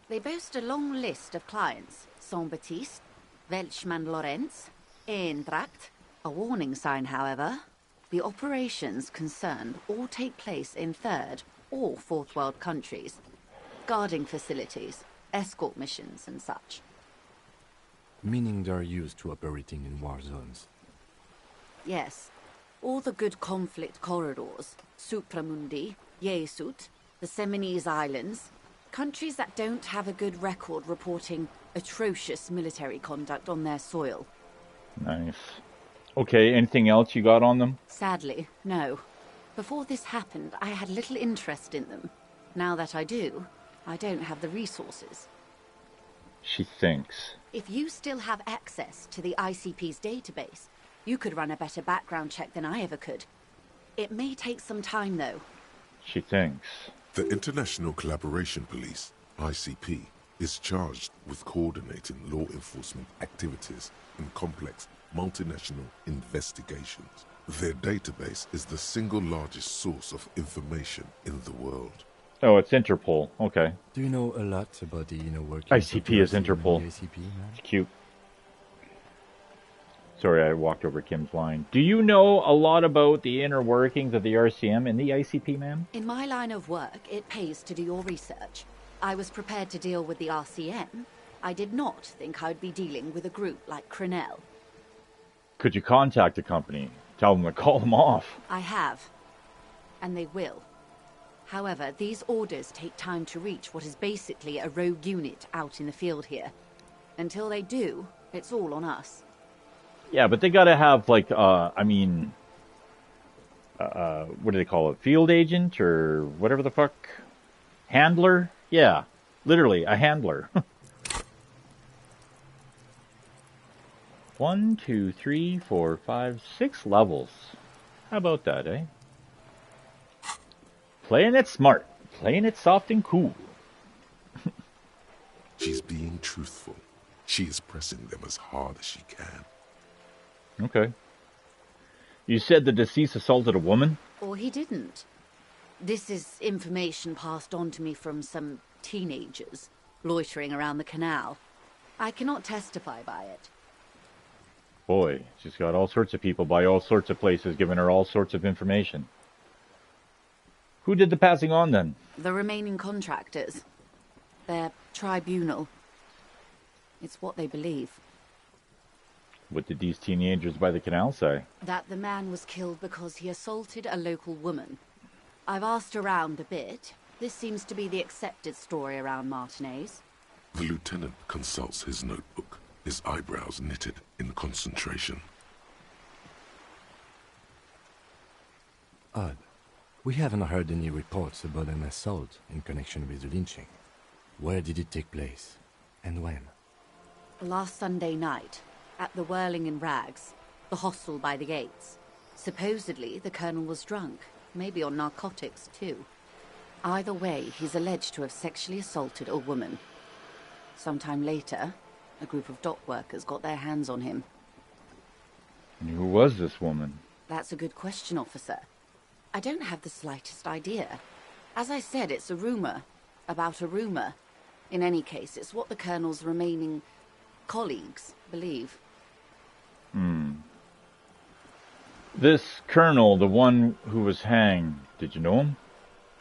They boast a long list of clients. Saint-Baptiste, Welchman-Lorenz, Eintracht. A warning sign, however. The operations concerned all take place in third or fourth world countries. Guarding facilities, escort missions and such. Meaning they're used to operating in war zones. Yes. All the good conflict corridors, Supramundi, Yesut, the Seminese Islands, countries that don't have a good record reporting atrocious military conduct on their soil. Nice. Okay, anything else you got on them? Sadly, no. Before this happened, I had little interest in them. Now that I do, I don't have the resources. She thinks. If you still have access to the ICP's database, you could run a better background check than I ever could. It may take some time, though. She thinks. The International Collaboration Police, ICP, is charged with coordinating law enforcement activities in complex multinational investigations. Their database is the single largest source of information in the world. Oh, it's Interpol. Okay. Do you know a lot about the inner workings? ICP is Interpol. ICP, man? It's cute. Sorry, I walked over Kim's line. Do you know a lot about the inner workings of the RCM and the ICP, ma'am? In my line of work, it pays to do your research. I was prepared to deal with the RCM. I did not think I'd be dealing with a group like Crenell. Could you contact the company? Tell them to call them off. I have. And they will. However, these orders take time to reach what is basically a rogue unit out in the field here. Until they do, it's all on us. Yeah, but they gotta have, like, what do they call it? Field agent or whatever the fuck? Handler? Yeah, literally, a handler. 1, 2, 3, 4, 5, 6 levels. How about that, eh? Playing it smart. Playing it soft and cool. She's being truthful. She is pressing them as hard as she can. Okay. You said the deceased assaulted a woman? Or he didn't. This is information passed on to me from some teenagers loitering around the canal. I cannot testify by it. Boy, she's got all sorts of people by all sorts of places giving her all sorts of information. Who did the passing on, then? The remaining contractors. Their tribunal. It's what they believe. What did these teenagers by the canal say? That the man was killed because he assaulted a local woman. I've asked around a bit. This seems to be the accepted story around Martinez. The lieutenant consults his notebook, his eyebrows knitted in concentration. Odd. We haven't heard any reports about an assault in connection with the lynching. Where did it take place? And when? Last Sunday night, at the Whirling in Rags, the hostel by the gates. Supposedly, the colonel was drunk, maybe on narcotics too. Either way, he's alleged to have sexually assaulted a woman. Sometime later, a group of dock workers got their hands on him. And who was this woman? That's a good question, officer. I don't have the slightest idea. As I said, it's a rumor. About a rumor. In any case, it's what the colonel's remaining colleagues believe. This colonel, the one who was hanged, did you know him?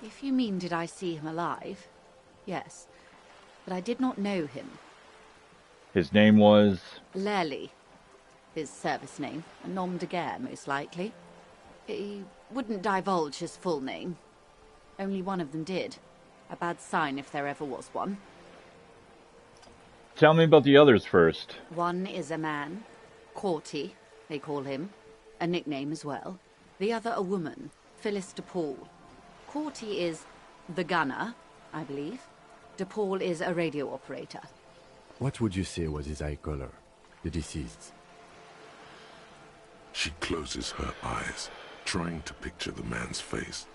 If you mean did I see him alive? Yes. But I did not know him. His name was? Lely. His service name. A nom de guerre, most likely. He wouldn't divulge his full name. Only one of them did. A bad sign if there ever was one. Tell me about the others first. One is a man. Corty, they call him. A nickname as well. The other a woman. Phyllis DePaul. Corty is the gunner, I believe. DePaul is a radio operator. What would you say was his eye color, the deceased's? She closes her eyes, trying to picture the man's face,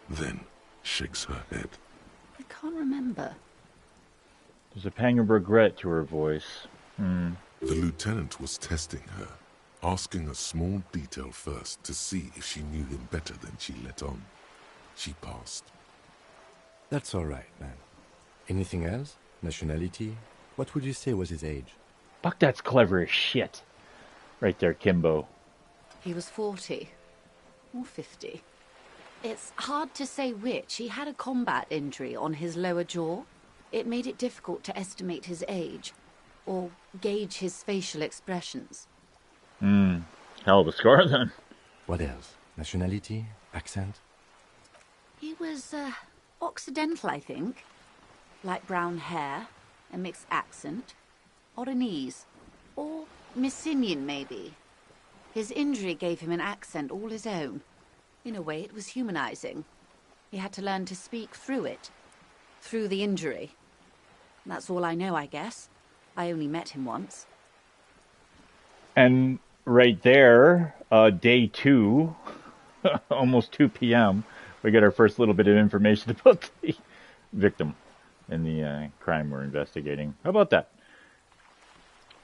then shakes her head. I can't remember. There's a pang of regret to her voice. The lieutenant was testing her, asking a small detail first to see if she knew him better than she let on. She passed. That's all right, man. Anything else? Nationality? What would you say was his age? Fuck, that's clever as shit. Right there, Kimbo. He was 40. Or 50. It's hard to say which. He had a combat injury on his lower jaw. It made it difficult to estimate his age, or gauge his facial expressions. Hell of a scar then. What else? Nationality? Accent? He was, Occidental, I think. Light brown hair, a mixed accent, Oranese, or Messinian, maybe. His injury gave him an accent all his own. In a way, it was humanizing. He had to learn to speak through it, through the injury. That's all I know, I guess. I only met him once. And right there, day 2, almost 2 p.m., we get our first little bit of information about the victim in the crime we're investigating. How about that?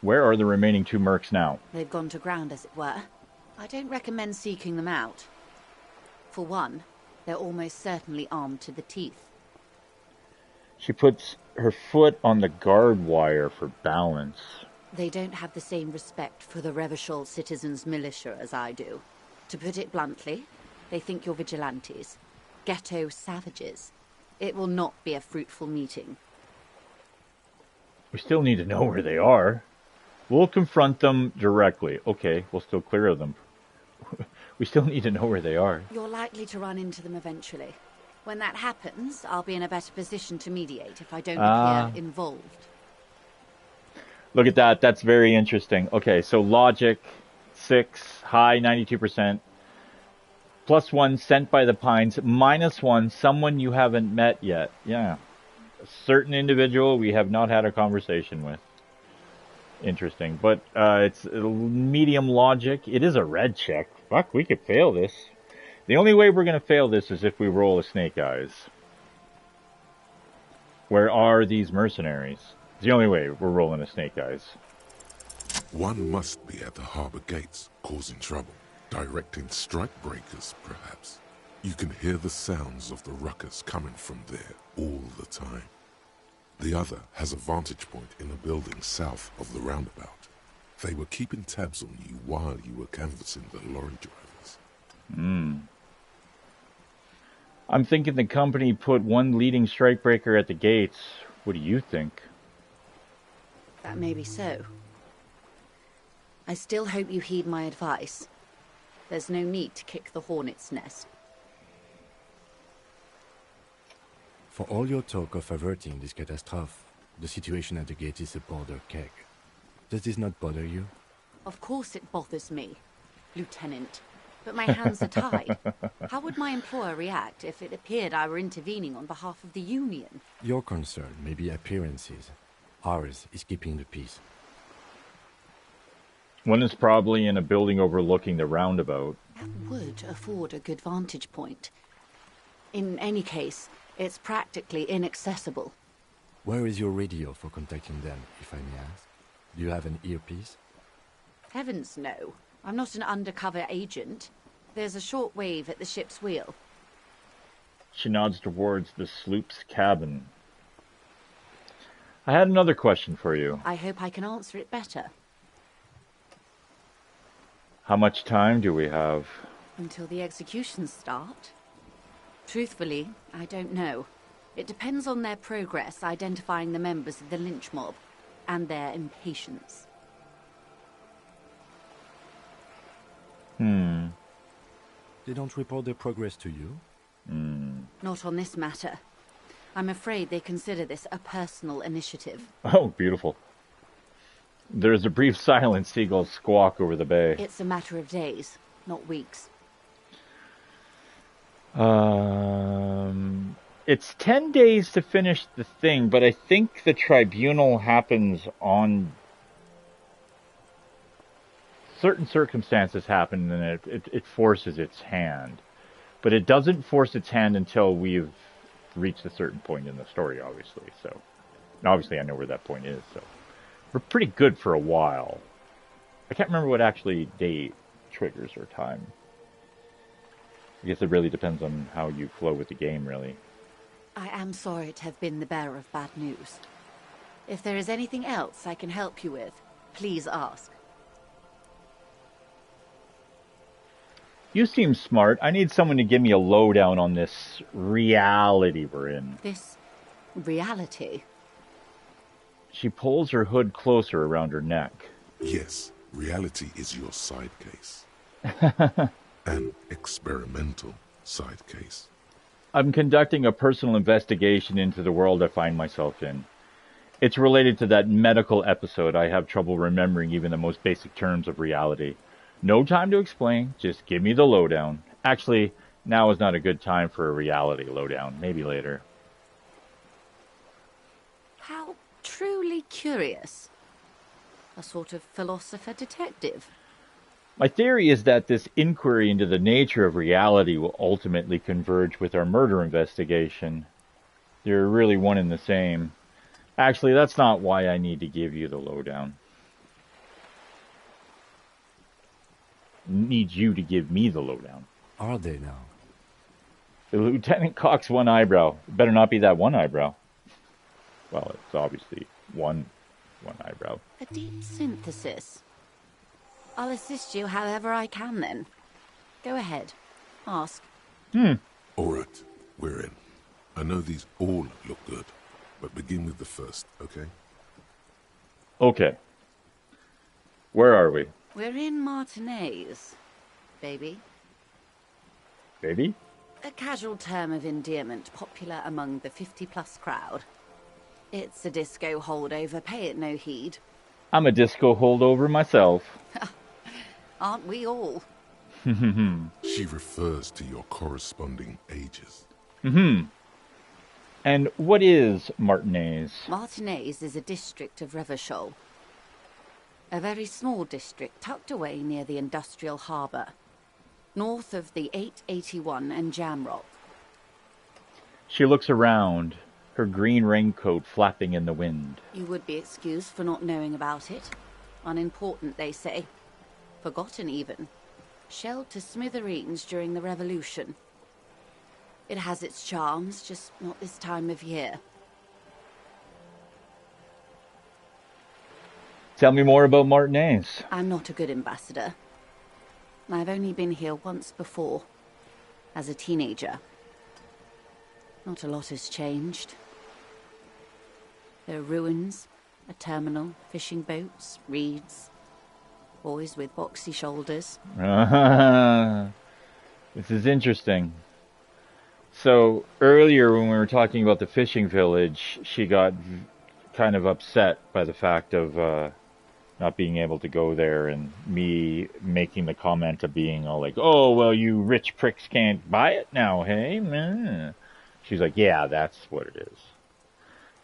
Where are the remaining 2 mercs now? They've gone to ground, as it were. I don't recommend seeking them out. For one, they're almost certainly armed to the teeth. She puts her foot on the guard wire for balance. They don't have the same respect for the Revachol citizens' militia as I do. To put it bluntly, they think you're vigilantes. Ghetto savages. It will not be a fruitful meeting. We still need to know where they are. We'll confront them directly. Okay, we'll still clear of them. We still need to know where they are. You're likely to run into them eventually. When that happens, I'll be in a better position to mediate if I don't appear involved. Look at that. That's very interesting. Okay, so logic, 6, high, 92%. +1, sent by the Pines. -1, someone you haven't met yet. Yeah. A certain individual we have not had a conversation with. Interesting. But it's medium logic. It is a red check. Fuck, we could fail this. The only way we're going to fail this is if we roll a snake eyes. Where are these mercenaries? It's the only way we're rolling a snake eyes. One must be at the harbor gates, causing trouble. Directing strike breakers, perhaps. You can hear the sounds of the ruckus coming from there all the time. The other has a vantage point in a building south of the roundabout. They were keeping tabs on you while you were canvassing the lorry drivers. I'm thinking the company put one leading strikebreaker at the gates. What do you think? That may be so. I still hope you heed my advice. There's no need to kick the hornet's nest. For all your talk of averting this catastrophe, the situation at the gate is a powder keg. Does this not bother you? Of course it bothers me, Lieutenant. But my hands are tied. How would my employer react if it appeared I were intervening on behalf of the Union? Your concern may be appearances. Ours is keeping the peace. One is probably in a building overlooking the roundabout. That would afford a good vantage point. In any case, it's practically inaccessible. Where is your radio for contacting them, if I may ask? Do you have an earpiece? Heavens no. I'm not an undercover agent. There's a short wave at the ship's wheel. She nods towards the sloop's cabin. I had another question for you. I hope I can answer it better. How much time do we have? Until the executions start? Truthfully, I don't know. It depends on their progress identifying the members of the lynch mob, and their impatience. They don't report their progress to you? Not on this matter. I'm afraid they consider this a personal initiative. Oh, beautiful. There's a brief silence. Seagulls squawk over the bay. It's a matter of days, not weeks. It's 10 days to finish the thing, but I think the tribunal happens on... Certain circumstances happen and it forces its hand. But it doesn't force its hand until we've reached a certain point in the story, obviously. So, and obviously I know where that point is, so... We're pretty good for a while. I can't remember what actually day triggers or time. I guess it really depends on how you flow with the game, really. I am sorry to have been the bearer of bad news. If there is anything else I can help you with, please ask. You seem smart. I need someone to give me a lowdown on this reality we're in. This reality? She pulls her hood closer around her neck. Yes, reality is your side case. An experimental side case. I'm conducting a personal investigation into the world I find myself in. It's related to that medical episode. I have trouble remembering even the most basic terms of reality. No time to explain, just give me the lowdown. Actually, now is not a good time for a reality lowdown. Maybe later. How truly curious. A sort of philosopher detective. My theory is that this inquiry into the nature of reality will ultimately converge with our murder investigation. They're really one and the same. Actually, that's not why I need to give you the lowdown. Need you to give me the lowdown. Are they now? The lieutenant cocks one eyebrow. It better not be that one eyebrow. Well, it's obviously one eyebrow. A deep synthesis. I'll assist you however I can then. Go ahead. Ask. All right, we're in. I know these all look good, but begin with the first, okay? Okay. Where are we? We're in Martinez, baby. Baby? A casual term of endearment popular among the 50-plus crowd. It's a disco holdover, pay it no heed. I'm a disco holdover myself. Aren't we all? She refers to your corresponding ages. And what is Martinez? Martinez is a district of Revachol. A very small district tucked away near the industrial harbour, north of the 881 and Jamrock. She looks around, her green raincoat flapping in the wind. You would be excused for not knowing about it. Unimportant, they say. Forgotten, even. Shelled to smithereens during the Revolution. It has its charms, just not this time of year. Tell me more about Martinez. I'm not a good ambassador. I've only been here once before, as a teenager. Not a lot has changed. There are ruins, a terminal, fishing boats, reeds, boys with boxy shoulders. This is interesting. So, earlier when we were talking about the fishing village, she got kind of upset by the fact of not being able to go there, and me making the comment of being all like, oh, well, you rich pricks can't buy it now, hey? Meh. She's like, yeah, that's what it is.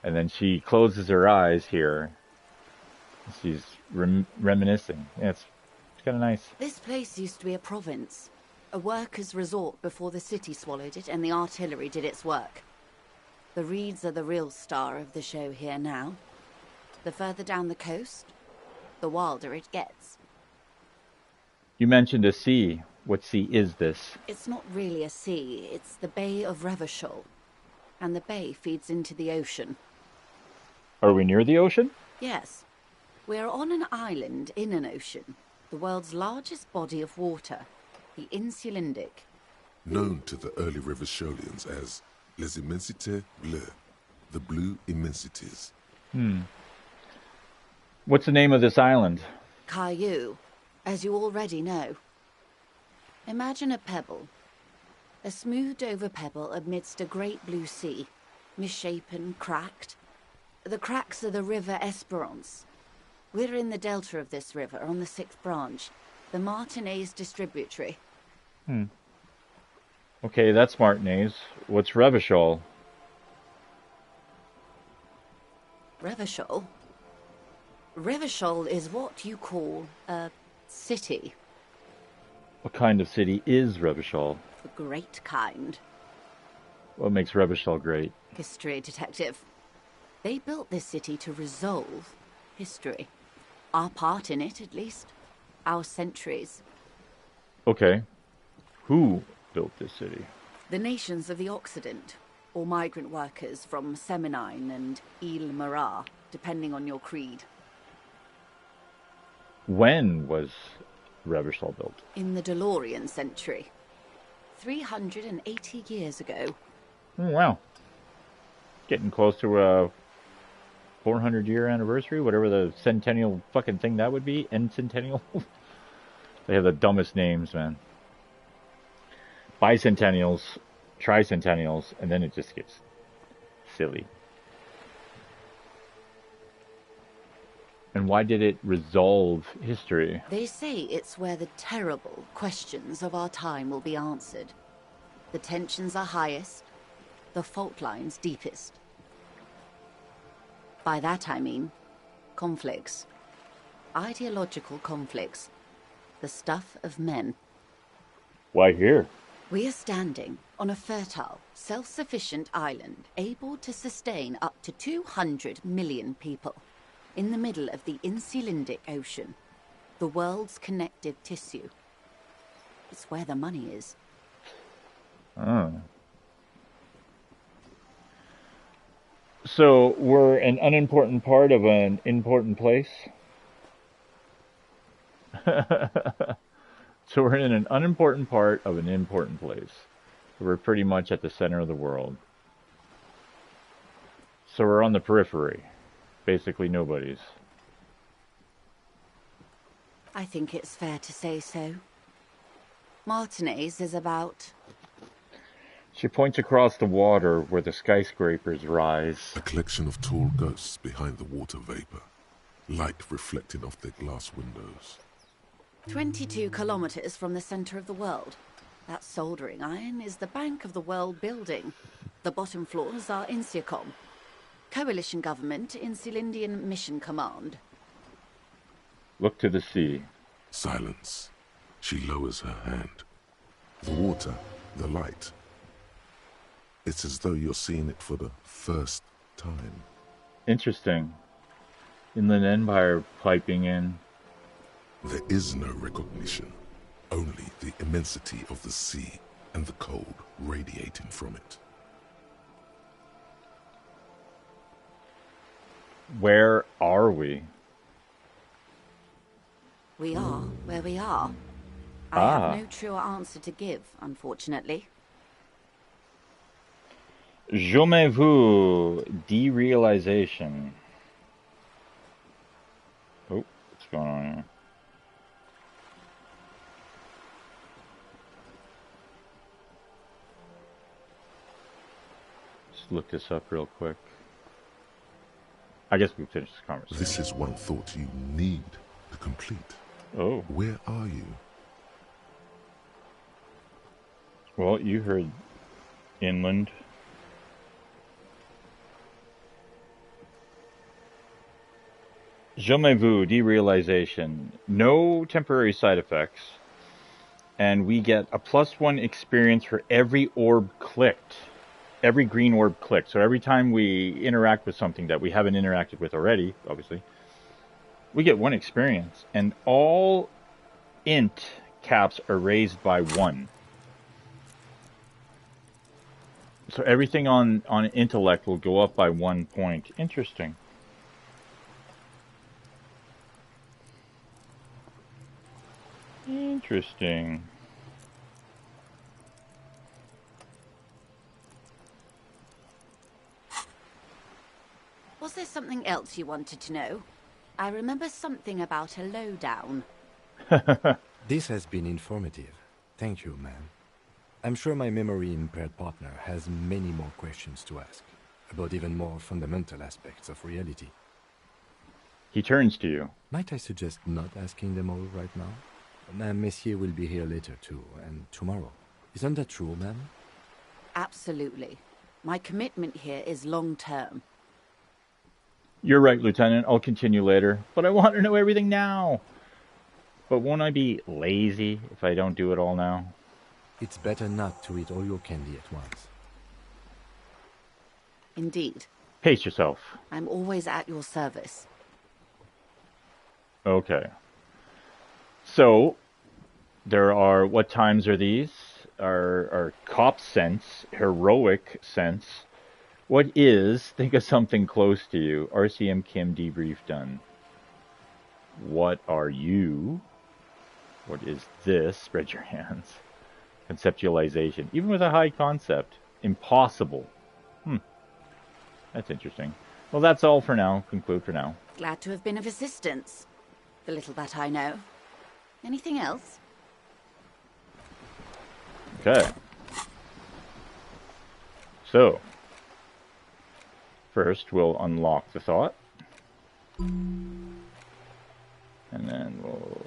And then she closes her eyes here. She's reminiscing. It's It's kind of nice. This place used to be a province, a workers' resort before the city swallowed it and the artillery did its work. The reeds are the real star of the show here now. The further down the coast, the wilder it gets. You mentioned a sea. What sea is this? It's not really a sea, it's the Bay of Revachol. And the bay feeds into the ocean. Are we near the ocean? Yes. We're on an island in an ocean, the world's largest body of water, the Insulindic. Known to the early Revacholians as Les Immensités Bleues, the Blue Immensities. What's the name of this island? Caillou, as you already know. Imagine a pebble. A smoothed-over pebble amidst a great blue sea, misshapen, cracked. The cracks are the river Esperance. We're in the delta of this river, on the 6th branch, the Martinez distributary. Okay, that's Martinez. What's Revachol? Revachol? Revachol is what you call a city. What kind of city is Revachol? The great kind. What makes Revachol great? History detective. They built this city to resolve history. Our part in it, at least. Our centuries. Okay. Who built this city? The nations of the Occident, or migrant workers from Seminine and Ile Marat, depending on your creed. When was Revachol built? In the DeLorean century. 380 years ago. Oh, wow. Getting close to a 400-year anniversary, whatever the centennial fucking thing that would be. Centennial. They have the dumbest names, man. Bicentennials, tricentennials, and then it just gets silly. And why did it resolve history? They say it's where the terrible questions of our time will be answered. The tensions are highest, the fault lines deepest. By that I mean conflicts. Ideological conflicts. The stuff of men. Why here? We are standing on a fertile, self-sufficient island able to sustain up to 200 million people. In the middle of the Insulindic Ocean, the world's connective tissue. It's where the money is. Oh. So we're an unimportant part of an important place? So we're in an unimportant part of an important place. We're pretty much at the center of the world. So we're on the periphery. Basically nobody's. I think it's fair to say so. Martinez is about... She points across the water where the skyscrapers rise. A collection of tall ghosts behind the water vapor. Light reflecting off their glass windows. 22 kilometers from the center of the world. That soldering iron is the bank of the world building. The bottom floors are Insiacom. Coalition government, Insulindian Mission Command. Look to the sea. Silence. She lowers her hand. The water, the light. It's as though you're seeing it for the first time. Interesting. Inland Empire piping in. There is no recognition. Only the immensity of the sea and the cold radiating from it. Where are we? We are where we are. I have no truer answer to give, unfortunately. Jamais vu derealization. Oh, what's going on here? Just look this up real quick. I guess we finished this conversation. This is one thought you need to complete. Oh. Where are you? Well, you heard inland. Jamais vu, derealization. No temporary side effects. And we get a +1 experience for every orb clicked. Every green orb clicked. So every time we interact with something that we haven't interacted with already, obviously, we get 1 experience. And all int caps are raised by 1. So everything on intellect will go up by 1 point. Interesting. Interesting. Was there something else you wanted to know? I remember something about a lowdown. This has been informative. Thank you, ma'am. I'm sure my memory-impaired partner has many more questions to ask, about even more fundamental aspects of reality. He turns to you. Might I suggest not asking them all right now? Messier will be here later too, and tomorrow. Isn't that true, ma'am? Absolutely. My commitment here is long-term. You're right, Lieutenant. I'll continue later. But I want to know everything now. But won't I be lazy if I don't do it all now? It's better not to eat all your candy at once. Indeed. Pace yourself. I'm always at your service. Okay. So, there are, what times are these? Our cop sense, heroic sense. What is, think of something close to you, RCM Kim debrief done. What are you? What is this? Spread your hands. Conceptualization. Even with a high concept. Impossible. That's interesting. Well, that's all for now. Conclude for now. Glad to have been of assistance. The little that I know. Anything else? Okay. So, first we'll unlock the thought. And then we'll...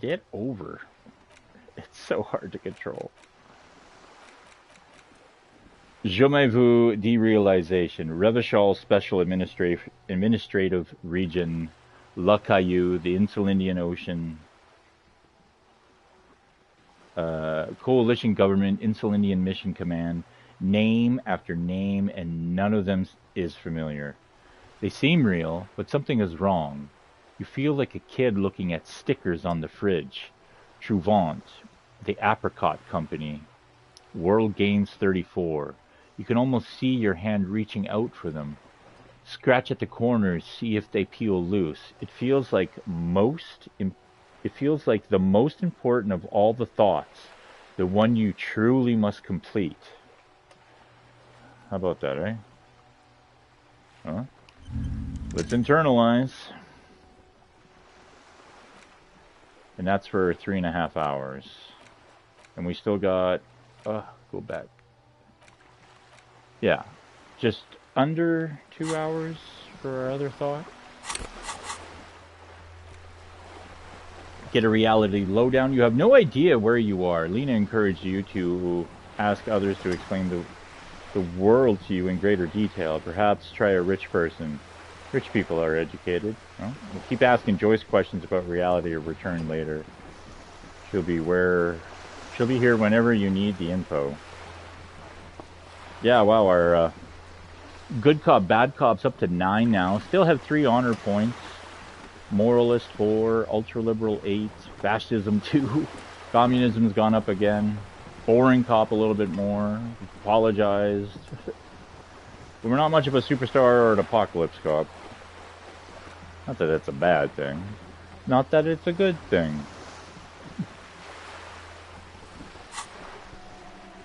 get over. It's so hard to control. Jamais vu derealization. Revachol Special Administrative Region. La Caillou, the Insulindian Ocean. Coalition Government, Insulindian Mission Command. Name after name, and none of them is familiar. They seem real, but something is wrong. You feel like a kid looking at stickers on the fridge. Trouvant, the Apricot Company, World Games 34. You can almost see your hand reaching out for them. Scratch at the corners, see if they peel loose. It feels like the most important of all the thoughts, the one you truly must complete. How about that, eh? Huh? Let's internalize. And that's for 3.5 hours. And we still got... go back. Yeah. Just under 2 hours for our other thought. Get a reality lowdown. You have no idea where you are. Lena encouraged you to ask others to explain the world to you in greater detail. Perhaps try a rich person. Rich people are educated. Well, we'll keep asking Joyce questions about reality or return later. She'll be here whenever you need the info. Yeah, wow, our good cop, bad cop's up to 9 now. Still have 3 honor points. Moralist 4, ultra-liberal 8, fascism 2, communism's gone up again. Boring cop a little bit more. Apologized. We're not much of a superstar or an apocalypse cop. Not that it's a bad thing. Not that it's a good thing.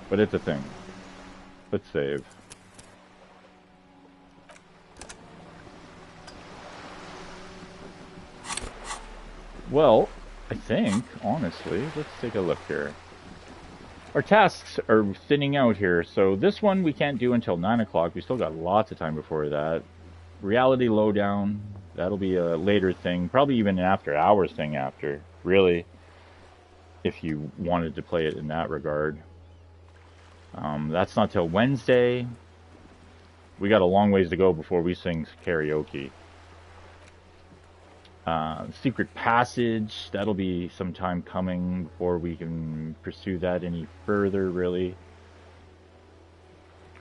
But it's a thing. Let's save. Well, I think, honestly, let's take a look here. Our tasks are thinning out here, so this one we can't do until 9 o'clock. We still got lots of time before that. Reality lowdown, that'll be a later thing. Probably even an after hours thing after, really. If you wanted to play it in that regard. That's not till Wednesday. We got a long ways to go before we sing karaoke. Secret passage, that'll be some time coming before we can pursue that any further, really.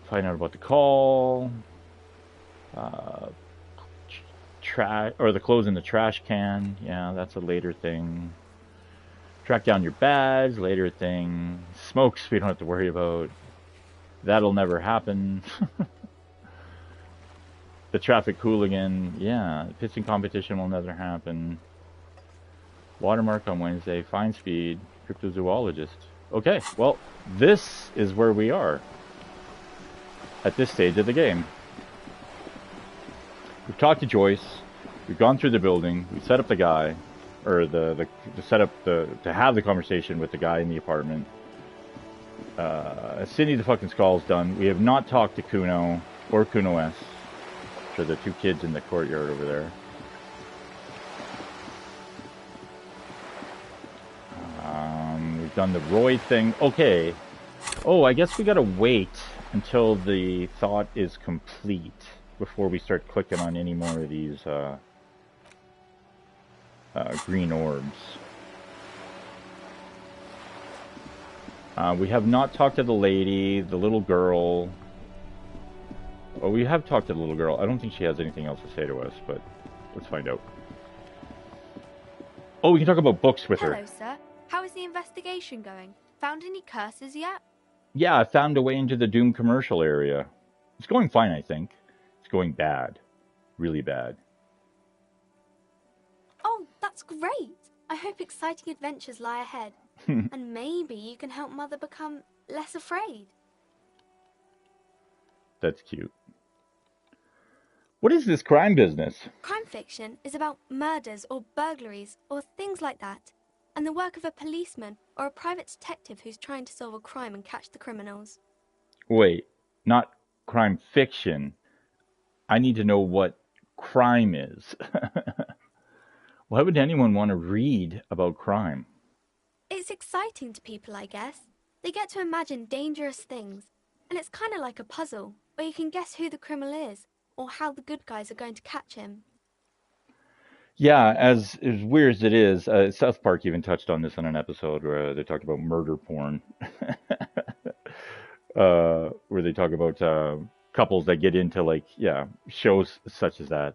Find out about the call. The clothes in the trash can. Yeah, that's a later thing. Track down your badge, later thing. Smokes, we don't have to worry about. That'll never happen. The traffic hooligan, yeah. The pissing competition will never happen. Watermark on Wednesday. Fine speed. Cryptozoologist. Okay, well, this is where we are at this stage of the game. We've talked to Joyce. We've gone through the building. We set up the guy, or to have the conversation with the guy in the apartment. Cindy the fucking Skull's done. We have not talked to Kuno or Kuno S. To the two kids in the courtyard over there. We've done the Roy thing. Okay. Oh, I guess we gotta wait until the thought is complete before we start clicking on any more of these green orbs. We have not talked to the lady, the little girl. Well, we have talked to the little girl. I don't think she has anything else to say to us, but let's find out. Oh, we can talk about books with her. Hello, sir. How is the investigation going? Found any curses yet? Yeah, I found a way into the Doom commercial area. It's going fine, I think. It's going bad. Really bad. Oh, that's great. I hope exciting adventures lie ahead. And maybe you can help Mother become less afraid. That's cute. What is this crime business? Crime fiction is about murders or burglaries or things like that, and the work of a policeman or a private detective who's trying to solve a crime and catch the criminals. Wait, not crime fiction. I need to know what crime is. Why would anyone want to read about crime? It's exciting to people, I guess. They get to imagine dangerous things, and it's kind of like a puzzle, where you can guess who the criminal is, or how the good guys are going to catch him. Yeah, as weird as it is, South Park even touched on this in an episode where they talked about murder porn. Where they talk about couples that get into, like, shows such as that.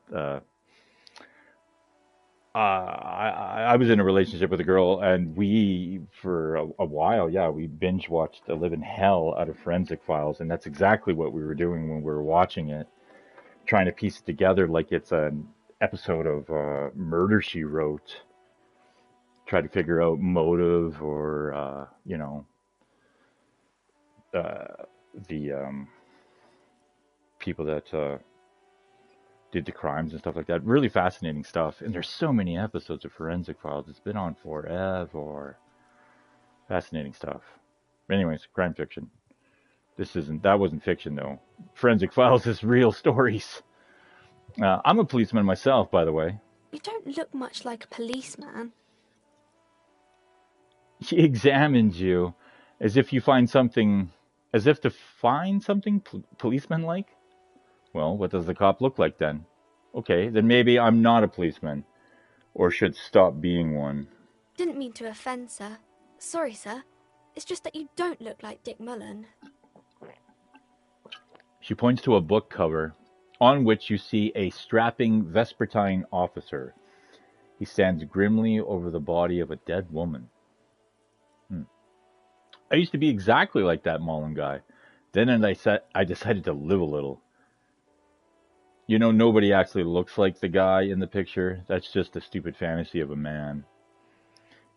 I was in a relationship with a girl, and we, for a while, we binge watched The Living Hell out of Forensic Files, and that's exactly what we were doing when we were watching it, trying to piece it together like it's an episode of Murder, She Wrote. Try to figure out motive or, the people that did the crimes and stuff like that. Really fascinating stuff. And there's so many episodes of Forensic Files. It's been on forever. Fascinating stuff. Anyways, crime fiction. That wasn't fiction, though. Forensic Files is real stories. I'm a policeman myself, by the way. You don't look much like a policeman. She examines you as if to find something policeman-like. Well, what does the cop look like then? Okay, then maybe I'm not a policeman, or should stop being one. Didn't mean to offend, sir. Sorry, sir. It's just that you don't look like Dick Mullen. She points to a book cover on which you see a strapping Vespertine officer. He stands grimly over the body of a dead woman. I used to be exactly like that Mullen guy. Then I decided to live a little. You know, nobody actually looks like the guy in the picture. That's just a stupid fantasy of a man.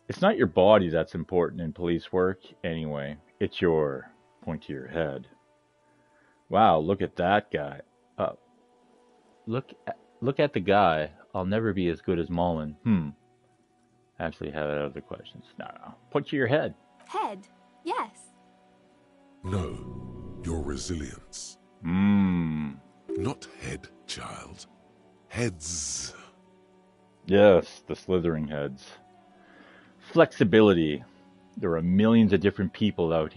It's not your body that's important in police work, anyway. It's your point to your head. Wow, look at that guy. Look at the guy. I'll never be as good as Mullen. Actually have other questions. No. Point to your head. Head? Yes. No, your resilience. Not head, child. Heads. Yes, the slithering heads. Flexibility. There are millions of different people out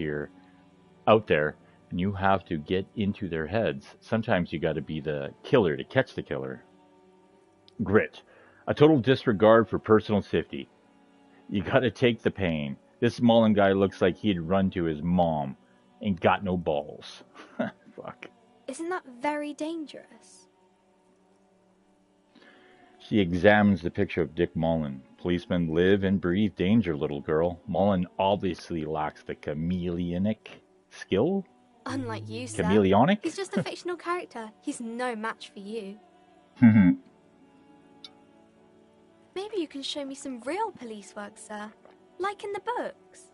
there, and you have to get into their heads. Sometimes you got to be the killer to catch the killer. Grit. A total disregard for personal safety. You gotta take the pain. This Mullen guy looks like he'd run to his mom. Ain't got no balls. Fuck. Isn't that very dangerous? She examines the picture of Dick Mullen. Policemen live and breathe danger, little girl. Mullen obviously lacks the chameleonic skill. Unlike you, sir. Chameleonic? He's just a fictional character. He's no match for you. Maybe you can show me some real police work, sir. Like in the books.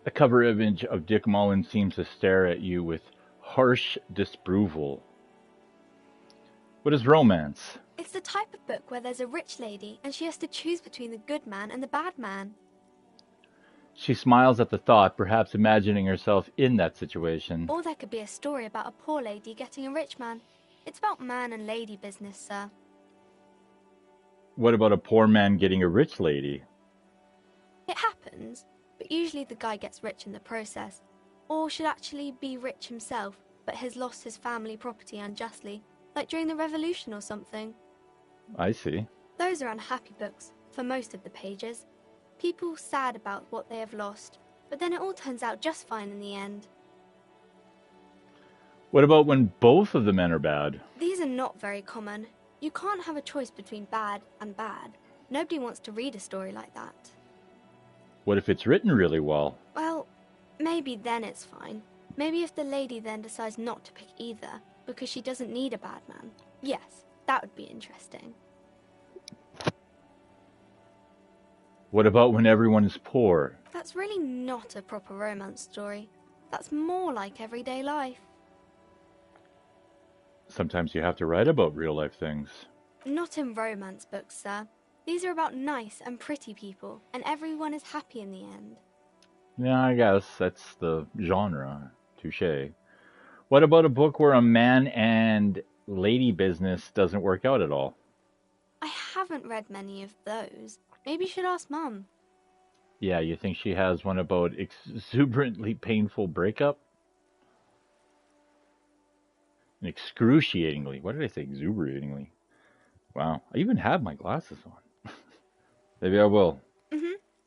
The cover image of Dick Mullen seems to stare at you with harsh disapproval. What is romance? It's the type of book where there's a rich lady and she has to choose between the good man and the bad man. She smiles at the thought, perhaps imagining herself in that situation. Or there could be a story about a poor lady getting a rich man. It's about man and lady business, sir. What about a poor man getting a rich lady? It happens, but usually the guy gets rich in the process. Or should actually be rich himself, but has lost his family property unjustly, like during the revolution or something. I see. Those are unhappy books, for most of the pages. People sad about what they have lost, but then it all turns out just fine in the end. What about when both of the men are bad? These are not very common. You can't have a choice between bad and bad. Nobody wants to read a story like that. What if it's written really well? Well, maybe then it's fine. Maybe if the lady then decides not to pick either, because she doesn't need a bad man. Yes, that would be interesting. What about when everyone is poor? That's really not a proper romance story. That's more like everyday life. Sometimes you have to write about real life things. Not in romance books, sir. These are about nice and pretty people, and everyone is happy in the end. Yeah, I guess that's the genre. Touché. What about a book where a man and lady business doesn't work out at all? I haven't read many of those. Maybe you should ask Mum. Yeah, you think she has one about exuberantly painful breakup? Excruciatingly. Why did I say exuberatingly? Wow, I even have my glasses on. Maybe I will.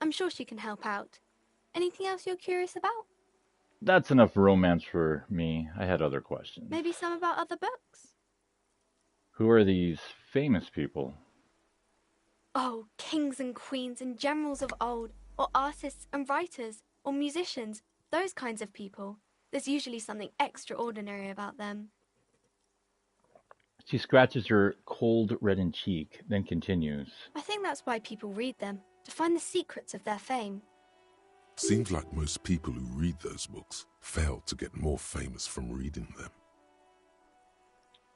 I'm sure she can help out. Anything else you're curious about? That's enough romance for me. I had other questions. Maybe some about other books? Who are these famous people? Oh, kings and queens and generals of old, or artists and writers, or musicians, those kinds of people. There's usually something extraordinary about them. She scratches her cold, reddened cheek, then continues. I think that's why people read them, to find the secrets of their fame. Seems like most people who read those books fail to get more famous from reading them.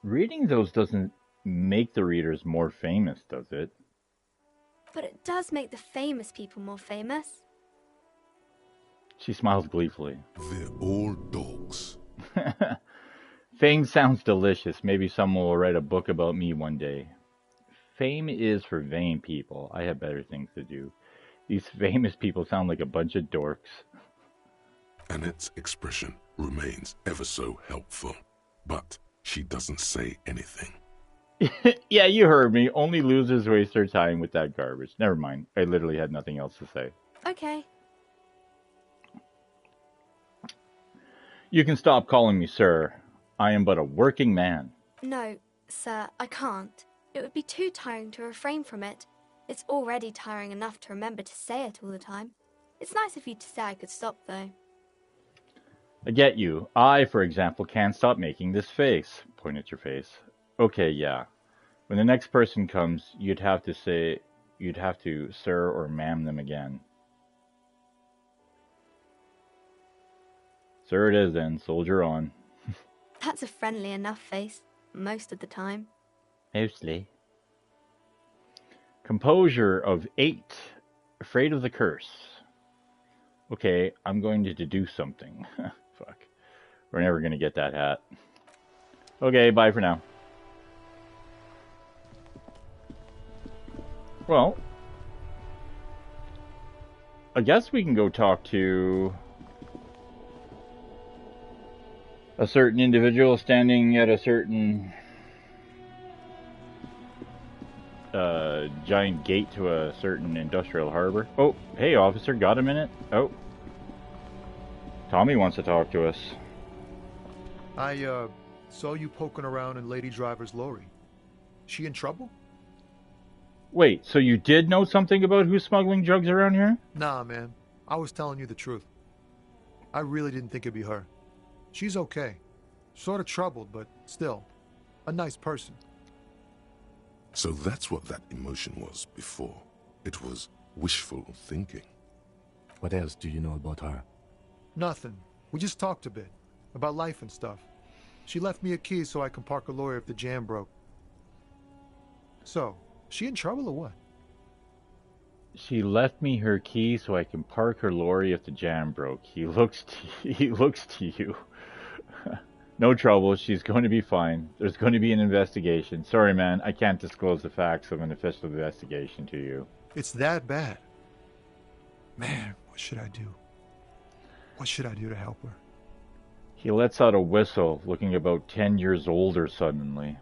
Reading those doesn't make the readers more famous, does it? But it does make the famous people more famous. She smiles gleefully. They're all dogs. Fame sounds delicious. Maybe someone will write a book about me one day. Fame is for vain people. I have better things to do. These famous people sound like a bunch of dorks. Annette's expression remains ever so helpful, but she doesn't say anything. Yeah, you heard me. Only losers waste their time with that garbage. Never mind. I literally had nothing else to say. Okay. You can stop calling me sir. I am but a working man. No, sir, I can't. It would be too tiring to refrain from it. It's already tiring enough to remember to say it all the time. It's nice of you to say I could stop, though. I get you. I, for example, can't stop making this face. Point at your face. Okay, yeah. When the next person comes, you'd have to sir or ma'am them again. Sir it is then. Soldier on. That's a friendly enough face, most of the time. Mostly. Composure of 8. Afraid of the curse. Okay, I'm going to deduce something. Fuck. We're never going to get that hat. Okay, bye for now. Well, I guess we can go talk to a certain individual standing at a certain giant gate to a certain industrial harbor. Oh, hey, officer, got a minute? Oh. Tommy wants to talk to us. I, saw you poking around in Lady Driver's lorry. She in trouble? Wait, so you did know something about who's smuggling drugs around here? Nah, man. I was telling you the truth. I really didn't think it'd be her. She's okay. Sort of troubled, but still. A nice person. So that's what that emotion was before. It was wishful thinking. What else do you know about her? Nothing. We just talked a bit. About life and stuff. She left me a key so I can park a lorry if the jam broke. So, she in trouble or what? She left me her key so I can park her lorry if the jam broke. He looks to you. No trouble. She's going to be fine. There's going to be an investigation. Sorry, man. I can't disclose the facts of an official investigation to you. It's that bad. Man, what should I do? What should I do to help her? He lets out a whistle, looking about 10 years older suddenly.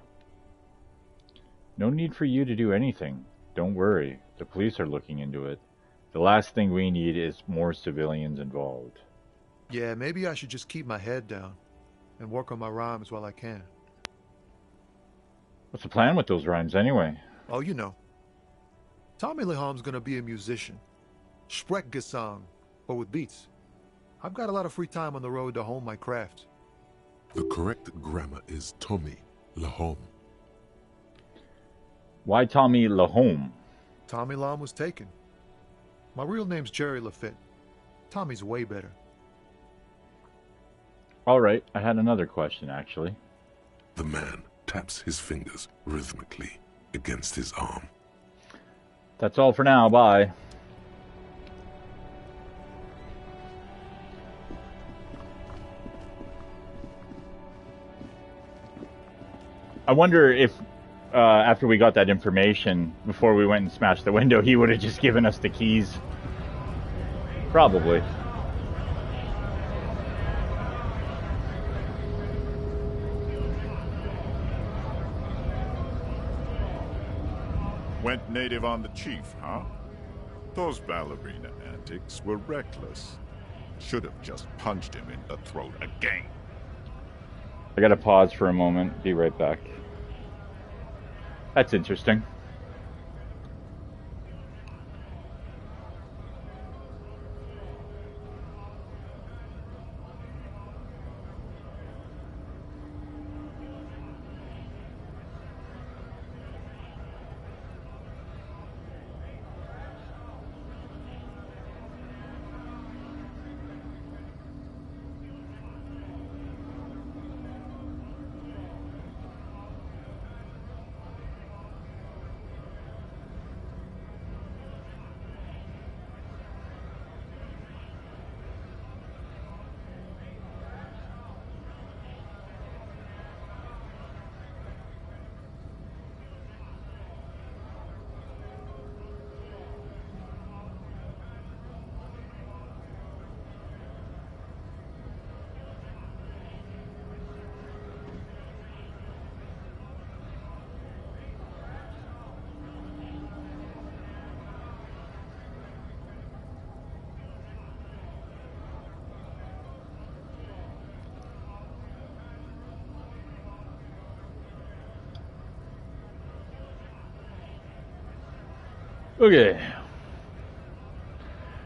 No need for you to do anything. Don't worry. The police are looking into it. The last thing we need is more civilians involved. Yeah, maybe I should just keep my head down and work on my rhymes while I can. What's the plan with those rhymes anyway? Oh, you know. Tommy Leham's gonna be a musician. Sprechgesang, but with beats. I've got a lot of free time on the road to hone my craft. The correct grammar is Tommy Lahom. Why Tommy Lahome? Tommy Lahom was taken. My real name's Jerry Lafitte. Tommy's way better. Alright, I had another question actually. The man taps his fingers rhythmically against his arm. That's all for now, bye. I wonder if, after we got that information, before we went and smashed the window, he would have just given us the keys. Probably. Went native on the chief, huh? Those ballerina antics were reckless. Should have just punched him in the throat again. I gotta pause for a moment, be right back. That's interesting. Okay.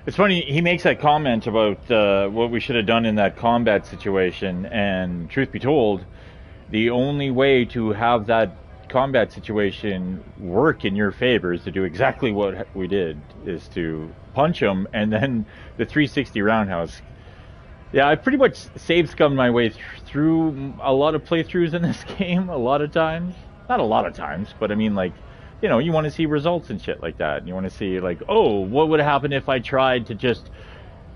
It's funny, he makes that comment about what we should have done in that combat situation, and truth be told, the only way to have that combat situation work in your favor is to do exactly what we did, is to punch him, and then the 360 roundhouse. Yeah, I pretty much save-scummed my way through a lot of playthroughs in this game, a lot of times. Not a lot of times, but I mean, like, you know, you want to see results and shit like that. And you want to see, like, oh, what would happen if I tried to just,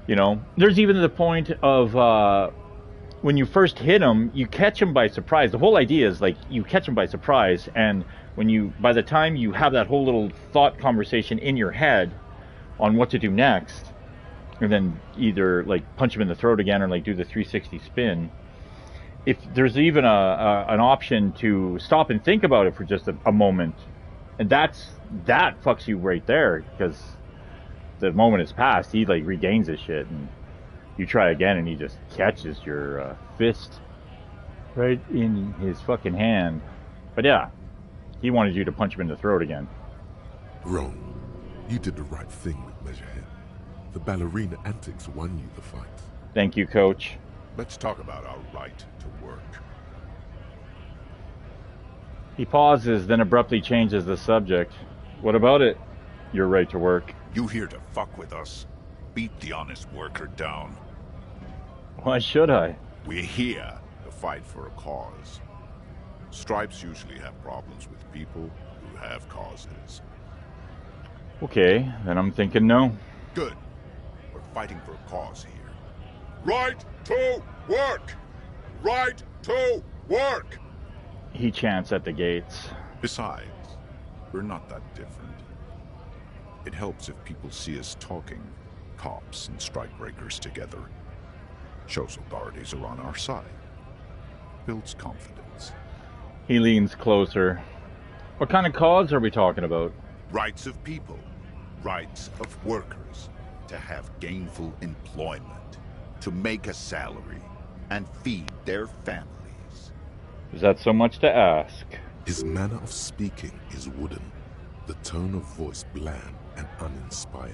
you know... There's even the point of, when you first hit him, you catch him by surprise. The whole idea is, like, you catch him by surprise, and when you... By the time you have that whole little thought conversation in your head on what to do next, and then either, like, punch him in the throat again or, like, do the 360 spin... If there's even an option to stop and think about it for just a moment, And that fucks you right there, because the moment has passed, he like regains his shit, and you try again, and he just catches your fist right in his fucking hand. But yeah, he wanted you to punch him in the throat again. Wrong. You did the right thing with Measurehead. The ballerina antics won you the fight. Thank you, Coach. Let's talk about our right to work. He pauses, then abruptly changes the subject. What about it? Your right to work. You here to fuck with us? Beat the honest worker down. Why should I? We're here to fight for a cause. Stripes usually have problems with people who have causes. Okay, then I'm thinking no. Good. We're fighting for a cause here. Right to work! Right to work! He chants at the gates. Besides, we're not that different. It helps if people see us talking, cops and strikebreakers together. Shows authorities are on our side. Builds confidence. He leans closer. What kind of cause are we talking about? Rights of people. Rights of workers. To have gainful employment. To make a salary. And feed their families. Is that so much to ask? His manner of speaking is wooden. The tone of voice bland and uninspired.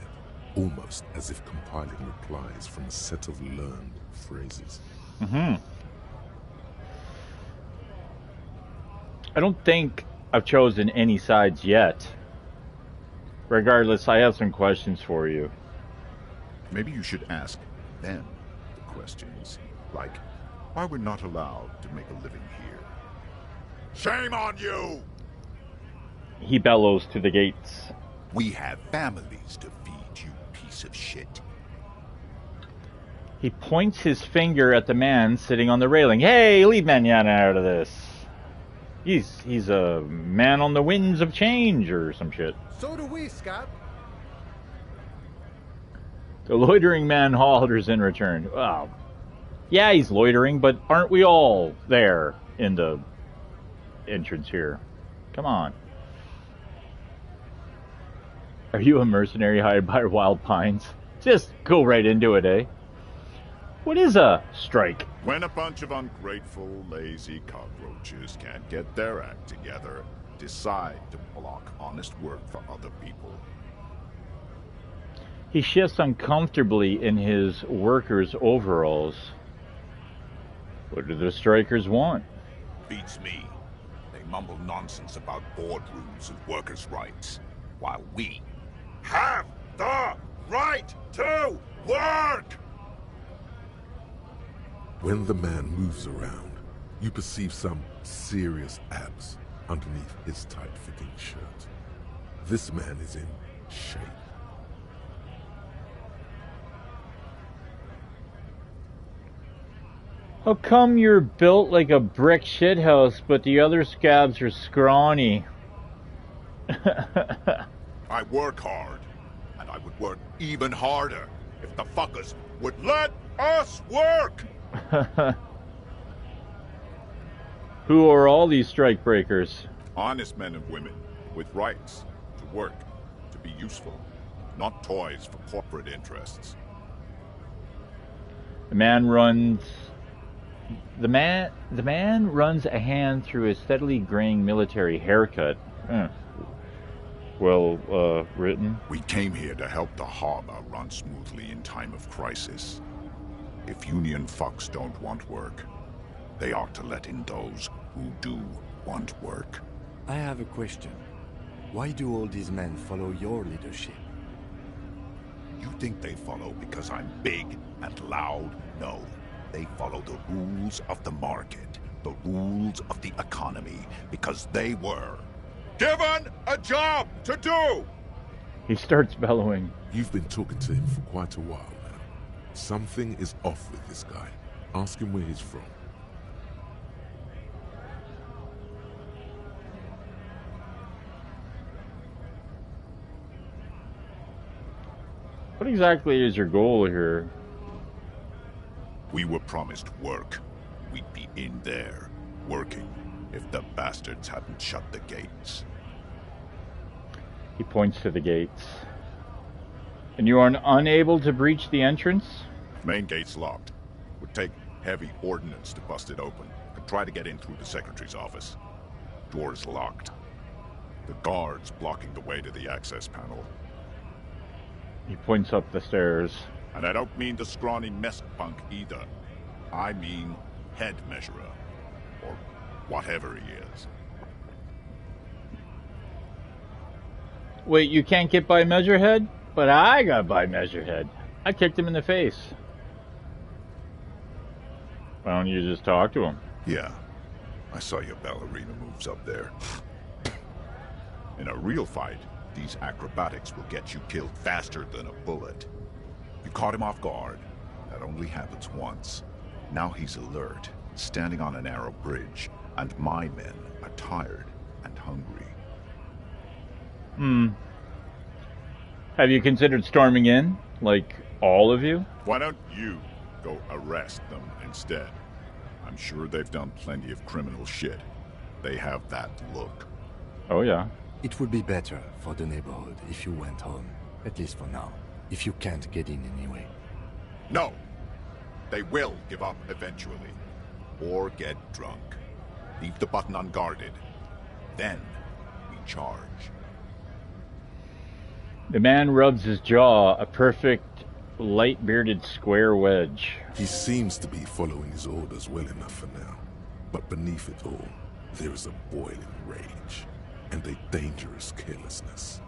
Almost as if compiling replies from a set of learned phrases. I don't think I've chosen any sides yet. Regardless, I have some questions for you. Maybe you should ask them the questions. Like, why we're not allowed to make a living here. Shame on you! He bellows to the gates. We have families to feed, you piece of shit. He points his finger at the man sitting on the railing. Hey, leave Manana out of this. He's a man on the winds of change or some shit. So do we, Scott. The loitering man hollers in return. Wow. Yeah, he's loitering, but aren't we all there in the entrance here? Come on. Are you a mercenary hired by Wild Pines? Just go right into it, eh? What is a strike? When a bunch of ungrateful, lazy cockroaches can't get their act together, decide to block honest work for other people. He shifts uncomfortably in his workers' overalls. What do the strikers want? Beats me. They mumble nonsense about boardrooms and workers' rights, while we have the right to work! When the man moves around, you perceive some serious abs underneath his tight-fitting shirt. This man is in shape. How come you're built like a brick shithouse, but the other scabs are scrawny? I work hard, and I would work even harder if the fuckers would let us work! Who are all these strike breakers? Honest men and women with rights to work, to be useful, not toys for corporate interests. The man runs a hand through his steadily graying military haircut. Well, written. We came here to help the harbor run smoothly in time of crisis. If union fucks don't want work, they ought to let in those who do want work. I have a question. Why do all these men follow your leadership? You think they follow because I'm big and loud? No. They follow the rules of the market, the rules of the economy, because they were given a job to do! He starts bellowing. You've been talking to him for quite a while now. Something is off with this guy. Ask him where he's from. What exactly is your goal here? We were promised work. We'd be in there, working, if the bastards hadn't shut the gates. He points to the gates. And you are unable to breach the entrance? Main gate's locked. Would take heavy ordnance to bust it open. Could try to get in through the secretary's office. Door's locked. The guard's blocking the way to the access panel. He points up the stairs. And I don't mean the scrawny mess punk either. I mean head measurer. Or whatever he is. Wait, you can't get by Measurehead? But I got by Measurehead. I kicked him in the face. Why don't you just talk to him? Yeah. I saw your ballerina moves up there. In a real fight, these acrobatics will get you killed faster than a bullet. You caught him off guard. That only happens once. Now he's alert, standing on a narrow bridge, and my men are tired and hungry. Have you considered storming in? Like, all of you? Why don't you go arrest them instead? I'm sure they've done plenty of criminal shit. They have that look. Oh, yeah. It would be better for the neighborhood if you went home, at least for now, if you can't get in anyway. No! They will give up eventually. Or get drunk. Leave the button unguarded. Then we charge. The man rubs his jaw, a perfect, light-bearded square wedge. He seems to be following his orders well enough for now. But beneath it all, there is a boiling rage and a dangerous carelessness.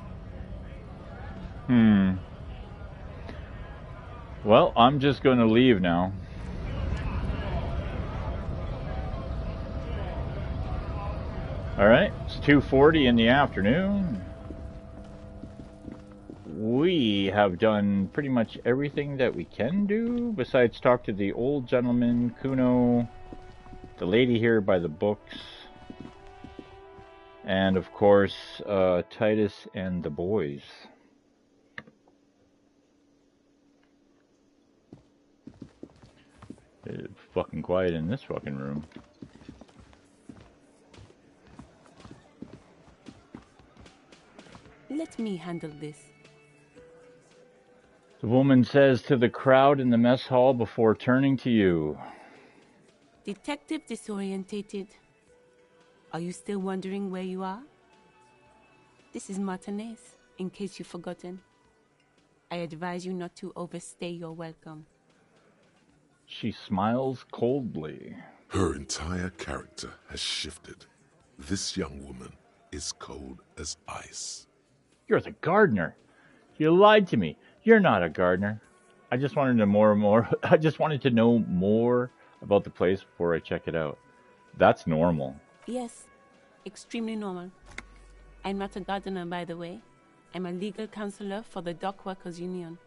Well, I'm just going to leave now. Alright, it's 2:40 in the afternoon. We have done pretty much everything that we can do, besides talk to the old gentleman, Kuno, the lady here by the books, and of course, Titus and the boys. It's fucking quiet in this fucking room. Let me handle this. The woman says to the crowd in the mess hall before turning to you. Detective disorientated. Are you still wondering where you are? This is Martinez, in case you've forgotten. I advise you not to overstay your welcome. She smiles coldly. Her entire character has shifted. This young woman is cold as ice. You're the gardener. You lied to me. You're not a gardener. I just wanted to I just wanted to know more about the place before I check it out. That's normal. Yes, extremely normal. I'm not a gardener, by the way. I'm a legal counselor for the Dock Workers Union.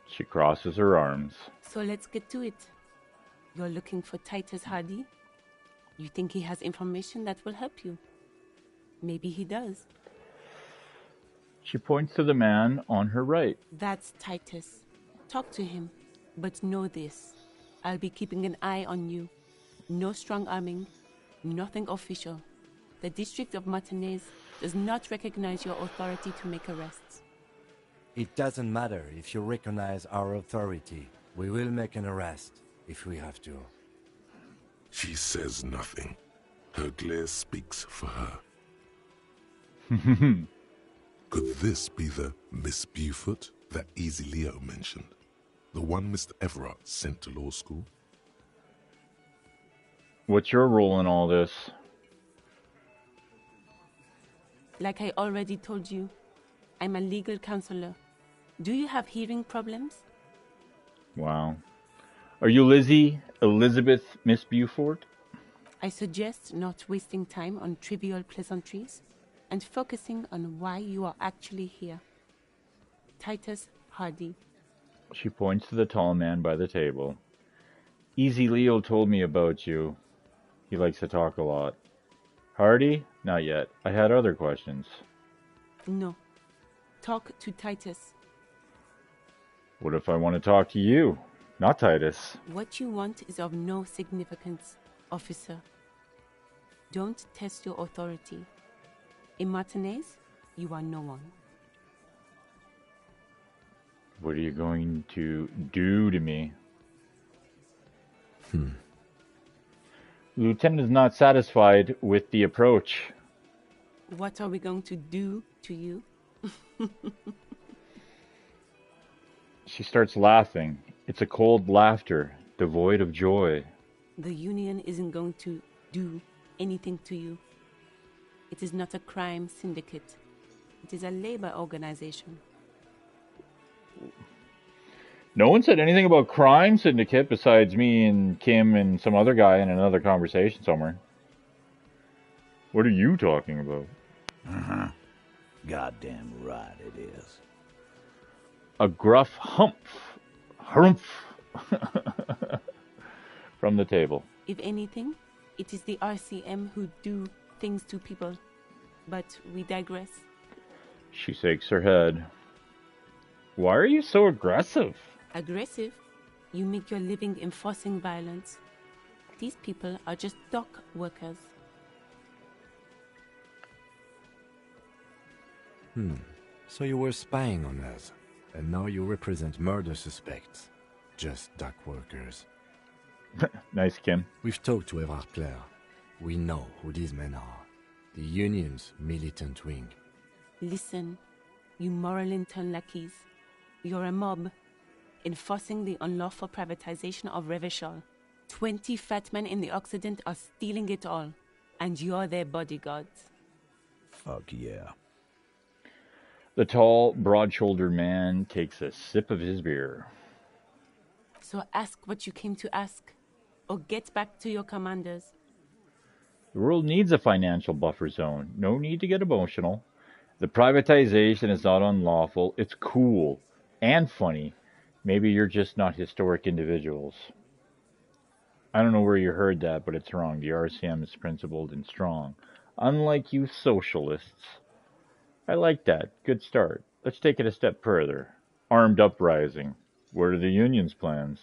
She crosses her arms. So let's get to it. You're looking for Titus Hardy? You think he has information that will help you? Maybe he does. She points to the man on her right. That's Titus. Talk to him. But know this. I'll be keeping an eye on you. No strong arming. Nothing official. The District of Martinez does not recognize your authority to make arrests. It doesn't matter if you recognize our authority. We will make an arrest if we have to. She says nothing. Her glare speaks for her. Could this be the Miss Beaufort that Easy Leo mentioned? The one Mr. Everard sent to law school? What's your role in all this? Like I already told you, I'm a legal counselor. Do you have hearing problems? Wow. Are you Elizabeth Miss Beaufort? I suggest not wasting time on trivial pleasantries and focusing on why you are actually here. Titus Hardy. She points to the tall man by the table. Easy Leo told me about you. He likes to talk a lot. Hardy? Not yet. I had other questions. No. Talk to Titus. What if I want to talk to you? Not Titus. What you want is of no significance, officer. Don't test your authority. In Martinez, You are no one. What are you going to do to me? The lieutenant is not satisfied with the approach. What are we going to do to you? She starts laughing. It's a cold laughter, devoid of joy. The Union isn't going to do anything to you. It is not a crime syndicate. It is a labor organization. No one said anything about crime syndicate besides me and Kim and some other guy in another conversation somewhere. What are you talking about? Goddamn right it is. A gruff humph from the table. If anything, it is the RCM who do things to people. But we digress. She shakes her head. Why are you so aggressive? Aggressive? You make your living enforcing violence. These people are just dock workers. So you were spying on us, and now you represent murder suspects. Just dock workers. Nice, Kim. We've talked to Everard Clare. We know who these men are. The Union's militant wing. Listen, you moral intern lackeys. You're a mob, enforcing the unlawful privatization of Revachol. 20 fat men in the Occident are stealing it all, and you're their bodyguards. Fuck yeah. The tall, broad-shouldered man takes a sip of his beer. So ask what you came to ask, or get back to your commanders. The world needs a financial buffer zone. No need to get emotional. The privatization is not unlawful. It's cool and funny. Maybe you're just not historic individuals. I don't know where you heard that, but it's wrong. The RCM is principled and strong. Unlike you socialists. I like that. Good start. Let's take it a step further. Armed uprising. What are the Union's plans?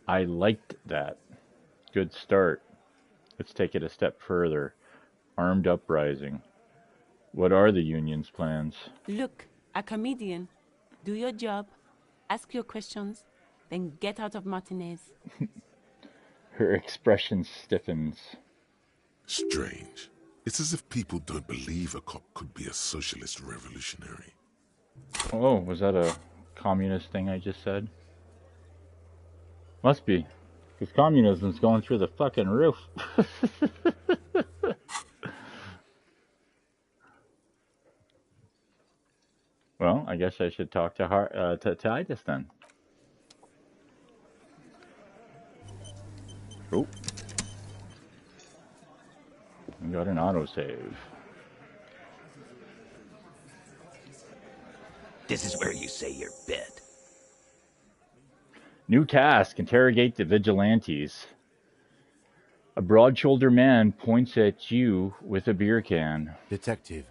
I liked that. Good start. Let's take it a step further. Armed uprising. What are the Union's plans? Look, a comedian. Do your job, ask your questions, then get out of Martinez. Her expression stiffens. Strange. It's as if people don't believe a cop could be a socialist revolutionary. Oh, was that a communist thing I just said? Must be. Because communism's going through the fucking roof. Well, I guess I should talk to Titus then. Oh. We got an autosave. This is where you say your bit. New task, interrogate the vigilantes. A broad-shouldered man points at you with a beer can. Detective.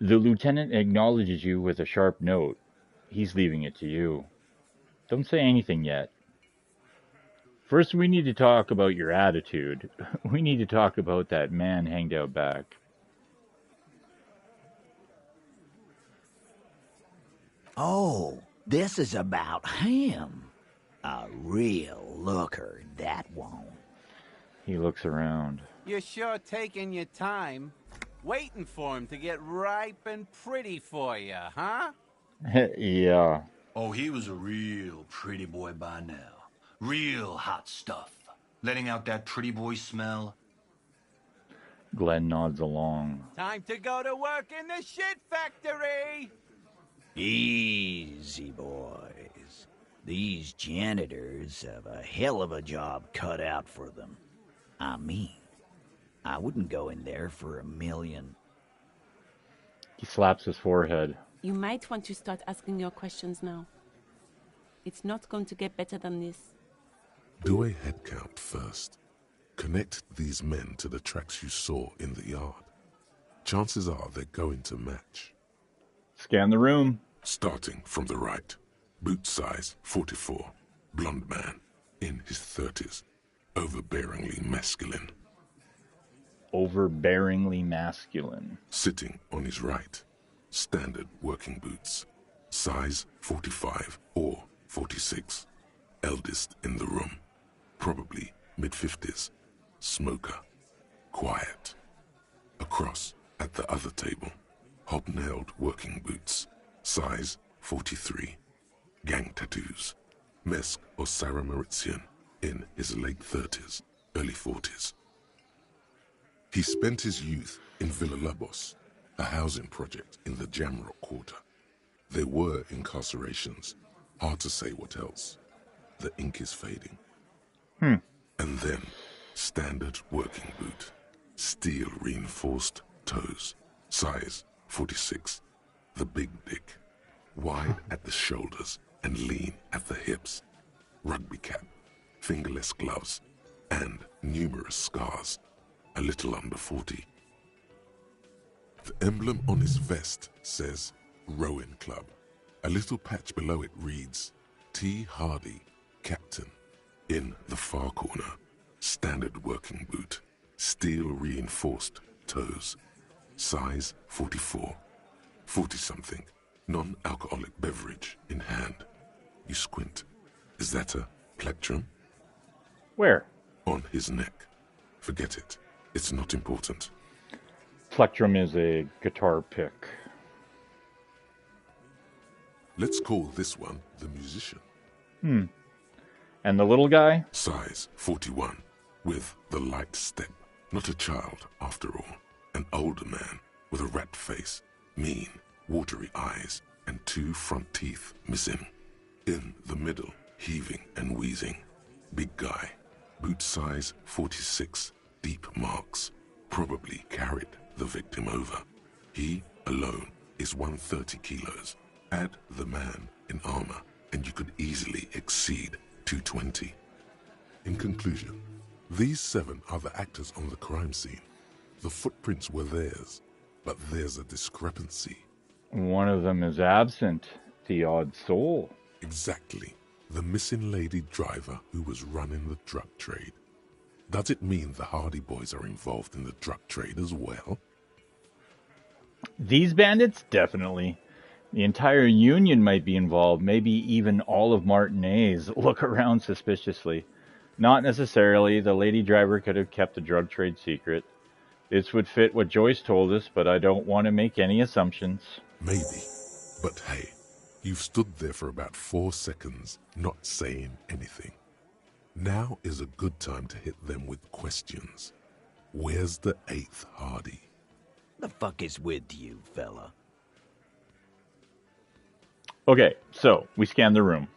The lieutenant acknowledges you with a sharp note. He's leaving it to you. Don't say anything yet. First, we need to talk about your attitude. We need to talk about that man hanged out back. Oh, this is about him. A real looker, that won't. He looks around. You're sure taking your time, waiting for him to get ripe and pretty for you, huh? Yeah. Oh, he was a real pretty boy by now. Real hot stuff. Letting out that pretty boy smell. Glenn nods along. Time to go to work in the shit factory! Easy, boys. These janitors have a hell of a job cut out for them. I mean, I wouldn't go in there for $1 million. He slaps his forehead. You might want to start asking your questions now. It's not going to get better than this. Do a head count first. Connect these men to the tracks you saw in the yard. Chances are they're going to match. Scan the room. Starting from the right. Boot size 44. Blonde man. In his 30s. overbearingly masculine. Overbearingly masculine. Sitting on his right, standard working boots, size 45 or 46, eldest in the room, probably mid-50s, smoker, quiet. Across at the other table, hobnailed working boots, size 43, gang tattoos, Mesk or Sarah Mauritian, in his late 30s, early 40s. He spent his youth in Villa Labos, a housing project in the Jamrock Quarter. There were incarcerations, hard to say what else. The ink is fading. And then, standard working boot, steel reinforced toes, size 46, the big dick, wide at the shoulders and lean at the hips, rugby cap, fingerless gloves, and numerous scars, a little under 40. The emblem on his vest says Rowing Club. A little patch below it reads T. Hardy, Captain. In the far corner, standard working boot, steel reinforced toes, size 44, 40-something, non-alcoholic beverage in hand. You squint. Is that a plectrum? Where? On his neck. Forget it. It's not important. Plectrum is a guitar pick. Let's call this one the musician. And the little guy? Size 41, with the light step. Not a child, after all. An older man with a rat face, mean, watery eyes, and 2 front teeth missing. In the middle, heaving and wheezing. Big guy. Boot size 46, deep marks. Probably carried the victim over. He alone is 130 kilos. Add the man in armor, and you could easily exceed 220. In conclusion, these 7 are the actors on the crime scene. The footprints were theirs, but there's a discrepancy. One of them is absent, the odd soul. Exactly. The missing lady driver who was running the drug trade. Does it mean the Hardy Boys are involved in the drug trade as well? These bandits? Definitely. The entire Union might be involved, maybe even all of Martinez look around suspiciously. Not necessarily. The lady driver could have kept the drug trade secret. This would fit what Joyce told us, but I don't want to make any assumptions. Maybe. But hey, you've stood there for about 4 seconds, not saying anything. Now is a good time to hit them with questions. Where's the 8th Hardy? The fuck is with you, fella? Okay, so we scan the room.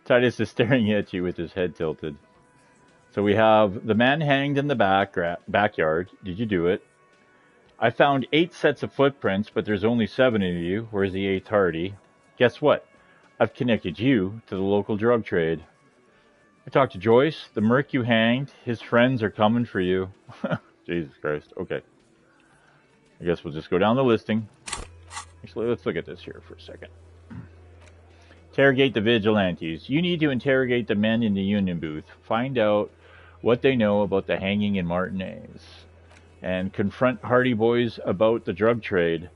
Titus is staring at you with his head tilted. So we have the man hanged in the backyard. Did you do it? I found 8 sets of footprints, but there's only 7 of you. Where's the 8th Hardy? Guess what? I've connected you to the local drug trade. I talked to Joyce. The merc you hanged, his friends are coming for you. Jesus Christ. Okay. I guess we'll just go down the listing. Actually, let's look at this here for a second. Interrogate the vigilantes. You need to interrogate the men in the Union booth. Find out what they know about the hanging in Martinez. And confront Hardy Boys about the drug trade.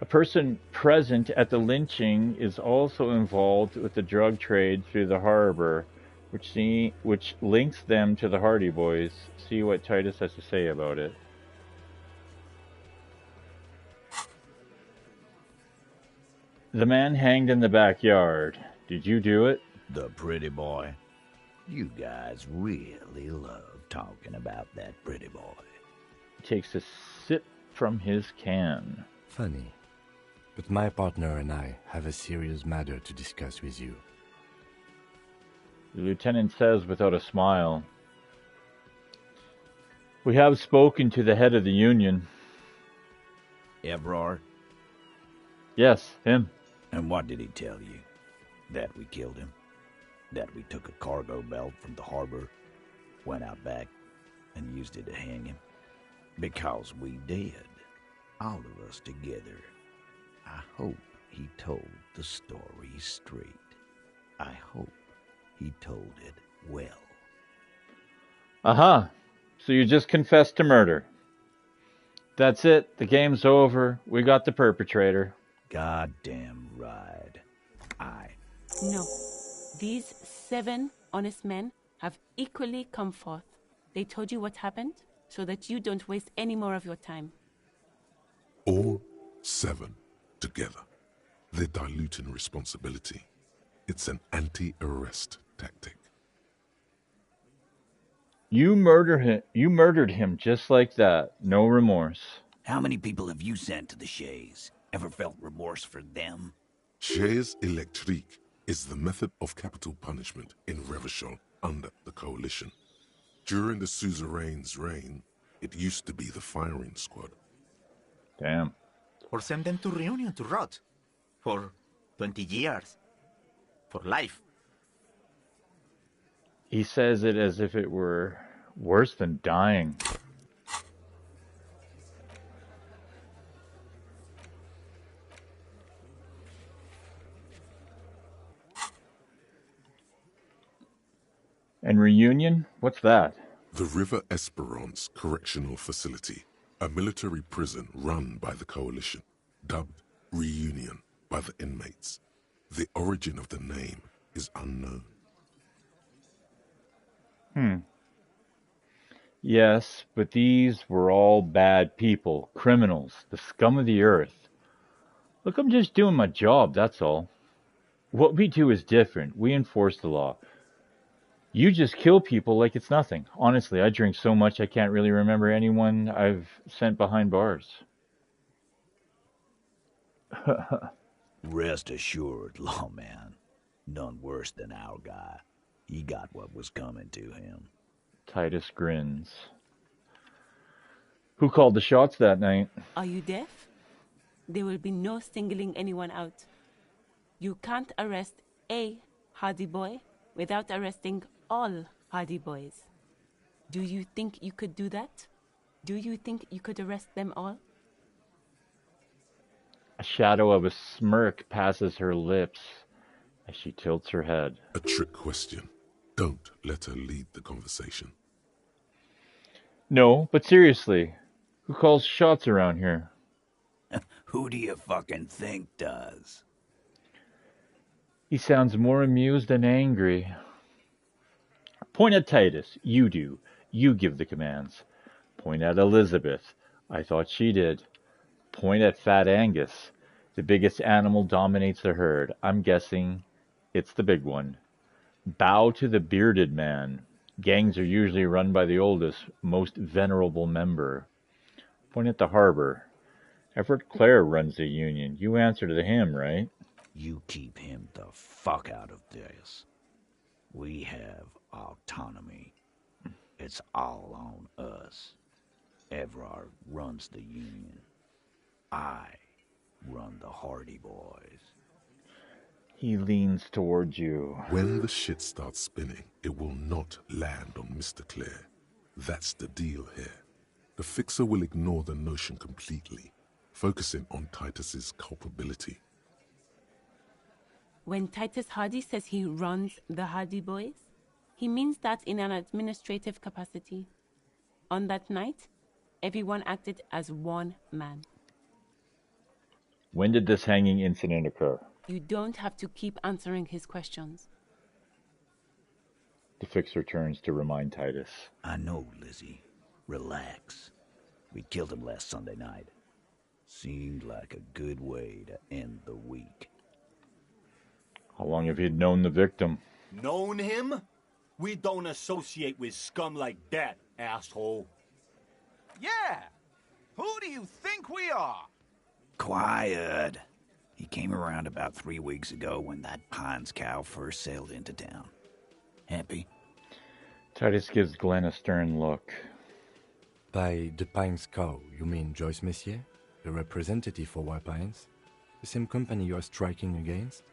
A person present at the lynching is also involved with the drug trade through the harbor, which links them to the Hardy Boys. See what Titus has to say about it. The man hanged in the backyard. Did you do it? The pretty boy. You guys really love talking about that pretty boy. He takes a sip from his can. Funny, but my partner and I have a serious matter to discuss with you. The lieutenant says without a smile, we have spoken to the head of the Union. Evrard? Yes, him. And what did he tell you? That we killed him? That we took a cargo belt from the harbor, went out back, and used it to hang him? Because we did. All of us together. I hope he told the story straight. I hope he told it well. Aha! So you just confessed to murder. That's it. The game's over. We got the perpetrator. Goddamn right. No. These 7 honest men have equally come forth. They told you what happened so that you don't waste any more of your time. All 7 together. They're diluting responsibility. It's an anti-arrest tactic. You murdered him just like that. No remorse. How many people have you sent to the Shays? Ever felt remorse for them? Chaise électrique is the method of capital punishment in Revachol under the Coalition. During the suzerain's reign, it used to be the firing squad. Damn. Or send them to Reunion to rot. For 20 years. For life. He says it as if it were worse than dying. And Reunion? What's that? The River Esperance Correctional Facility, a military prison run by the Coalition, dubbed Reunion by the inmates. The origin of the name is unknown. Yes, but these were all bad people, criminals, the scum of the earth. Look, I'm just doing my job, that's all. What we do is different. We enforce the law. You just kill people like it's nothing. Honestly, I drink so much I can't really remember anyone I've sent behind bars. Rest assured, lawman. None worse than our guy. He got what was coming to him. Titus grins. Who called the shots that night? Are you deaf? There will be no singling anyone out. You can't arrest a hardy boy without arresting all hardy boys. Do you think you could do that? Do you think you could arrest them all? A shadow of a smirk passes her lips as she tilts her head. A trick question. Don't let her lead the conversation. No, but seriously, who calls shots around here? Who do you fucking think does? He sounds more amused than angry. Point at Titus. You do. You give the commands. Point at Elizabeth. I thought she did. Point at Fat Angus. The biggest animal dominates the herd. I'm guessing it's the big one. Bow to the bearded man. Gangs are usually run by the oldest, most venerable member. Point at the harbor. Everett Clare runs the union. You answer to him, right? You keep him the fuck out of this. We have autonomy. It's all on us. Everard runs the union. I run the Hardy Boys. He leans towards you. When the shit starts spinning, it will not land on Mr. Clare. That's the deal here. The Fixer will ignore the notion completely, focusing on Titus's culpability. When Titus Hardy says he runs the Hardy Boys, he means that in an administrative capacity. On that night, everyone acted as one man. When did this hanging incident occur? You don't have to keep answering his questions. The Fixer turns to remind Titus. I know, Lizzie. Relax. We killed him last Sunday night. Seemed like a good way to end the week. How long have you known the victim? Known him? We don't associate with scum like that, asshole. Yeah! Who do you think we are? Quiet. He came around about 3 weeks ago when that Pines cow first sailed into town. Happy? Titus gives Glenn a stern look. By the Pines cow, you mean Joyce Messier, the representative for White Pines? The same company you are striking against?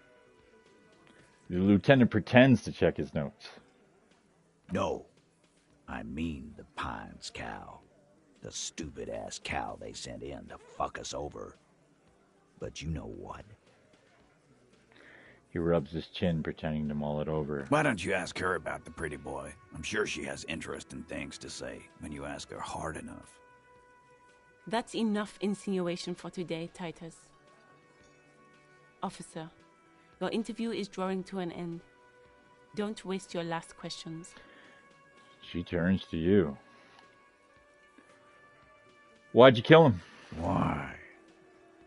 The lieutenant pretends to check his notes. No. I mean the Pines cow. The stupid-ass cow they sent in to fuck us over. But you know what? He rubs his chin, pretending to mull it over. Why don't you ask her about the pretty boy? I'm sure she has interesting things to say when you ask her hard enough. That's enough insinuation for today, Titus. Officer, your interview is drawing to an end. Don't waste your last questions. She turns to you. Why'd you kill him? Why?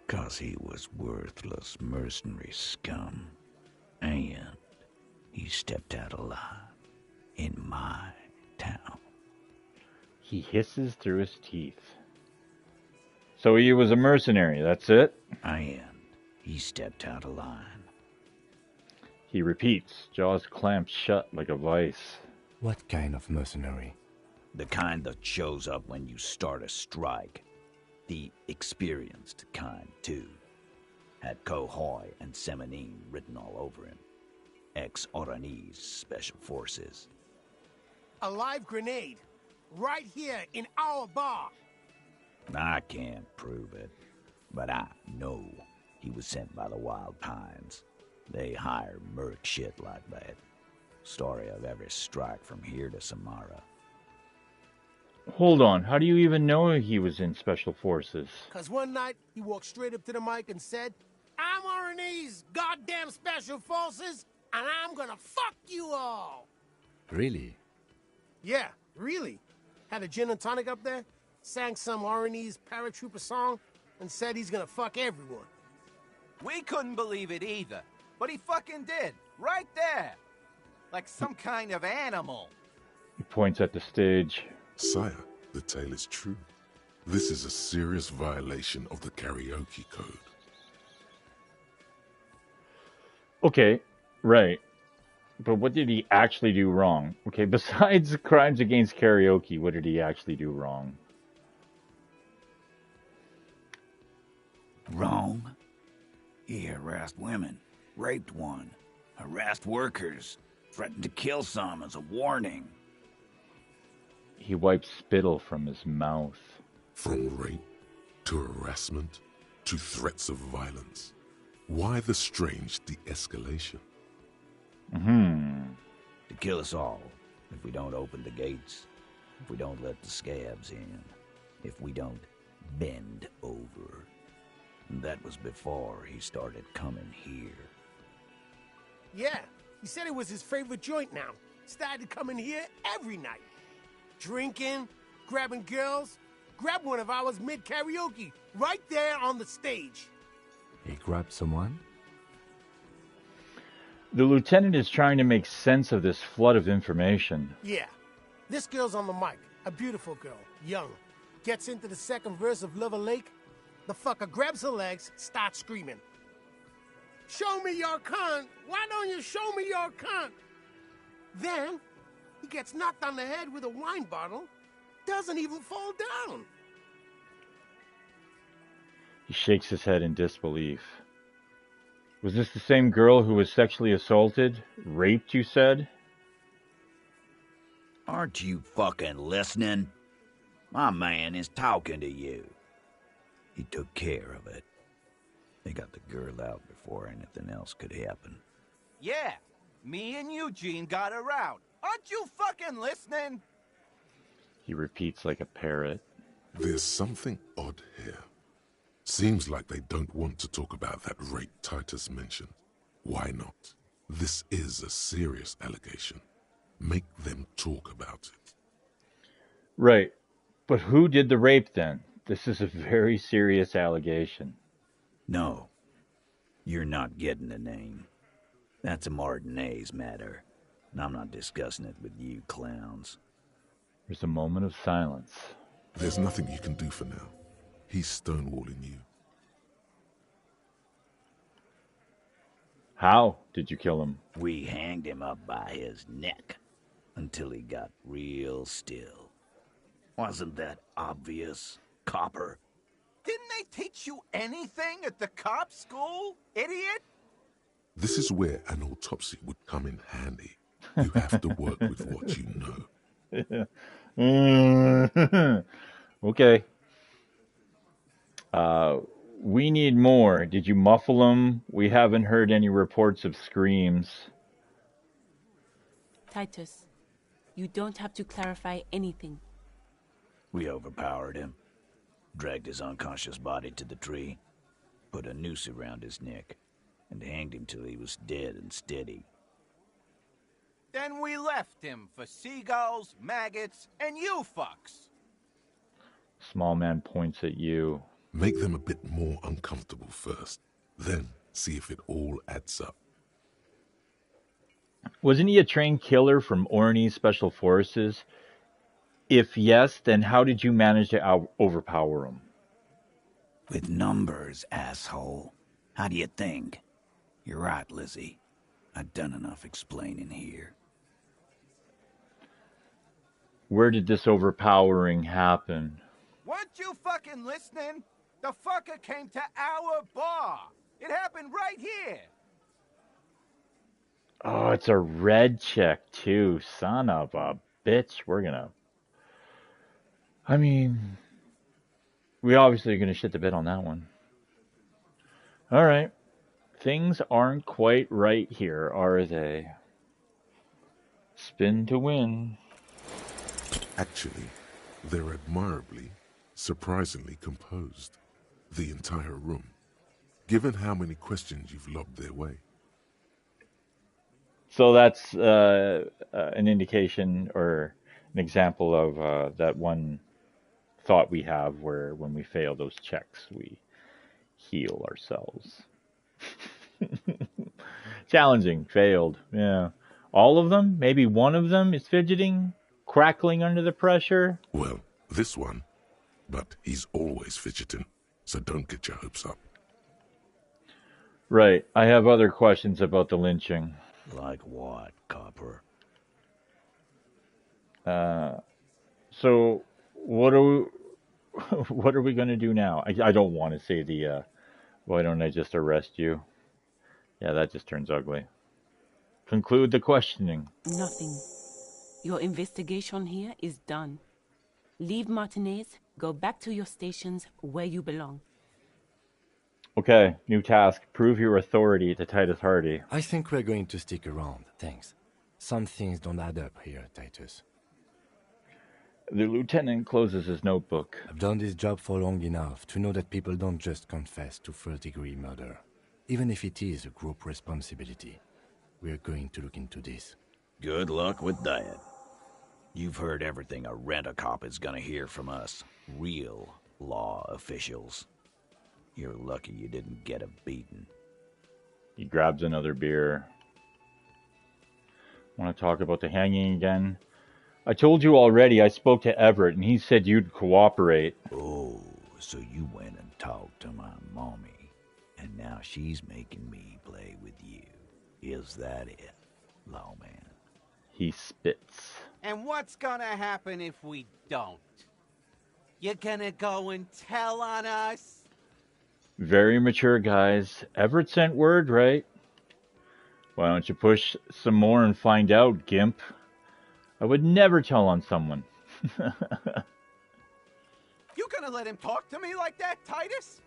'Cause he was worthless mercenary scum. And he stepped out alive in my town. He hisses through his teeth. So he was a mercenary, that's it? And he stepped out of line. He repeats, jaws clamped shut like a vice. What kind of mercenary? The kind that shows up when you start a strike. The experienced kind, too. Had Cohoy and Semenine written all over him. Ex-Oranese Special Forces. A live grenade. Right here in our bar. I can't prove it, but I know he was sent by the Wild Pines. They hire merc shit like that. Story of every strike from here to Samara. Hold on, how do you even know he was in Special Forces? Cause one night, he walked straight up to the mic and said, I'm Oranese goddamn Special Forces, and I'm gonna fuck you all! Really? Yeah, really. Had a gin and tonic up there, sang some Oranese paratrooper song, and said he's gonna fuck everyone. We couldn't believe it either, but he fucking did, right there. Like some kind of animal. He points at the stage. Sire, the tale is true. This is a serious violation of the karaoke code. Okay, right. But what did he actually do wrong? Okay, besides crimes against karaoke, what did he actually do wrong? Wrong? He harassed women, raped one, harassed workers, threatened to kill some as a warning. He wipes spittle from his mouth. From rape to harassment to threats of violence. Why the strange de-escalation? To kill us all, if we don't open the gates, if we don't let the scabs in, if we don't bend over. And that was before he started coming here. Yeah, he said it was his favorite joint now. Started coming here every night. Drinking, grabbing girls. Grabbed one of ours mid-karaoke, right there on the stage. He grabbed someone? The lieutenant is trying to make sense of this flood of information. Yeah. This girl's on the mic. A beautiful girl. Young. Gets into the second verse of Lover Lake. The fucker grabs her legs, starts screaming. Show me your cunt! Why don't you show me your cunt? Then, he gets knocked on the head with a wine bottle. Doesn't even fall down. He shakes his head in disbelief. Was this the same girl who was sexually assaulted? Raped, you said? Aren't you fucking listening? My man is talking to you. He took care of it. They got the girl out before anything else could happen. Yeah, me and Eugene got her out. Aren't you fucking listening? He repeats like a parrot. There's something odd here. Seems like they don't want to talk about that rape Titus mentioned. Why not? This is a serious allegation. Make them talk about it. Right. But who did the rape then? This is a very serious allegation. No. You're not getting the name. That's a Martinez matter. And I'm not discussing it with you clowns. There's a moment of silence. There's nothing you can do for now. He's stonewalling you. How did you kill him? We hanged him up by his neck until he got real still. Wasn't that obvious, copper? Didn't they teach you anything at the cop school, idiot? This is where an autopsy would come in handy. You have to work with what you know. Okay. We need more. Did you muffle them? We haven't heard any reports of screams. Titus, you don't have to clarify anything. We overpowered him, dragged his unconscious body to the tree, put a noose around his neck, and hanged him till he was dead and steady. Then we left him for seagulls, maggots, and you fucks. Small man points at you. Make them a bit more uncomfortable first, then see if it all adds up. Wasn't he a trained killer from Orkney Special Forces? If yes, then how did you manage to overpower him? With numbers, asshole. How do you think? You're right, Lizzie. I've done enough explaining here. Where did this overpowering happen? Weren't you fucking listening? The fucker came to our bar. It happened right here. Oh, it's a red check, too. Son of a bitch. We obviously are going to shit the bed on that one. All right. Things aren't quite right here, are they? Spin to win. Actually, they're admirably, surprisingly composed. The entire room. Given how many questions you've lobbed their way. So that's an indication or an example of that one thought we have where when we fail those checks, we heal ourselves. Challenging, failed, yeah. All of them? Maybe one of them is fidgeting, crackling under the pressure? Well, this one. But he's always fidgeting, so don't get your hopes up. Right. I have other questions about the lynching. Like what, Copper? So what are we going to do now? I don't want to say the why don't I just arrest you? Yeah, that just turns ugly. Conclude the questioning. Nothing. Your investigation here is done. Leave Martinez, go back to your stations where you belong. Okay, new task. Prove your authority to Titus Hardy. I think we're going to stick around, thanks. Some things don't add up here, Titus. The lieutenant closes his notebook. I've done this job for long enough to know that people don't just confess to first-degree murder. Even if it is a group responsibility. We're going to look into this. Good luck with that. You've heard everything a rent-a-cop is gonna hear from us. Real law officials. You're lucky you didn't get a beating. He grabs another beer. Want to talk about the hanging again? I told you already I spoke to Everett and he said you'd cooperate. Oh, so you went and talked to my mommy. And now she's making me play with you. Is that it, lawman? He spits. And what's gonna happen if we don't? You're gonna go and tell on us? Very mature, guys. Everett sent word, right? Why don't you push some more and find out, Gimp? I would never tell on someone. You gonna let him talk to me like that, Titus?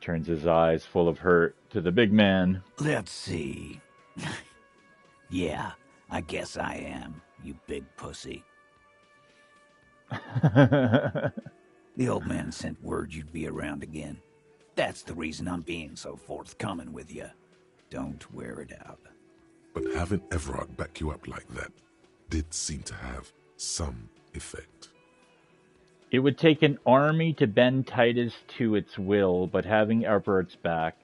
Turns his eyes full of hurt to the big man. Let's see. Yeah, I guess I am, you big pussy. The old man sent word you'd be around again. That's the reason I'm being so forthcoming with you. Don't wear it out. But having Everard back you up like that did seem to have some effect. It would take an army to bend Titus to its will, but having Everett's back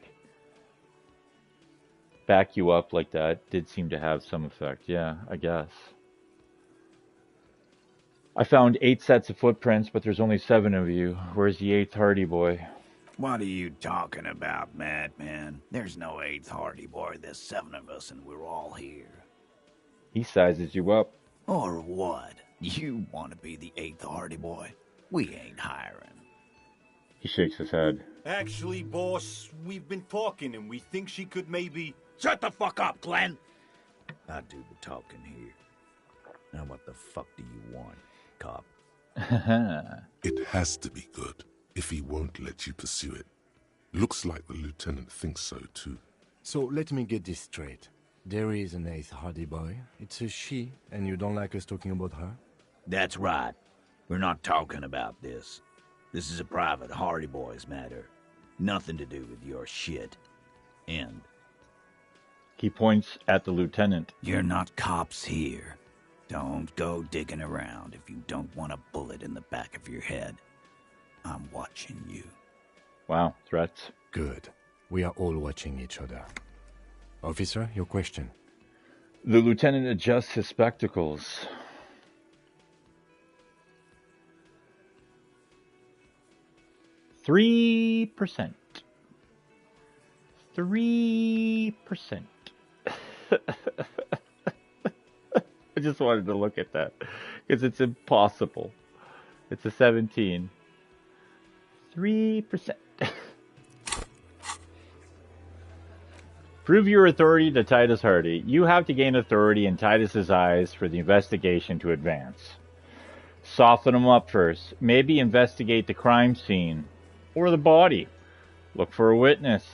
you up like that did seem to have some effect. Yeah, I guess. I found 8 sets of footprints, but there's only 7 of you. Where's the 8th Hardy Boy? What are you talking about, madman? There's no 8th Hardy Boy. There's 7 of us and we're all here. He sizes you up. Or what? You want to be the 8th Hardy Boy? We ain't hiring. He shakes his head. Actually, boss, we've been talking and we think she could maybe... Shut the fuck up, Glenn! I do the talking here. Now what the fuck do you want, cop? It has to be good if he won't let you pursue it. Looks like the lieutenant thinks so too. So let me get this straight. There is an 8th Hardy boy. It's a she, and you don't like us talking about her? That's right. We're not talking about this. This is a private Hardy Boys matter. Nothing to do with your shit. End. He points at the lieutenant. You're not cops here. Don't go digging around if you don't want a bullet in the back of your head. I'm watching you. Wow, threats. Good. We are all watching each other. Officer, your question. The lieutenant adjusts his spectacles. $3%. 3%. I just wanted to look at that because it's impossible. It's a 17. 3%. Prove your authority to Titus Hardy. You have to gain authority in Titus's eyes for the investigation to advance. Soften him up first. Maybe investigate the crime scene or the body. Look for a witness.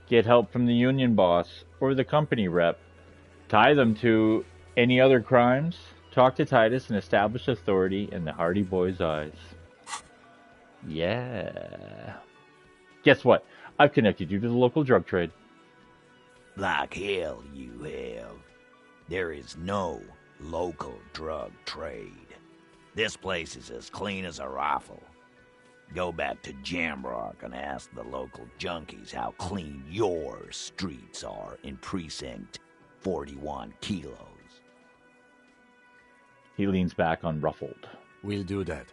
Get help from the union boss or the company rep. Tie them to any other crimes. Talk to Titus and establish authority in the Hardy Boys' eyes. Yeah. Guess what? I've connected you to the local drug trade. Like hell you have. There is no local drug trade. This place is as clean as a rifle. Go back to Jamrock and ask the local junkies how clean your streets are in Precinct 41 kilos. He leans back unruffled. We'll do that.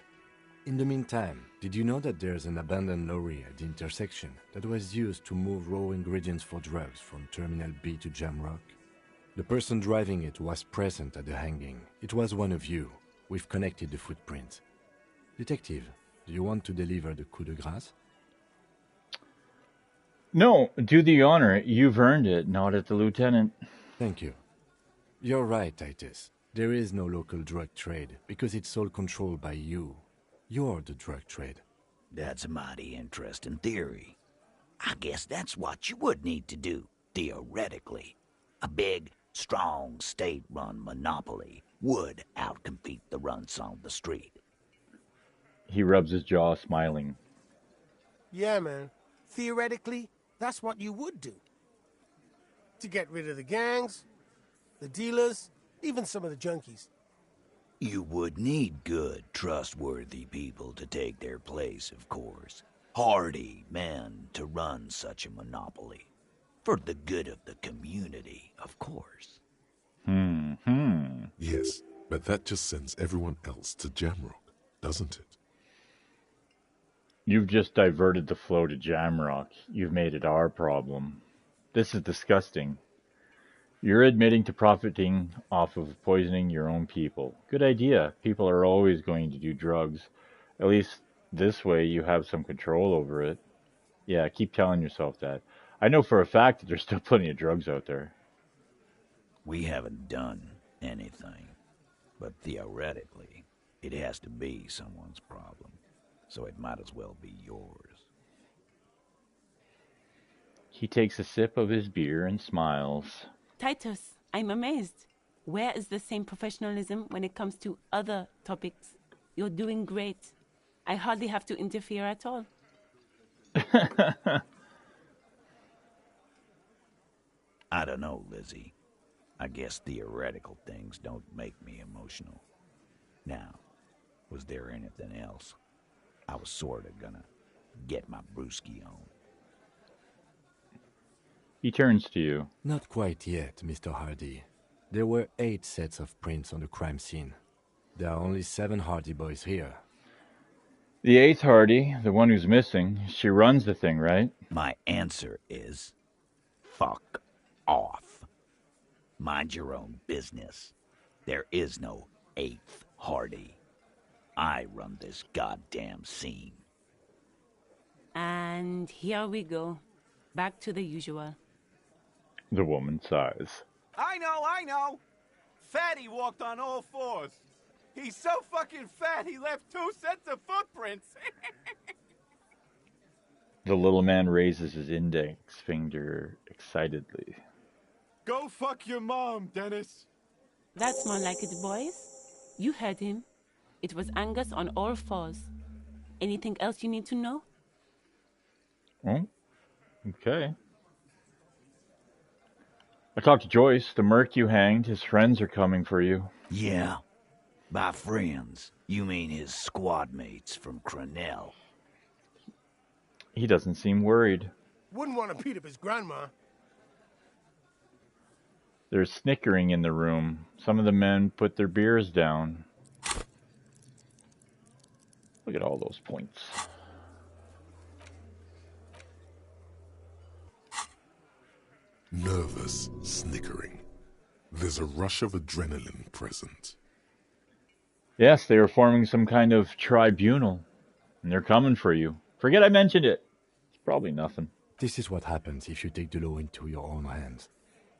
In the meantime, did you know that there's an abandoned lorry at the intersection that was used to move raw ingredients for drugs from Terminal B to Jamrock? The person driving it was present at the hanging. It was one of you. We've connected the footprints. Detective, do you want to deliver the coup de grâce? No, do the honor. You've earned it, not at the lieutenant. Thank you. You're right, Titus. There is no local drug trade because it's all controlled by you. You're the drug trade. That's a mighty interesting theory. I guess that's what you would need to do, theoretically. A big, strong, state-run monopoly would outcompete the runts on the street. He rubs his jaw, smiling. Yeah, man. Theoretically, that's what you would do. To get rid of the gangs, the dealers, even some of the junkies. You would need good, trustworthy people to take their place, of course. Hardy men to run such a monopoly. For the good of the community, of course. Yes, but that just sends everyone else to Jamrock, doesn't it? You've just diverted the flow to Jamrock. You've made it our problem. This is disgusting. You're admitting to profiting off of poisoning your own people. Good idea. People are always going to do drugs. At least this way you have some control over it. Yeah, keep telling yourself that. I know for a fact that there's still plenty of drugs out there. We haven't done anything. But theoretically, it has to be someone's problem. So it might as well be yours. He takes a sip of his beer and smiles. Titus, I'm amazed. Where is the same professionalism when it comes to other topics? You're doing great. I hardly have to interfere at all. I don't know, Lizzie. I guess theoretical things don't make me emotional. Now, was there anything else? I was sorta gonna get my brewski on. He turns to you. Not quite yet, Mr. Hardy. There were 8 sets of prints on the crime scene. There are only 7 Hardy boys here. The 8th Hardy, the one who's missing, she runs the thing, right? My answer is, fuck off. Mind your own business. There is no 8th Hardy. I run this goddamn scene. And here we go. Back to the usual. The woman sighs. I know. Fatty walked on all fours. He's so fucking fat he left 2 sets of footprints. The little man raises his index finger excitedly. Go fuck your mom, Dennis. That's more like it, boys. You heard him. It was Angus on all fours. Anything else you need to know? Oh, okay. I talked to Joyce. The merc you hanged, his friends are coming for you. Yeah. By friends, you mean his squad mates from Crenell. He doesn't seem worried. Wouldn't want to beat up his grandma. There's snickering in the room. Some of the men put their beers down. Look at all those points. Nervous snickering. There's a rush of adrenaline present. Yes, they are forming some kind of tribunal. And they're coming for you. Forget I mentioned it. It's probably nothing. This is what happens if you take the law into your own hands.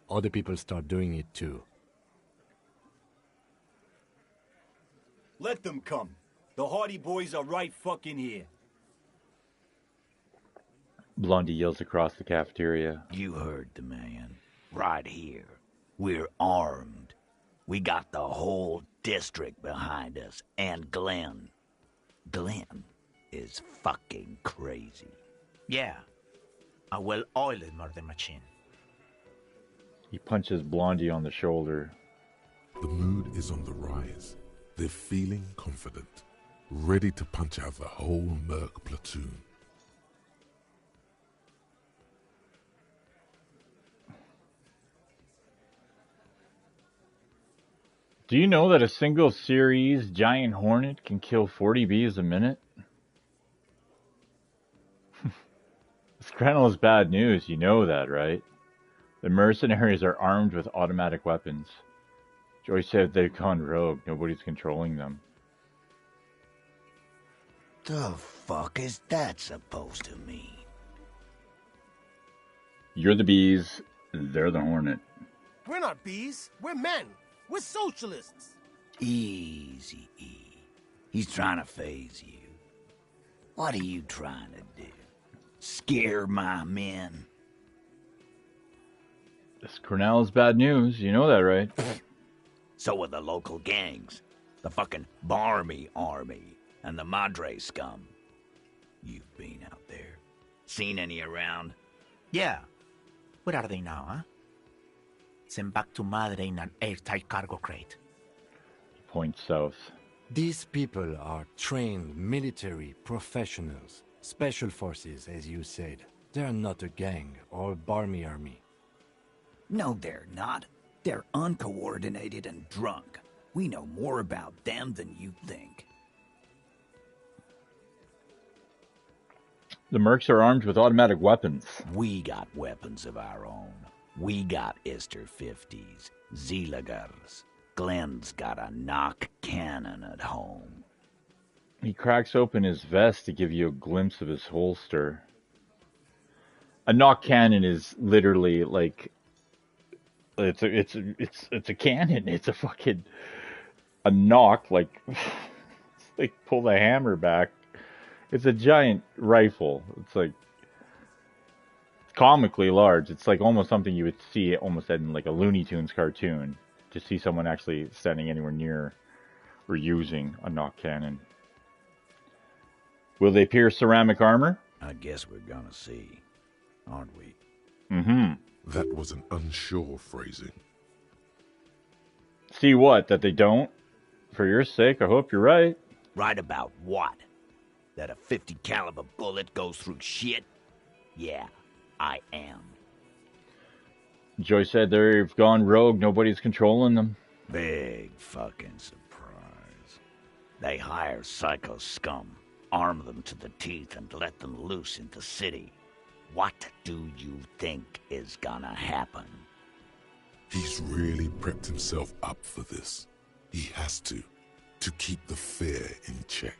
Other people start doing it too. Let them come. The Hardy Boys are right fucking here. Blondie yells across the cafeteria. You heard the man. Right here. We're armed. We got the whole district behind us. And Glenn. Glenn is fucking crazy. Yeah. A well-oiled murder machine. He punches Blondie on the shoulder. The mood is on the rise. They're feeling confident, ready to punch out the whole merc platoon. Do you know that a single series giant hornet can kill 40 bees a minute? This Crenell is bad news, you know that, right? The mercenaries are armed with automatic weapons. Joyce said they've gone rogue. Nobody's controlling them. The fuck is that supposed to mean? You're the bees, they're the hornet. We're not bees. We're men. We're socialists. Easy, E. He's trying to phase you. What are you trying to do? Scare my men? This Crenell is bad news, you know that, right? So are the local gangs. The fucking Barmy Army and the Madre scum. You've been out there. Seen any around? Yeah. Where are they now, huh? Sent back to Madre in an airtight cargo crate. He points south. These people are trained military professionals. Special forces, as you said. They're not a gang or Barmy army. No, they're not. They're uncoordinated and drunk. We know more about them than you think. The mercs are armed with automatic weapons. We got weapons of our own. We got Ister 50s, Zeelagers. Glenn's got a knock cannon at home. He cracks open his vest to give you a glimpse of his holster. A knock cannon is literally like it's a cannon. It's a fucking a knock like it's like pull the hammer back. It's a giant rifle. It's like comically large. It's like almost something you would see almost in like a Looney Tunes cartoon. To see someone actually standing anywhere near or using a knock cannon. Will they pierce ceramic armor? I guess we're gonna see, aren't we? Mm-hmm. That was an unsure phrasing. See what? That they don't? For your sake, I hope you're right. Right about what? That a 50 caliber bullet goes through shit? Yeah, I am. Joyce said they've gone rogue. Nobody's controlling them. Big fucking surprise. They hire psycho scum, arm them to the teeth, and let them loose in the city. What do you think is gonna happen? He's really prepped himself up for this. He has to keep the fear in check.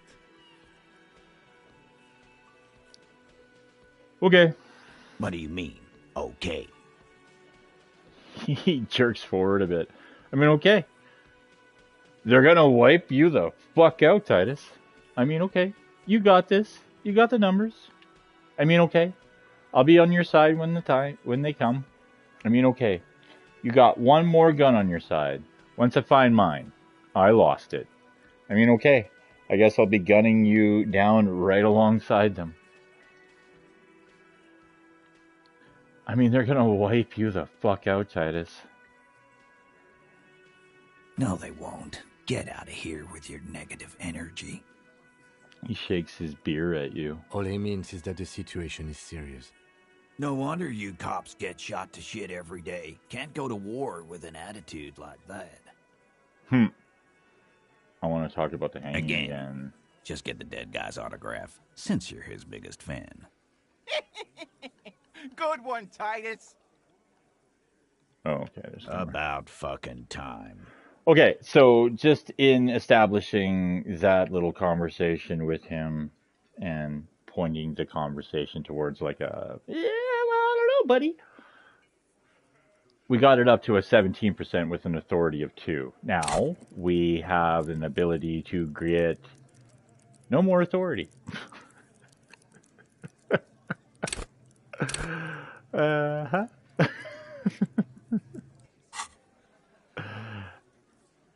Okay. What do you mean, okay? He jerks forward a bit. I mean, okay. They're gonna wipe you the fuck out, Titus. I mean, okay. You got this. You got the numbers. I mean, okay. I'll be on your side when they come. I mean, okay. You got one more gun on your side. Once I find mine, I lost it. I mean, okay. I guess I'll be gunning you down right alongside them. I mean, they're gonna wipe you the fuck out, Titus. No, they won't. Get out of here with your negative energy. He shakes his beer at you. All he means is that the situation is serious. No wonder you cops get shot to shit every day. Can't go to war with an attitude like that. I want to talk about the hanging again. Just get the dead guy's autograph, since you're his biggest fan. Good one, Titus. Oh, okay. There's about fucking time. Okay, so just in establishing that little conversation with him and pointing the conversation towards like a, yeah, well, I don't know, buddy. We got it up to a 17% with an authority of 2. Now, we have an ability to get no more authority. Uh-huh.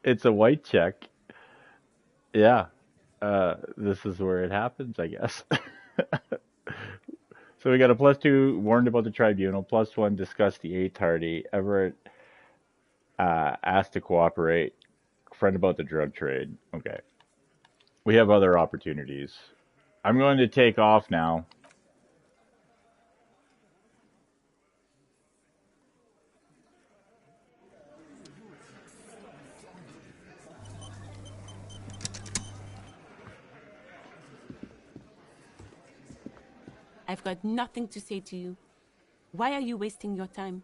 It's a white check. Yeah. This is where it happens, I guess. So we got a +2, warned about the tribunal, +1, discuss the 8th party. Everett asked to cooperate. Friend about the drug trade. Okay. We have other opportunities. I'm going to take off now. I've got nothing to say to you. Why are you wasting your time?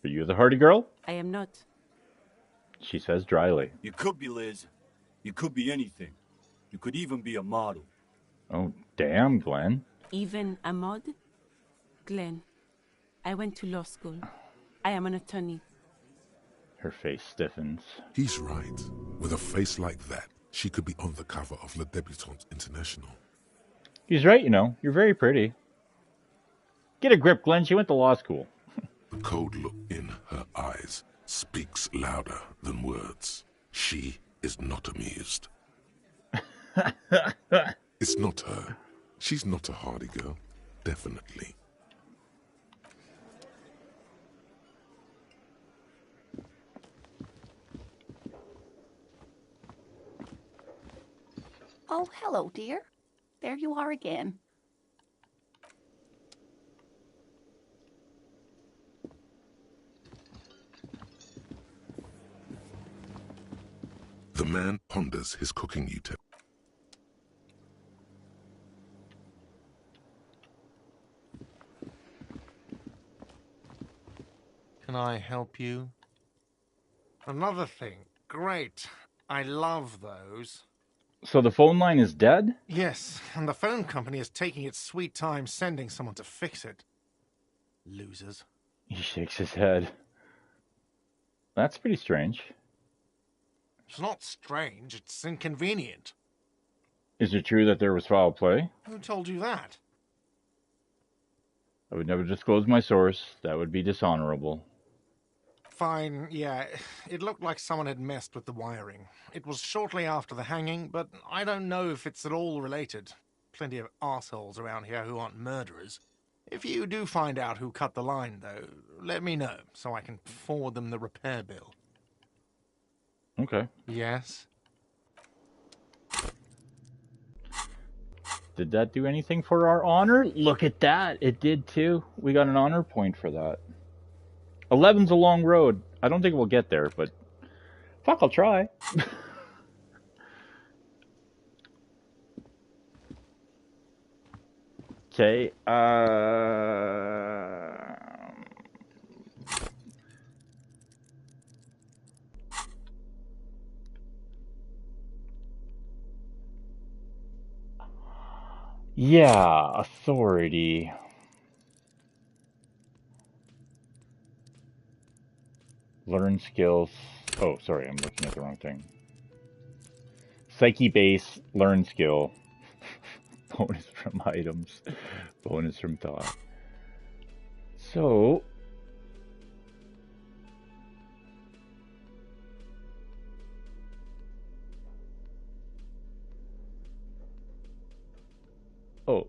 Are you the hardy girl? I am not. She says dryly. You could be, Liz. You could be anything. You could even be a model. Oh, damn, Glenn. Even a mod? Glenn, I went to law school. I am an attorney. Her face stiffens. He's right. With a face like that, she could be on the cover of Le Debutante International. He's right, you know. You're very pretty. Get a grip, Glenn. She went to law school. The cold look in her eyes speaks louder than words. She is not amused. It's not her. She's not a hardy girl. Definitely. Oh, hello, dear. There you are again. The man ponders his cooking utensil. Can I help you? Another thing. Great. I love those. So the phone line is dead? Yes, and the phone company is taking its sweet time sending someone to fix it. Losers. He shakes his head. That's pretty strange. It's not strange, it's inconvenient. Is it true that there was foul play? Who told you that? I would never disclose my source. That would be dishonorable. Fine, yeah. It looked like someone had messed with the wiring. It was shortly after the hanging, but I don't know if it's at all related. Plenty of assholes around here who aren't murderers. If you do find out who cut the line, though, let me know, so I can forward them the repair bill. Okay. Yes? Did that do anything for our honor? Look at that. It did too. We got an honor point for that. 11's a long road. I don't think we'll get there, but fuck, I'll try. Okay. Yeah, authority. Learn skills. Oh, sorry, I'm looking at the wrong thing. Psyche base, learn skill. Bonus from items. Bonus from thought. So... Oh,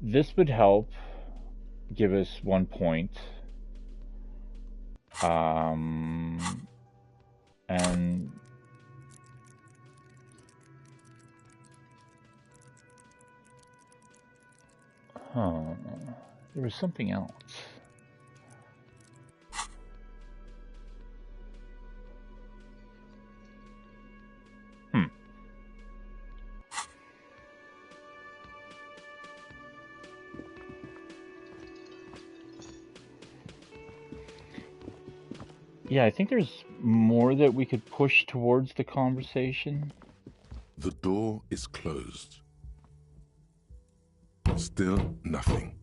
this would help give us 1 point. And there was something else. Yeah, I think there's more that we could push towards the conversation. The door is closed. Still nothing.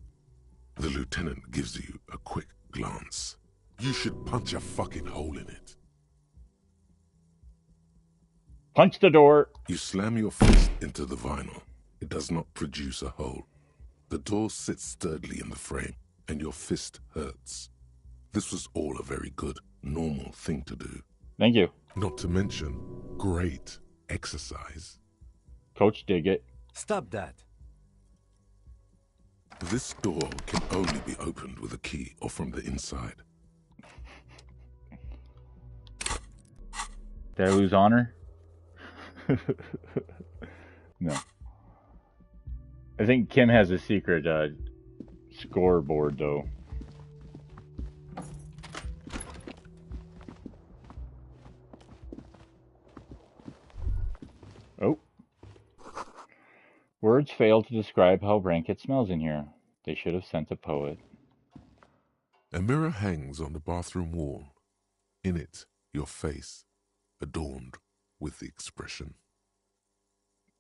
The lieutenant gives you a quick glance. You should punch a fucking hole in it. Punch the door. You slam your fist into the vinyl. It does not produce a hole. The door sits sturdily in the frame, and your fist hurts. This was all a very good, normal thing to do. Thank you. Not to mention, great exercise. Coach, dig it. Stop that. This door can only be opened with a key or from the inside. Did I lose honor? No. I think Kim has a secret scoreboard, though. Oh. Words fail to describe how rank it smells in here. They should have sent a poet. A mirror hangs on the bathroom wall. In it, your face, adorned with the expression.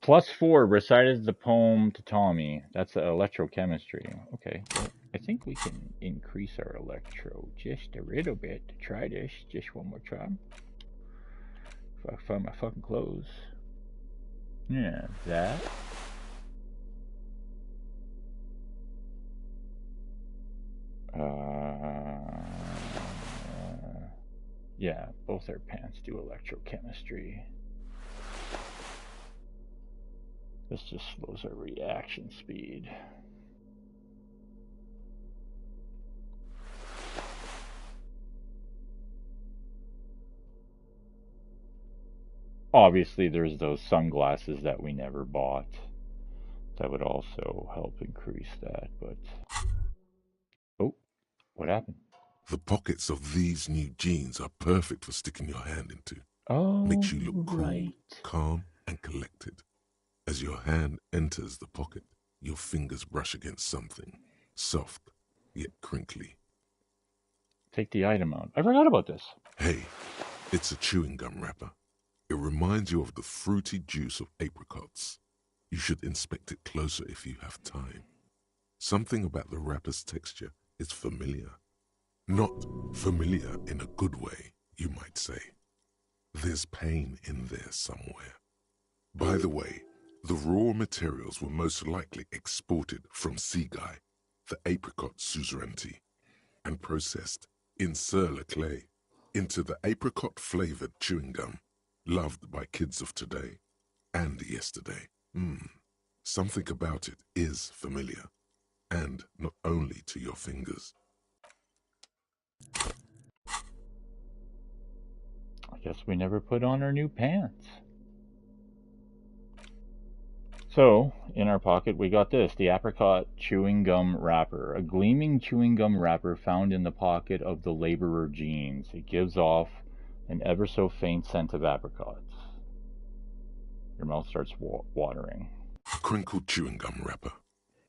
+4 recited the poem to Tommy. That's electrochemistry. Okay, well, I think we can increase our electro just a little bit to try this. Just one more try. If I find my fucking clothes. Yeah, that. Yeah, both our pants do electrochemistry. This just slows our reaction speed. Obviously, there's those sunglasses that we never bought. That would also help increase that, but... Oh, what happened? The pockets of these new jeans are perfect for sticking your hand into. Oh, makes you look cool, right. calm, and collected. As your hand enters the pocket, your fingers brush against something, soft, yet crinkly. Take the item out. I forgot about this. Hey, it's a chewing gum wrapper. It reminds you of the fruity juice of apricots. You should inspect it closer if you have time. Something about the wrapper's texture is familiar. Not familiar in a good way, you might say. There's pain in there somewhere. By the way, the raw materials were most likely exported from Seaguy, the apricot suzerainty, and processed in Sur-le-Clay into the apricot-flavored chewing gum loved by kids of today and yesterday. Something about it is familiar, and not only to your fingers. I guess we never put on our new pants. So, in our pocket, we got this, the apricot chewing gum wrapper, a gleaming chewing gum wrapper found in the pocket of the laborer jeans. It gives off an ever so faint scent of apricots. Your mouth starts watering. A crinkled chewing gum wrapper.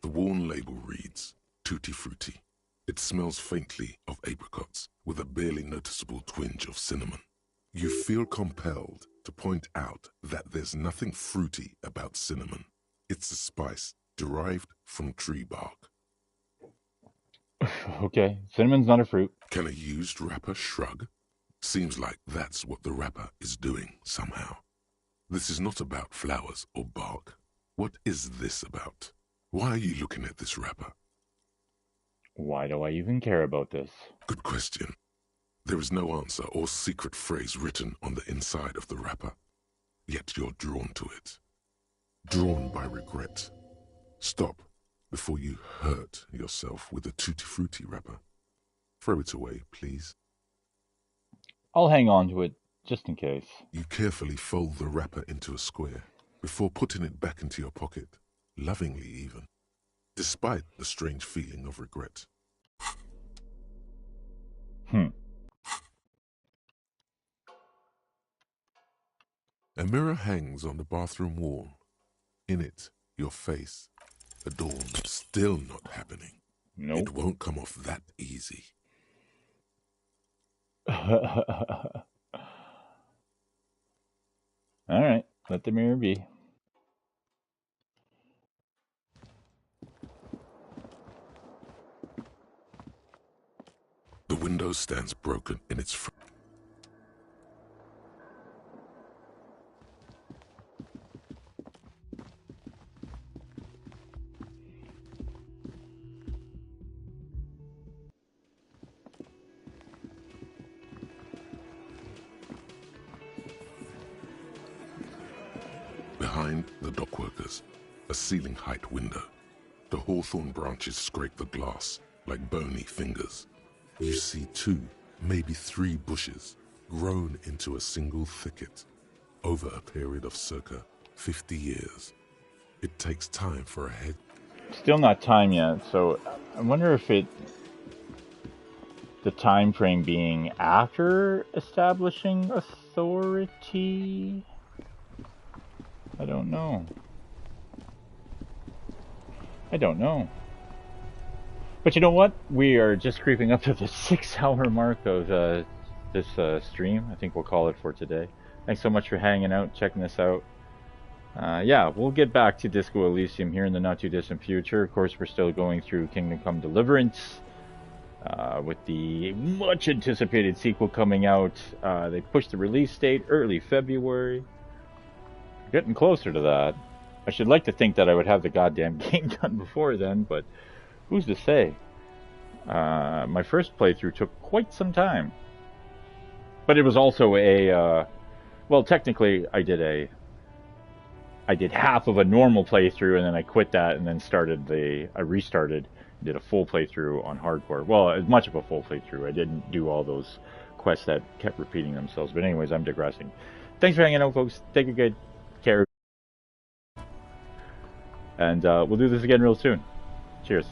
The worn label reads, Tutti Frutti. It smells faintly of apricots with a barely noticeable twinge of cinnamon. You feel compelled to point out that there's nothing fruity about cinnamon. It's a spice derived from tree bark. Okay, cinnamon's not a fruit. Can a used wrapper shrug? Seems like that's what the wrapper is doing somehow. This is not about flowers or bark. What is this about? Why are you looking at this wrapper? Why do I even care about this? Good question. There is no answer or secret phrase written on the inside of the wrapper. Yet you're drawn to it. Drawn by regret. Stop before you hurt yourself with a Tutti Frutti wrapper. Throw it away, please. I'll hang on to it, just in case. You carefully fold the wrapper into a square before putting it back into your pocket, lovingly even, despite the strange feeling of regret. A mirror hangs on the bathroom wall. In it, your face, adorned, still not happening. Nope. It won't come off that easy. Alright, let the mirror be. The window stands broken in its front. Behind the dockworkers, a ceiling-height window. The hawthorn branches scrape the glass like bony fingers. You see 2, maybe 3 bushes grown into a single thicket over a period of circa 50 years. It takes time for a head. Still not time yet, so I wonder if the time frame being after establishing authority? I don't know. But you know what? We are just creeping up to the 6-hour mark of this stream. I think we'll call it for today. Thanks so much for hanging out, checking this out. Yeah, we'll get back to Disco Elysium here in the not-too-distant future. Of course, we're still going through Kingdom Come Deliverance. With the much-anticipated sequel coming out. They pushed the release date early February. Getting closer to that. I should like to think that I would have the goddamn game done before then, but who's to say? My first playthrough took quite some time. But it was also a... well, technically, I did half of a normal playthrough, and then I quit that, and then I restarted, did a full playthrough on hardcore. Well, as much of a full playthrough. I didn't do all those quests that kept repeating themselves. But anyways, I'm digressing. Thanks for hanging out, folks. Take a good care. And we'll do this again real soon. Cheers.